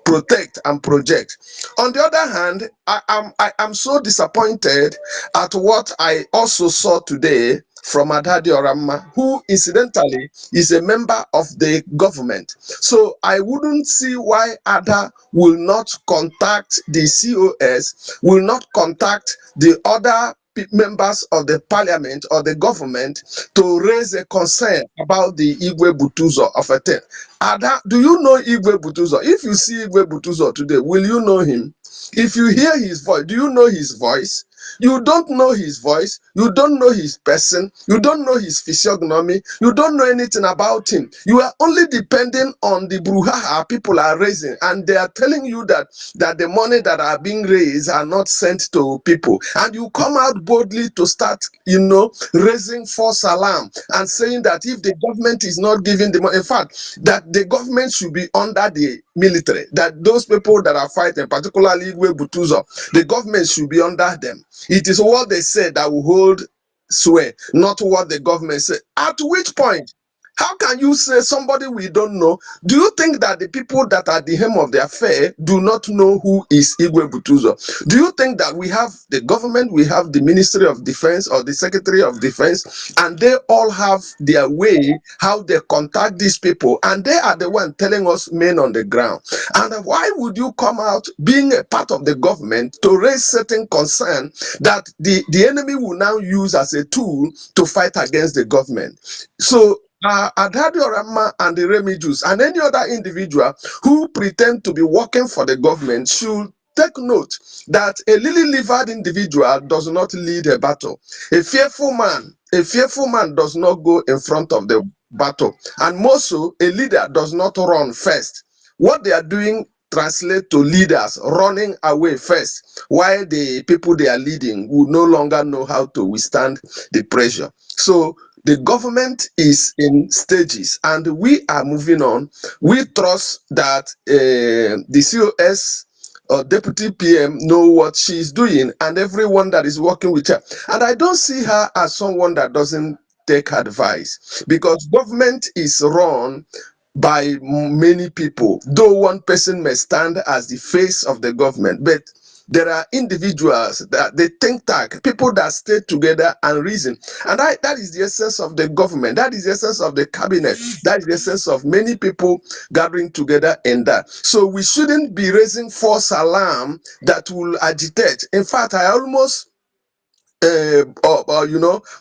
Q: protect and project. On the other hand, I am so disappointed at what I also saw today from Adadi Orama, who incidentally is a member of the government. So I wouldn't see why Ada will not contact the COS, will not contact the other members of the parliament or the government to raise a concern about the Igwe Butuzo of a thing. Ada, do you know Igwe Butuzo? If you see Igwe Butuzo today, will you know him? If you hear his voice, do you know his voice? You don't know his voice, you don't know his person, you don't know his physiognomy, you don't know anything about him. You are only depending on the brouhaha people are raising, and they are telling you that the money that are being raised are not sent to people. And you come out boldly to start, raising false alarm and saying that if the government is not giving the money, in fact, that the government should be under the military, that those people that are fighting, particularly Igwe Butuzo, the government should be under them. It is what they said that will hold sway, not what the government said. At which point, how can you say somebody we don't know? Do you think that the people that are the helm of the affair do not know who is Igwe Butuzo? Do you think that we have the government, we have the Ministry of Defense or the Secretary of Defense, and they all have their way how they contact these people, and they are the one telling us men on the ground? And why would you come out being a part of the government to raise certain concern that the enemy will now use as a tool to fight against the government? So Adadi Orama and the Remijus and any other individual who pretend to be working for the government should take note that a lily-livered individual does not lead a battle. A fearful man does not go in front of the battle. And more so, a leader does not run first. What they are doing translate to leaders running away first, while the people they are leading will no longer know how to withstand the pressure. So the government is in stages, and we are moving on. We trust that the COS or deputy PM know what she's doing, and everyone that is working with her. And I don't see her as someone that doesn't take advice, because government is run by many people. Though one person may stand as the face of the government, but There are individuals that they think tank, people that stay together and reason. And that is the essence of the government. That is the essence of the cabinet. That is the essence of many people gathering together in that. So we shouldn't be raising false alarm that will agitate. In fact, I almost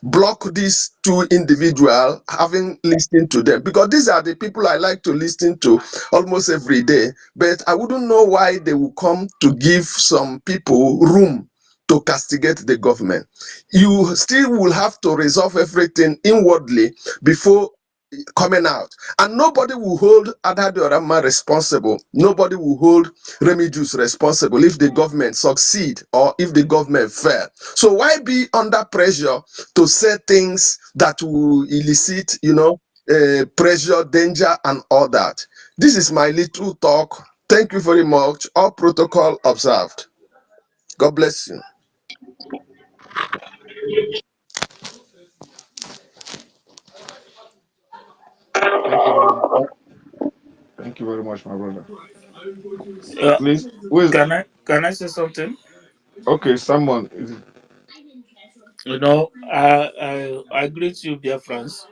Q: block these two individual having listened to them, because these are the people I like to listen to almost every day. But I wouldn't know why they will come to give some people room to castigate the government. You still will have to resolve everything inwardly before coming out, and nobody will hold Adadorama responsible. Nobody will hold Remedios responsible if the government succeed or if the government fail. So why be under pressure to say things that will elicit, pressure, danger, and all that? This is my little talk. Thank you very much. All protocol observed. God bless you.
O: Thank you very much. Thank you very much, my brother.
I: Uh,
O: Please, who is
I: can I say something?
O: okay? Someone.
I: I greet you, dear friends.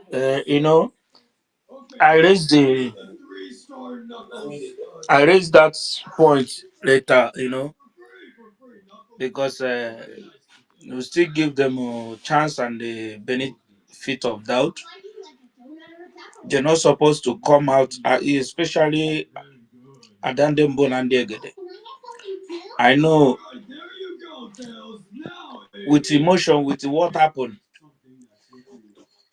I: I raised the I raised that point later. Because you still give them a chance and the benefit of doubt. They're not supposed to come out, especially Adandembo and Degede. I know with emotion, with what happened,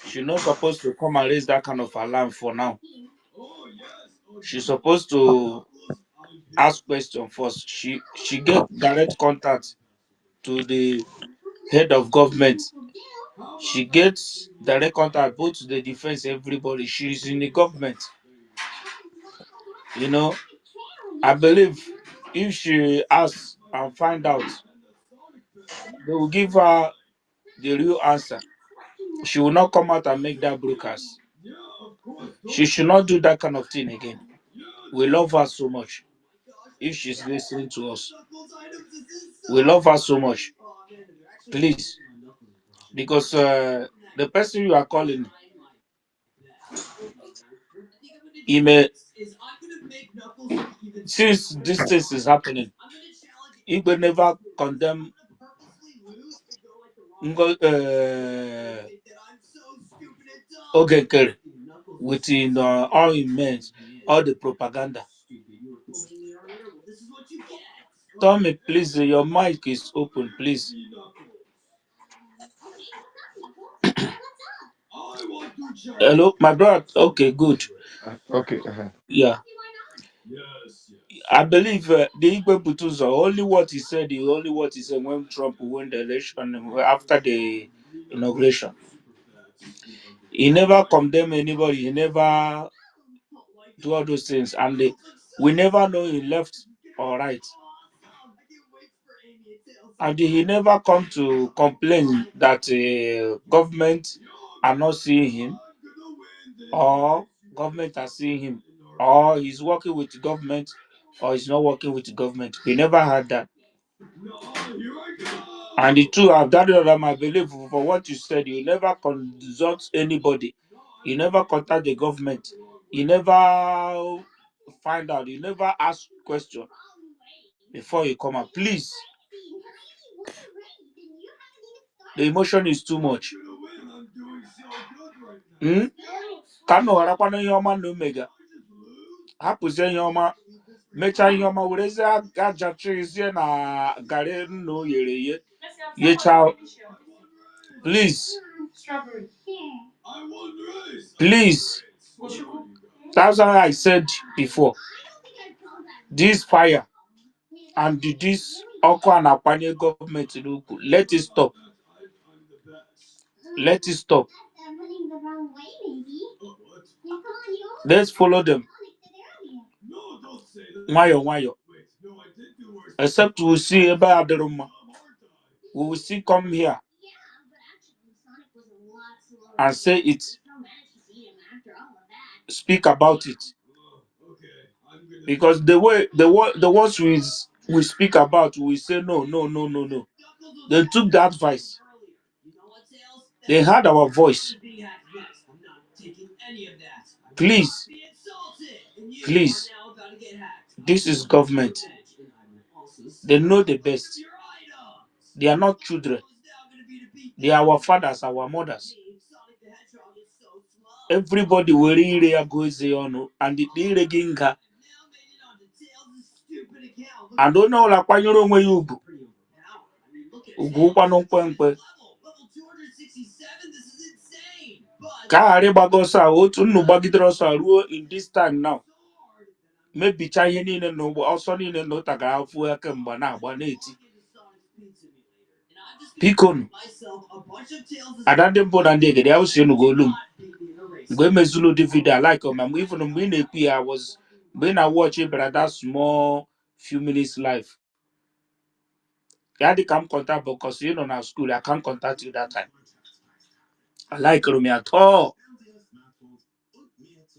I: she's not supposed to come and raise that kind of alarm for now. She's supposed to ask question first. She get direct contact to the head of government. She gets direct contact both to the defense, everybody. She's in the government. You know, I believe if she asks and find out, they will give her the real answer. She will not come out and make that broadcast. She should not do that kind of thing again. We love her so much. If she's listening to us, we love her so much. Please, because the person you are calling, he may, since this thing is happening, he will never condemn Ogenkere within all immense, all the propaganda. Tommy, please, your mic is open, please. Hello, my brother. Okay, good.
O: Okay.
I: Yeah, I believe the Igbo Butuzo, only what he said when Trump won the election after the inauguration. He never condemn anybody. He never do all those things, and we never know he left or right. And he never come to complain that government are not seeing him, or government are seeing him, or he's working with the government, or he's not working with the government. We never had that. And the truth I've gathered on my belief for what you said, you never consult anybody, you never contact the government, you never find out, you never ask question before you come out. Please, the emotion is too much. Kano harakwana ihe ọma na omega hapụzie ihe ọma mechaa ihe ọma werezi ajachizie na garị nna o ghere eghe yechaa. Please, that's why I said before, this fire and this ọkụ a na-akwanye gọọmenti n'ukwu, let it stop. Let it stop. Let's follow them. Nwayọ. Except we will see ebe adịrị mma. We will still come here and say it, speak about it, because the ones with we speak about, we say no, no, no, no, no. They took the advice. They heard our voice. Please, please, this is government. They know the best. They are not children. They are our fathers, our mothers. Everybody will read goes on and the ginga. And don't know like when you're on you. Bagosa, otu nnu gbagidere ọsọ ruo in this time now. Mebicha ihe niile n'ụgbọ ọsọ niile na ụtagara afụ eke mgba na-agba na-eti. Pikonu. Ada ndị mbụ na ndị egede ya osi enugo olu m. Mgbe emezulu dị video I like ma even mgbe ị na-ekwu ya was mgbe ị na-watch ịbara that small few minutes live. Ya dị ka m contact because you know na school I can't contact you that time. I like me at all.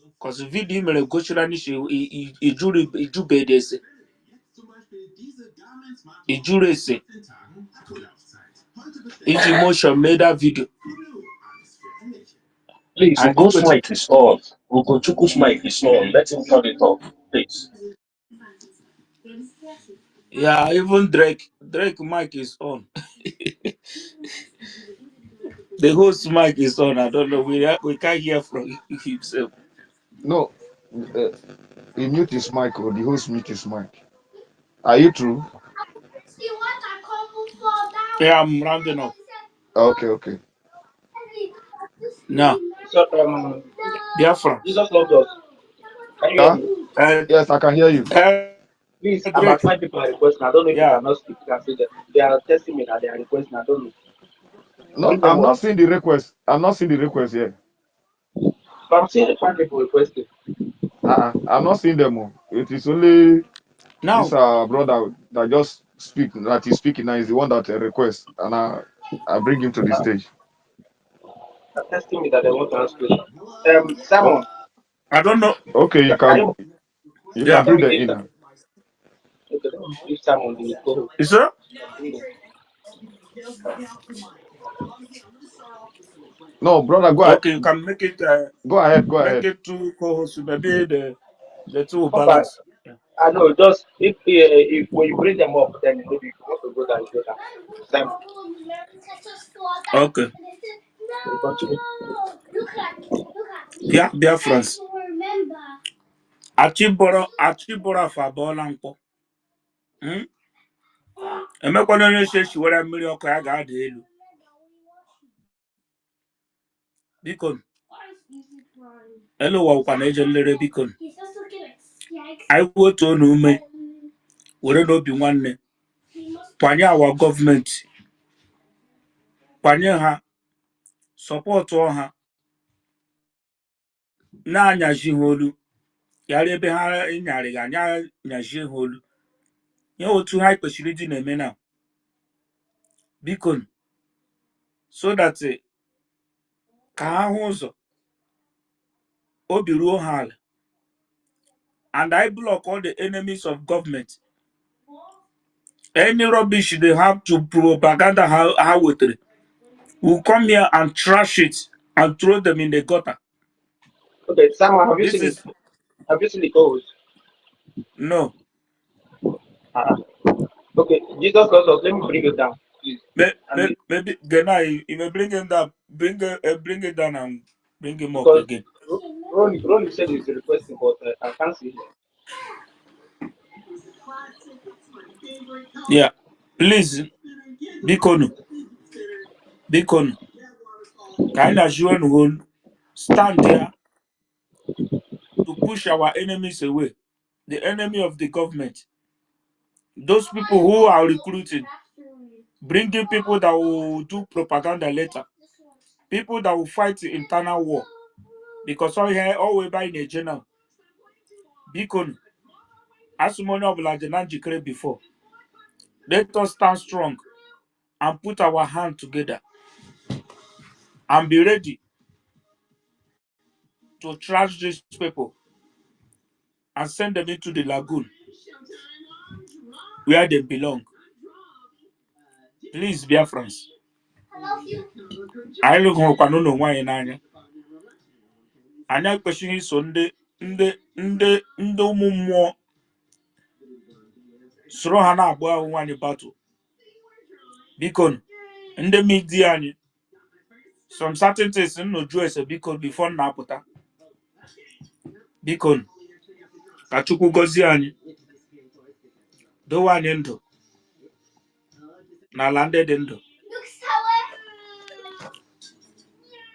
I: Because the video mere gochira nishi ijube dese. Ijure ese. Iji motion made that video.
A: Please,
I: And
A: Ugo's mic is on. Ugochuku's mic is on. Let him turn it off, please.
I: Yeah, even Drake mic is on. The host mic is on. I don't know. We can't hear from himself.
O: No, he mute his mic or the host mute his mic. Are you true?
I: Yeah, I'm rounding up.
O: Okay.
I: No.
C: So,
I: Biafra.
C: Jesus loves us. Can you hear
O: Huh?
C: me?
O: Yes, I can hear you.
C: Please, about
I: Drake.
C: 5 people are requesting. I don't know if you
I: Yeah.
C: cannot speak. You can say that. They are testing me that they are requesting. I don't know.
O: No,
C: Bring them
O: I'm
C: up.
O: not seeing the request. I'm not seeing the request yet.
C: But I'm seeing 5 people requesting.
O: I'm not seeing them all. It is only this
I: Now,
O: brother that just speak that is speaking now is the one that requests, and I bring him to the stage.
C: They're testing me that they want to ask questions.
O: Oh,
C: Simon,
I: I don't know.
O: okay,
C: can you
O: you
I: Yeah.
O: can
C: let
O: bring
C: me
O: them
C: give
O: in
C: that?
O: now.
C: Okay, let me give Simon the co-host.
I: Is that?
C: Bring them.
O: No, brother,
I: Okay, you can make it
O: go ahead, go
I: make
O: ahead.
I: it two co-hosts. Maybe the two will
C: Okay,
I: balance. Yeah.
C: I know. Just if when you bring them up, then maybe if you want to go down, you go down. Simon,
I: Okay.
C: we continue.
I: Biafrans. Achiboro Fabola Nkwo. Emekwana onye sheshi were mmiri ọkụ ya ga-ada elu. Biko. Elu ụwa ụkwa na eje nlere biko. Anyị kwuo otu onu ume were n'obi nwanne kwanye awa gọọmenti kwanye ha sọpọtụ ha na-anyaji ha olu yara ebe ha ịnyarịga anya nyaji ha olu nye otu ha kwesịrị ịdị na-eme na biko so that ka ha hụ ụzọ obi ruo ha ala and I block all the enemies of government. Any rubbish they have to propaganda how with it. We'll come here and trash it and throw them in the gutter.
C: Okay, Simon, have you
I: This
C: seen it?
I: is
C: Have you seen the co-host?
I: no.
C: Uh, okay, Jesus loves us. Let me bring it down, please.
I: Maybe Gena, you may bring him down, bring it down and bring him up
C: Because
I: again.
C: Ronnie said he's requesting, but I can't see him.
I: Yeah, please, Bikonu, kind of will stand there to push our enemies away. The enemy of the government, those people who are recruiting, bringing people that will do propaganda later, people that will fight the internal war. Because all here, all way by the general, Bikonu, as money of like the Nanjikre before, let us stand strong and put our hand together and be ready to trash these people and send them into the lagoon. where they belong. Please, Biafrans. Anyị lụgụrụkwanụ n'onwe anyị n'anya. Anyị ekwechighị iso ndị ụmụ mmụọ soro ha na-agba onwe anyị batụ. Biko, ndị midia anyị, some certain things nnoju ese biko before na-apụta. Biko, ka Chukwu gọzie anyị, dowe anyị ndụ n'ala ndị dị ndụ.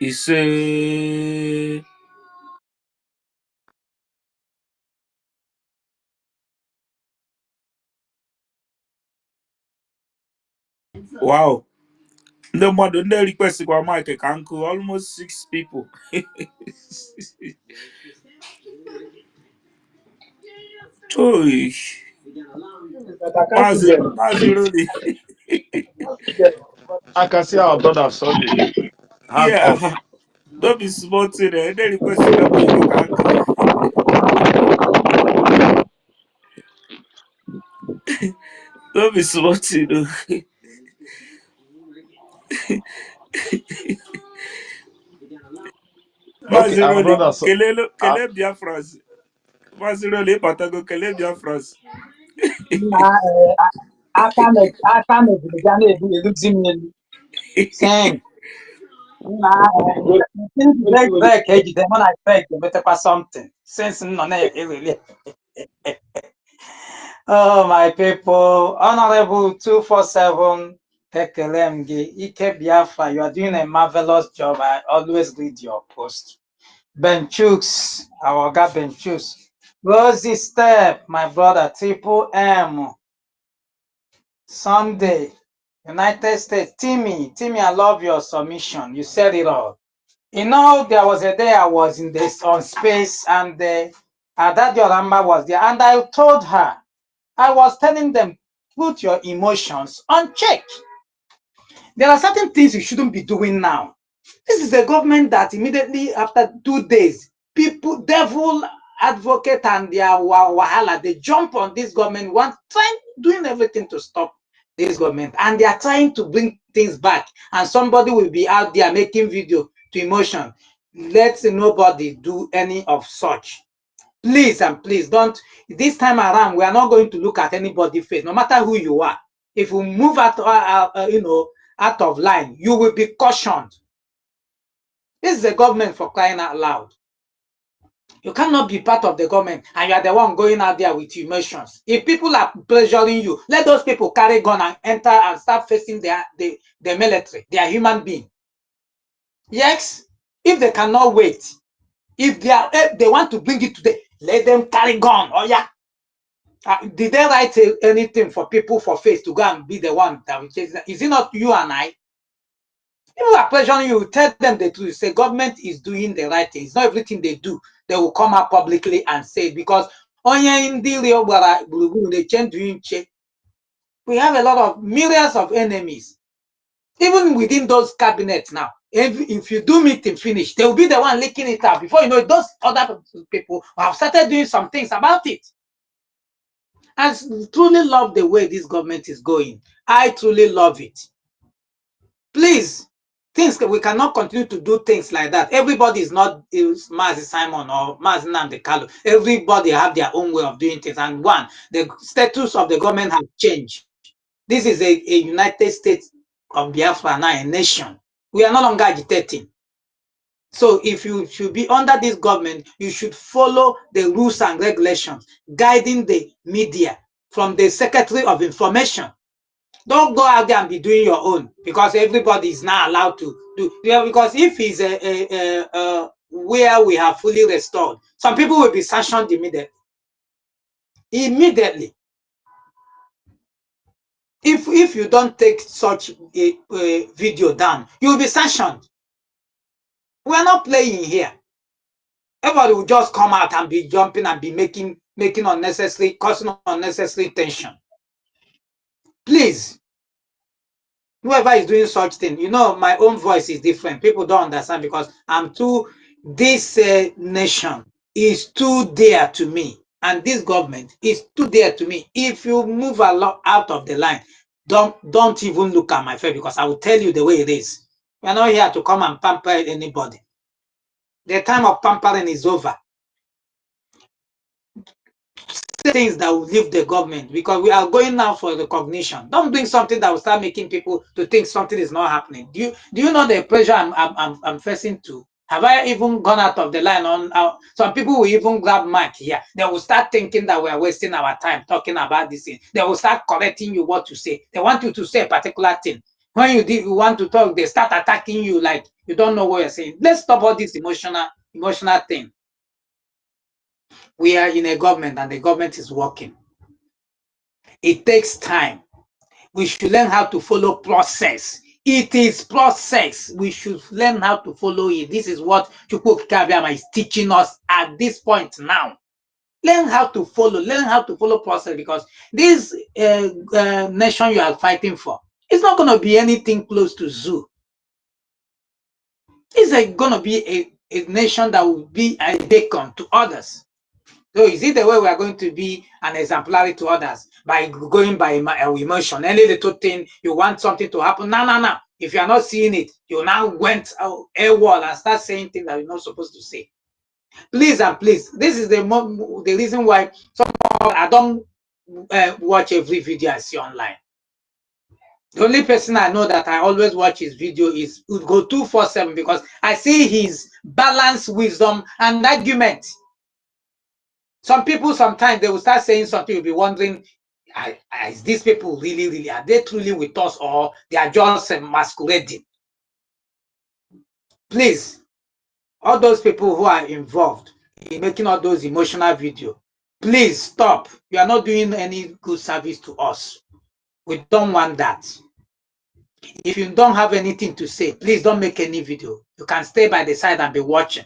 I: Ise. Wow. Ndị mmadụ ndị request kwa Mike ka nkụ almost 6 people. Toy. Mazi Rudy.
O: I can see our brother Sunday. Hand off.
I: Yeah. Don't be small today. They request to come you can nkụ. Don't be small today. Mazi Rudy. Kele Biafrans. Mazi Rudy patago kele Biafrans.
R: aka mebiri ga na-ebuzi mmiri saying break ejide mụ na break emetakwa something since nọ na-eweli. Oh my people, Honorable 247 ekele m gị, Ike Biafra, you are doing a marvelous job. I always read your post. Benchooks, our guy Benchooks, Rosie Step, my brother Triple M, Sunday, United States, Timmy, I love your submission. You said it all. You know, there was a day I was in this on space, and that Yoramba was there, and I told her, I was telling them, put your emotions on check. There are certain things you shouldn't be doing now. This is a government that immediately after 2 days, people, devil advocate and their wahala, they jump on this government, doing everything to stop this government, and they are trying to bring things back, and somebody will be out there making video to emotion. Let nobody do any of such. Please and please don't. This time around, we are not going to look at anybody's face, no matter who you are. If you move out of line, you will be cautioned. This is a government, for crying out loud. You cannot be part of the government and you are the one going out there with emotions. If people are pressuring you, let those people carry gun and enter and start facing the military. They are human beings. Yes, if they cannot wait, if they want to bring it today, let them carry gun. Oh yeah. Did they write anything for people for face to go and be the one that will chase them? Is it not you and I? People are pressuring you, tell them the truth. Say government is doing the right thing. It's not everything they do. They will come out publicly and say it, because we have a lot of myriads of enemies. Even within those cabinets now. If you do meeting finish, they will be the one leaking it out. Before you know it, those other people have started doing some things about it. I truly love the way this government is going. I truly love it. Please, we cannot continue to do things like that. Everybody is not Mazi Simon or Mazi Nnamdi Kalu. Everybody have their own way of doing things. And one, the status of the government has changed. This is a United States of Biafra now, a nation. We are no longer agitating. So if you should be under this government, you should follow the rules and regulations guiding the media from the Secretary of Information. Don't go out there and be doing your own, because everybody is now allowed to do. Yeah, because if it's where we have fully restored, some people will be sanctioned immediately. If you don't take such a video down, you will be sanctioned. We are not playing here. Everybody will just come out and be jumping and be making unnecessary, causing unnecessary tension. Please, whoever is doing such thing, you know, my own voice is different. People don't understand because this nation is too dear to me. and this government is too there to me. If you move a lot out of the line, don't even look at my face, because I will tell you the way it is. We're not here to come and pamper anybody. The time of pampering is over. Things that will leave the government, because we are going now for recognition. Don't bring something that will start making people to think something is not happening. Do you know the pressure I'm facing to? Have I even gone out of the line on some people will even grab mic here. They will start thinking that we are wasting our time talking about this thing. They will start correcting you what to say. They want you to say a particular thing. When you want to talk, they start attacking you like you don't know what you're saying. Let's stop all this emotional thing. We are in a government and the government is working. It takes time. We should learn how to follow process. It is process. We should learn how to follow it. This is what Chukwu Kabiama is teaching us at this point now. Learn how to follow process, because this nation you are fighting for, it's not going to be anything close to zoo. It's going to be a nation that will be a beacon to others. So is it the way we are going to be an exemplary to others by going by emotion? Any little thing you want something to happen, no. If you are not seeing it, you now went a wall and start saying things that you're not supposed to say. Please and please, this is the reason why I don't watch every video I see online. The only person I know that I always watch his video is Ugo 247, because I see his balanced wisdom and argument. Some people, sometimes they will start saying something, you'll be wondering, is these people really, are they truly with us, or they are just masquerading? Please, all those people who are involved in making all those emotional videos, please stop. You are not doing any good service to us. We don't want that. If you don't have anything to say, please don't make any video. You can stay by the side and be watching.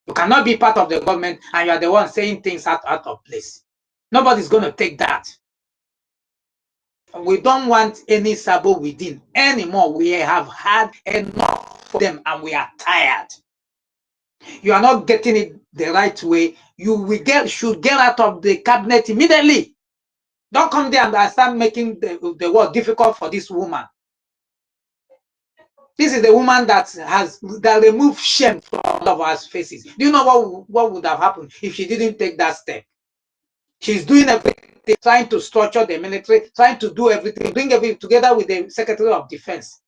R: You cannot be part of the government and you are the one saying things out of place. Nobody's going to take that. We don't want any Sabo within anymore. We have had enough for them and we are tired. You are not getting it the right way. You should get out of the cabinet immediately. Don't come there and start making the work difficult for this woman. This is the woman that removed shame from all of our faces. Do you know what would have happened if she didn't take that step? She's doing everything, trying to structure the military, trying to do everything, bring everything together with the Secretary of Defense.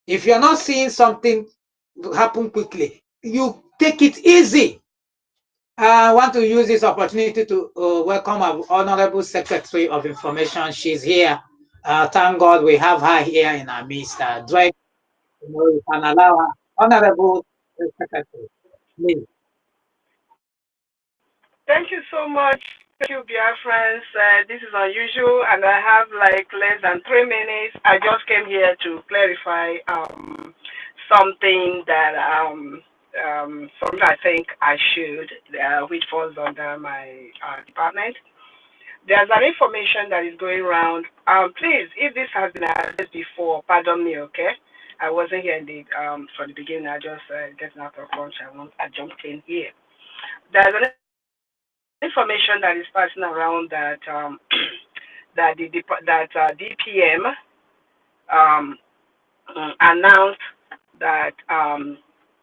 R: If you're not seeing something happen quickly, you take it easy. I want to use this opportunity to welcome our Honorable Secretary of Information. She's here. Thank God we have her here in our midst. Drake, you can allow her. Honorable Secretary, please.
S: Thank you so much. Thank you, dear friends. This is unusual, and I have like less than 3 minutes. I just came here to clarify something that something I think I should, which falls under my department. There's an information that is going around. Please, if this has been addressed before, pardon me, okay? I wasn't here in the from the beginning. I just getting out of lunch. I jumped in here. There's an information that is passing around that DPM um, announced that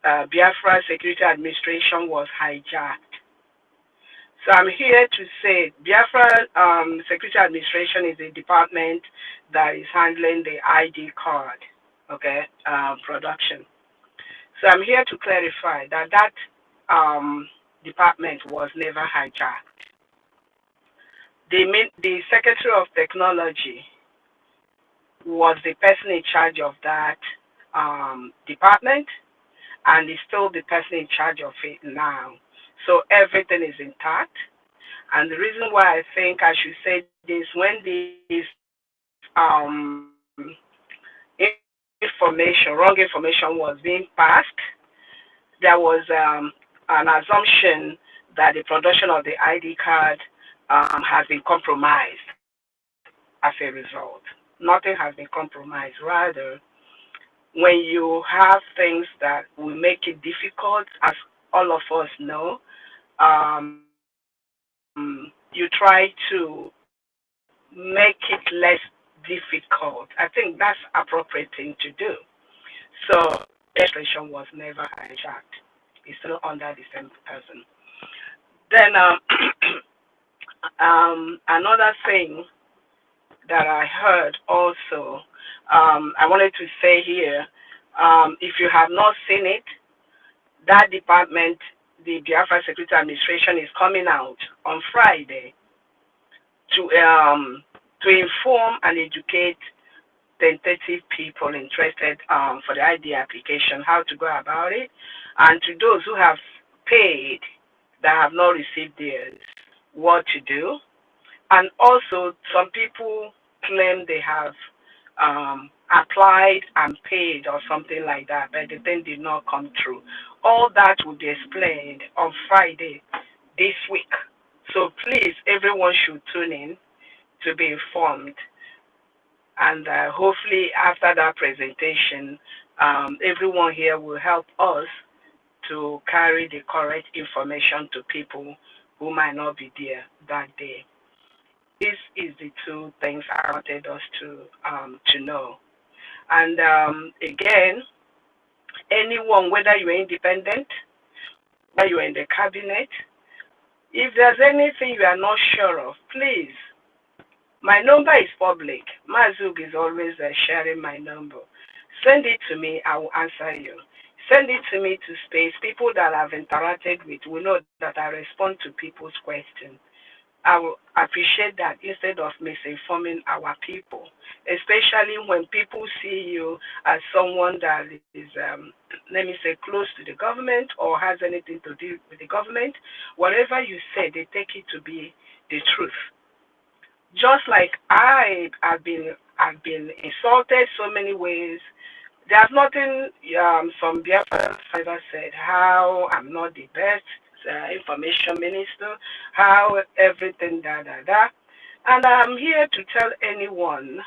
S: Biafra Security Administration was hijacked. So I'm here to say Biafra Security Administration is a department that is handling the ID card, okay, production. So I'm here to clarify that department was never hijacked. The Secretary of Technology was the person in charge of that department, and is still the person in charge of it now. So everything is intact. And the reason why I think I should say this, when this wrong information was being passed, there was an assumption that the production of the ID card has been compromised as a result. Nothing has been compromised. Rather, when you have things that will make it difficult, as all of us know, you try to make it less difficult. I think that's appropriate thing to do. So registration was never hijacked. It's still under the same person. Then another thing that I heard also, I wanted to say here, if you have not seen it, that department, the Biafra Security Administration, is coming out on Friday to inform and educate tentative people interested for the ID application, how to go about it, and to those who have paid that have not received theirs, what to do. And also, some people claim they have applied and paid or something like that, but the thing did not come true. All that will be explained on Friday this week. So please, everyone should tune in to be informed. And hopefully, after that presentation, everyone here will help us to carry the correct information to people who might not be there that day. This is the two things I wanted us to know. And again, anyone, whether you're independent, whether you're in the cabinet, if there's anything you are not sure of, please. My number is public. Mazug is always sharing my number. Send it to me. I will answer you. Send it to me to space. People that I've interacted with will know that I respond to people's questions. I will appreciate that instead of misinforming our people, especially when people see you as someone that is, let me say, close to the government or has anything to do with the government. Whatever you say, they take it to be the truth. Just like I've been insulted so many ways. There's nothing some Biafra ever said how I'm not the best information minister, how everything da da da. And I'm here to tell anyone.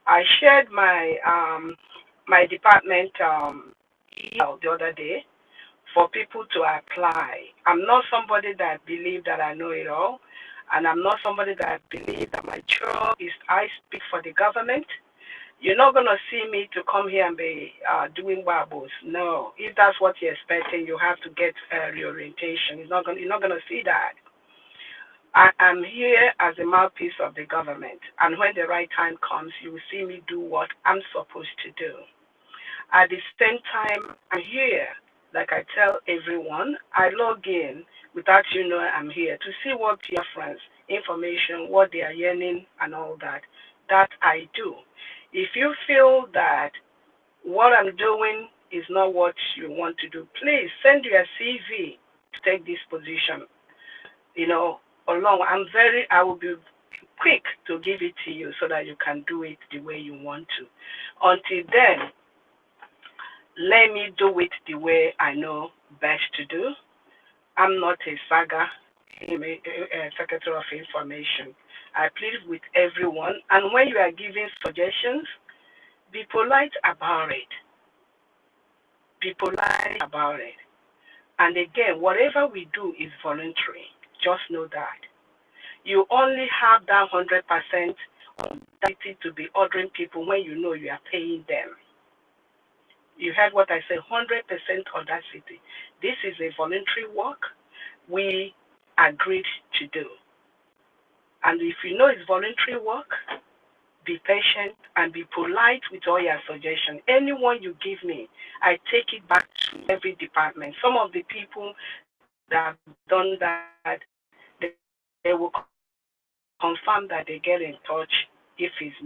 S: I shared my department email the other day for people to apply. I'm not somebody that believes that I know it all, and I'm not somebody that believes that my job is I speak for the government. You're not gonna see me to come here and be doing wabbles. No, if that's what you're expecting, you have to get reorientation. You're not gonna see that. I am here as a mouthpiece of the government, and when the right time comes, you will see me do what I'm supposed to do. At the same time, I'm here, like I tell everyone, I log in without you knowing I'm here to see what your friends, information, what they are yearning, and all that. That I do. If you feel that what I'm doing is not what you want to do, please send your CV to take this position. You know, along. I will be quick to give it to you so that you can do it the way you want to. Until then, let me do it the way I know best to do. I'm not a saga, a secretary of information. I plead with everyone, and when you are giving suggestions, be polite about it. Be polite about it. And again, whatever we do is voluntary. Just know that. You only have that 100% ability to be ordering people when you know you are paying them. You heard what I said, 100% audacity. This is a voluntary work we agreed to do. And if you know it's voluntary work, be patient and be polite with all your suggestions. Anyone you give me, I take it back to every department. Some of the people that have done that, they will confirm that they get in touch if it's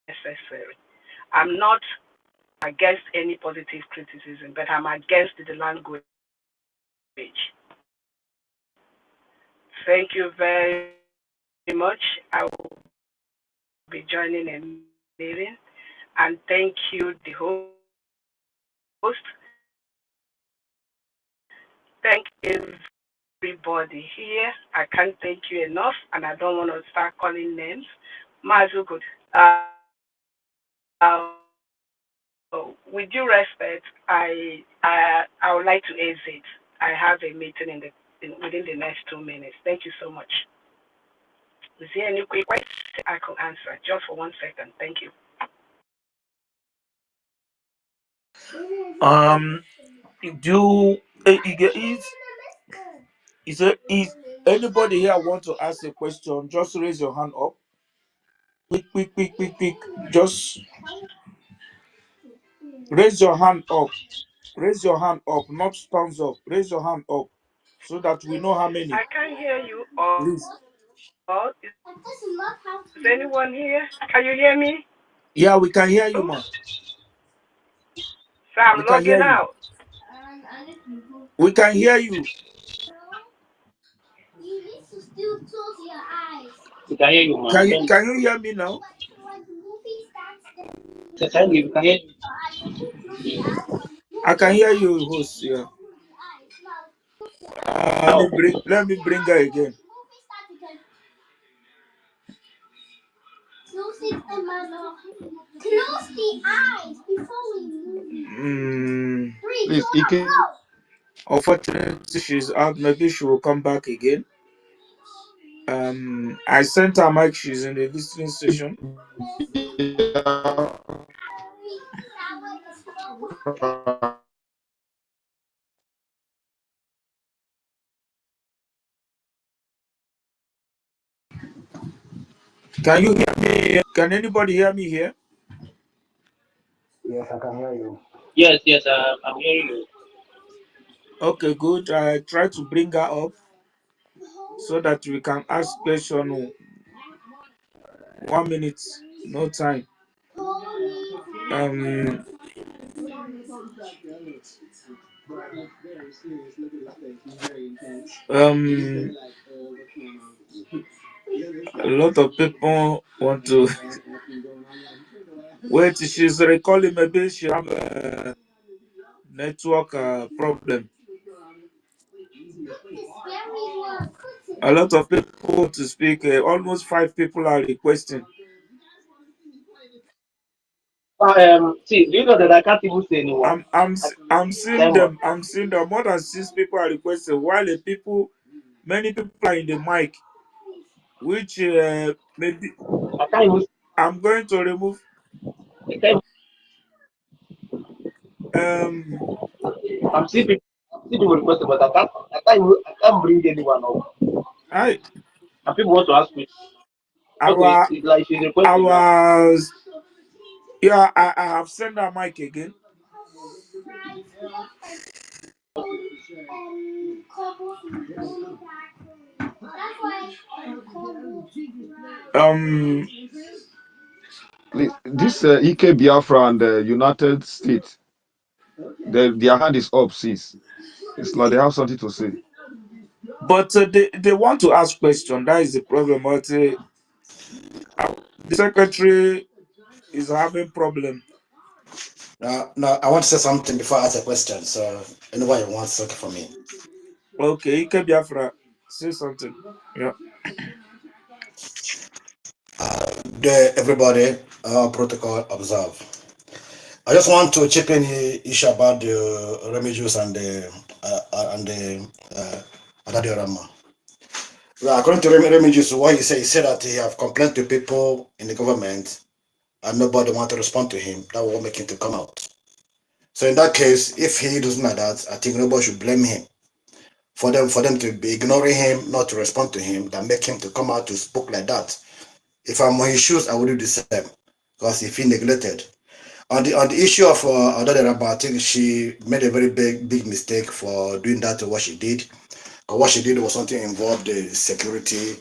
S: necessary. I'm not against any positive criticism, but I'm against the language. Thank you very much. I will be joining a meeting. And thank you, the host. Thank everybody here. I can't thank you enough, and I don't want to start calling names. Mazu good. We are here. with due respect, I would like to exit. I have a meeting within the next 2 minutes. Thank you so much. Is there any quick question I could answer? Just for 1 second. Thank you.
I: Um, do is anybody here want to ask a question? Just raise your hand up. Quick, quick, quick, quick, quick. Just raise your hand up. Raise your hand up, not thumbs up. Raise your hand up so that we know how many.
S: I can't hear you all.
I: Please.
S: Is anyone here? Can you hear me?
I: Yeah, we can hear you,
S: Oops.
I: ma.
S: So I'm
I: We can hear
S: logging
I: you.
S: out.
I: We can hear you.
C: We can hear you, man.
I: Can you hear me now?
C: Tell you, we can hear you.
I: I can hear you, host. Yeah.
C: Now,
I: Let me bring her again. Mm,
O: Please, Ike.
I: unfortunately, she's out. Maybe she will come back again. I sent her mic. She's in the listening session. Can you hear me? Can anybody hear me here?
C: yes, I can hear you. Yes, yes, I'm hearing you.
I: Okay, good. I try to bring her up so that we can ask question. 1 minute, no time. Um, um, a lot of people want to wait. She's recalling. Maybe she have a network problem. A lot of people want to speak. Almost 5 people are requesting.
C: See, do you know that I can't even say anyone?
I: I'm seeing
C: Simon,
I: them. I'm seeing them. More than 6 people are requesting. While many people are in the mic, which maybe
C: I can't even.
I: I'm going to remove.
C: I can't,
I: Um,
C: I'm seeing people. I'm seeing people requesting, but I can't bring anyone up.
I: I
C: And people want to ask me. Okay,
I: our
C: it's like she's requesting now.
I: our yeah. I have sent her mic again. Um,
O: Please, this Ike Biafra and the United States, their hand is up, sis. It's like they have something to say.
I: but they want to ask question. That is the problem. But the secretary is having problem.
T: No, I want to say something before I ask a question. So anybody wants to talk for me.
I: Okay, Ike Biafra, say something. Yeah.
T: Everybody, protocol observe. I just want to chip in the issue about the remigius and the Adadiorama. Well, according to Remigius, what he said that he have complained to people in the government and nobody want to respond to him. That will make him to come out. So in that case, if he doesn't like that, I think nobody should blame him. For them to be ignoring him, not to respond to him, that make him to come out to speak like that. If I'm on his shoes, I would do the same. Because if he neglected. On the issue of Adada, I think she made a very big mistake for doing that to what she did. Because what she did was something involved the security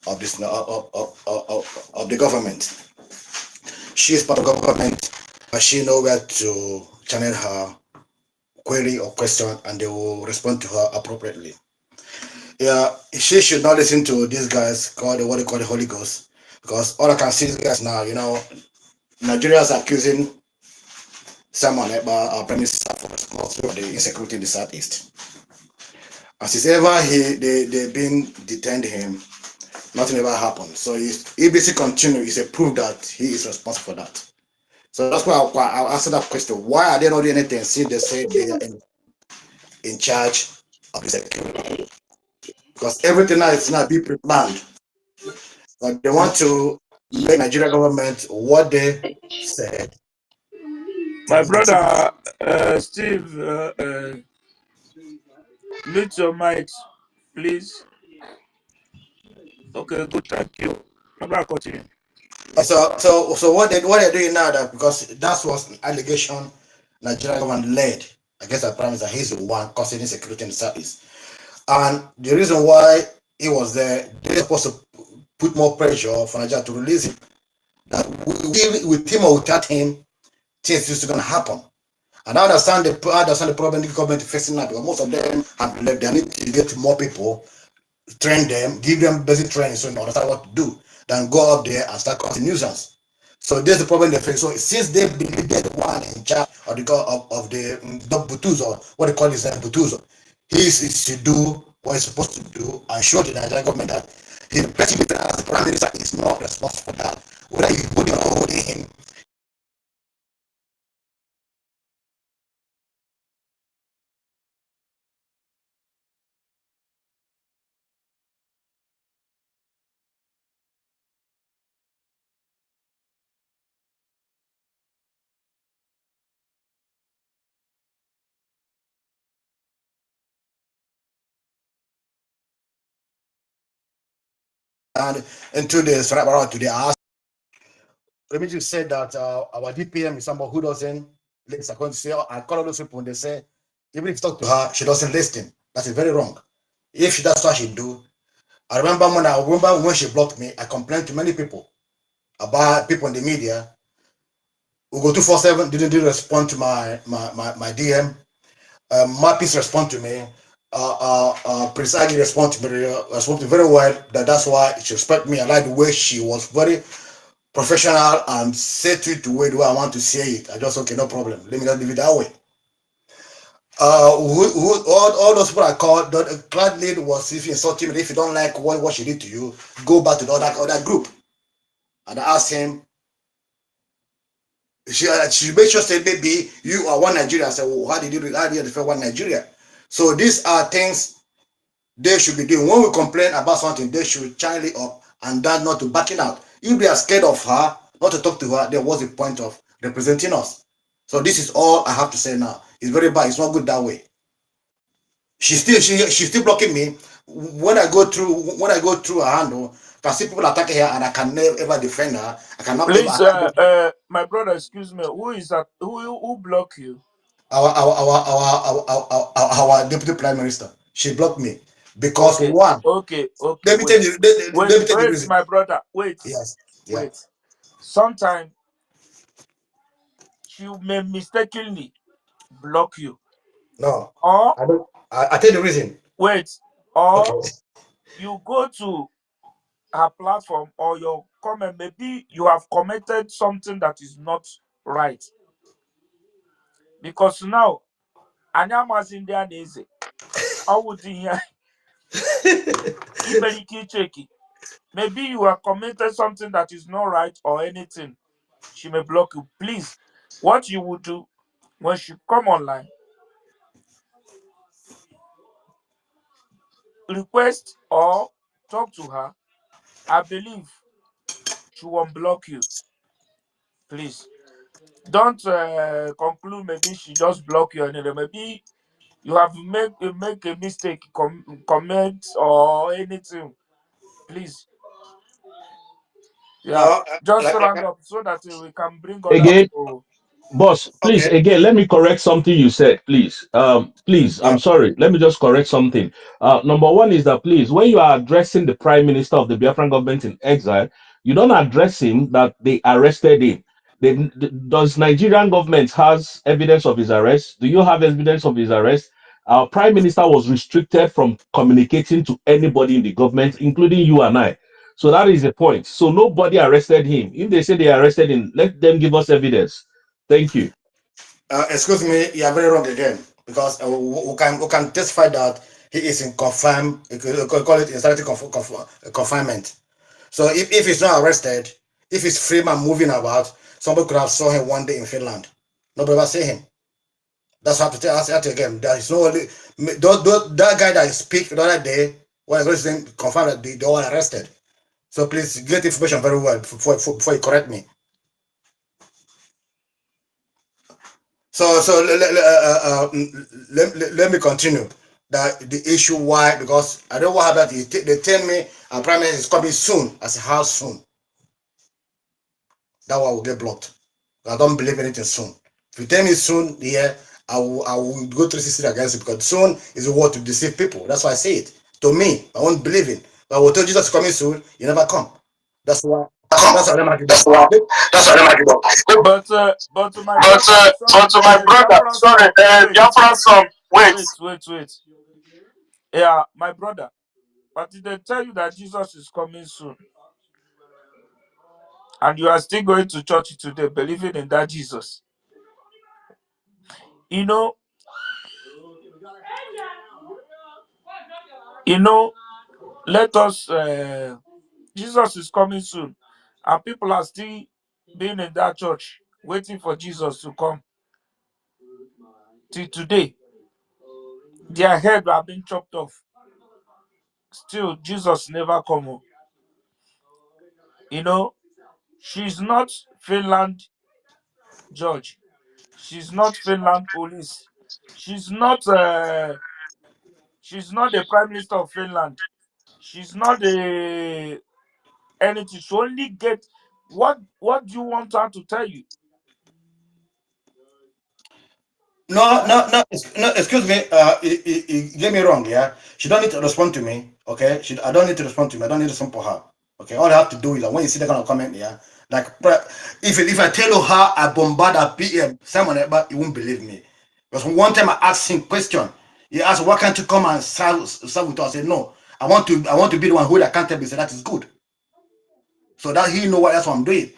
T: of this of the government. She is part of government, but she know where to channel her query or question, and they will respond to her appropriately. Yeah, she should not listen to these guys called what they call the Holy Ghost, because all I can see these guys now, Nigeria is accusing Simon Ekpa, our prime minister, for the insecurity in the southeast. As it's ever they've been detained him, nothing ever happened. So if ABC continue, it's a proof that he is responsible for that. So that's why I'll answer that question. Why are they not doing anything since they say they are in charge of the security? Because everything now is not be pre-planned. But they want to make Nigeria government what they said.
I: My brother, Steve, mute your mics, please. Okay, good, thank you. My brother, continue.
T: So what they're doing now, that because that was an allegation Nigeria government led against the prime minister, he's the one causing insecurity in the southeast. And the reason why he was there, they're supposed to put more pressure for Nigeria to release him. That with him or without him, things is going to happen. And I understand the problem the government is facing now, because most of them have left. They need to get more people, train them, give them basic training so they understand what to do, than go up there and start causing nuisance. So there's the problem they face. So since they believe they're the one in charge of the Butuzo, or what they call this Butuzo, is to do what he's supposed to do and show the Nigerian government that the president as the prime minister is not responsible for that. Whether you put your hold in him. And into this right around today, let me just say that our DPM is somebody who doesn't listen. According to say, I call all those people and they say, even if you talk to her, she doesn't listen. That is very wrong. If that's what she do, I remember when she blocked me, I complained to many people about people in the media who go 247 didn't respond to my DM. Mapis respond to me. Prince Aggie respond to me. Respond to me very well. That's why she respect me. I like the way she was very professional and said it the way I want to say it. I just okay, no problem. Let me just leave it that way. All those people I called, the class lead was, if you insult him, if you don't like what she did to you, go back to the other group. And I asked him, she made sure say maybe you are one Nigeria. I said, well, how did you defend one Nigeria? So these are things they should be doing. When we complain about something, they should chime it up and that not to back it out. If they are scared of her, not to talk to her, there was the point of representing us. So this is all I have to say now. It's very bad. It's not good that way. She's still blocking me. When I go through a handle, I can see people attacking her and I can never ever defend her. I cannot ever
I: Please,
T: attack
I: my brother, excuse me. Who is that? Who blocked you?
T: our deputy prime minister. She blocked me because
I: Okay,
T: one.
I: okay.
T: Let me tell
I: Wait,
T: you. Let me tell you the
I: wait,
T: reason.
I: my brother. Wait,
T: Yes. Yeah.
I: wait. Sometimes she may mistakenly block you,
T: No.
I: or
T: I don't. I tell you the reason.
I: wait,
T: Okay.
I: or you go to her platform or your comment. Maybe you have commented something that is not right, because now Anyamas India Neze. How would you check it? Maybe you have commented something that is not right or anything. She may block you. Please, what you would do when she come online, request or talk to her. I believe she won't block you. Please don't conclude. Maybe she just block you. And maybe you have make a mistake, comment or anything. Please, yeah,
T: No.
I: just
T: Like,
I: round up so that we can bring other
C: Again,
I: people.
C: boss, please,
T: okay.
C: again, let me correct something you said, please. Please,
T: Yeah.
C: I'm sorry. Let me just correct something. Number one is that, please, when you are addressing the prime minister of the Biafran government in exile, you don't address him that they arrested him. Does Nigerian government has evidence of his arrest? Do you have evidence of his arrest? Our prime minister was restricted from communicating to anybody in the government, including you and I. So that is the point. So nobody arrested him. If they say they arrested him, let them give us evidence. Thank you.
T: Excuse me. You are very wrong again because we can testify that he is in confined. You could call it in confinement. So if he's not arrested, If he's free man moving about, somebody could have saw him one day in Finland. Nobody ever see him. That's how to tell us again. There is no only that guy that speak the other day when I was confirmed that they were arrested. So please get information very well before you correct me. So let me continue. That the issue why, because I don't know what happened. They tell me our prime minister is coming soon. I say how soon? That one will get blocked. I don't believe anything soon. If you tell me soon, yeah, I will go 360 against it, because soon is a word to deceive people. That's why I say it. To me, I won't believe it. But I will tell Jesus is coming soon, you never come. That's why. That's why I'm
U: That's why. That's why I'm
I: But to my brother, sorry,
U: but my brother,
I: Biafra
U: sorry,
I: son, wait,
U: Biafra son, wait.
I: wait. Yeah, my brother. But if they tell you that Jesus is coming soon, and you are still going to church today, believing in that Jesus, you know, let us. Jesus is coming soon, and people are still being in that church waiting for Jesus to come. Till today, their head have been chopped off. Still, Jesus never come home. She's not Finland judge. She's not Finland police. She's not. She's not the prime minister of Finland. She's not the anything. She only get what. What do you want her to tell you?
T: No. Excuse me. Get me wrong. Yeah, she don't need to respond to me. Okay, I don't need to respond to me. I don't need to respond for her. Okay, all I have to do is that when you see that kind of comment, yeah, like if I tell you how I bombard a PM Simon Ekpa, you won't believe me. Because one time I asked him question. He asked, "Why can't you come and serve with us?" I said, "No, I want to be the one who accountable." He said, "That is good." So that he know what that's what I'm doing.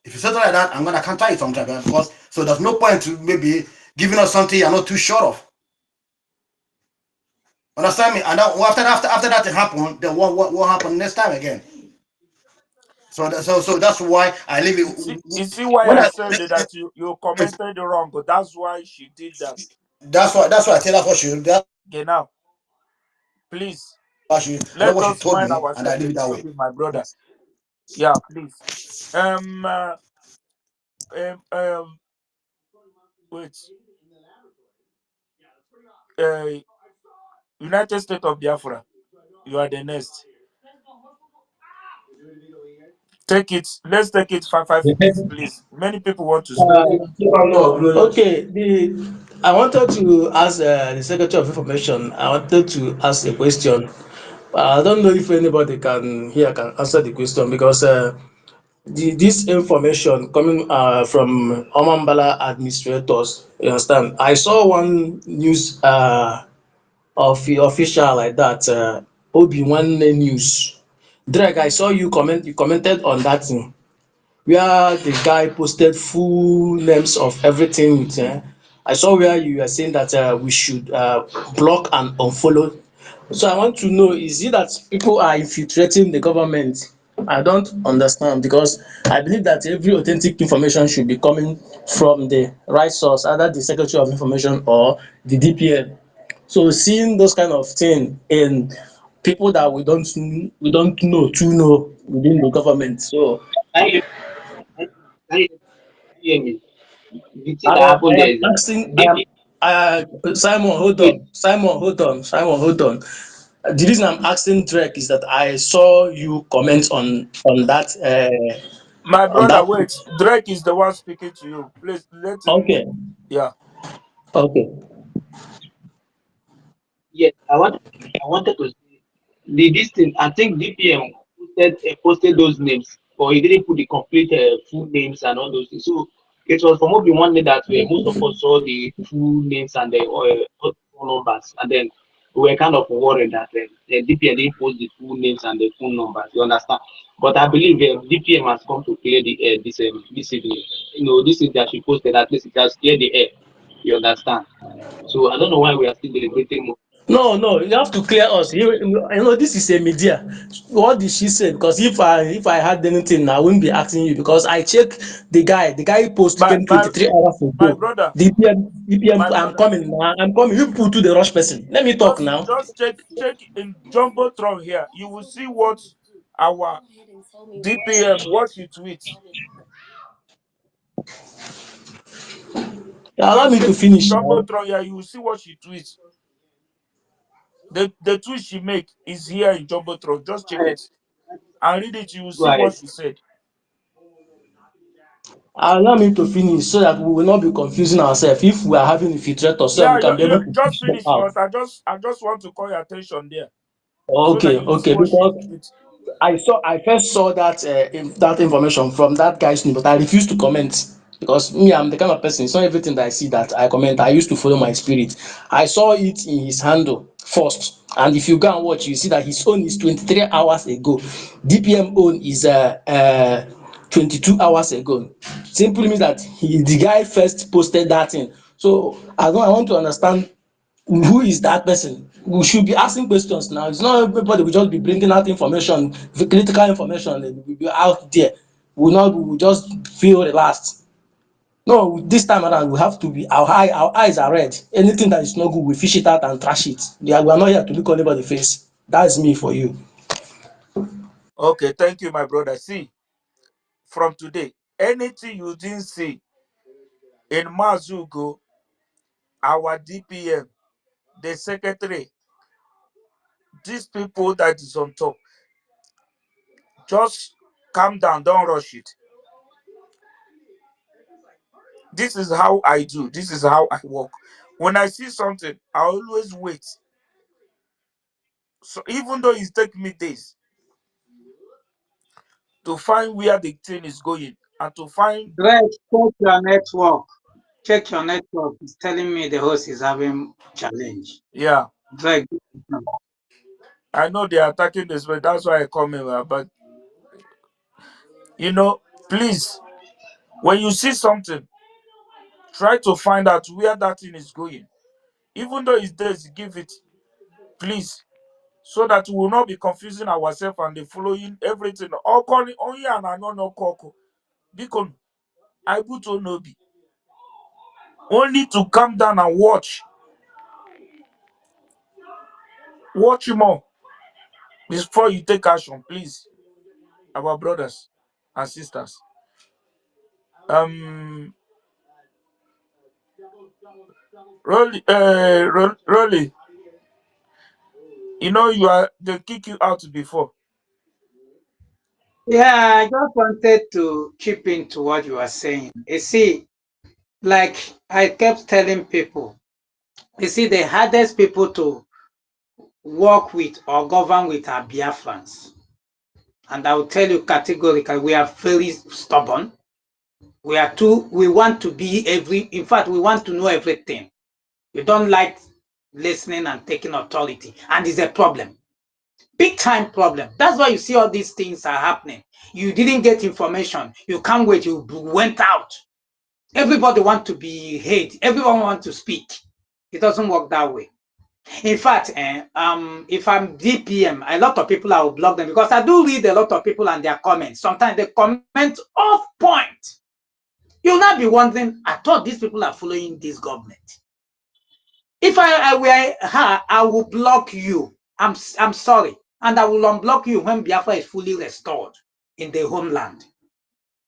T: If you say like that, I'm gonna counter it sometimes, because so there's no point to maybe giving us something you're not too sure of. Understand me? And then after that happened, then what happened next time again? So that's why I leave it.
I: You see why
T: When
I: I
T: I
I: said that you commented wrong, but that's why she did that.
T: that's why I tell her what she that
I: Okay, now, please
T: I know
I: let
T: what she
I: us
T: told
I: mind
T: me, and I
I: ourselves a
T: leave it that
I: little
T: way.
I: bit, my brother. Yeah, please. Um, uh, um, um wait. Uh, United States of Biafra, you are the next. Take it. Let's take it 5 minutes, please. Many people want to speak.
H: Okay, I wanted to ask the Secretary of Information. I wanted to ask a question. I don't know if anybody can answer the question, because this information coming from Omambala administrators. You understand? I saw one news of the official like that. Obi One News. Drake, I saw you comment. You commented on that thing where the guy posted full names of everything. I saw where you were saying that we should block and unfollow. So I want to know, is it that people are infiltrating the government? I don't understand, because I believe that every authentic information should be coming from the right source, either the Secretary of Information or the DPM. So seeing those kind of thing in people that we don't know to know within the government. So
C: Can you, can you hear me? The thing
H: I
C: that
H: am
C: happened
H: I
C: there
H: am
C: is that
H: asking,
C: DP,
H: Simon, hold
C: wait,
H: on. Simon, hold on. The reason I'm asking Drake is that I saw you comment on that
I: My
H: on
I: brother,
H: that.
I: wait. Drake is the one speaking to you. Please let him.
H: Okay,
I: Yeah.
H: okay.
C: yes, I wanted to say this thing. I think DPM posted those names, but he didn't put the complete full names and all those things. So it was from Obi one day that most of us saw the full names and the phone numbers, and then we were kind of worried that the DPM didn't post the full names and the phone numbers. You understand? But I believe DPM has come to clear the air this evening. This is that she posted, at least it has cleared the air. You understand? So I don't know why we are still deliberating more.
H: No, no, you have to clear us. This is a media. What did she say? Because if I had anything, I wouldn't be asking you. Because I check the guy post
I: My
H: came
I: my
H: 23 hours
I: my
H: ago.
I: brother,
H: The EPM,
I: my
H: I'm
I: brother.
H: coming now. I'm coming. You people to the rush person. Let me talk now.
I: Just check in Jumbotron here. You will see what our DPM what she tweets.
H: Allow
I: Just
H: me
I: check
H: to
I: it in
H: finish now.
I: Jumbotron here. You will see what she tweets. The tweet she make is here in Jumbotron. Just check it and read it. You will see
C: Right.
I: what she said.
H: Allow me to finish so that we will not be confusing ourselves. If we are having infiltrators, so that
I: Yeah,
H: we can be able
I: you
H: to
I: just
H: pick them
I: finish,
H: out.
I: but I just want to call your attention there so that
H: Okay,
I: you will see
H: okay,
I: what she
H: because
I: tweets.
H: I first saw that information from that guy's name, but I refused to comment because me, I'm the kind of person. It's not everything that I see that I comment. I used to follow my spirit. I saw it in his handle first, and if you go and watch, you see that his own is 23 hours ago. DPM own is 22 hours ago. Simply means that the guy first posted that thing. So I want to understand who is that person. We should be asking questions now. It's not everybody will just be bringing out information, the critical information that will be out there. We will just feel relaxed. No, this time around we have to be our eyes are red. Anything that is not good, we fish it out and trash it. We are not here to look anybody face. That's me for you.
I: Okay, thank you, my brother. See, from today, anything you didn't see in Mazugo, our DPM, the secretary, these people that is on top, just calm down, don't rush it. This is how I do, this is how I work. When I see something, I always wait. So even though it take me days to find where the thing is going and to find,
R: Greg, check your network. Check your network. It's telling me the host is having challenge.
I: yeah,
R: Greg.
I: I know they are attacking this, but that's why I come here. But you know, please, when you see something, try to find out where that thing is going. Even though it's days, give it, please, so that we will not be confusing ourselves and the following everything. Okoni only and I no koko. Because I put on Obi. Only to calm down and watch. Watch more before you take action, please. Our brothers and sisters. Um Rolly, you know you are they kick you out before.
R: Yeah, I just wanted to chip into what you were saying. You see, like I kept telling people, you see, the hardest people to work with or govern with are Biafrans. And I will tell you categorically, we are very stubborn. We want to be in fact, we want to know everything. We don't like listening and taking authority. And it's a problem. Big time problem. That's why you see all these things are happening. You didn't get information. You can't wait. You went out. Everybody want to be heard. Everyone want to speak. It doesn't work that way. In fact, if I'm DPM, a lot of people I will block them because I do read a lot of people and their comments. Sometimes they comment off point. You'll not be wondering, I thought these people are following this government. If I were her, I will block you. I'm sorry. And I will unblock you when Biafra is fully restored in the homeland.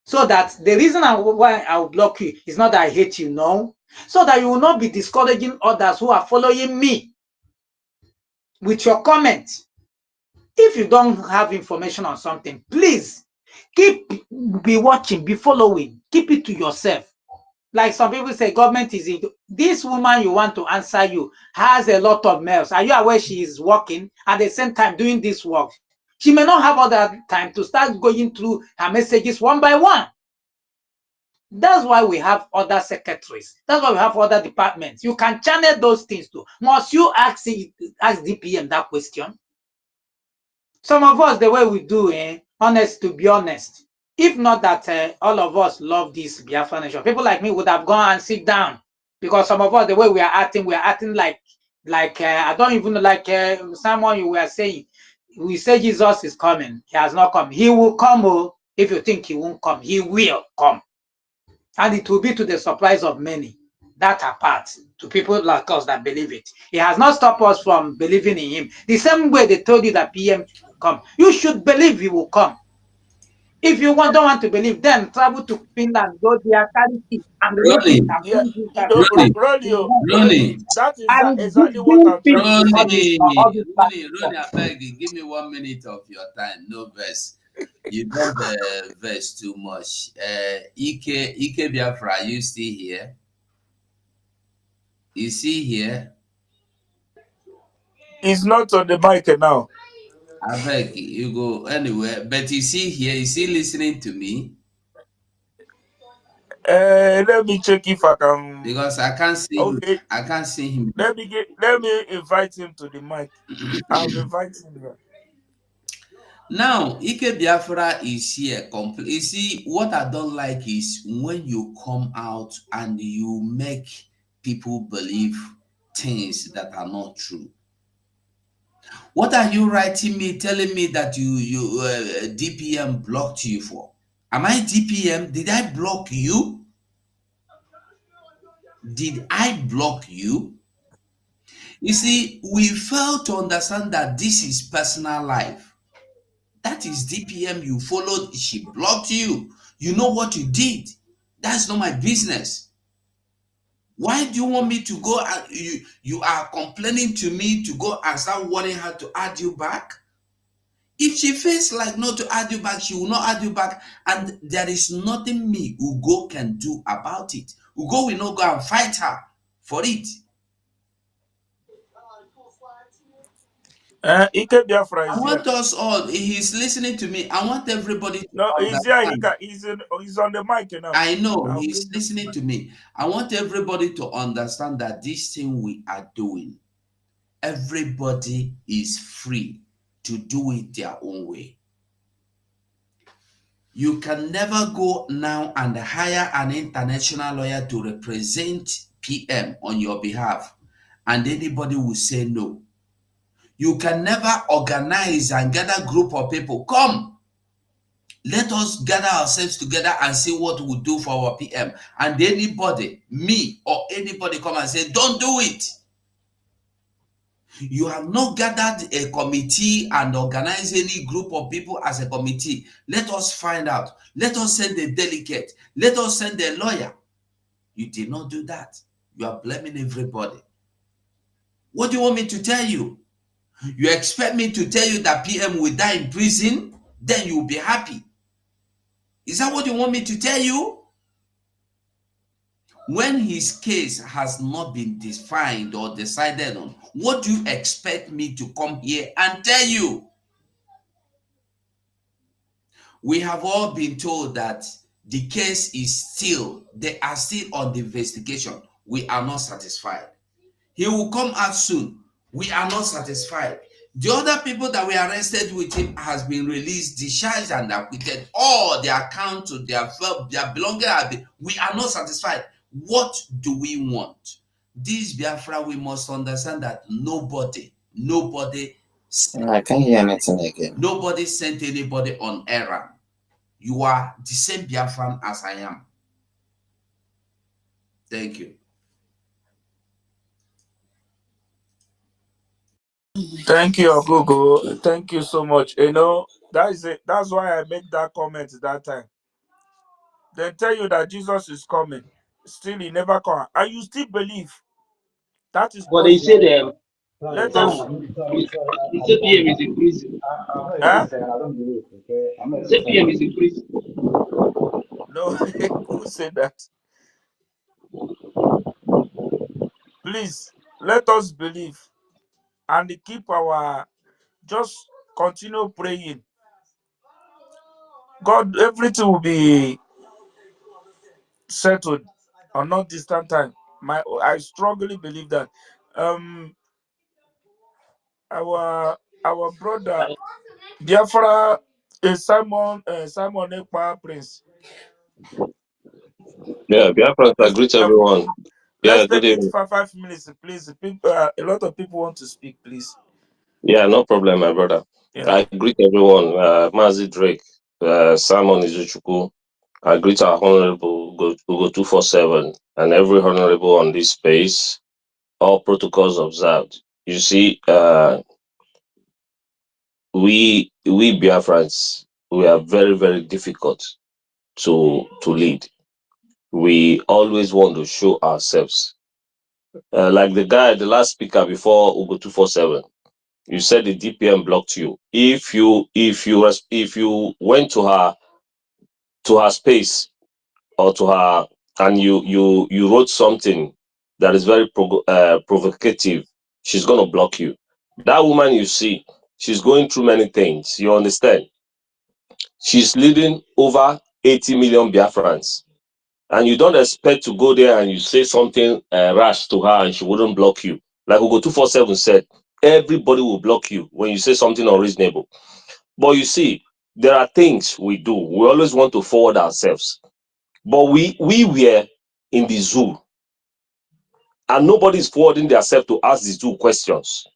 R: So that the reason why I will block you is not that I hate you, no. So that you will not be discouraging others who are following me with your comments. If you don't have information on something, please be watching, be following, keep it to yourself. Like some people say, government is this woman you want to answer you has a lot of mails. Are you aware she is working at the same time doing this work? She may not have all that time to start going through her messages one by one. That's why we have other secretaries. That's why we have other departments. You can channel those things too. Must you ask DPM that question? Some of us, the way we do, honest to be honest, if not that all of us love this Biafra nation, people like me would have gone and sit down because some of us, the way we are acting like Like I don't even know, like someone you were saying, we say Jesus is coming. He has not come. He will come. Oh, if you think he won't come, he will come, and it will be to the surprise of many. That apart, to people like us that believe it, he has not stopped us from believing in him. The same way they told you that PM will come, you should believe he will come. If you don't want to believe, then travel to Finland, go there, carry it and read it
P: Ronnie,
R: and
O: Yeah,
R: bring it
O: you
R: back
O: know,
R: to
P: Ronnie,
O: Ronnie,
P: Ronnie,
O: that is
R: and
O: exactly what
R: bring
O: I'm
R: peace
O: trying to
R: to
O: say.
R: all
P: Ronnie,
R: this
P: Ronnie,
R: platform.
P: Ronnie, I beg you, give me 1 minute of your time. No verse. You don't verse too much. Ike Biafra, you still here? You see here?
O: It's not on the mic now.
P: I beg you go anywhere. But you see here, you see listening to me?
O: Let me check if I can.
P: Because I can't see him.
O: Okay,
P: I can't see him.
O: let me invite him to the mic. I've invited him.
P: Now, Ike Biafra is here. You see, what I don't like is when you come out and you make people believe things that are not true. What are you writing me, telling me that you DPM blocked you for? Am I DPM? Did I block you? Did I block you? You see, we fail to understand that this is personal life. That is DPM. You followed, she blocked you. You know what you did. That's not my business. Why do you want me to go and you are complaining to me to go and start wanting her to add you back? If she feels like not to add you back, she will not add you back. And there is nothing me, Ugo, can do about it. Ugo will not go and fight her for it.
O: Ike Biafra
P: I
O: is here.
P: want us all, he's listening to me. I want everybody to
O: No, he's here.
P: understand.
O: He's on the mic now.
P: I know
O: I'll
P: he's
O: bring him.
P: listening to me. I want everybody to understand that this thing we are doing, everybody is free to do it their own way. You can never go now and hire an international lawyer to represent PM on your behalf, and anybody will say no. You can never organize and gather a group of people. Come, let us gather ourselves together and see what we'll do for our PM. And anybody, me or anybody, come and say, don't do it. You have not gathered a committee and organized any group of people as a committee. Let us find out. Let us send a delegate. Let us send a lawyer. You did not do that. You are blaming everybody. What do you want me to tell you? You expect me to tell you that PM will die in prison? Then you will be happy. Is that what you want me to tell you? When his case has not been defined or decided on, what do you expect me to come here and tell you? We have all been told that the case is still, they are still on the investigation. We are not satisfied. He will come out soon. We are not satisfied. The other people that were arrested with him has been released, discharged, and acquitted. All their account to their belongings have been. We are not satisfied. What do we want? This Biafra, we must understand that nobody
B: I can't hear anything again.
P: nobody sent anybody on errand. You are the same Biafran as I am. Thank you.
O: Thank you, Google. Thank you so much. You know, that is it. That's why I make that comment that time. They tell you that Jesus is coming. Still, he never come. And you still believe that is
C: But they
O: possible.
C: said
O: Let
C: Sam,
O: us.
C: he said PM is increasing.
O: Huh?
C: He said PM is increasing.
O: No, who said that? Please, let us believe and keep our, just continue praying. God, everything will be settled on not distant time. I strongly believe that. Um, our brother Biafra, Simon Ekpa Prince.
V: Yeah, Biafra, I greet
O: Biafra,
V: everyone.
G: Let's
A: good
G: take it
A: evening.
G: for 5 minutes, please. People, a lot of people want to speak, please.
A: Yeah, no problem, my brother.
G: Yeah.
A: I greet everyone. Mazi Drake, Simon Izuchukwu. I greet our honorable Ugo 247 and every honorable on this space. All protocols observed. You see, we Biafrans, we are very, very difficult to lead. We always want to show ourselves. Like the last speaker before Ugo 247. You said the DPM blocked you. If you went to her space or to her and you wrote something that is very provocative, she's gonna block you. That woman you see, she's going through many things. You understand? She's leading over 80 million Biafrans, and you don't expect to go there and you say something rash to her and she wouldn't block you. Like Ugo 247 said, everybody will block you when you say something unreasonable. But you see, there are things we do. We always want to forward ourselves. But we were in the zoo, and nobody is forwarding themselves to ask the zoo questions,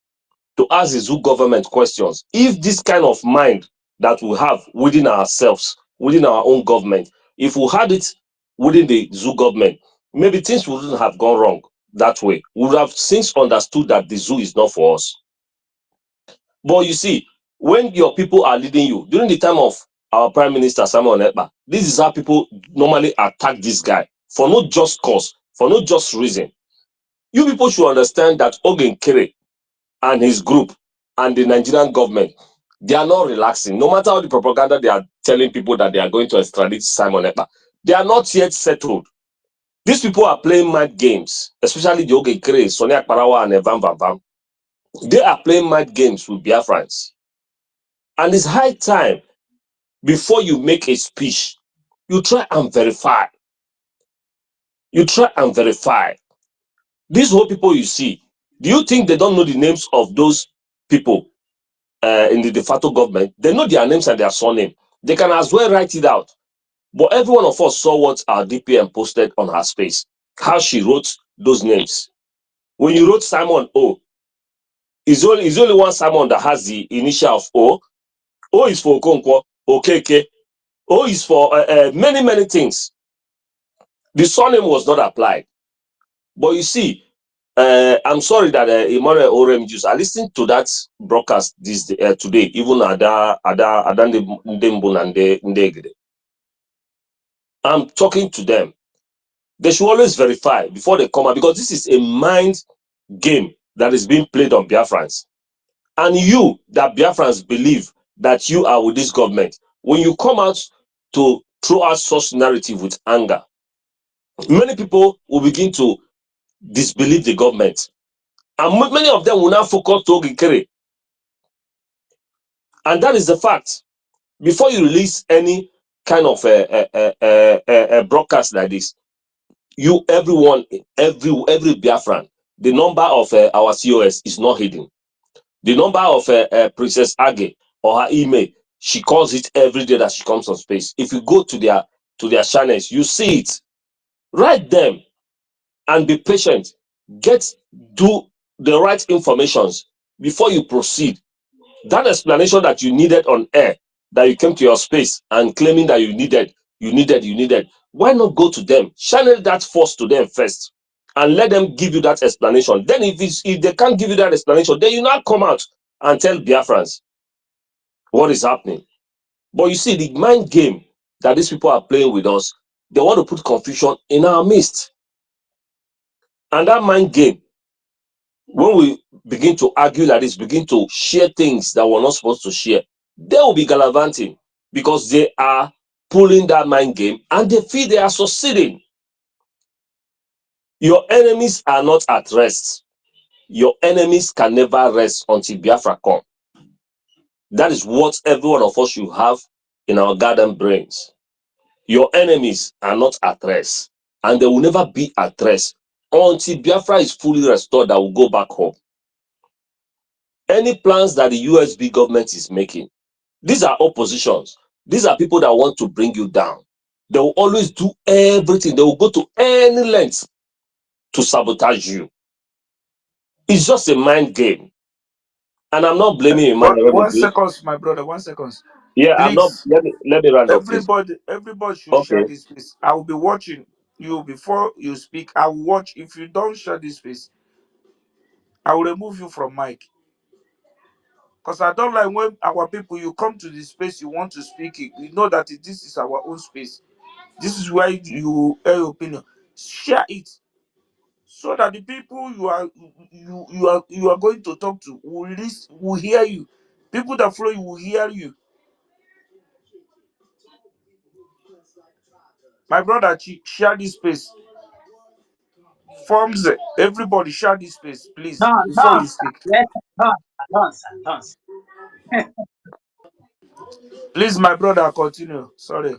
A: to ask the zoo government questions. If this kind of mind that we have within ourselves, within our own government, if we had it within the zoo government, maybe things wouldn't have gone wrong that way. We would have since understood that the zoo is not for us. But you see, when your people are leading you, during the time of our Prime Minister Samuel Ekpa, this is how people normally attack this guy for no just cause, for no just reason. You people should understand that Ogen Kere and his group and the Nigerian government, they are not relaxing. No matter how the propaganda they are telling people that they are going to extradite Simon Ekpa, they are not yet settled. These people are playing mind games, especially the Ogen Kere, Sonia Akparawa, and Evan Van Van. They are playing mind games with Biafrans. And it's high time, before you make a speech, you try and verify. You try and verify. These whole people you see, do you think they don't know the names of those people in the de facto government? They know their names and their surname. They can as well write it out. But every one of us saw what our DPM posted on her space, how she wrote those names. When you wrote Simon O, it's only one Simon that has the initial of O. O is for Okonkwo, Okeke. O is for many, many things. The surname was not applied. But you see, I'm sorry that Emmanuel Orem Jews, I listened to that broadcast today, even Ada Ndembun and Ndegede. I'm talking to them. They should always verify before they come out, because this is a mind game that is being played on Biafrans. And you, that Biafrans believe that you are with this government, when you come out to throw out such narrative with anger, many people will begin to disbelieve the government. And many of them will now focus to Ogikere. And that is the fact. Before you release any kind of a broadcast like this, every Biafran, the number of our COS is not hidden. The number of Princess Age or her email, she calls it every day that she comes on space. If you go to their channels, you see it. Write them and be patient. Do the right informations before you proceed. That explanation that you needed on air, that you came to your space and claiming that you needed. Why not go to them? Channel that force to them first and let them give you that explanation. Then if they can't give you that explanation, then you now come out and tell Biafrans what is happening. But you see, the mind game that these people are playing with us, they want to put confusion in our midst. And that mind game, when we begin to argue like this, begin to share things that we're not supposed to share, they will be gallivanting, because they are pulling that mind game and they feel they are succeeding. Your enemies are not at rest. Your enemies can never rest until Biafra come. That is what every one of us should have in our garden brains. Your enemies are not at rest, and they will never be at rest until Biafra is fully restored, that will go back home. Any plans that the USB government is making, these are oppositions. These are people that want to bring you down. They will always do everything. They will go to any length to sabotage you. It's just a mind game. And I'm not blaming Emmanuel
G: One
A: Remedios.
G: second, my brother. 1 second.
A: Yeah, I'm not.
G: Please,
A: Let me round up, please.
G: everybody should share
A: Okay.
G: this space. I will be watching you before you speak. I will watch. If you don't share this space, I will remove you from mic. Because I don't like when our people, you come to the space, you want to speak it. You know that this is our own space. This is where you air your opinion. Share it so that the people you are going to talk to will hear you. People that follow you will hear you. My brother, share this space. Forms everybody share this space, please,
R: Don't,
G: before
R: don't,
G: you
R: sir.
G: speak.
R: Let, don't, sir. Don't, sir.
A: Please,
G: My brother, continue. Sorry.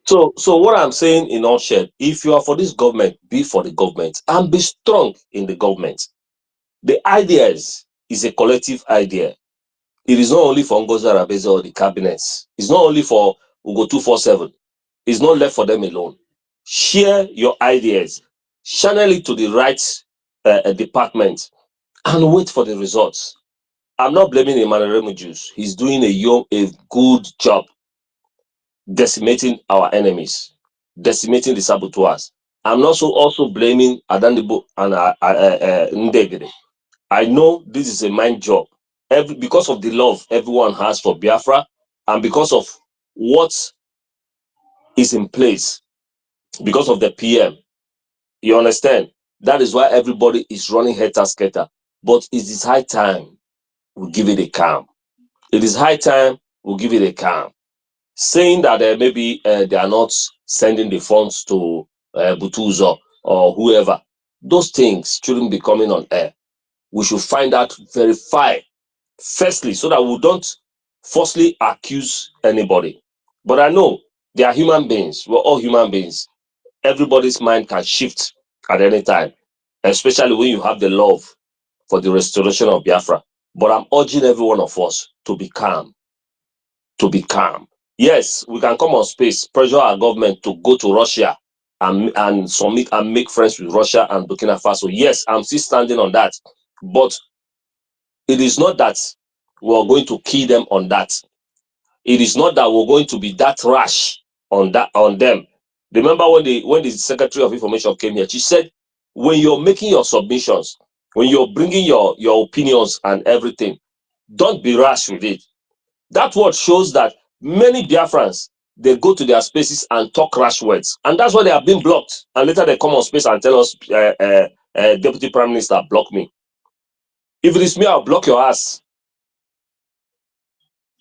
A: So what I'm saying in all short, if you are for this government, be for the government and be strong in the government. The is a collective idea. It is not only for Ngozi Arabeze or the cabinets. It's not only for Ugo 247. It's not left for them alone. Share your ideas, channel it to the right department, and wait for the results. I'm not blaming Emmanuel Remedios. He's doing a good job decimating our enemies, decimating the saboteurs. I'm also blaming Adandibo and Ndegede. I know this is a mind job. Because of the love everyone has for Biafra and because of what is in place, because of the PM. You understand? That is why everybody is running helter-skelter. But it is high time we give it a calm. It is high time we give it a calm. Saying that maybe they are not sending the funds to Butuzo or whoever, those things shouldn't be coming on air. We should find out, verify, firstly, so that we don't falsely accuse anybody. But I know they are human beings. We're all human beings. Everybody's mind can shift at any time, especially when you have the love for the restoration of Biafra. But I'm urging every one of us to be calm, to be calm. Yes, we can come on space, pressure our government to go to Russia and submit and make friends with Russia and Burkina Faso. Yes, I'm still standing on that. But it is not that we're going to kill them on that. It is not that we're going to be that rash on them. Remember when the Secretary of Information came here, she said, when you're making your submissions, when you're bringing your opinions and everything, don't be rash with it. That word shows that many Biafrans, they go to their spaces and talk rash words, and that's why they are being blocked. And later they come on space and tell us, Deputy Prime Minister, block me. If it is me, I'll block your ass.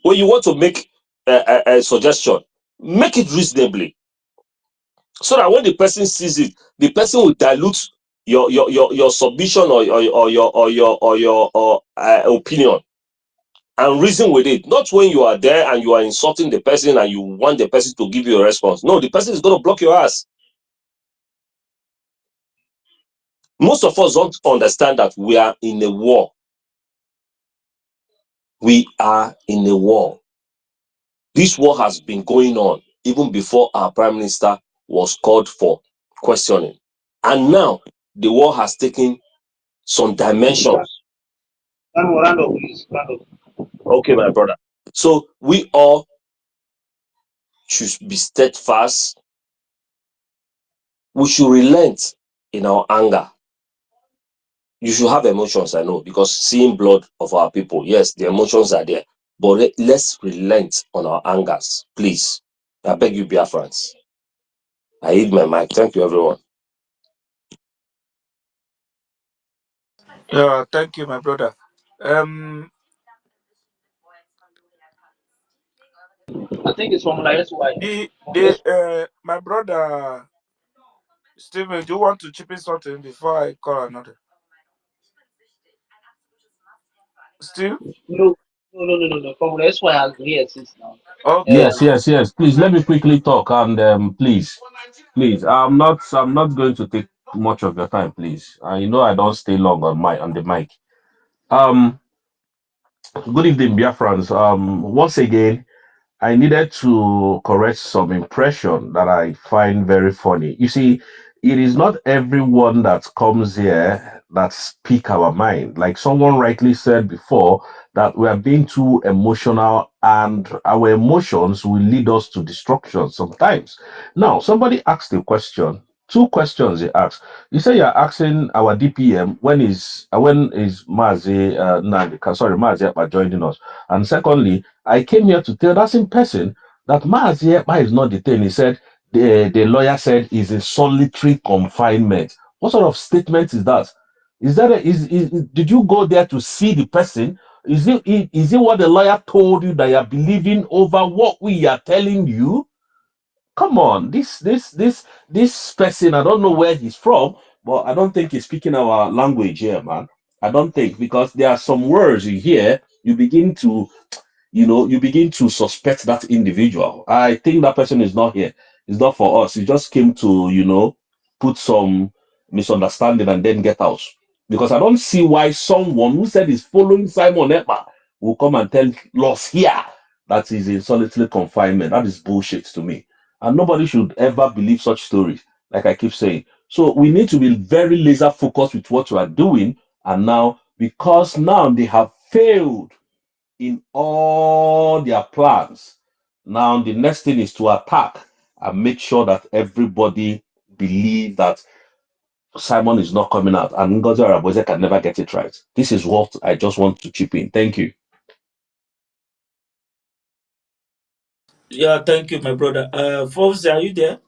A: When you want to make a suggestion, make it reasonably, so that when the person sees it, the person will dilute your submission or your opinion and reason with it. Not when you are there and you are insulting the person and you want the person to give you a response. No, the person is going to block your ass. Most of us don't understand that we are in a war. We are in a war. This war has been going on even before our Prime Minister was called for questioning. And now the war has taken some dimensions.
C: Round up, please. Round up.
A: Okay, my brother. So we all should be steadfast. We should relent in our anger. You should have emotions, I know, because seeing blood of our people, yes, the emotions are there. But let's relent on our angers, please. I beg you, Biafrans. I hit my mic. Thank you, everyone.
G: Yeah, thank you, my brother. Um,
C: I think it's from Lion's wife.
G: my brother Steven, do you want to chip in something before I call another? Steve?
C: No, no. From Lion's wife has been here since now.
G: Okay.
A: Yes. Please let me quickly talk and please. I'm not going to take much of your time, please. You know I don't stay long on the mic. Um, Good evening, Biafrans. Once again, I needed to correct some impression that I find very funny. You see, it is not everyone that comes here that speak our mind. Like someone rightly said before, that we are being too emotional and our emotions will lead us to destruction sometimes. Now, somebody asked a question, two questions he asked. You say you're asking our DPM when is Mazi Mazi Ekpa joining us. And secondly, I came here to tell that same person that Mazi Ekpa is not detained. He said the lawyer said is in solitary confinement. What sort of statement is that? Is that did you go there to see the person? Is it what the lawyer told you that you're believing over what we are telling you? Come on, this person, I don't know where he's from, but I don't think he's speaking our language here, man. I don't think, because there are some words you hear, you begin to suspect that individual. I think that person is not here. It's not for us. He just came to, put some misunderstanding and then get out. Because I don't see why someone who said he's following Simon Ekpa will come and tell us here that he's in solitary confinement. That is bullshit to me. And nobody should ever believe such stories, like I keep saying. So we need to be very laser focused with what we are doing. And now, because now they have failed in all their plans. Now, the next thing is to attack and make sure that everybody believe that Simon is not coming out and Ngozi Araboze can never get it right. This is what I just want to chip in. Thank you.
G: Yeah, thank you, my brother. Forbes, are you there?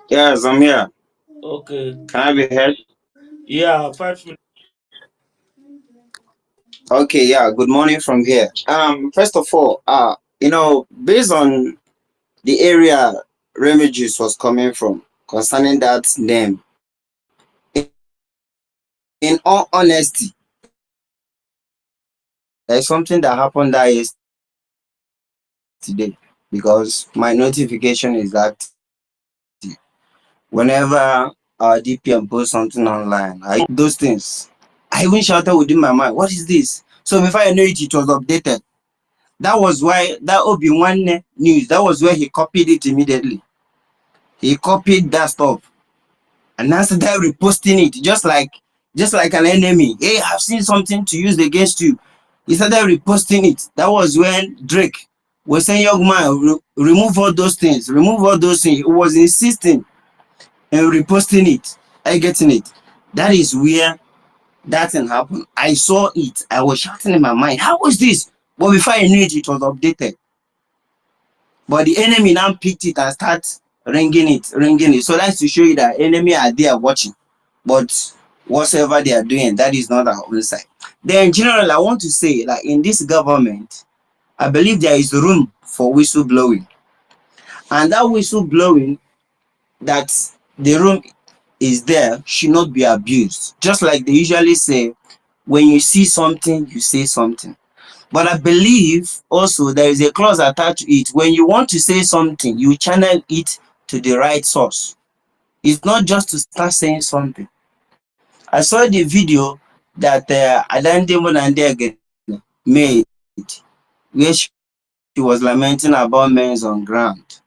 B: Yes, I'm here.
G: Okay.
B: Can I be heard?
G: Yeah, 5 minutes.
B: Okay, yeah. Good morning from here. First of all, based on the area Remigius was coming from concerning that name, in all honesty, there's something that happened that yesterday because my notification is that whenever our DPM posts something online, those things. I even shouted within my mind, what is this? So before I know it, it was updated. That was why that Obi-Wan news, that was where he copied it immediately. He copied that stuff and now started reposting it, just like an enemy. Hey, I've seen something to use against you. He started reposting it. That was when Drake was saying, young man, remove all those things, remove all those things. He was insisting and reposting it. Are you getting it? That is where that thing happened. I saw it. I was shouting in my mind, how was this? But before I knew it, it was updated. But the enemy now picked it and start ringing it. So that's to show you that enemy are there watching. But whatever they are doing, that is not our own side. Then in general, I want to say, like in this government, I believe there is room for whistleblowing. And that whistleblowing, that the room is there, should not be abused. Just like they usually say, when you see something, you say something. But I believe also there is a clause attached to it. When you want to say something, you channel it to the right source. It's not just to start saying something. I saw the video that Adande Monandege made where she was lamenting about men on ground.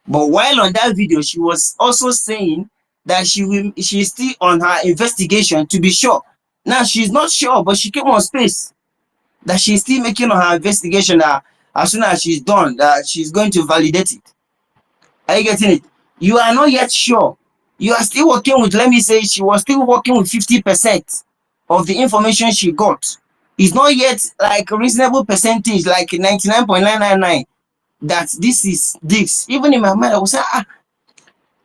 B: But while on that video, she was also saying that she's still on her investigation to be sure. Now she's not sure, but she came on space that she's still making on her investigation, that as soon as she's done, that she's going to validate it. Are you getting it? You are not yet sure. You are still working with, let me say, she was still working with 50% of the information she got. It's not yet like a reasonable percentage, like 99.999, that this is this. Even in my mind, I was saying,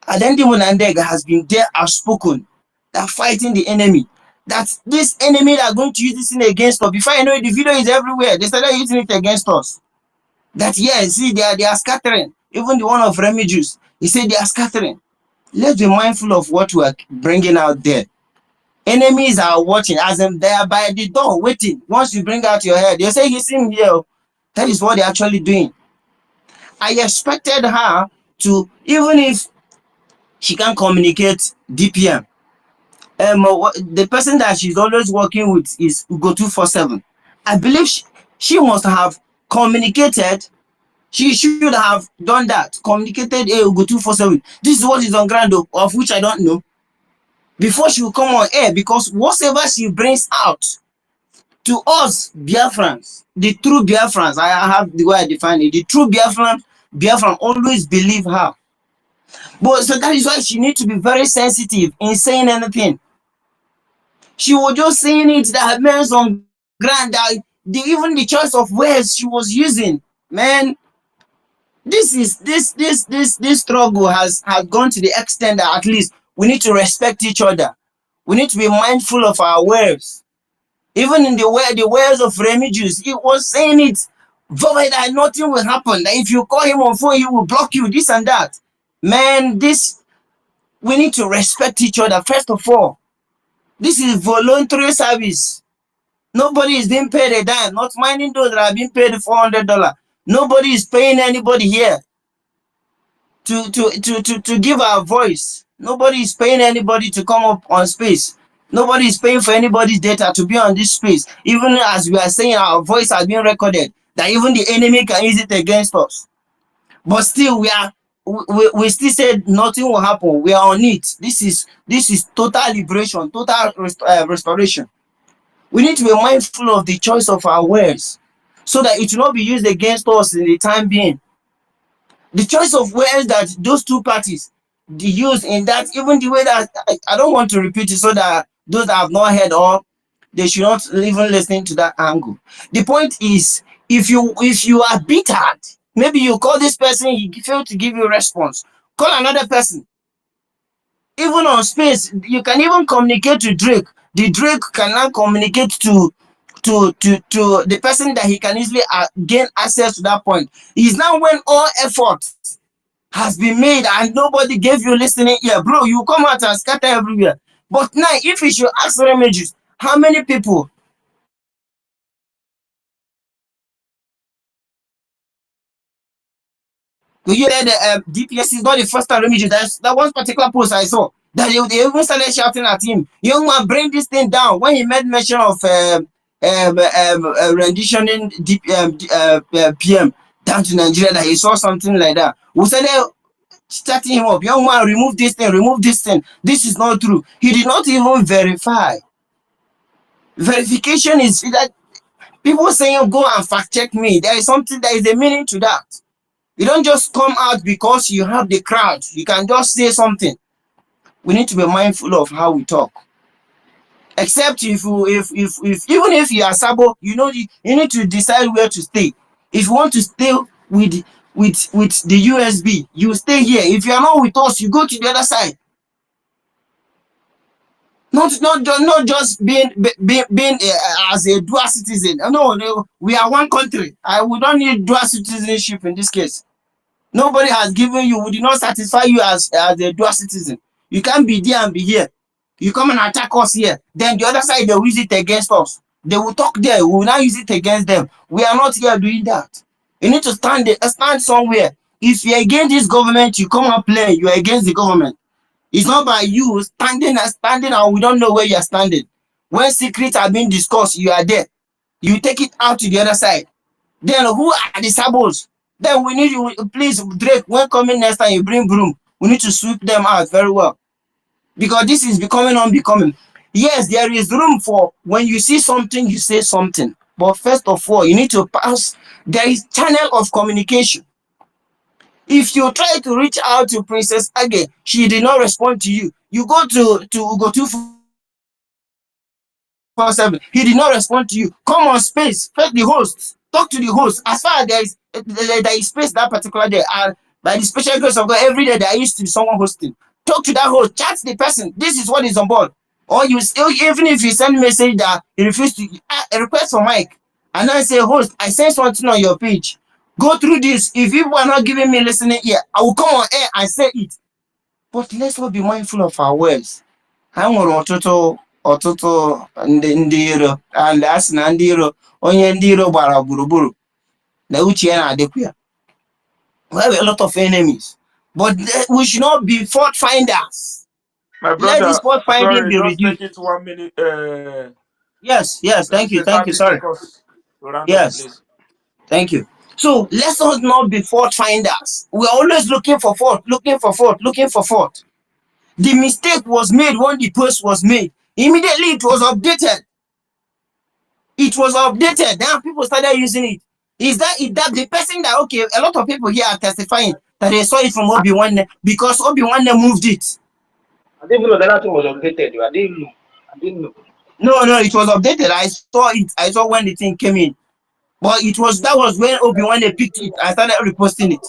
B: Adendi Munandega has been there outspoken, that fighting the enemy. That this enemy that are going to use this thing against us. Before I know it, the video is everywhere. They started using it against us. That yes, see, they are scattering. Even the one of Remigius, he said they are scattering. Let's be mindful of what we are bringing out there. Enemies are watching, as in they are by the door waiting. Once you bring out your head, they say he's in here. That is what they're actually doing. I expected her to, even if she can communicate DPM, the person that she's always working with is Ugo 247. I believe she must have communicated She should have done that, communicated, hey, Ugo 247. This is what is on ground, of which I don't know, before she will come on air, because whatever she brings out to us Biafrans, the true Biafrans, I have the way I define it, the true Biafran always believe her. But so that is why she needs to be very sensitive in saying anything. She was just saying it that meant on ground that even the choice of words she was using, man, this struggle has gone to the extent that at least we need to respect each other. We need to be mindful of our words. Even in the words of Remigius, he was saying it verbally that nothing will happen. That if you call him on phone, he will block you, this and that. Man, we need to respect each other first of all. This is voluntary service. Nobody is being paid a dime, not minding those that are being paid $400. Nobody is paying anybody here to give our voice. Nobody is paying anybody to come up on space. Nobody is paying for anybody's data to be on this space. Even as we are saying, our voice has been recorded, that even the enemy can use it against us. But still, we still said nothing will happen. We are on it. This is total liberation, total restoration. We need to be mindful of the choice of our words, so that it will not be used against us in the time being. The choice of words that those two parties they use in that, even the way that I don't want to repeat it, so that those that have not heard, or they should not even listen to that angle. The point is, if you are bitter, maybe you call this person, he failed to give you a response. Call another person. Even on space, you can even communicate to Drake. The Drake can now communicate to the person that he can easily gain access to that point. Is now when all effort has been made and nobody gave you listening ear, bro, you come out and scatter everywhere. But now, if you should ask Remages, how many people will you let the DPS is not the first time Remages? That one particular post I saw that they even started shouting at him, young man, bring this thing down, when he made mention of renditioning PM down to Nigeria, that he saw something like that. We said, starting him up, young man, remove this thing, remove this thing. This is not true. He did not even verify. Verification is that people saying go and fact check me. There is something, there is a meaning to that. You don't just come out because you have the crowd. You can just say something. We need to be mindful of how we talk. Except if even if you are Sabo, you know you need to decide where to stay. If you want to stay with the USB, you stay here. If you are not with us, you go to the other side. Not just being as a dual citizen. No, we are one country. We don't need dual citizenship in this case. Nobody has given you. We did not satisfy you as a dual citizen. You can't be there and be here. You come and attack us here. Then the other side, they will use it against us. They will talk there. We will now use it against them. We are not here doing that. You need to stand somewhere. If you're against this government, you come and play. You are against the government. It's not by you standing and we don't know where you are standing. When secrets are being discussed, you are there. You take it out to the other side. Then who are the Sabos? Then we need you, please, Drake, when coming next time you bring broom, we need to sweep them out very well. Because this is becoming unbecoming. Yes, there is room for when you see something, you say something. But first of all, you need to pass. There is channel of communication. If you try to reach out to Princess Age, she did not respond to you. You go to Ugo 247, he did not respond to you. Come on space, first the host, talk to the host. As far as there is space that particular day, and by the special grace of God, every day there used to be someone hosting. Talk to that host, chat the person. This is what is on board. Or you still, even if you send message that he refused to, a request for mic, and I say, host, I sent something on your page. Go through this. If people are not giving me listening ear, I will come on air and say it. But let's not be mindful of our words. Ha nwere ọtụtụ ndị iro, and a sị na ndị iro, onye ndị iro gbara gburugburu na uche ya na-adịkwa ya. We have a lot of enemies, but we should not be fault finders.
G: My
B: Let
G: brother,
B: this fault finding
G: sorry,
B: be
G: just take
B: reduced.
G: it 1 minute.
B: Yes,
G: Let's
B: thank
G: say
B: you,
G: 30
B: sorry.
G: seconds to round up,
B: Yes,
G: please.
B: thank you. So let us not be fault finders. We're always looking for fault, looking for fault, looking for fault. The mistake was made when the post was made. Immediately it was updated. It was updated. Then people started using it. Is that the person that, okay, a lot of people here are testifying that they saw it from Obi-Wan because Obi-Wan moved it.
C: I didn't know that thing was updated. I didn't know. I didn't know.
B: No, it was updated. I saw it. I saw when the thing came in. But that was when Obi-Wan picked it. I started reposting it.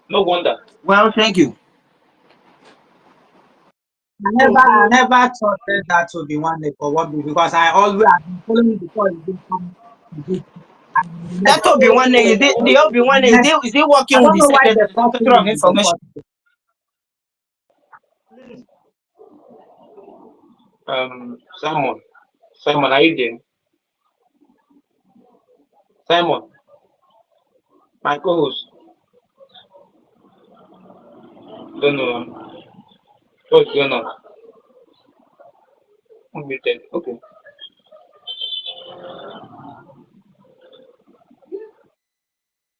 C: No wonder.
B: Well, thank you.
R: I never trusted that to be one day for what because I always have been following before it did come.
B: That Obi-Wan is the Obi-Wan is he
R: I
B: working with
R: don't
B: the
R: know why they force
B: Secretary of
R: him to
B: Information?
C: Simon, are you there? Simon, my co-host. Don't know. What's going on? Unmuted. Okay.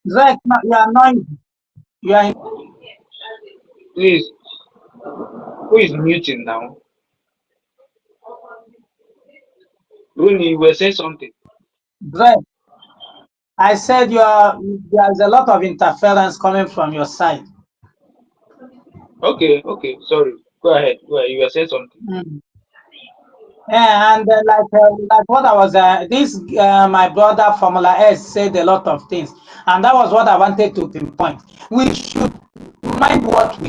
R: Drake, you are noisy. You are.
C: Please, who is muting now? Really, you were saying something.
R: Drake, I said there's a lot of interference coming from your side.
C: Okay, sorry. Go ahead. You were saying something.
R: Yeah, and like what I was my brother Formula S said a lot of things, and that was what I wanted to pinpoint. We should mind what we